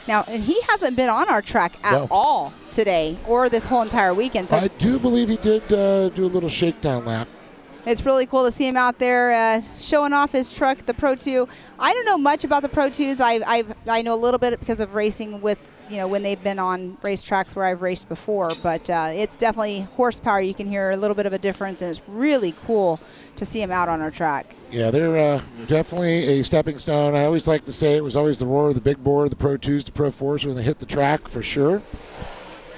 Now, and he hasn't been on our track at all today or this whole entire weekend. So I do believe he did do a little shakedown lap. It's really cool to see him out there showing off his truck, the Pro 2. I don't know much about the Pro 2s. I know a little bit because of racing with, when they've been on racetracks where I've raced before. But it's definitely horsepower. You can hear a little bit of a difference, and it's really cool to see him out on our track. Yeah, they're definitely a stepping stone. I always like to say it was always the roar of the big bore, the Pro 2s, the Pro 4s when they hit the track for sure.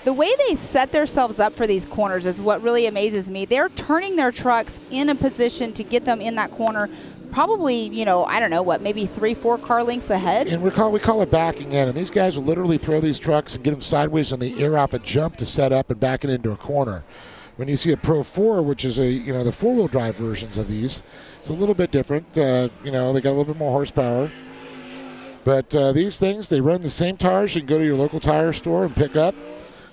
The way they set themselves up for these corners is what really amazes me. They're turning their trucks in a position to get them in that corner probably, I don't know, maybe 3-4 car lengths ahead. And we call it backing in. And these guys will literally throw these trucks and get them sideways in the air off a jump to set up and back it into a corner. When you see a Pro 4, which is the four-wheel drive versions of these, it's a little bit different. They got a little bit more horsepower. But these things, they run the same tires. You can go to your local tire store and pick up.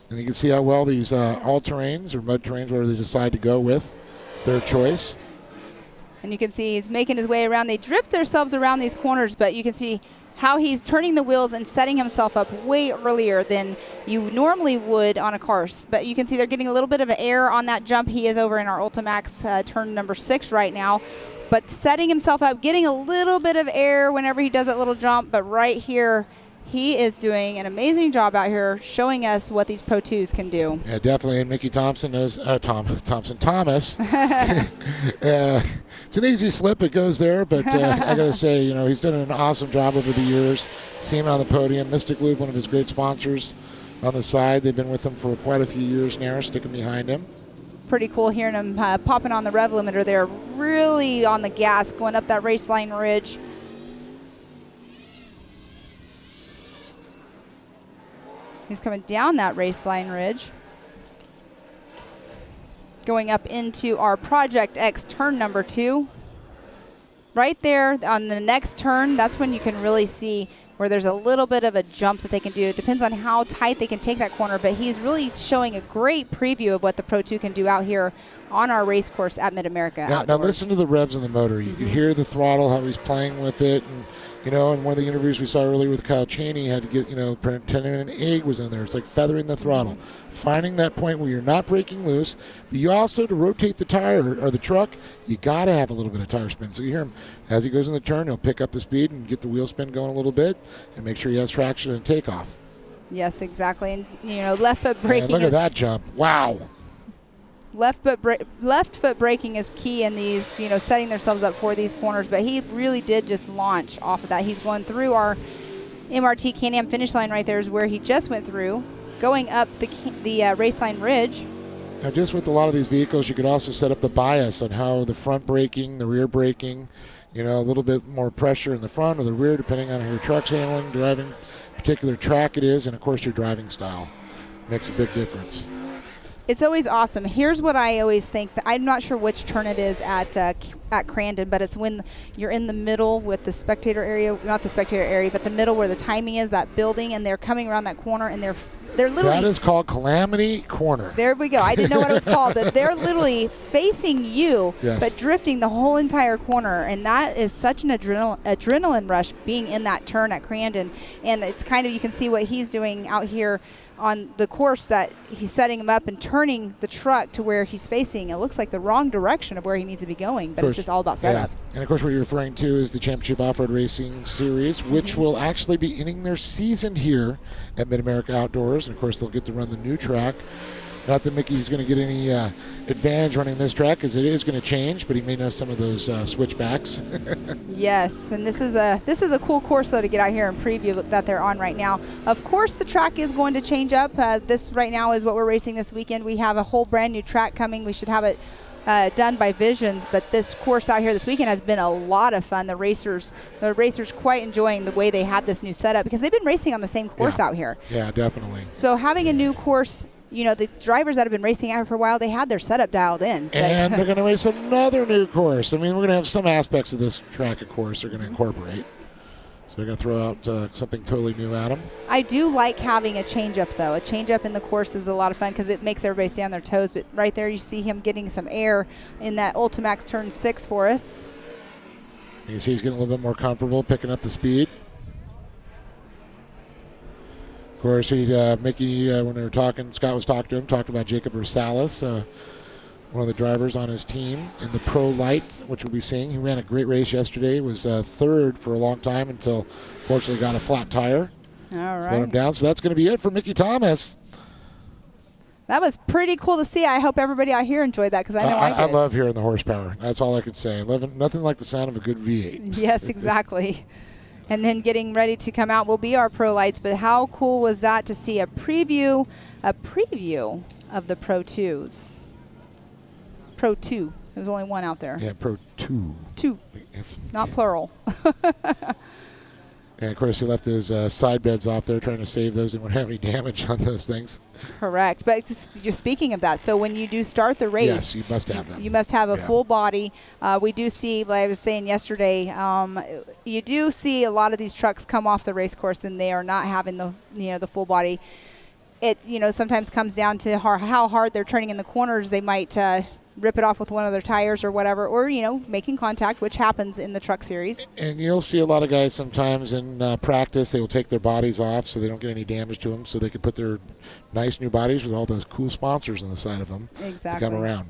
And you can see how well these all-terrains or mud terrains, whatever they decide to go with, it's their choice. And you can see he's making his way around. They drift themselves around these corners, but you can see how he's turning the wheels and setting himself up way earlier than you normally would on a car. But you can see they're getting a little bit of air on that jump. He is over in our Ultimax turn number 6 right now. But setting himself up, getting a little bit of air whenever he does that little jump. But right here, he is doing an amazing job out here showing us what these Pro 2s can do. Yeah, definitely. And Mickey Thompson knows, Thomas. It's an easy slip. It goes there. But I got to say, he's done an awesome job over the years. See him on the podium. Mystic Lube, one of his great sponsors on the side. They've been with him for quite a few years now, sticking behind him. Pretty cool hearing him popping on the rev limiter there, really on the gas, going up that race line ridge. He's coming down that race line ridge. Going up into our Project X turn number 2. Right there on the next turn, that's when you can really see where there's a little bit of a jump that they can do. It depends on how tight they can take that corner, but he's really showing a great preview of what the Pro 2 can do out here on our race course at MidAmerica Outdoors. Now listen to the revs in the motor. You can hear the throttle, how he's playing with it, and in one of the interviews we saw earlier with Kyle Cheney, had to get, pretending an egg was in there. It's like feathering the throttle. Finding that point where you're not breaking loose, but you also, to rotate the tire or the truck, you got to have a little bit of tire spin. So you hear him, as he goes in the turn, he'll pick up the speed and get the wheel spin going a little bit and make sure he has traction and takeoff. Yes, exactly. And, left foot braking. Look at that jump. Wow. Left foot braking is key in these, setting themselves up for these corners. But he really did just launch off of that. He's going through our MRT Can-Am finish line right there is where he just went through, going up the race line ridge. Now, just with a lot of these vehicles, you could also set up the bias on how the front braking, the rear braking, a little bit more pressure in the front or the rear, depending on how your truck's handling, driving, particular track it is, and of course your driving style makes a big difference. It's always awesome. Here's what I always think. I'm not sure which turn it is at Crandon, but it's when you're in the middle with the spectator area, not the spectator area, but the middle where the timing is, that building, and they're coming around that corner, and they're literally... That is called Calamity Corner. There we go. I didn't know what it was called, but they're literally facing you, yes, but drifting the whole entire corner, and that is such an adrenaline rush being in that turn at Crandon, and it's kind of, you can see what he's doing out here on the course, that he's setting him up and turning the truck to where he's facing. It looks like the wrong direction of where he needs to be going, but it's just all about setup. Yeah. And of course what you're referring to is the Championship Off-Road Racing Series, which will actually be ending their season here at MidAmerica Outdoors. And of course they'll get to run the new track. Not that Mickey's going to get any advantage running this track, because it is going to change, but he may know some of those switchbacks. Yes, and this is a cool course though to get out here and preview that they're on right now. Of course, the track is going to change up. This right now is what we're racing this weekend. We have a whole brand new track coming. We should have it done by Visions, but this course out here this weekend has been a lot of fun. The racers quite enjoying the way they had this new setup, because they've been racing on the same course out here. Yeah, definitely. So having a new course, the drivers that have been racing out here for a while, they had their setup dialed in. And they're going to race another new course. I mean, we're going to have some aspects of this track, of course, they're going to incorporate. So they're going to throw out something totally new at them. I do like having a change-up, though. A change-up in the course is a lot of fun because it makes everybody stay on their toes. But right there, you see him getting some air in that Ultimax turn 6 for us. You see he's getting a little bit more comfortable, picking up the speed. Of course, Mickey, when they were talking, Scott was talking to him, talked about Jacob Rosales, one of the drivers on his team in the Pro Light, which we'll be seeing. He ran a great race yesterday, was third for a long time until fortunately got a flat tire. All right. Slowed him down. So that's going to be it for Mickey Thomas. That was pretty cool to see. I hope everybody out here enjoyed that because I know I did. I love hearing the horsepower. That's all I can say. Nothing like the sound of a good V8. Yes, exactly. And then getting ready to come out will be our Pro Lights. But how cool was that to see a preview of the Pro 2s? Pro 2. There's only one out there. Yeah, Pro 2. 2, not plural. And, of course, he left his side beds off there trying to save those. Didn't want to have any damage on those things. Correct. But you're speaking of that. So when you do start the race. Yes, you must have them. You must have a full body. We do see, like I was saying yesterday, you do see a lot of these trucks come off the race course and they are not having the full body. It sometimes comes down to how hard they're turning in the corners. They might rip it off with one of their tires or whatever, or making contact, which happens in the truck series. And you'll see a lot of guys sometimes in practice, they will take their bodies off so they don't get any damage to them, so they can put their nice new bodies with all those cool sponsors on the side of them. Exactly. To come around.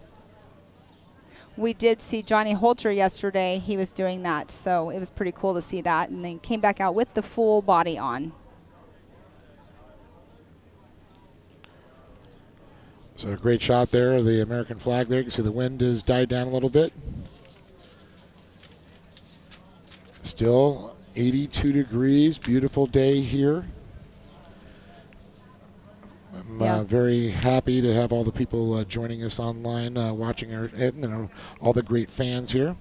We did see Johnny Holter yesterday. He was doing that, so it was pretty cool to see that, and then came back out with the full body on. So a great shot there of the American flag there. You can see the wind has died down a little bit. Still 82 degrees, beautiful day here. I'm very happy to have all the people joining us online, watching all the great fans here.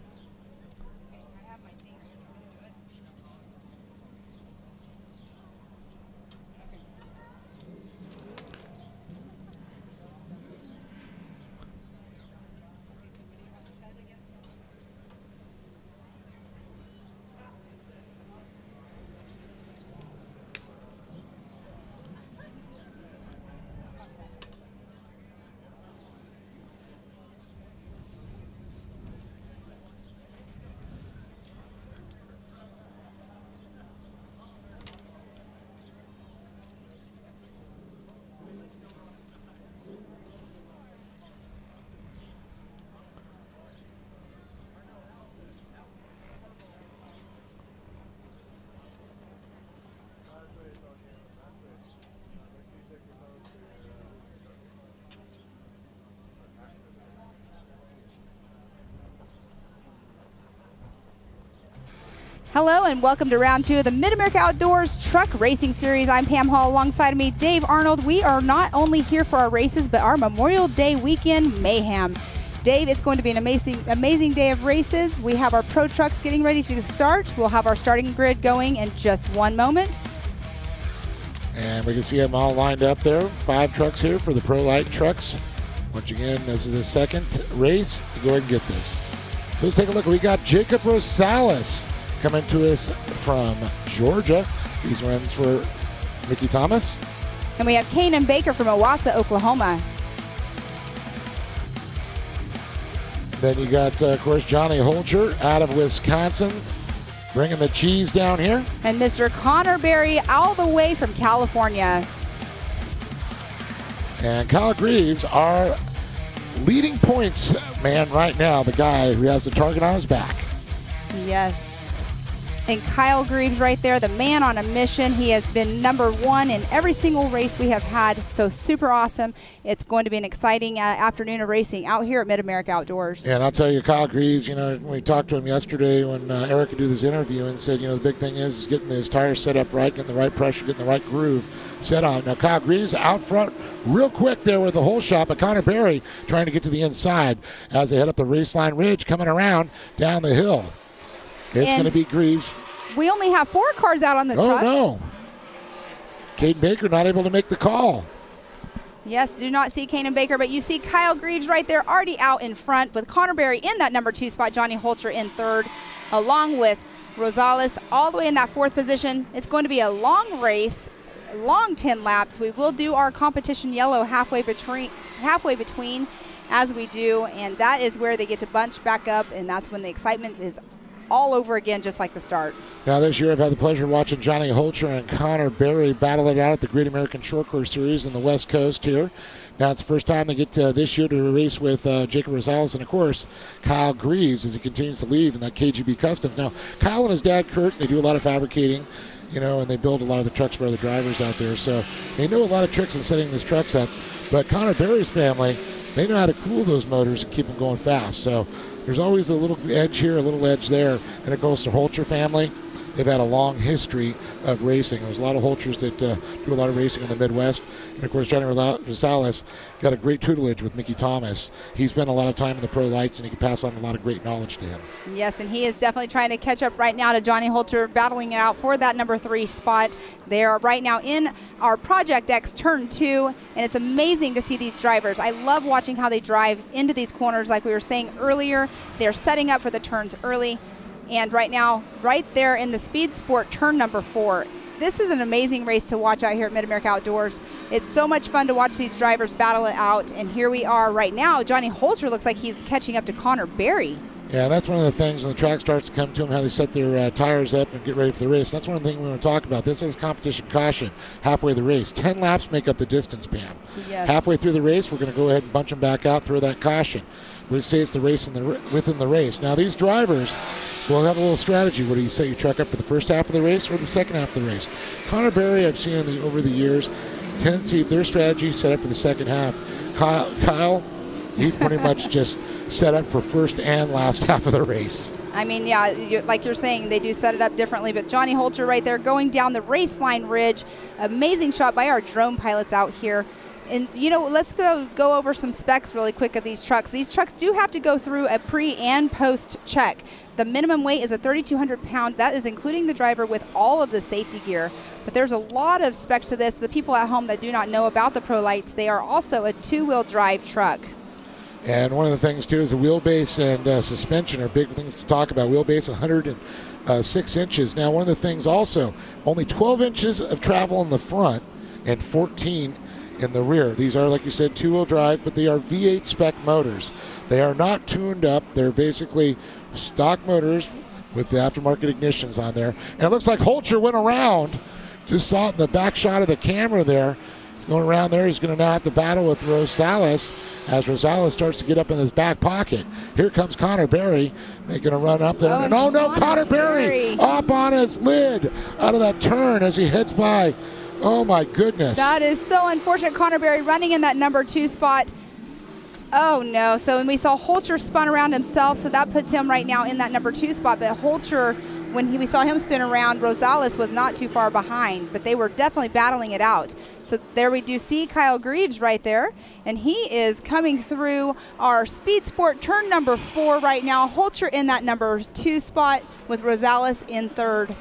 Hello and welcome to round 2 of the MidAmerica Outdoors Truck Racing Series. I'm Pam Hall. Alongside of me, Dave Arnold. We are not only here for our races, but our Memorial Day weekend mayhem. Dave, it's going to be an amazing day of races. We have our pro trucks getting ready to start. We'll have our starting grid going in just one moment. And we can see them all lined up there. 5 trucks here for the Pro Light trucks. Once again, this is the second race to go ahead and get this. So let's take a look. We got Jacob Rosales coming to us from Georgia. These runs for Mickey Thomas. And we have Kanan Baker from Owasso, Oklahoma. Then you got, of course, Johnny Holcher out of Wisconsin, bringing the cheese down here. And Mr. Connor Berry all the way from California. And Kyle Greaves, our leading points man right now, the guy who has the target on his back. Yes. And Kyle Greaves right there, the man on a mission. He has been #1 in every single race we have had, so super awesome. It's going to be an exciting afternoon of racing out here at MidAmerica Outdoors. And I'll tell you, Kyle Greaves, we talked to him yesterday when Eric could do this interview and said, the big thing is getting his tires set up right, getting the right pressure, getting the right groove set on. Now, Kyle Greaves out front real quick there with the whole shot, but Connor Berry trying to get to the inside as they head up the Raceline Ridge, coming around down the hill. It's going to be Greaves. We only have 4 cars out on the truck. Oh, no. Caden Baker not able to make the call. Yes, do not see Kanan Baker, but you see Kyle Greaves right there already out in front with Connor Berry in that #2 spot, Johnny Holcher in 3rd, along with Rosales all the way in that 4th position. It's going to be a long race, long 10 laps. We will do our competition yellow halfway between as we do, and that is where they get to bunch back up, and that's when the excitement is all over again, just like the start. Now this year I've had the pleasure of watching Johnny Holcher and Connor Berry battle it out at the Great American Short Course Series in the West Coast here. Now it's the first time they get this year to race with Jacob Rosales and, of course, Kyle Greaves as he continues to lead in that KGB Customs. Now, Kyle and his dad, Kurt, they do a lot of fabricating, and they build a lot of the trucks for other drivers out there. So they know a lot of tricks in setting these trucks up. But Connor Berry's family, they know how to cool those motors and keep them going fast. So there's always a little edge here, a little edge there. And of course, the Holcher family, they've had a long history of racing. There's a lot of Holchers that do a lot of racing in the Midwest. And of course, Johnny Rosales got a great tutelage with Mickey Thomas. He spent a lot of time in the pro lights, and he can pass on a lot of great knowledge to him. Yes, and he is definitely trying to catch up right now to Johnny Holcher, battling it out for that number 3 spot. They are right now in our Project X Turn 2, and it's amazing to see these drivers. I love watching how they drive into these corners like we were saying earlier. They're setting up for the turns early. And right now, right there in the Speed Sport turn number 4, this is an amazing race to watch out here at MidAmerica Outdoors. It's so much fun to watch these drivers battle it out. And here we are right now. Johnny Holcher looks like he's catching up to Connor Berry. Yeah, that's one of the things when the track starts to come to them, how they set their tires up and get ready for the race. That's one of the things we want to talk about. This is competition caution halfway the race. 10 laps make up the distance, Pam. Yes. Halfway through the race, we're going to go ahead and bunch them back out, throw that caution. We say it's the race within the race. Now, these drivers will have a little strategy. What do you set your truck up for the first half of the race or the second half of the race? Connor Berry, I've seen over the years, tendency their strategy set up for the second half. Kyle, he pretty much just set up for first and last half of the race. I mean, yeah, like you're saying, they do set it up differently, but Johnny Holcher right there going down the race line ridge. Amazing shot by our drone pilots out here. And, let's go over some specs really quick of these trucks. These trucks do have to go through a pre and post check. The minimum weight is a 3,200 pound. That is including the driver with all of the safety gear. But there's a lot of specs to this. The people at home that do not know about the Pro Lights, they are also a 2-wheel drive truck. And one of the things, too, is the wheelbase and suspension are big things to talk about. Wheelbase 106 inches. Now, one of the things also, only 12 inches of travel in the front and 14 in the rear. These are, like you said, 2-wheel drive, but they are V8 spec motors. They are not tuned up. They're basically stock motors with the aftermarket ignitions on there. And it looks like Holcher went around. Just saw it in the back shot of the camera there. He's going around there. He's going to now have to battle with Rosales as Rosales starts to get up in his back pocket. Here comes Connor Berry making a run up there. Connor Berry up on his lid out of that turn as he heads by. Oh, my goodness. That is so unfortunate. Connor Berry running in that number 2 spot. Oh, no. So when we saw Holcher spun around himself, so that puts him right now in that number 2 spot. But Holcher, when we saw him spin around, Rosales was not too far behind. But they were definitely battling it out. So there we do see Kyle Greaves right there. And he is coming through our Speed Sport turn number 4 right now. Holcher in that number 2 spot with Rosales in 3rd.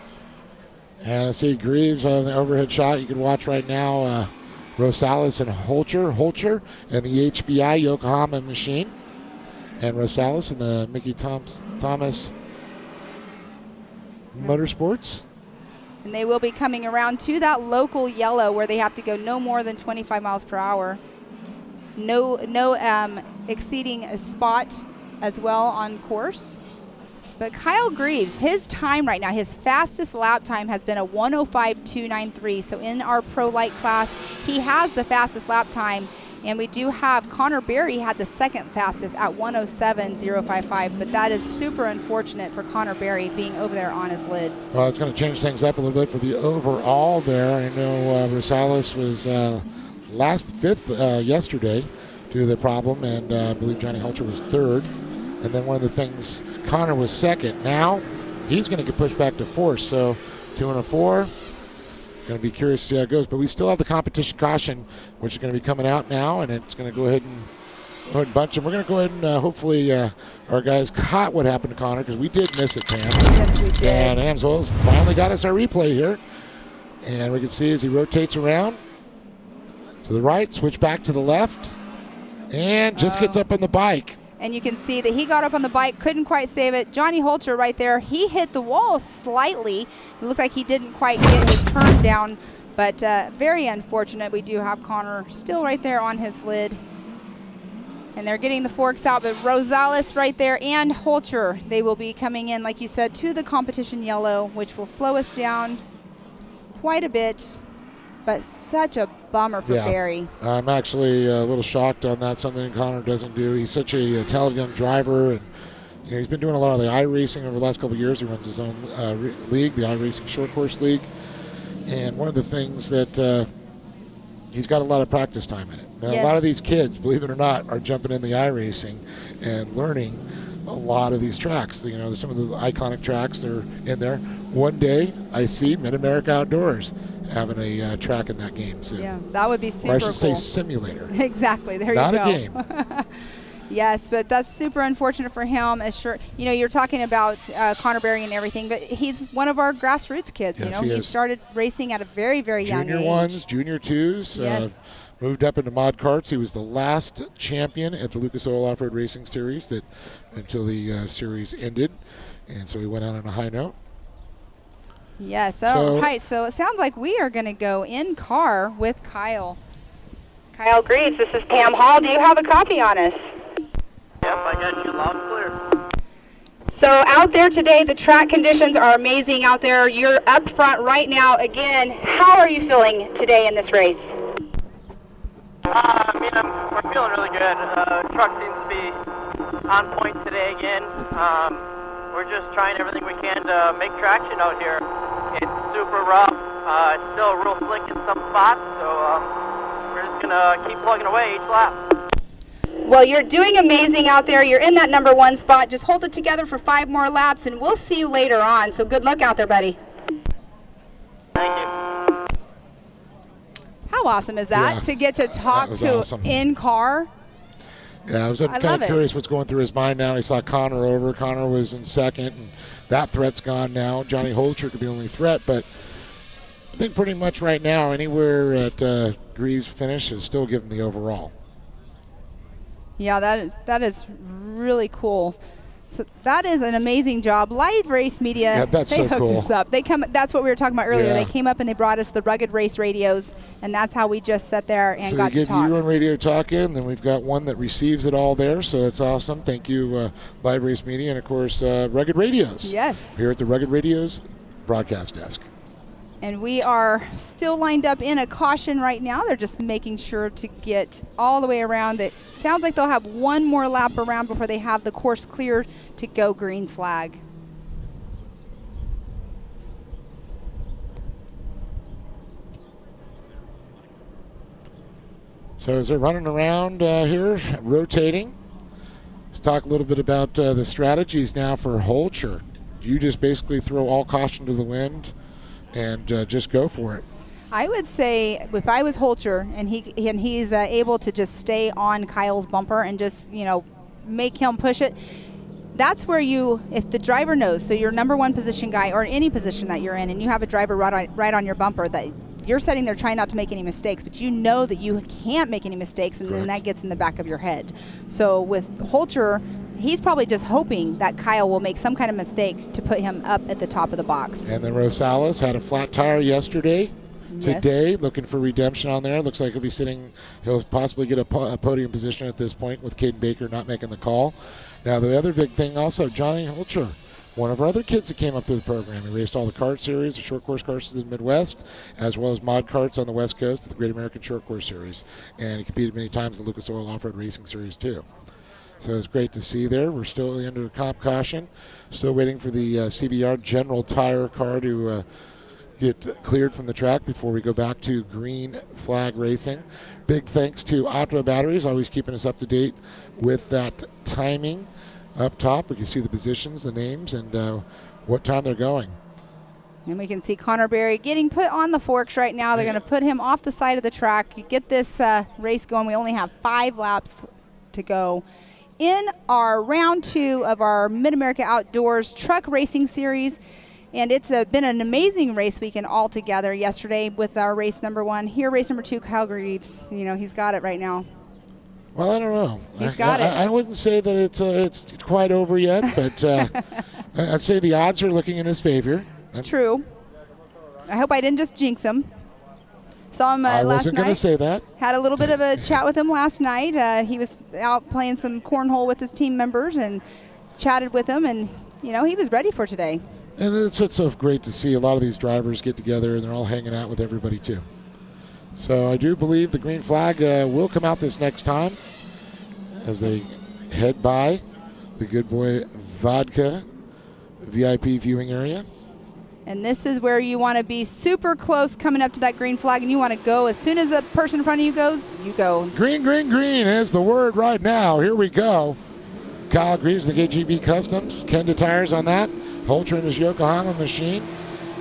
And I see Greaves on the overhead shot. You can watch right now Rosales and Holcher and the HBI Yokohama machine. And Rosales and the Mickey Thomas Motorsports. And they will be coming around to that local yellow where they have to go no more than 25 miles per hour. No exceeding a spot as well on course. But Kyle Greaves, his time right now, his fastest lap time has been a 1:05.293. So in our Pro Light class, he has the fastest lap time. And we do have Connor Berry had the second fastest at 1:07.055. But that is super unfortunate for Connor Berry being over there on his lid. Well, it's going to change things up a little bit for the overall there. I know Rosales was fifth yesterday due to the problem. And I believe Johnny Holcher was 3rd. And then one of the things, Connor was 2nd. Now he's going to get pushed back to 4th. So 2 and a 4. Going to be curious to see how it goes. But we still have the competition caution, which is going to be coming out now, and it's going to go ahead and bunch them. We're going to go ahead and hopefully our guys caught what happened to Connor because we did miss it, Pam. Yes, we did. And Amsoil's finally got us our replay here. And we can see as he rotates around to the right, switch back to the left, and just gets up on the bike. And you can see that he got up on the bike, couldn't quite save it. Johnny Holcher right there, he hit the wall slightly. It looked like he didn't quite get his turn down, but very unfortunate. We do have Connor still right there on his lid. And they're getting the forks out, but Rosales right there and Holcher, they will be coming in, like you said, to the competition yellow, which will slow us down quite a bit, but such a bummer for Barry. I'm actually a little shocked on that, something Connor doesn't do. He's such a talented young driver, and he's been doing a lot of the iRacing over the last couple of years. He runs his own league, the iRacing Short Course League, and one of the things that he's got a lot of practice time in it. Now, a lot of these kids, believe it or not, are jumping in the iRacing and learning a lot of these tracks. You know, some of the iconic tracks that are in there. One day, I see MidAmerica Outdoors having a track in that game soon. Yeah, that would be super cool. Or I should say simulator. Exactly, there Not you go. a game. Yes, but that's super unfortunate for him. As sure, you know, you're talking about Connor Berry and everything, but he's one of our grassroots kids. Yes, you know, he he is. started racing at a very, very young age. Junior ones, junior twos. Yes. Moved up into mod karts. He was the last champion at the Lucas Oil Off-Road Racing Series until the series ended, and so he went out on a high note. Yes. All right. So it sounds like we are going to go in car with Kyle. Kyle Greaves, this is Pam Hall. Do you have a copy on us? Yep, I got you loud and clear. So out there today, the track conditions are amazing out there. You're up front right now. Again, how are you feeling today in this race? We're feeling really good. Truck seems to be on point today again. We're just trying everything we can to make traction out here. It's super rough. It's still real slick in some spots, so we're just going to keep plugging away each lap. Well, you're doing amazing out there. You're in that number 1 spot. Just hold it together for 5 more laps, and we'll see you later on. So good luck out there, buddy. Thank you. How awesome is that, to get to talk to awesome. in car? Yeah, I was kind of curious what's going through his mind now. He saw Connor over. Connor was in second, and that threat's gone now. Johnny Holcher could be the only threat, but I think pretty much right now anywhere at Greaves' finish is still giving the overall. Yeah, that is really cool. So that is an amazing job. Live Race Media, that's they so hooked cool. us up. That's what we were talking about earlier. Yeah. They came up and they brought us the Rugged Race radios, and that's how we just sat there and So got they to give you talk. your own radio talk in, then we've got one that receives it all there, so it's awesome. Thank you, Live Race Media, and of course, Rugged Radios. Yes. Here at the Rugged Radios broadcast desk. And we are still lined up in a caution right now. They're just making sure to get all the way around. It sounds like they'll have one more lap around before they have the course cleared to go green flag. So as they're running around here, rotating, let's talk a little bit about the strategies now for Holcher. You just basically throw all caution to the wind and just go for it. I would say if I was Holcher and he's able to just stay on Kyle's bumper and just, you know, make him push it, that's where if the driver knows, so your number 1 position guy or any position that you're in, and you have a driver right on your bumper, that you're sitting there trying not to make any mistakes, but you know that you can't make any mistakes, and then that gets in the back of your head. So with Holcher, he's probably just hoping that Kyle will make some kind of mistake to put him up at the top of the box. And then Rosales had a flat tire yesterday. Today, looking for redemption on there. Looks like he'll possibly get a podium position at this point with Caden Baker not making the call. Now, the other big thing also, Johnny Holcher, one of our other kids that came up through the program. He raced all the kart series, the short course karts in the Midwest, as well as mod karts on the West Coast of the Great American Short Course Series. And he competed many times in the Lucas Oil Off-Road Racing Series, too. So it's great to see there. We're still under comp caution. Still waiting for the CBR General Tire car to get cleared from the track before we go back to green flag racing. Big thanks to Atma Batteries, always keeping us up to date with that timing. Up top, we can see the positions, the names, and what time they're going. And we can see Connor Berry getting put on the forks right now. They're going to put him off the side of the track, get this race going. We only have 5 laps to go in our round 2 of our MidAmerica Outdoors Truck Racing Series. And it's been an amazing race weekend altogether yesterday with our race number 1. Here, race number 2, Kyle Greaves. You know, he's got it right now. Well, I don't know. He's got it. I wouldn't say that it's quite over yet, but I'd say the odds are looking in his favor. True. I hope I didn't just jinx him. Saw him I last wasn't going night. to say that. Had a little bit of a chat with him last night. He was out playing some cornhole with his team members and chatted with them, and he was ready for today. And it's what's so great to see. A lot of these drivers get together and they're all hanging out with everybody too. So I do believe the green flag will come out this next time as they head by the Good Boy Vodka VIP viewing area. And this is where you want to be super close coming up to that green flag, and you want to go as soon as the person in front of you goes, you go. Green, green, green is the word right now. Here we go. Kyle Greaves, the KGB Customs. Kenda Tires on that. Holter and his Yokohama machine.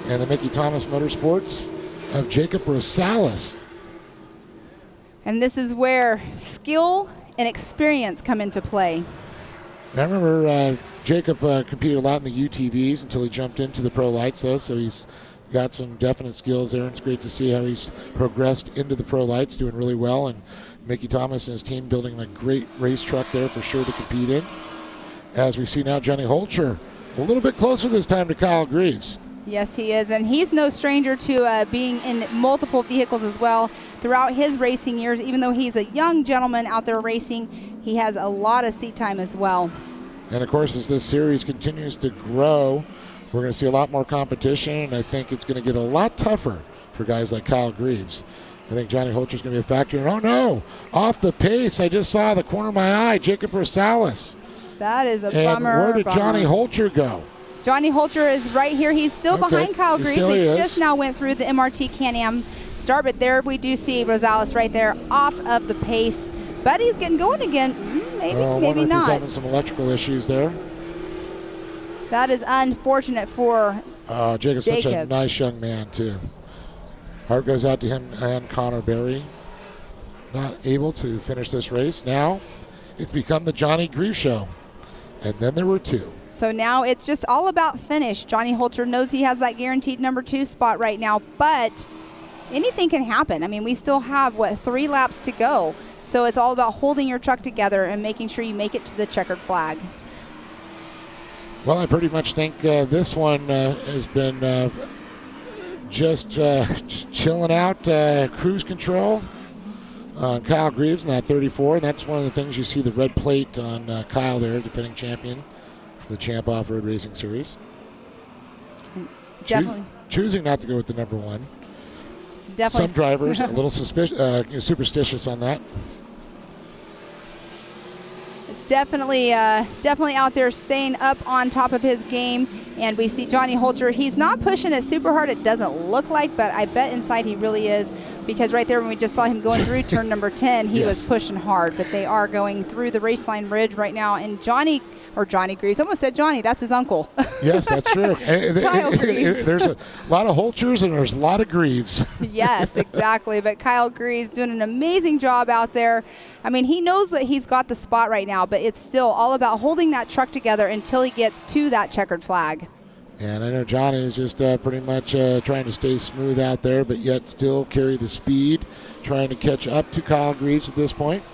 And the Mickey Thomas Motorsports of Jacob Rosales. And this is where skill and experience come into play. I remember Jacob competed a lot in the UTVs until he jumped into the Pro Lights, though, so he's got some definite skills there, and it's great to see how he's progressed into the Pro Lights, doing really well, and Mickey Thomas and his team building a great race truck there for sure to compete in. As we see now, Johnny Holcher a little bit closer this time to Kyle Greaves. Yes, he is, and he's no stranger to being in multiple vehicles as well throughout his racing years. Even though he's a young gentleman out there racing, he has a lot of seat time as well. And of course, as this series continues to grow, we're going to see a lot more competition, and I think it's going to get a lot tougher for guys like Kyle Greaves. I think Johnny Holcher's going to be a factor. And oh no, off the pace, I just saw the corner of my eye, Jacob Rosales. That is a and bummer. Where did Johnny Holcher go? Johnny Holcher is right here. He's still behind Kyle Greaves. He just now went through the MRT Can-Am start, but there we do see Rosales right there off of the pace. But he's getting going again. Maybe not. He's having some electrical issues there. That is unfortunate for Jacob's such a nice young man, too. Heart goes out to him and Connor Berry. Not able to finish this race. Now it's become the Johnny Greaves show. And then there were two. So now it's just all about finish. Johnny Holcher knows he has that guaranteed number 2 spot right now, but anything can happen. I mean, we still have, 3 laps to go. So it's all about holding your truck together and making sure you make it to the checkered flag. Well, I pretty much think this one has been just chilling out, cruise control on Kyle Greaves in that 34. And that's one of the things you see the red plate on Kyle there, defending champion for the Champ Off-Road Racing Series. Definitely. Choosing not to go with the number 1. Definitely. Some drivers a little superstitious on that. Definitely out there staying up on top of his game. And we see Johnny Holcher. He's not pushing it super hard, it doesn't look like, but I bet inside he really is, because right there when we just saw him going through turn number 10, he was pushing hard. But they are going through the raceline ridge right now. And Johnny Greaves, I almost said Johnny, that's his uncle. Yes, that's true. Kyle Greaves. There's a lot of Holchers and there's a lot of Greaves. Yes, exactly. But Kyle Greaves doing an amazing job out there. I mean, he knows that he's got the spot right now, but it's still all about holding that truck together until he gets to that checkered flag. And I know Johnny is just pretty much trying to stay smooth out there, but yet still carry the speed, trying to catch up to Kyle Greaves at this point.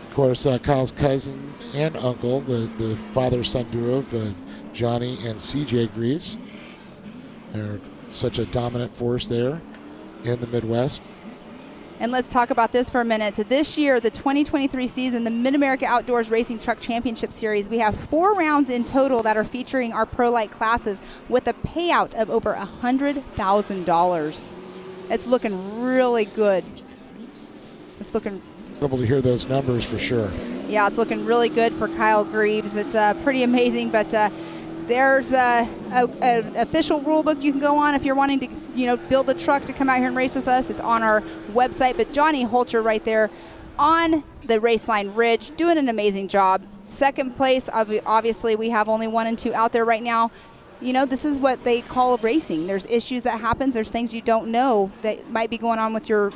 Of course, Kyle's cousin and uncle, the father-son duo of Johnny and CJ Greaves. They're such a dominant force there in the Midwest. And let's talk about this for a minute. This year, the 2023 season, the MidAmerica Outdoors Racing Truck Championship Series, we have 4 rounds in total that are featuring our Pro Light classes with a payout of over $100,000. It's looking really good. It's looking... Able to hear those numbers for sure. Yeah, it's looking really good for Kyle Greaves. It's pretty amazing, but there's an official rule book you can go on if you're wanting to, build a truck to come out here and race with us. It's on our website. But Johnny Holcher right there on the raceline ridge doing an amazing job. Second place, obviously we have only 1 and 2 out there right now. This is what they call racing. There's issues that happen. There's things you don't know that might be going on with your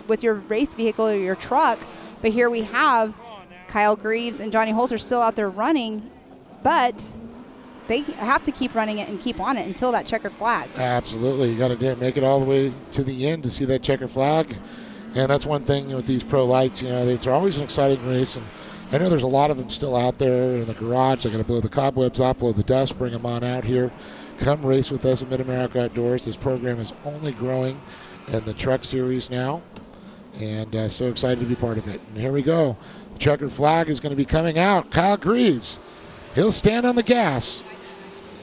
race vehicle or your truck. But here we have Kyle Greaves and Johnny Holcher still out there running, but they have to keep running it and keep on it until that checkered flag. Absolutely. You got to make it all the way to the end to see that checkered flag. And that's one thing with these Pro Lights, it's always an exciting race. And I know there's a lot of them still out there in the garage. They got to blow the cobwebs off, blow the dust, bring them on out here. Come race with us at MidAmerica Outdoors. This program is only growing in the Truck Series now, and so excited to be part of it. And here we go. The checkered flag is going to be coming out. Kyle Greaves, he'll stand on the gas.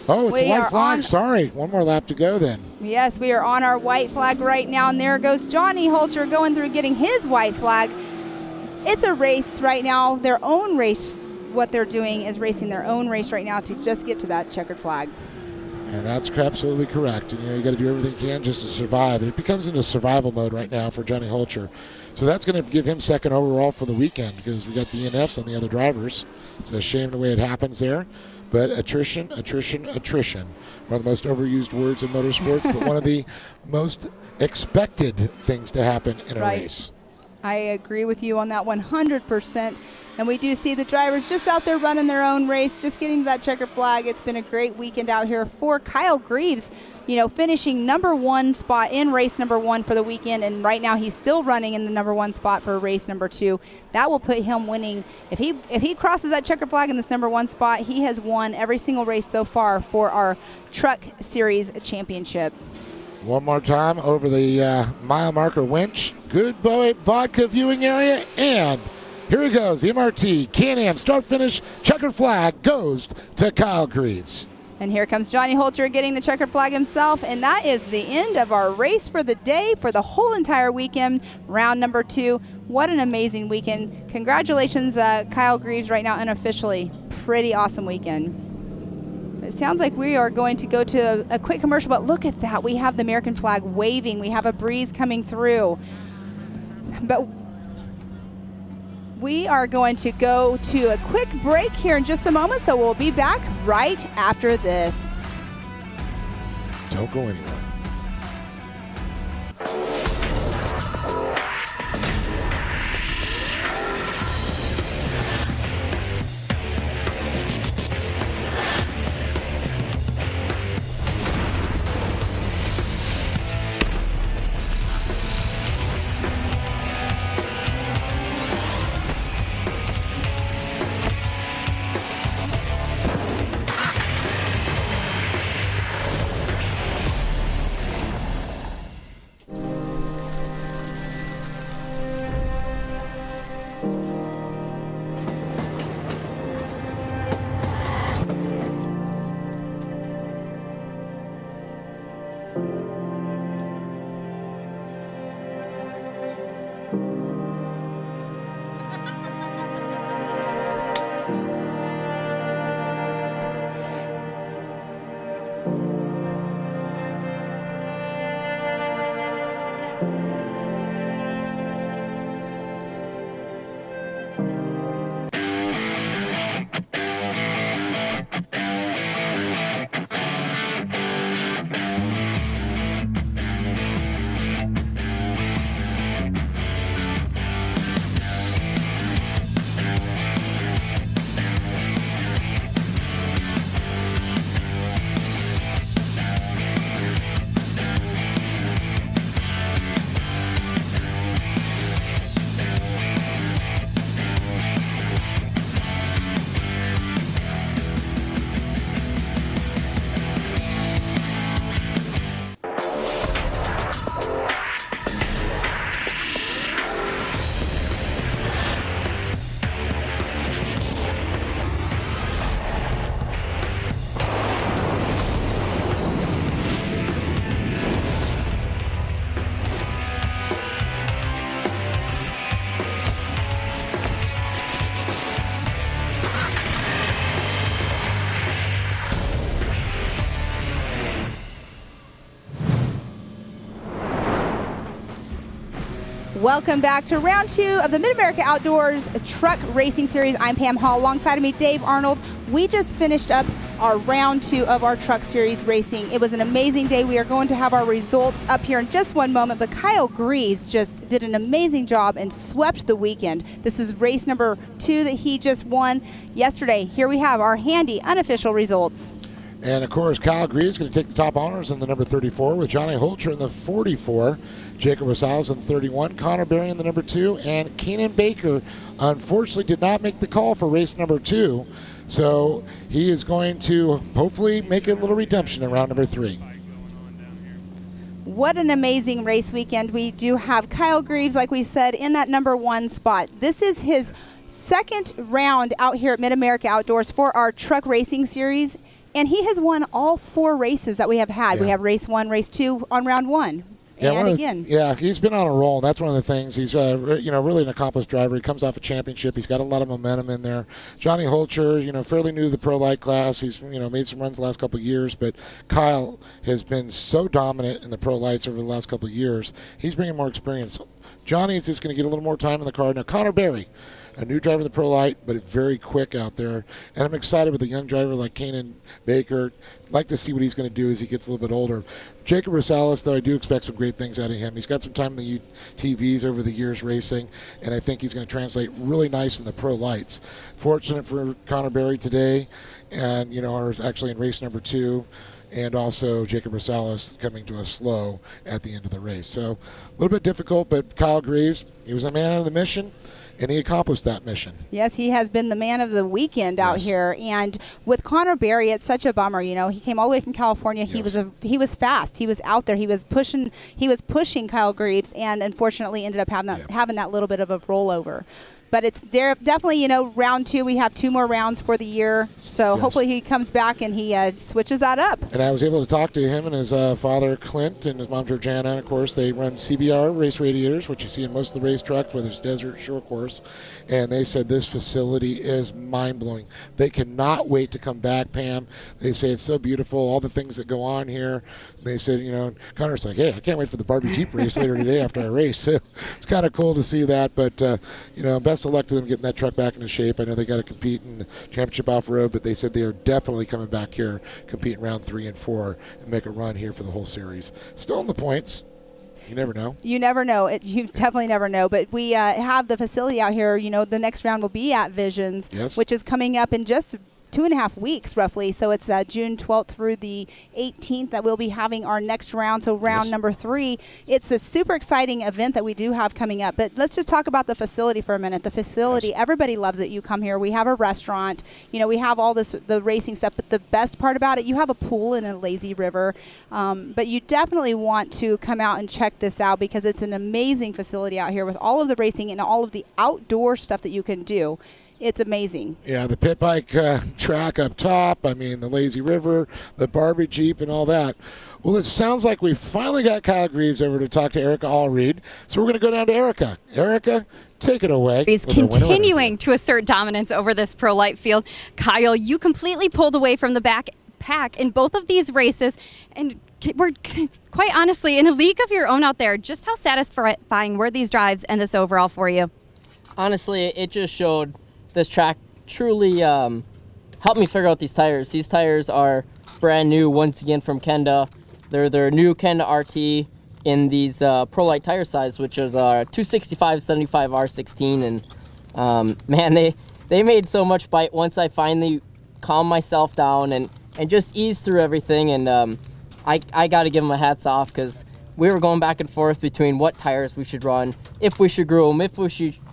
Oh, it's a white flag. Sorry, one more lap to go then. Yes, we are on our white flag right now, and there goes Johnny Holcher going through getting his white flag. It's a race right now, their own race. What they're doing is racing their own race right now to just get to that checkered flag. And that's absolutely correct. And you got to do everything you can just to survive. It becomes into survival mode right now for Johnny Holcher. So that's going to give him second overall for the weekend because we got the ENFs on the other drivers. It's a shame the way it happens there. But attrition. One of the most overused words in motorsports, but one of the most expected things to happen in a race. I agree with you on that 100%. And we do see the drivers just out there running their own race, just getting to that checkered flag. It's been a great weekend out here for Kyle Greaves, finishing #1 spot in race #1 for the weekend. And right now he's still running in the #1 spot for race #2. That will put him winning. If he crosses that checkered flag in this #1 spot, he has won every single race so far for our Truck Series Championship. One more time over the mile marker winch. Good boy vodka viewing area. And here he goes. The MRT Can-Am start-finish checkered flag goes to Kyle Greaves. And here comes Johnny Holcher getting the checkered flag himself. And that is the end of our race for the day, for the whole entire weekend, round #2. What an amazing weekend. Congratulations, Kyle Greaves, right now unofficially. Pretty awesome weekend. It sounds like we are going to go to a quick commercial, but look at that. We have the American flag waving. We have a breeze coming through. But we are going to go to a quick break here in just a moment, so we'll be back right after this. Don't go anywhere. Welcome back to round 2 of the MidAmerica Outdoors Truck Racing Series. I'm Pam Hall. Alongside of me, Dave Arnold. We just finished up our round 2 of our Truck Series racing. It was an amazing day. We are going to have our results up here in just one moment, but Kyle Greaves just did an amazing job and swept the weekend. This is race #2 that he just won yesterday. Here we have our handy unofficial results. And of course, Kyle Greaves is going to take the top honors in the number 34 with Johnny Holcher in the 44, Jacob Rosales in 31, Connor Berry in the number 2, and Keenan Baker unfortunately did not make the call for race #2. So he is going to hopefully make a little redemption in round #3. What an amazing race weekend. We do have Kyle Greaves, like we said, in that #1 spot. This is his second round out here at MidAmerica Outdoors for our truck racing series, and he has won all 4 races that we have had. We have race 1, race 2 on round 1. Yeah, he's been on a roll. That's one of the things. He's really an accomplished driver. He comes off a championship. He's got a lot of momentum in there. Johnny Holcher, fairly new to the pro light class. He's made some runs the last couple of years, but Kyle has been so dominant in the pro lights over the last couple of years. He's bringing more experience. Johnny is just going to get a little more time in the car. Now Connor Berry, a new driver in the pro light, but very quick out there. And I'm excited with a young driver like Kanan Baker. I'd like to see what he's going to do as he gets a little bit older. Jacob Rosales, though, I do expect some great things out of him. He's got some time in the UTVs over the years racing, and I think he's going to translate really nice in the pro lights. Fortunate for Connor Berry today, and, actually in race number 2. And also Jacob Rosales coming to us slow at the end of the race. So a little bit difficult, but Kyle Greaves, he was a man of the mission, and he accomplished that mission. Yes, he has been the man of the weekend out here. And with Connor Berry, it's such a bummer. He came all the way from California. Yes. He was fast. He was out there. He was pushing Kyle Greaves, and unfortunately ended up having that little bit of a rollover. But it's definitely, round 2. We have 2 more rounds for the year. So hopefully he comes back and he switches that up. And I was able to talk to him and his father, Clint, and his mom, Georgiana. And, of course, they run CBR race radiators, which you see in most of the race trucks, whether it's desert, shore course. And they said this facility is mind-blowing. They cannot wait to come back, Pam. They say it's so beautiful, all the things that go on here. They said, Connor's like, hey, I can't wait for the Barbie Jeep race later today after I race. So it's kind of cool to see that. But, best of luck to them getting that truck back into shape. I know they got to compete in the championship off-road, but they said they are definitely coming back here, compete in round 3 and 4, and make a run here for the whole series. Still in the points. You never know. You never know. You definitely never know. But we have the facility out here. The next round will be at Visions, which is coming up in just 2.5 weeks roughly. So it's June 12th through the 18th that we'll be having our next round. So round number 3. It's a super exciting event that we do have coming up. But let's just talk about the facility for a minute. The facility, everybody loves it. You come here. We have a restaurant. We have all the racing stuff. But the best part about it, you have a pool and a lazy river. But you definitely want to come out and check this out because it's an amazing facility out here with all of the racing and all of the outdoor stuff that you can do. It's amazing. Yeah, the pit bike track up top, the lazy river, the Barbie Jeep, and all that. Well, it sounds like we finally got Kyle Greaves over to talk to Erica Allreed. So we're going to go down to Erica. Erica, take it away. He's continuing to assert dominance over this pro light field. Kyle, you completely pulled away from the back pack in both of these races, and we're quite honestly in a league of your own out there. Just how satisfying were these drives and this overall for you? Honestly, it just showed this track truly helped me figure out these tires. These tires are brand new once again from Kenda. They're their new Kenda RT in these pro light tire size, which is 265/75 R16, and man, they made so much bite once I finally calmed myself down and just eased through everything. And I got to give them a hats off because we were going back and forth between what tires we should run, if we should groove them, if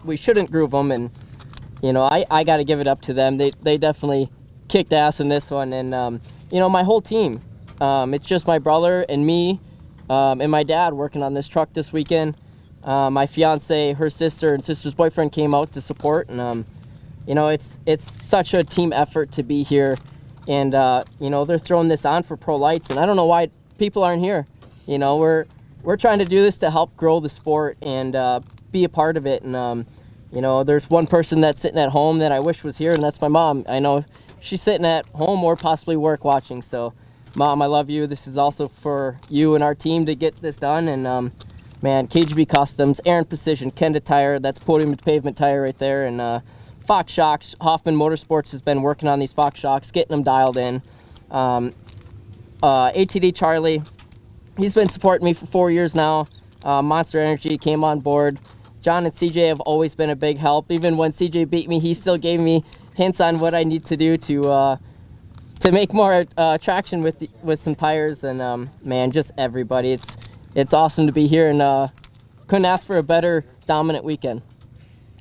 we shouldn't groove them, and I got to give it up to them. They definitely kicked ass in this one. And, my whole team, it's just my brother and me and my dad working on this truck this weekend. My fiance, her sister, and sister's boyfriend came out to support. And, it's such a team effort to be here. And, they're throwing this on for pro lights. And I don't know why people aren't here. We're trying to do this to help grow the sport and be a part of it. And, there's one person that's sitting at home that I wish was here, and that's my mom. I know she's sitting at home or possibly work watching. So, Mom, I love you. This is also for you and our team to get this done. And, KGB Customs, Aaron Precision, Kenda Tire, that's Podium to Pavement Tire right there. And Fox Shocks, Hoffman Motorsports has been working on these Fox Shocks, getting them dialed in. ATD Charlie, he's been supporting me for 4 years now. Monster Energy came on board. John and CJ have always been a big help. Even when CJ beat me, he still gave me hints on what I need to do to make more traction with some tires. And just everybody, it's awesome to be here, and couldn't ask for a better dominant weekend.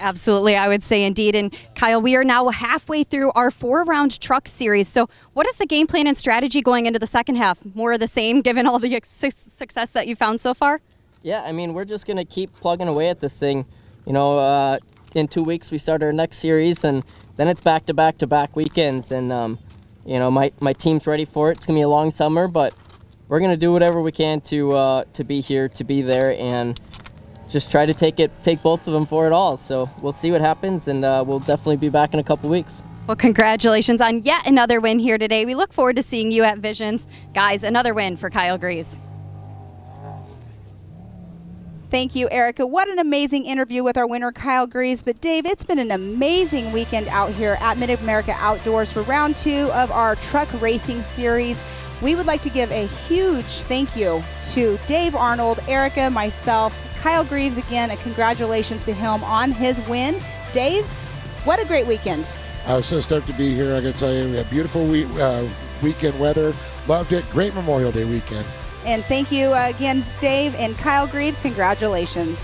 Absolutely, I would say indeed. And Kyle, we are now halfway through our 4-round truck series. So what is the game plan and strategy going into the second half? More of the same, given all the success that you found so far? Yeah, I mean, we're just going to keep plugging away at this thing. You know, in 2 weeks we start our next series, and then it's back-to-back-to-back weekends. And, you know, my team's ready for it. It's going to be a long summer, but we're going to do whatever we can to be here, to be there, and just try to take both of them for it all. So we'll see what happens, and we'll definitely be back in a couple weeks. Well, congratulations on yet another win here today. We look forward to seeing you at Visions. Guys, another win for Kyle Greaves. Thank you, Erica. What an amazing interview with our winner, Kyle Greaves. But Dave, it's been an amazing weekend out here at MidAmerica Outdoors for round 2 of our truck racing series. We would like to give a huge thank you to Dave Arnold, Erica, myself, Kyle Greaves again, and congratulations to him on his win. Dave, what a great weekend. I was so stoked to be here. I got to tell you, we had beautiful weekend weather. Loved it. Great Memorial Day weekend. And thank you again, Dave and Kyle Greaves. Congratulations.